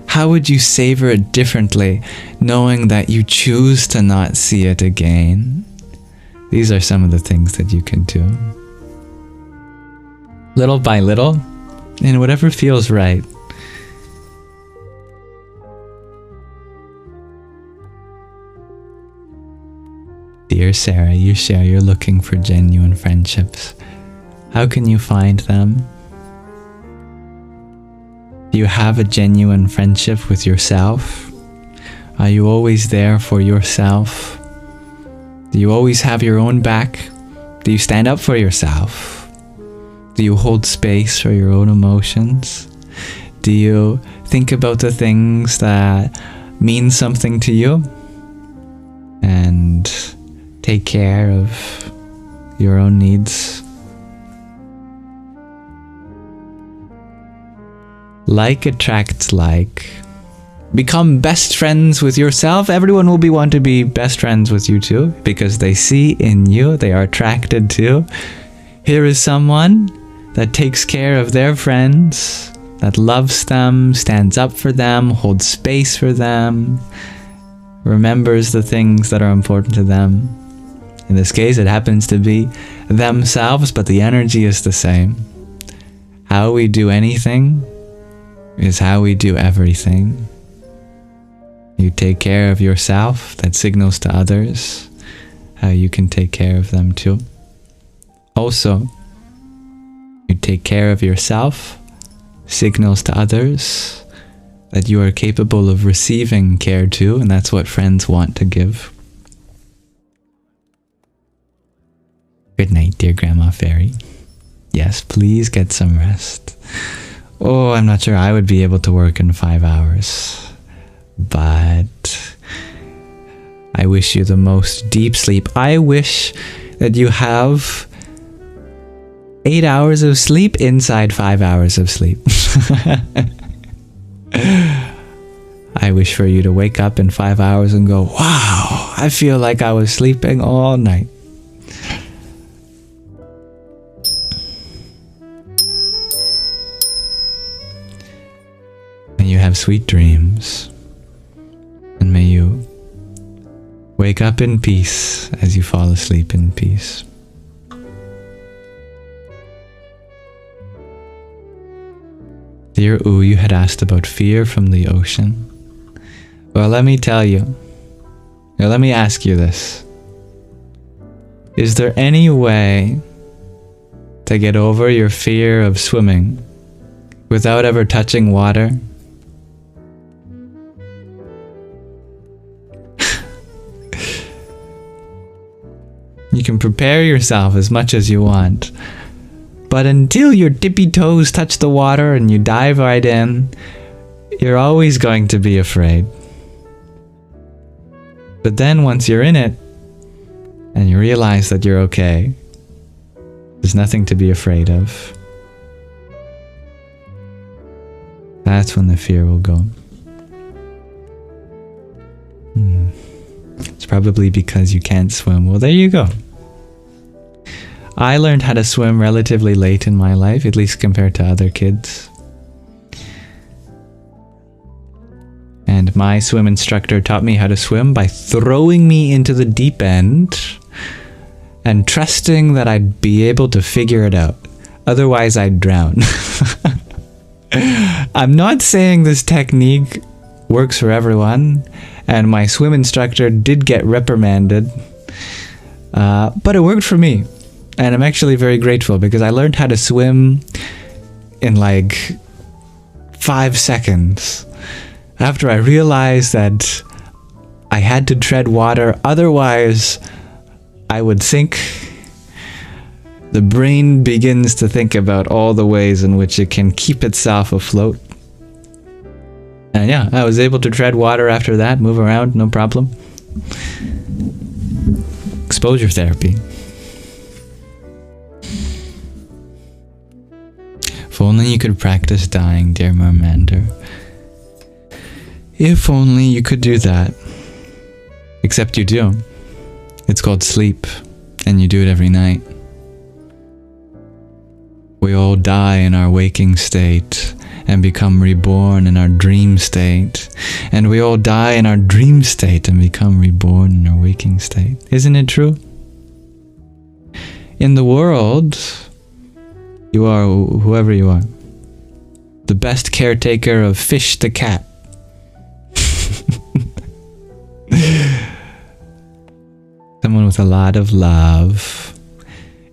Speaker 1: How would you savor it differently, knowing that you choose to not see it again? These are some of the things that you can do. Little by little, and whatever feels right. Dear Sarah, you share you're looking for genuine friendships. How can you find them? Do you have a genuine friendship with yourself? Are you always there for yourself? Do you always have your own back? Do you stand up for yourself? Do you hold space for your own emotions? Do you think about the things that mean something to you? And take care of your own needs? Like attracts like. Become best friends with yourself. Everyone will want to be best friends with you too, because they see in you, they are attracted to. Here is someone that takes care of their friends, that loves them, stands up for them, holds space for them, remembers the things that are important to them. In this case, it happens to be themselves, but the energy is the same. How we do anything is how we do everything. You take care of yourself, that signals to others how you can take care of them too. Also, you take care of yourself, signals to others that you are capable of receiving care too, and that's what friends want to give. Good night, dear Grandma Fairy. Yes, please get some rest. Oh, I'm not sure I would be able to work in 5 hours, but I wish you the most deep sleep. I wish that you have 8 hours of sleep inside 5 hours of sleep. I wish for you to wake up in 5 hours and go, wow, I feel like I was sleeping all night. May you have sweet dreams, and may you wake up in peace as you fall asleep in peace. Dear U, you had asked about fear from the ocean. Well, let me tell you. Now, let me ask you this. Is there any way to get over your fear of swimming without ever touching water? You can prepare yourself as much as you want, but until your tippy toes touch the water and you dive right in, you're always going to be afraid. But then once you're in it, and you realize that you're okay, there's nothing to be afraid of, that's when the fear will go. It's probably because you can't swim. Well, there you go. I learned how to swim relatively late in my life, at least compared to other kids. And my swim instructor taught me how to swim by throwing me into the deep end and trusting that I'd be able to figure it out. Otherwise, I'd drown. I'm not saying this technique works for everyone, and my swim instructor did get reprimanded, but it worked for me. And I'm actually very grateful because I learned how to swim in like 5 seconds. After I realized that I had to tread water, otherwise I would sink, the brain begins to think about all the ways in which it can keep itself afloat. And yeah, I was able to tread water after that, move around, no problem. Exposure therapy. If only you could practice dying, dear Mermander. If only you could do that. Except you do. It's called sleep, and you do it every night. We all die in our waking state and become reborn in our dream state. And we all die in our dream state and become reborn in our waking state. Isn't it true? In the world, you are whoever you are. The best caretaker of Fish the cat. Someone with a lot of love.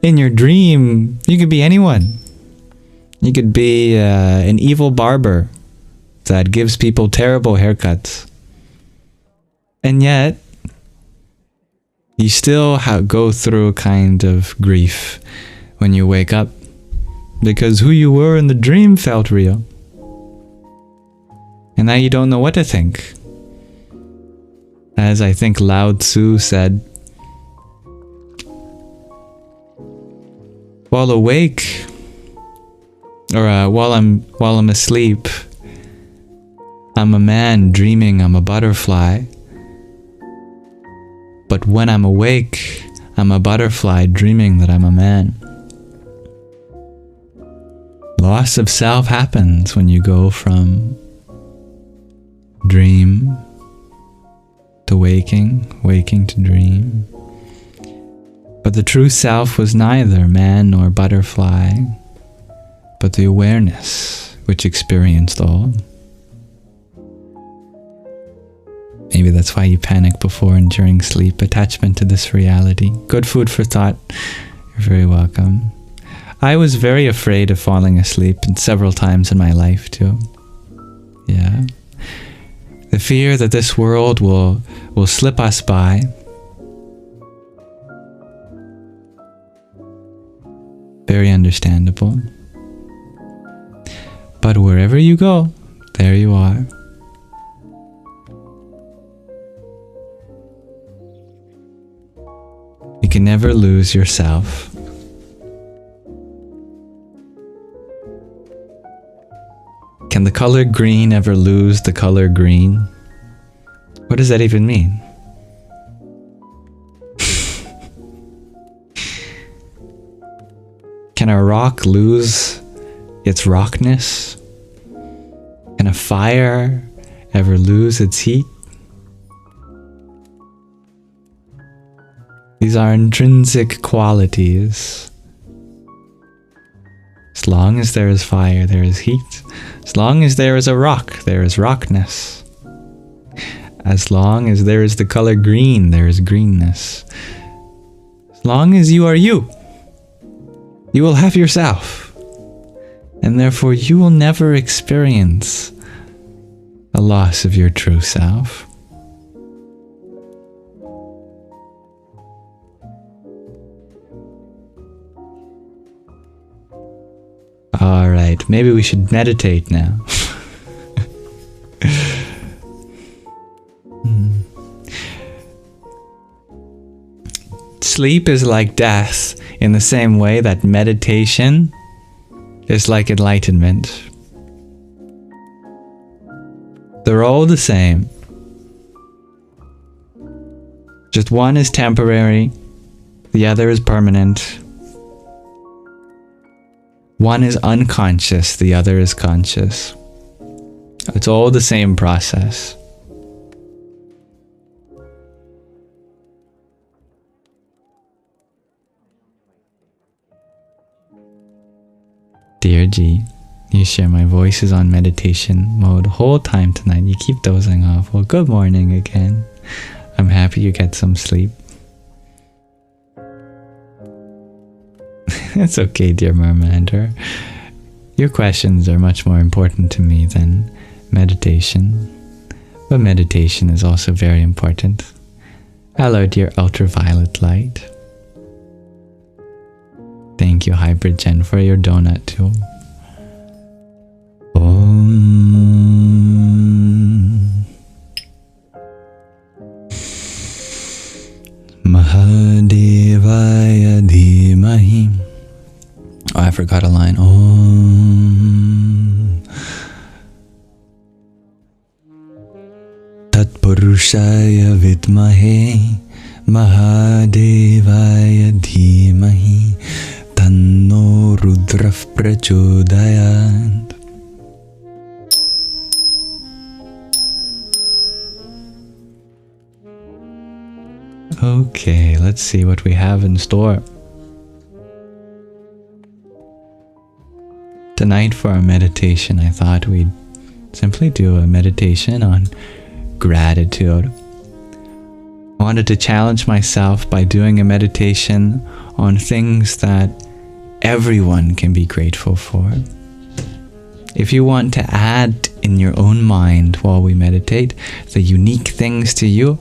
Speaker 1: In your dream, you could be anyone. You could be an evil barber that gives people terrible haircuts. And yet, you still go through a kind of grief when you wake up. Because who you were in the dream felt real. And now you don't know what to think. As I think Lao Tzu said, while awake, or while I'm asleep, I'm a man dreaming I'm a butterfly. But when I'm awake, I'm a butterfly dreaming that I'm a man. Loss of self happens when you go from dream to waking, waking to dream. But the true self was neither man nor butterfly, but the awareness which experienced all. Maybe that's why you panic before and during sleep, attachment to this reality. Good food for thought. You're very welcome. I was very afraid of falling asleep several times in my life too. Yeah. The fear that this world will slip us by. Very understandable. But wherever you go, there you are. You can never lose yourself. Can the color green ever lose the color green? What does that even mean? Can a rock lose its rockness? Can a fire ever lose its heat? These are intrinsic qualities. As long as there is fire, there is heat. As long as there is a rock, there is rockness. As long as there is the color green, there is greenness. As long as you are you, you will have yourself. And therefore you will never experience a loss of your true self. Alright, maybe we should meditate now. Sleep is like death in the same way that meditation is like enlightenment. They're all the same. Just one is temporary, the other is permanent. One is unconscious, the other is conscious. It's all the same process. Dear G, you share my voice is on meditation mode whole time tonight. You keep dozing off. Well, good morning again. I'm happy you get some sleep. It's okay, dear Mermander. Your questions are much more important to me than meditation. But meditation is also very important. Hello, dear ultraviolet light. Thank you, Hybrid Gen, for your donut too. Om Mahadevaya Dhimahi. Oh, I forgot a line. Om Tatpurushaya Vidmahe Mahadevaya Dhimahi Tanno Rudrah Prachodayat. Okay, let's see what we have in store. Tonight for our meditation, I thought we'd simply do a meditation on gratitude. I wanted to challenge myself by doing a meditation on things that everyone can be grateful for. If you want to add in your own mind while we meditate the unique things to you,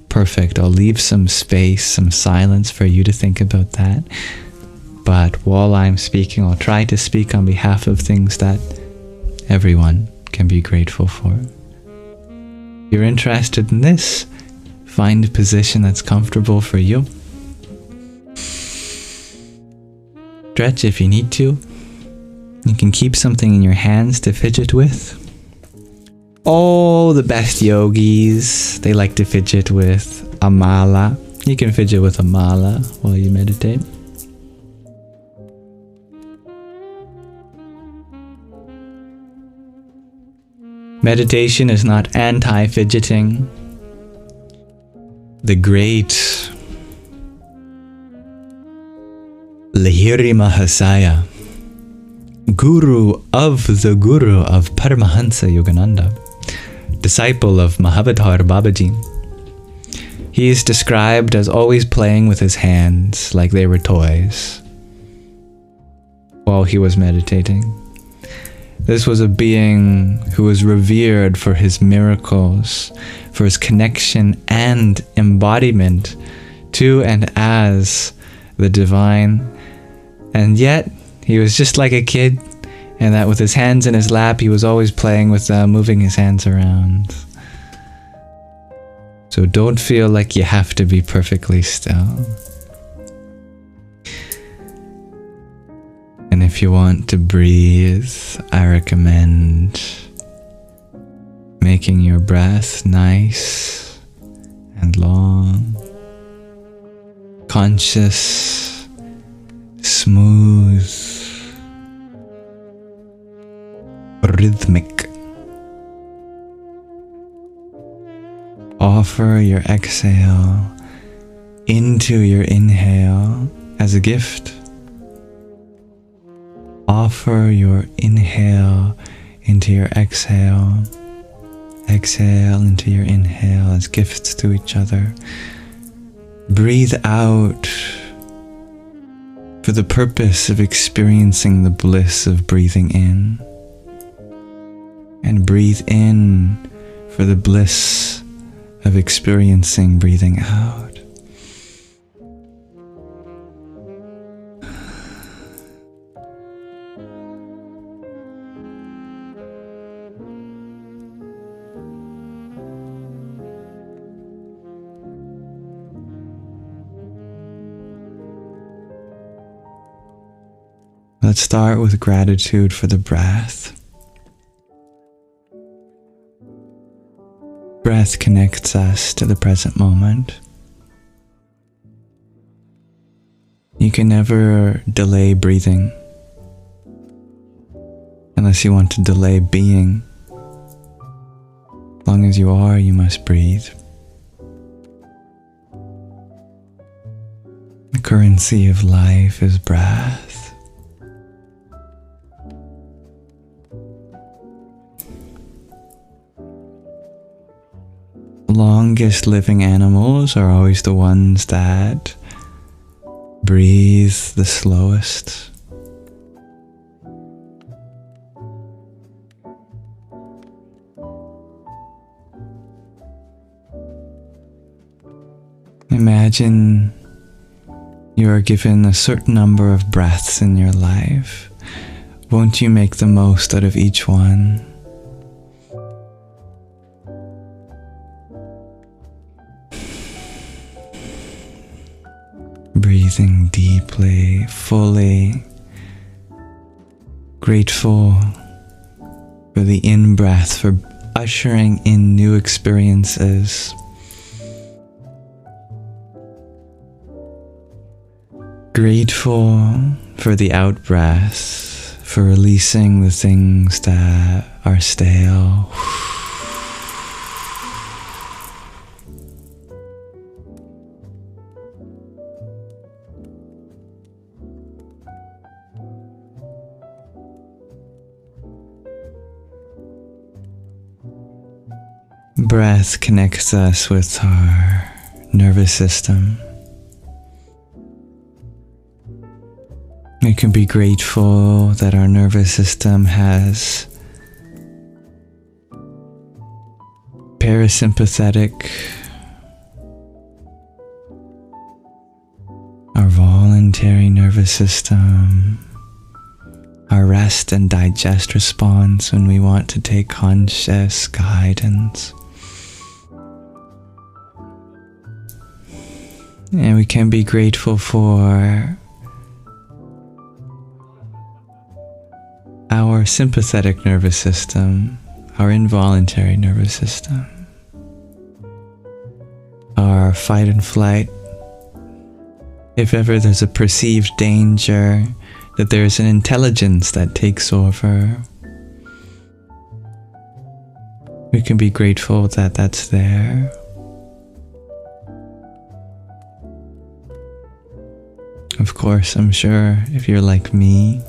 Speaker 1: perfect. I'll leave some space, some silence for you to think about that. But while I'm speaking, I'll try to speak on behalf of things that everyone can be grateful for. If you're interested in this, find a position that's comfortable for you. Stretch if you need to. You can keep something in your hands to fidget with. Oh, the best yogis, they like to fidget with a mala. You can fidget with a mala while you meditate. Meditation is not anti-fidgeting. The great Lahiri Mahasaya, Guru of the Guru of Paramahansa Yogananda, disciple of Mahavatar Babaji. He is described as always playing with his hands like they were toys while he was meditating. This was a being who was revered for his miracles, for his connection and embodiment to and as the divine. And yet, he was just like a kid, and that with his hands in his lap, he was always playing with them, moving his hands around. So don't feel like you have to be perfectly still. And if you want to breathe, I recommend making your breath nice and long, conscious, smooth, rhythmic. Offer your exhale into your inhale as a gift. Offer your inhale into your exhale. Exhale into your inhale as gifts to each other. Breathe out for the purpose of experiencing the bliss of breathing in. And breathe in for the bliss of experiencing breathing out. Let's start with gratitude for the breath. Breath connects us to the present moment. You can never delay breathing. unless you want to delay being. As long as you are, you must breathe. The currency of life is breath. The longest living animals are always the ones that breathe the slowest. Imagine you are given a certain number of breaths in your life. Won't you make the most out of each one? Breathing deeply, fully, grateful for the in-breath, for ushering in new experiences. Grateful for the out-breath, for releasing the things that are stale. Breath connects us with our nervous system. We can be grateful that our nervous system has parasympathetic, our voluntary nervous system, our rest and digest response when we want to take conscious guidance. And we can be grateful for our sympathetic nervous system, our involuntary nervous system, our fight and flight. If ever there's a perceived danger, that there's an intelligence that takes over, we can be grateful that that's there. Of course, I'm sure if you're like me,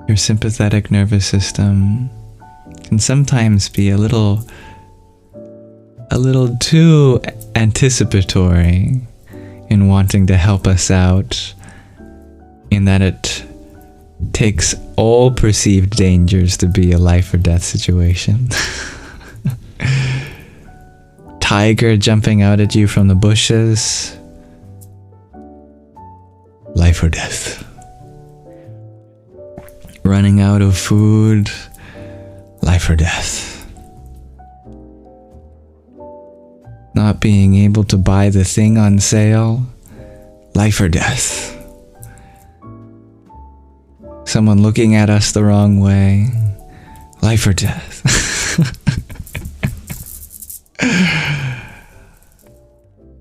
Speaker 1: your sympathetic nervous system can sometimes be a little too anticipatory in wanting to help us out, in that it takes all perceived dangers to be a life or death situation. Tiger jumping out at you from the bushes, life or death. Running out of food, life or death. Not being able to buy the thing on sale, life or death. Someone looking at us the wrong way, life or death.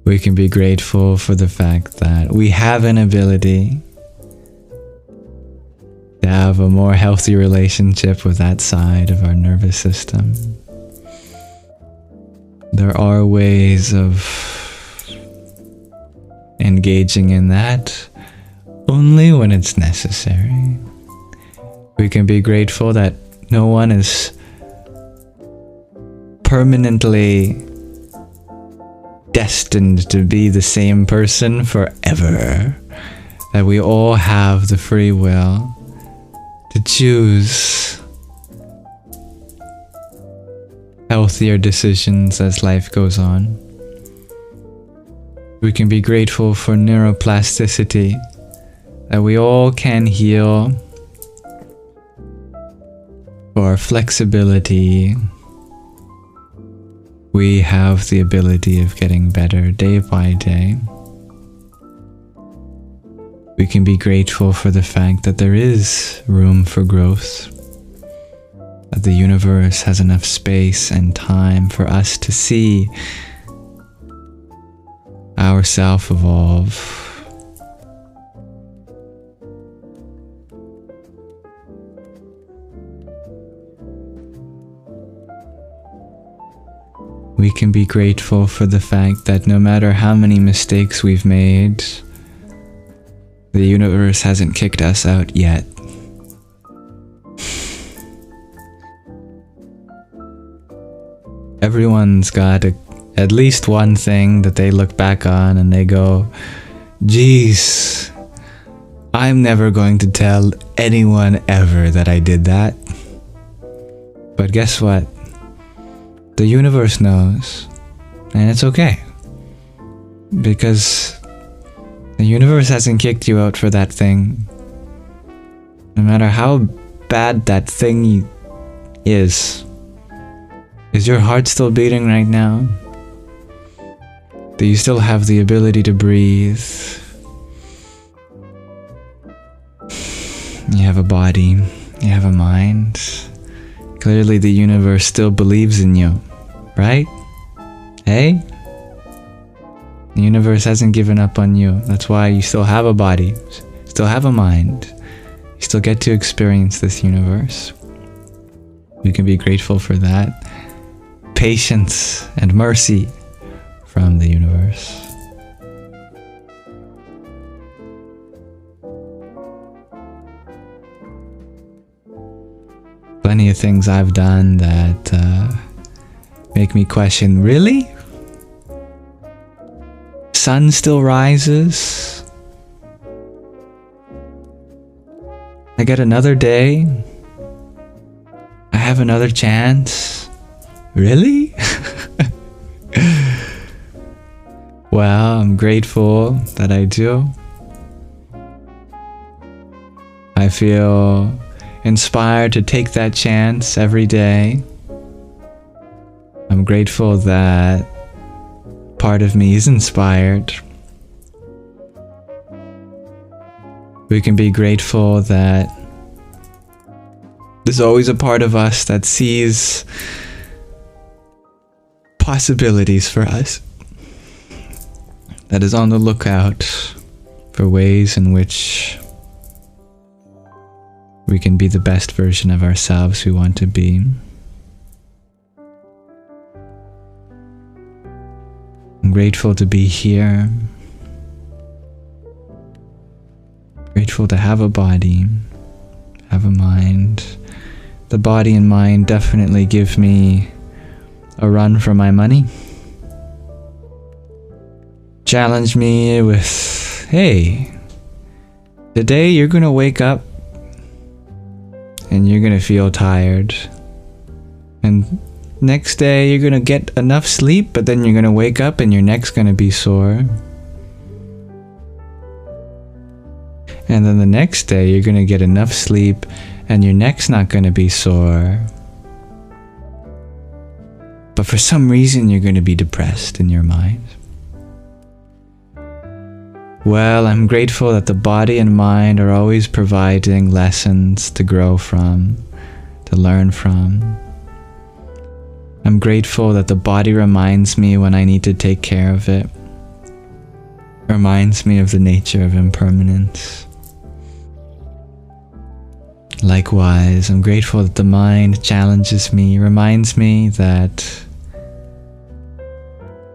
Speaker 1: We can be grateful for the fact that we have an ability to have a more healthy relationship with that side of our nervous system. There are ways of engaging in that only when it's necessary. We can be grateful that no one is permanently destined to be the same person forever. That we all have the free will to choose healthier decisions as life goes on. We can be grateful for neuroplasticity, that we all can heal, for flexibility. We have the ability of getting better day by day. We can be grateful for the fact that there is room for growth, that the universe has enough space and time for us to see ourselves evolve. We can be grateful for the fact that no matter how many mistakes we've made, the universe hasn't kicked us out yet. Everyone's got at least one thing that they look back on and they go, geez, I'm never going to tell anyone ever that I did that. But guess what? The universe knows, and it's okay. Because the universe hasn't kicked you out for that thing. No matter how bad that thing is your heart still beating right now? Do you still have the ability to breathe? You have a body, you have a mind. Clearly the universe still believes in you, right? Hey? The universe hasn't given up on you. That's why you still have a body, still have a mind. You still get to experience this universe. We can be grateful for that. Patience and mercy from the universe. Plenty of things I've done that make me question, really? Sun still rises? I get another day? I have another chance? Really? Well, I'm grateful that I do. I feel inspired to take that chance every day. I'm grateful that part of me is inspired. We can be grateful that there's always a part of us that sees possibilities for us, that is on the lookout for ways in which we can be the best version of ourselves we want to be. I'm grateful to be here. Grateful to have a body, have a mind. The body and mind definitely give me a run for my money. Challenge me with, hey, today you're gonna wake up and you're gonna feel tired. And next day you're gonna get enough sleep, but then you're gonna wake up and your neck's gonna be sore. And then the next day you're gonna get enough sleep and your neck's not gonna be sore. But for some reason you're gonna be depressed in your mind. Well, I'm grateful that the body and mind are always providing lessons to grow from, to learn from. I'm grateful that the body reminds me when I need to take care of it. Reminds me of the nature of impermanence. Likewise, I'm grateful that the mind challenges me, reminds me that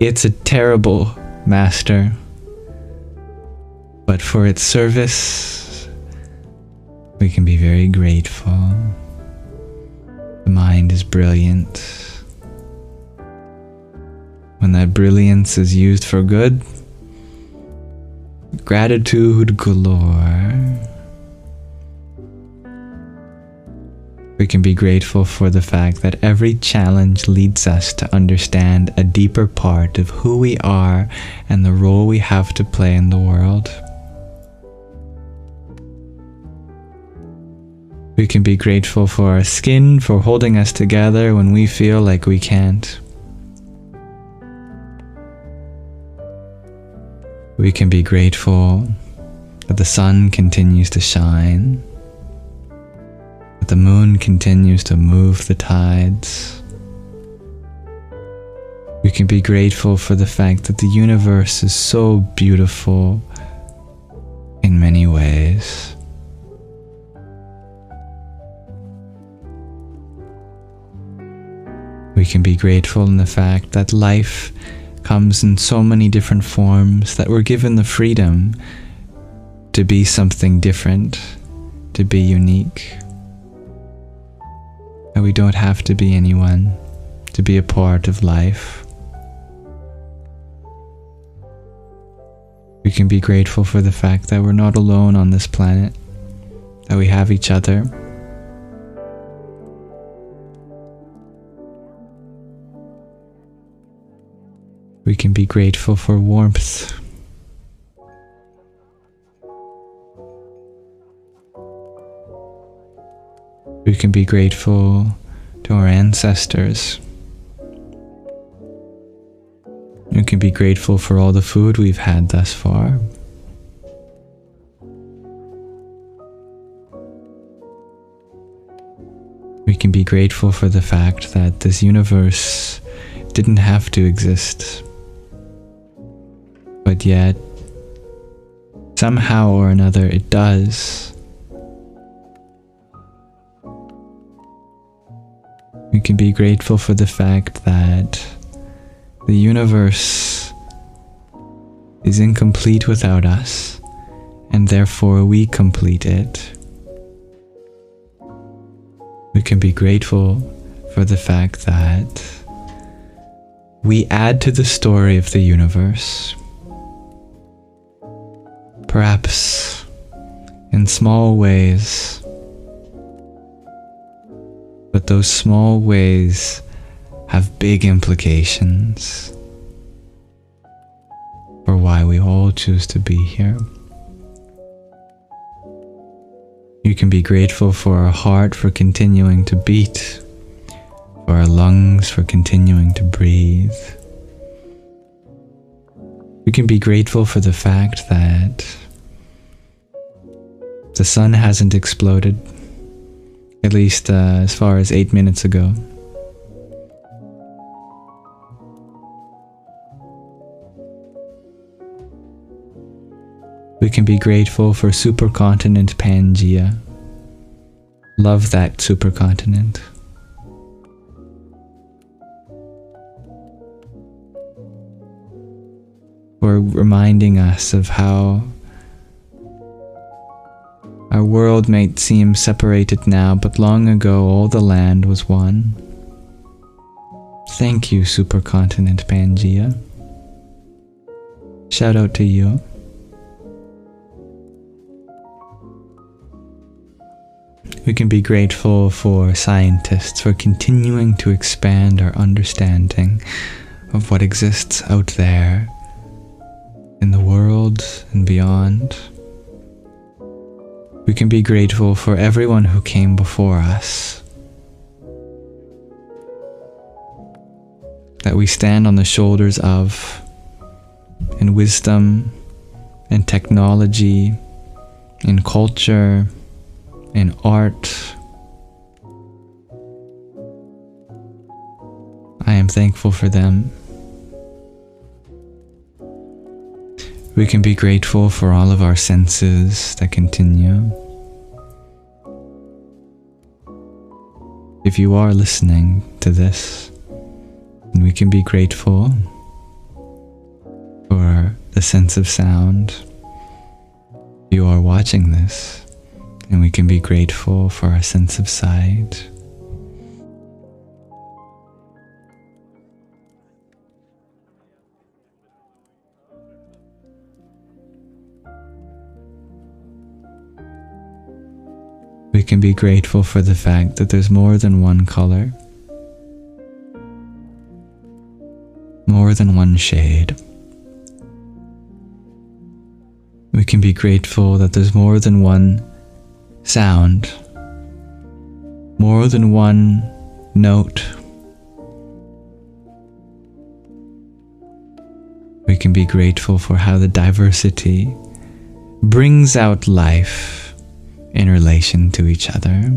Speaker 1: it's a terrible master, but for its service, we can be very grateful. The mind is brilliant. When that brilliance is used for good, gratitude galore. We can be grateful for the fact that every challenge leads us to understand a deeper part of who we are and the role we have to play in the world. We can be grateful for our skin for holding us together when we feel like we can't. We can be grateful that the sun continues to shine, that the moon continues to move the tides. We can be grateful for the fact that the universe is so beautiful in many ways. We can be grateful in the fact that life comes in so many different forms, that we're given the freedom to be something different, to be unique. And we don't have to be anyone to be a part of life. We can be grateful for the fact that we're not alone on this planet, that we have each other. We can be grateful for warmth. We can be grateful to our ancestors. We can be grateful for all the food we've had thus far. We can be grateful for the fact that this universe didn't have to exist, but yet, somehow or another, it does. We can be grateful for the fact that the universe is incomplete without us, and therefore we complete it. We can be grateful for the fact that we add to the story of the universe, perhaps in small ways, but those small ways have big implications for why we all choose to be here. You can be grateful for our heart for continuing to beat, for our lungs for continuing to breathe. We can be grateful for the fact that the sun hasn't exploded, at least as far as 8 minutes ago. We can be grateful for supercontinent Pangaea. Love that supercontinent. For reminding us of how our world might seem separated now, but long ago all the land was one. Thank you, supercontinent Pangaea. Shout out to you. We can be grateful for scientists for continuing to expand our understanding of what exists out there in the world and beyond. We can be grateful for everyone who came before us, that we stand on the shoulders of, in wisdom, in technology, in culture, in art. I am thankful for them. We can be grateful for all of our senses that continue. If you are listening to this, then we can be grateful for the sense of sound. If you are watching this, and we can be grateful for our sense of sight. We can be grateful for the fact that there's more than one color, more than one shade. We can be grateful that there's more than one sound, more than one note. We can be grateful for how the diversity brings out life in relation to each other.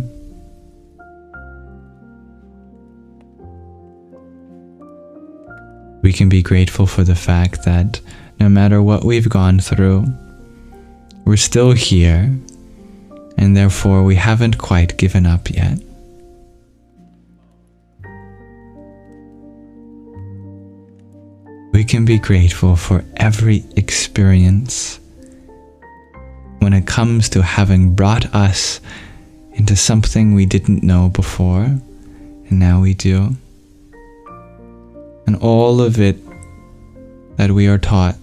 Speaker 1: We can be grateful for the fact that no matter what we've gone through, we're still here, and therefore we haven't quite given up yet. We can be grateful for every experience when it comes to having brought us into something we didn't know before, and now we do. And all of it that we are taught,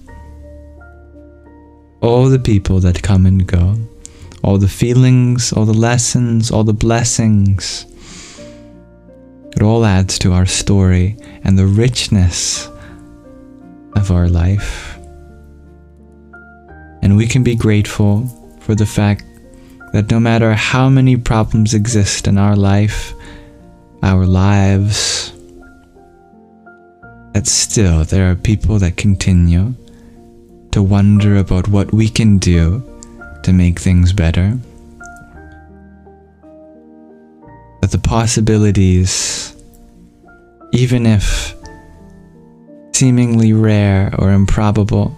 Speaker 1: all the people that come and go, all the feelings, all the lessons, all the blessings, it all adds to our story and the richness of our life. And we can be grateful for the fact that no matter how many problems exist in our life, our lives, that still there are people that continue to wonder about what we can do to make things better. That the possibilities, even if seemingly rare or improbable,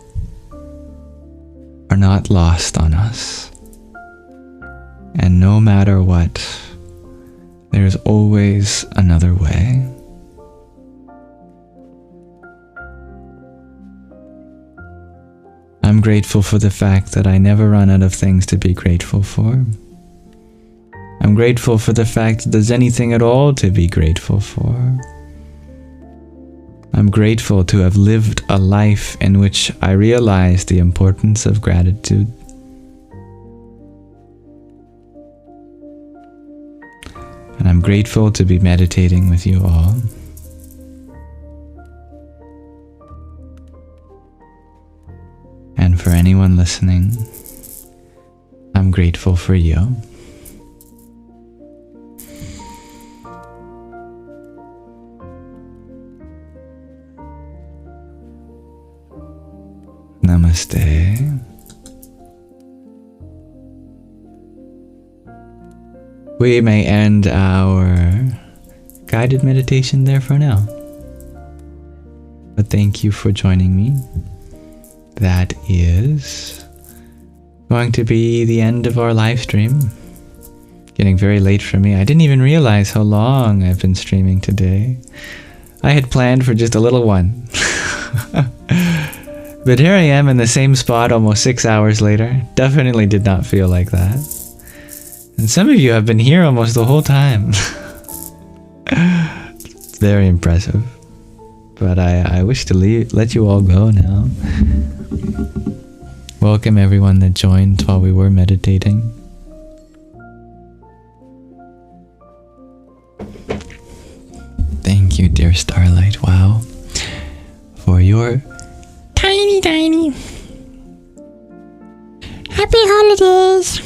Speaker 1: are not lost on us. And no matter what, there's always another way. I'm grateful for the fact that I never run out of things to be grateful for. I'm grateful for the fact that there's anything at all to be grateful for. I'm grateful to have lived a life in which I realized the importance of gratitude. And I'm grateful to be meditating with you all. And for anyone listening, I'm grateful for you. Namaste. We may end our guided meditation there for now. But thank you for joining me. That is going to be the end of our live stream. Getting very late for me. I didn't even realize how long I've been streaming today. I had planned for just a little one. But here I am in the same spot almost 6 hours later. Definitely did not feel like that. And some of you have been here almost the whole time. It's very impressive. But I wish to let you all go now. Welcome everyone that joined while we were meditating. Thank you, dear Starlight. Wow. For your tiny happy holidays.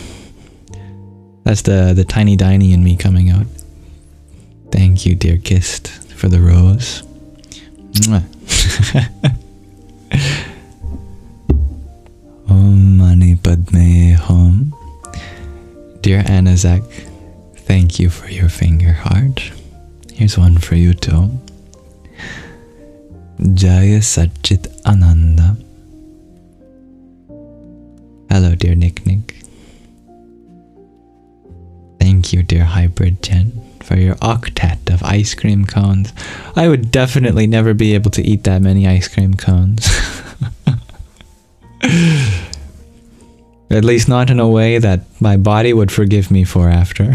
Speaker 1: That's the tiny Diny in me coming out. Thank you, dear Kist, for the rose. Mwah. Om Mani Padme Hum. Dear Anazak, thank you for your finger heart. Here's one for you too. Jaya Satchit Ananda. Hello, dear Nick Nick. Thank you, dear Hybrid Jen, for your octet of ice cream cones. I would definitely never be able to eat that many ice cream cones. At least not in a way that my body would forgive me for after.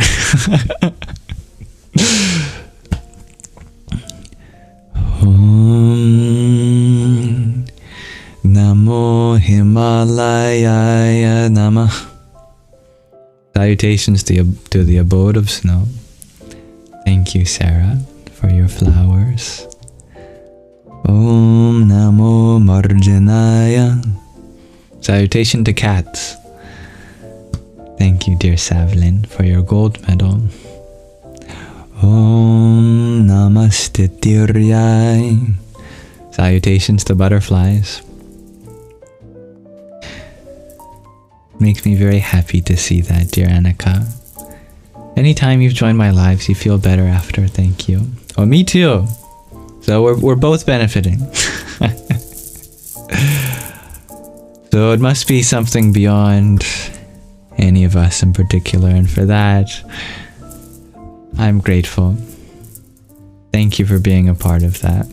Speaker 1: Namo Himalaya Namah. Salutations to the abode of snow. Thank you, Sarah, for your flowers. Om Namo Marjanaya. Salutation to cats. Thank you, dear Savlin, for your gold medal. Om Namaste Tiryai. Salutations to butterflies. Makes me very happy to see that, dear Annika. Anytime you've joined my lives, you feel better after. Thank you. Oh, me too. So we're both benefiting. So it must be something beyond any of us in particular, and for that, I'm grateful. Thank you for being a part of that.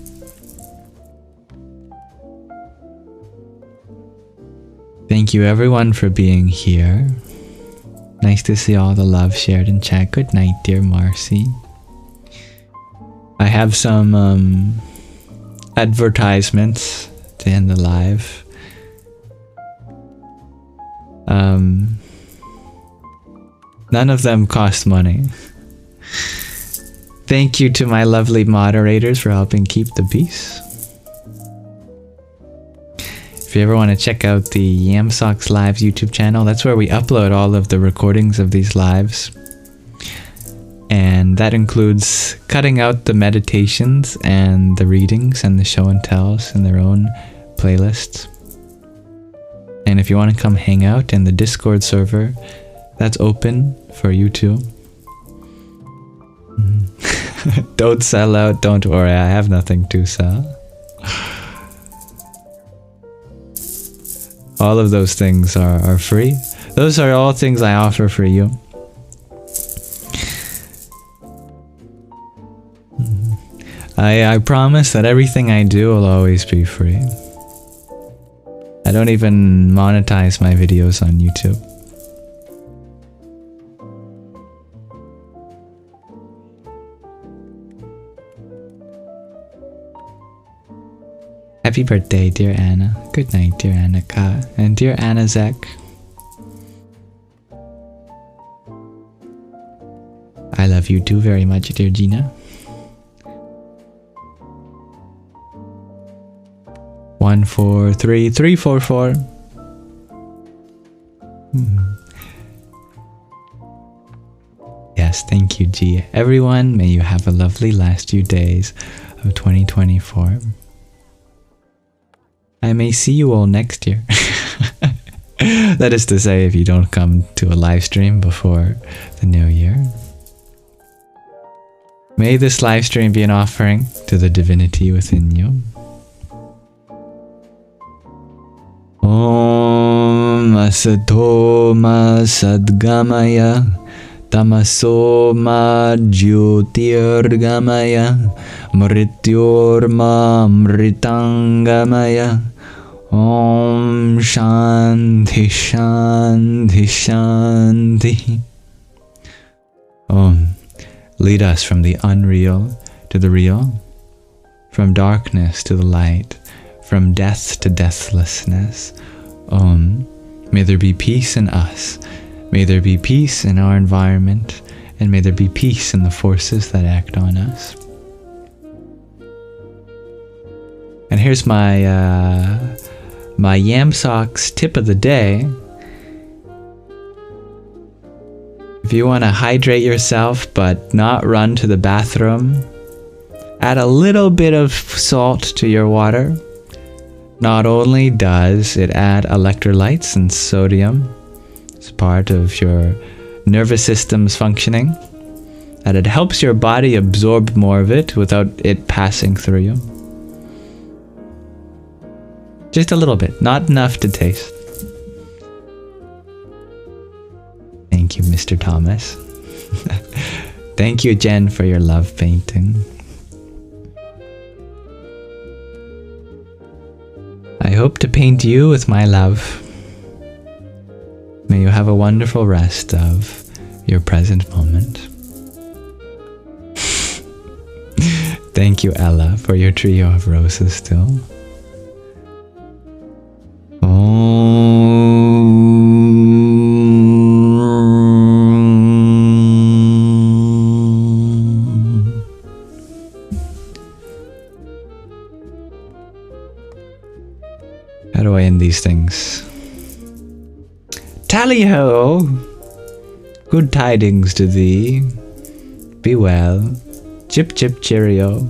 Speaker 1: Thank you everyone for being here. Nice to see all the love shared in chat. Good night, dear Marcy. I have some advertisements to end the live. None of them cost money. Thank you to my lovely moderators for helping keep the peace. If you ever want to check out the Yamsox Lives YouTube channel, that's where we upload all of the recordings of these lives. And that includes cutting out the meditations and the readings and the show and tells in their own playlists. And if you want to come hang out in the Discord server, that's open for you too. Don't sell out, don't worry, I have nothing to sell. All of those things are free. Those are all things I offer for you. I promise that everything I do will always be free. I don't even monetize my videos on YouTube. Happy birthday, dear Anna. Good night, dear Annika. And dear Anna Zek. I love you too very much, dear Gina. 143344. Yes, thank you, G. Everyone, may you have a lovely last few days of 2024. I may see you all next year. That is to say, if you don't come to a live stream before the new year. May this live stream be an offering to the divinity within you. Om Asato Ma Sadgamaya Tamaso Ma Jyotirgamaya Mrityorma Mritangamaya Om Shanti Shanti Shanti. Om. Lead us from the unreal to the real, from darkness to the light, from death to deathlessness. Om. May there be peace in us. May there be peace in our environment, and may there be peace in the forces that act on us. And here's my Yamsox tip of the day. If you want to hydrate yourself but not run to the bathroom, add a little bit of salt to your water. Not only does it add electrolytes and sodium as part of your nervous system's functioning, that it helps your body absorb more of it without it passing through you. Just a little bit, not enough to taste. Thank you, Mr. Thomas. Thank you, Jen, for your love painting. I hope to paint you with my love. May you have a wonderful rest of your present moment. Thank you, Ella, for your trio of roses still. How do I end these things? Tally-ho! Good tidings to thee. Be well. Chip chip cheerio.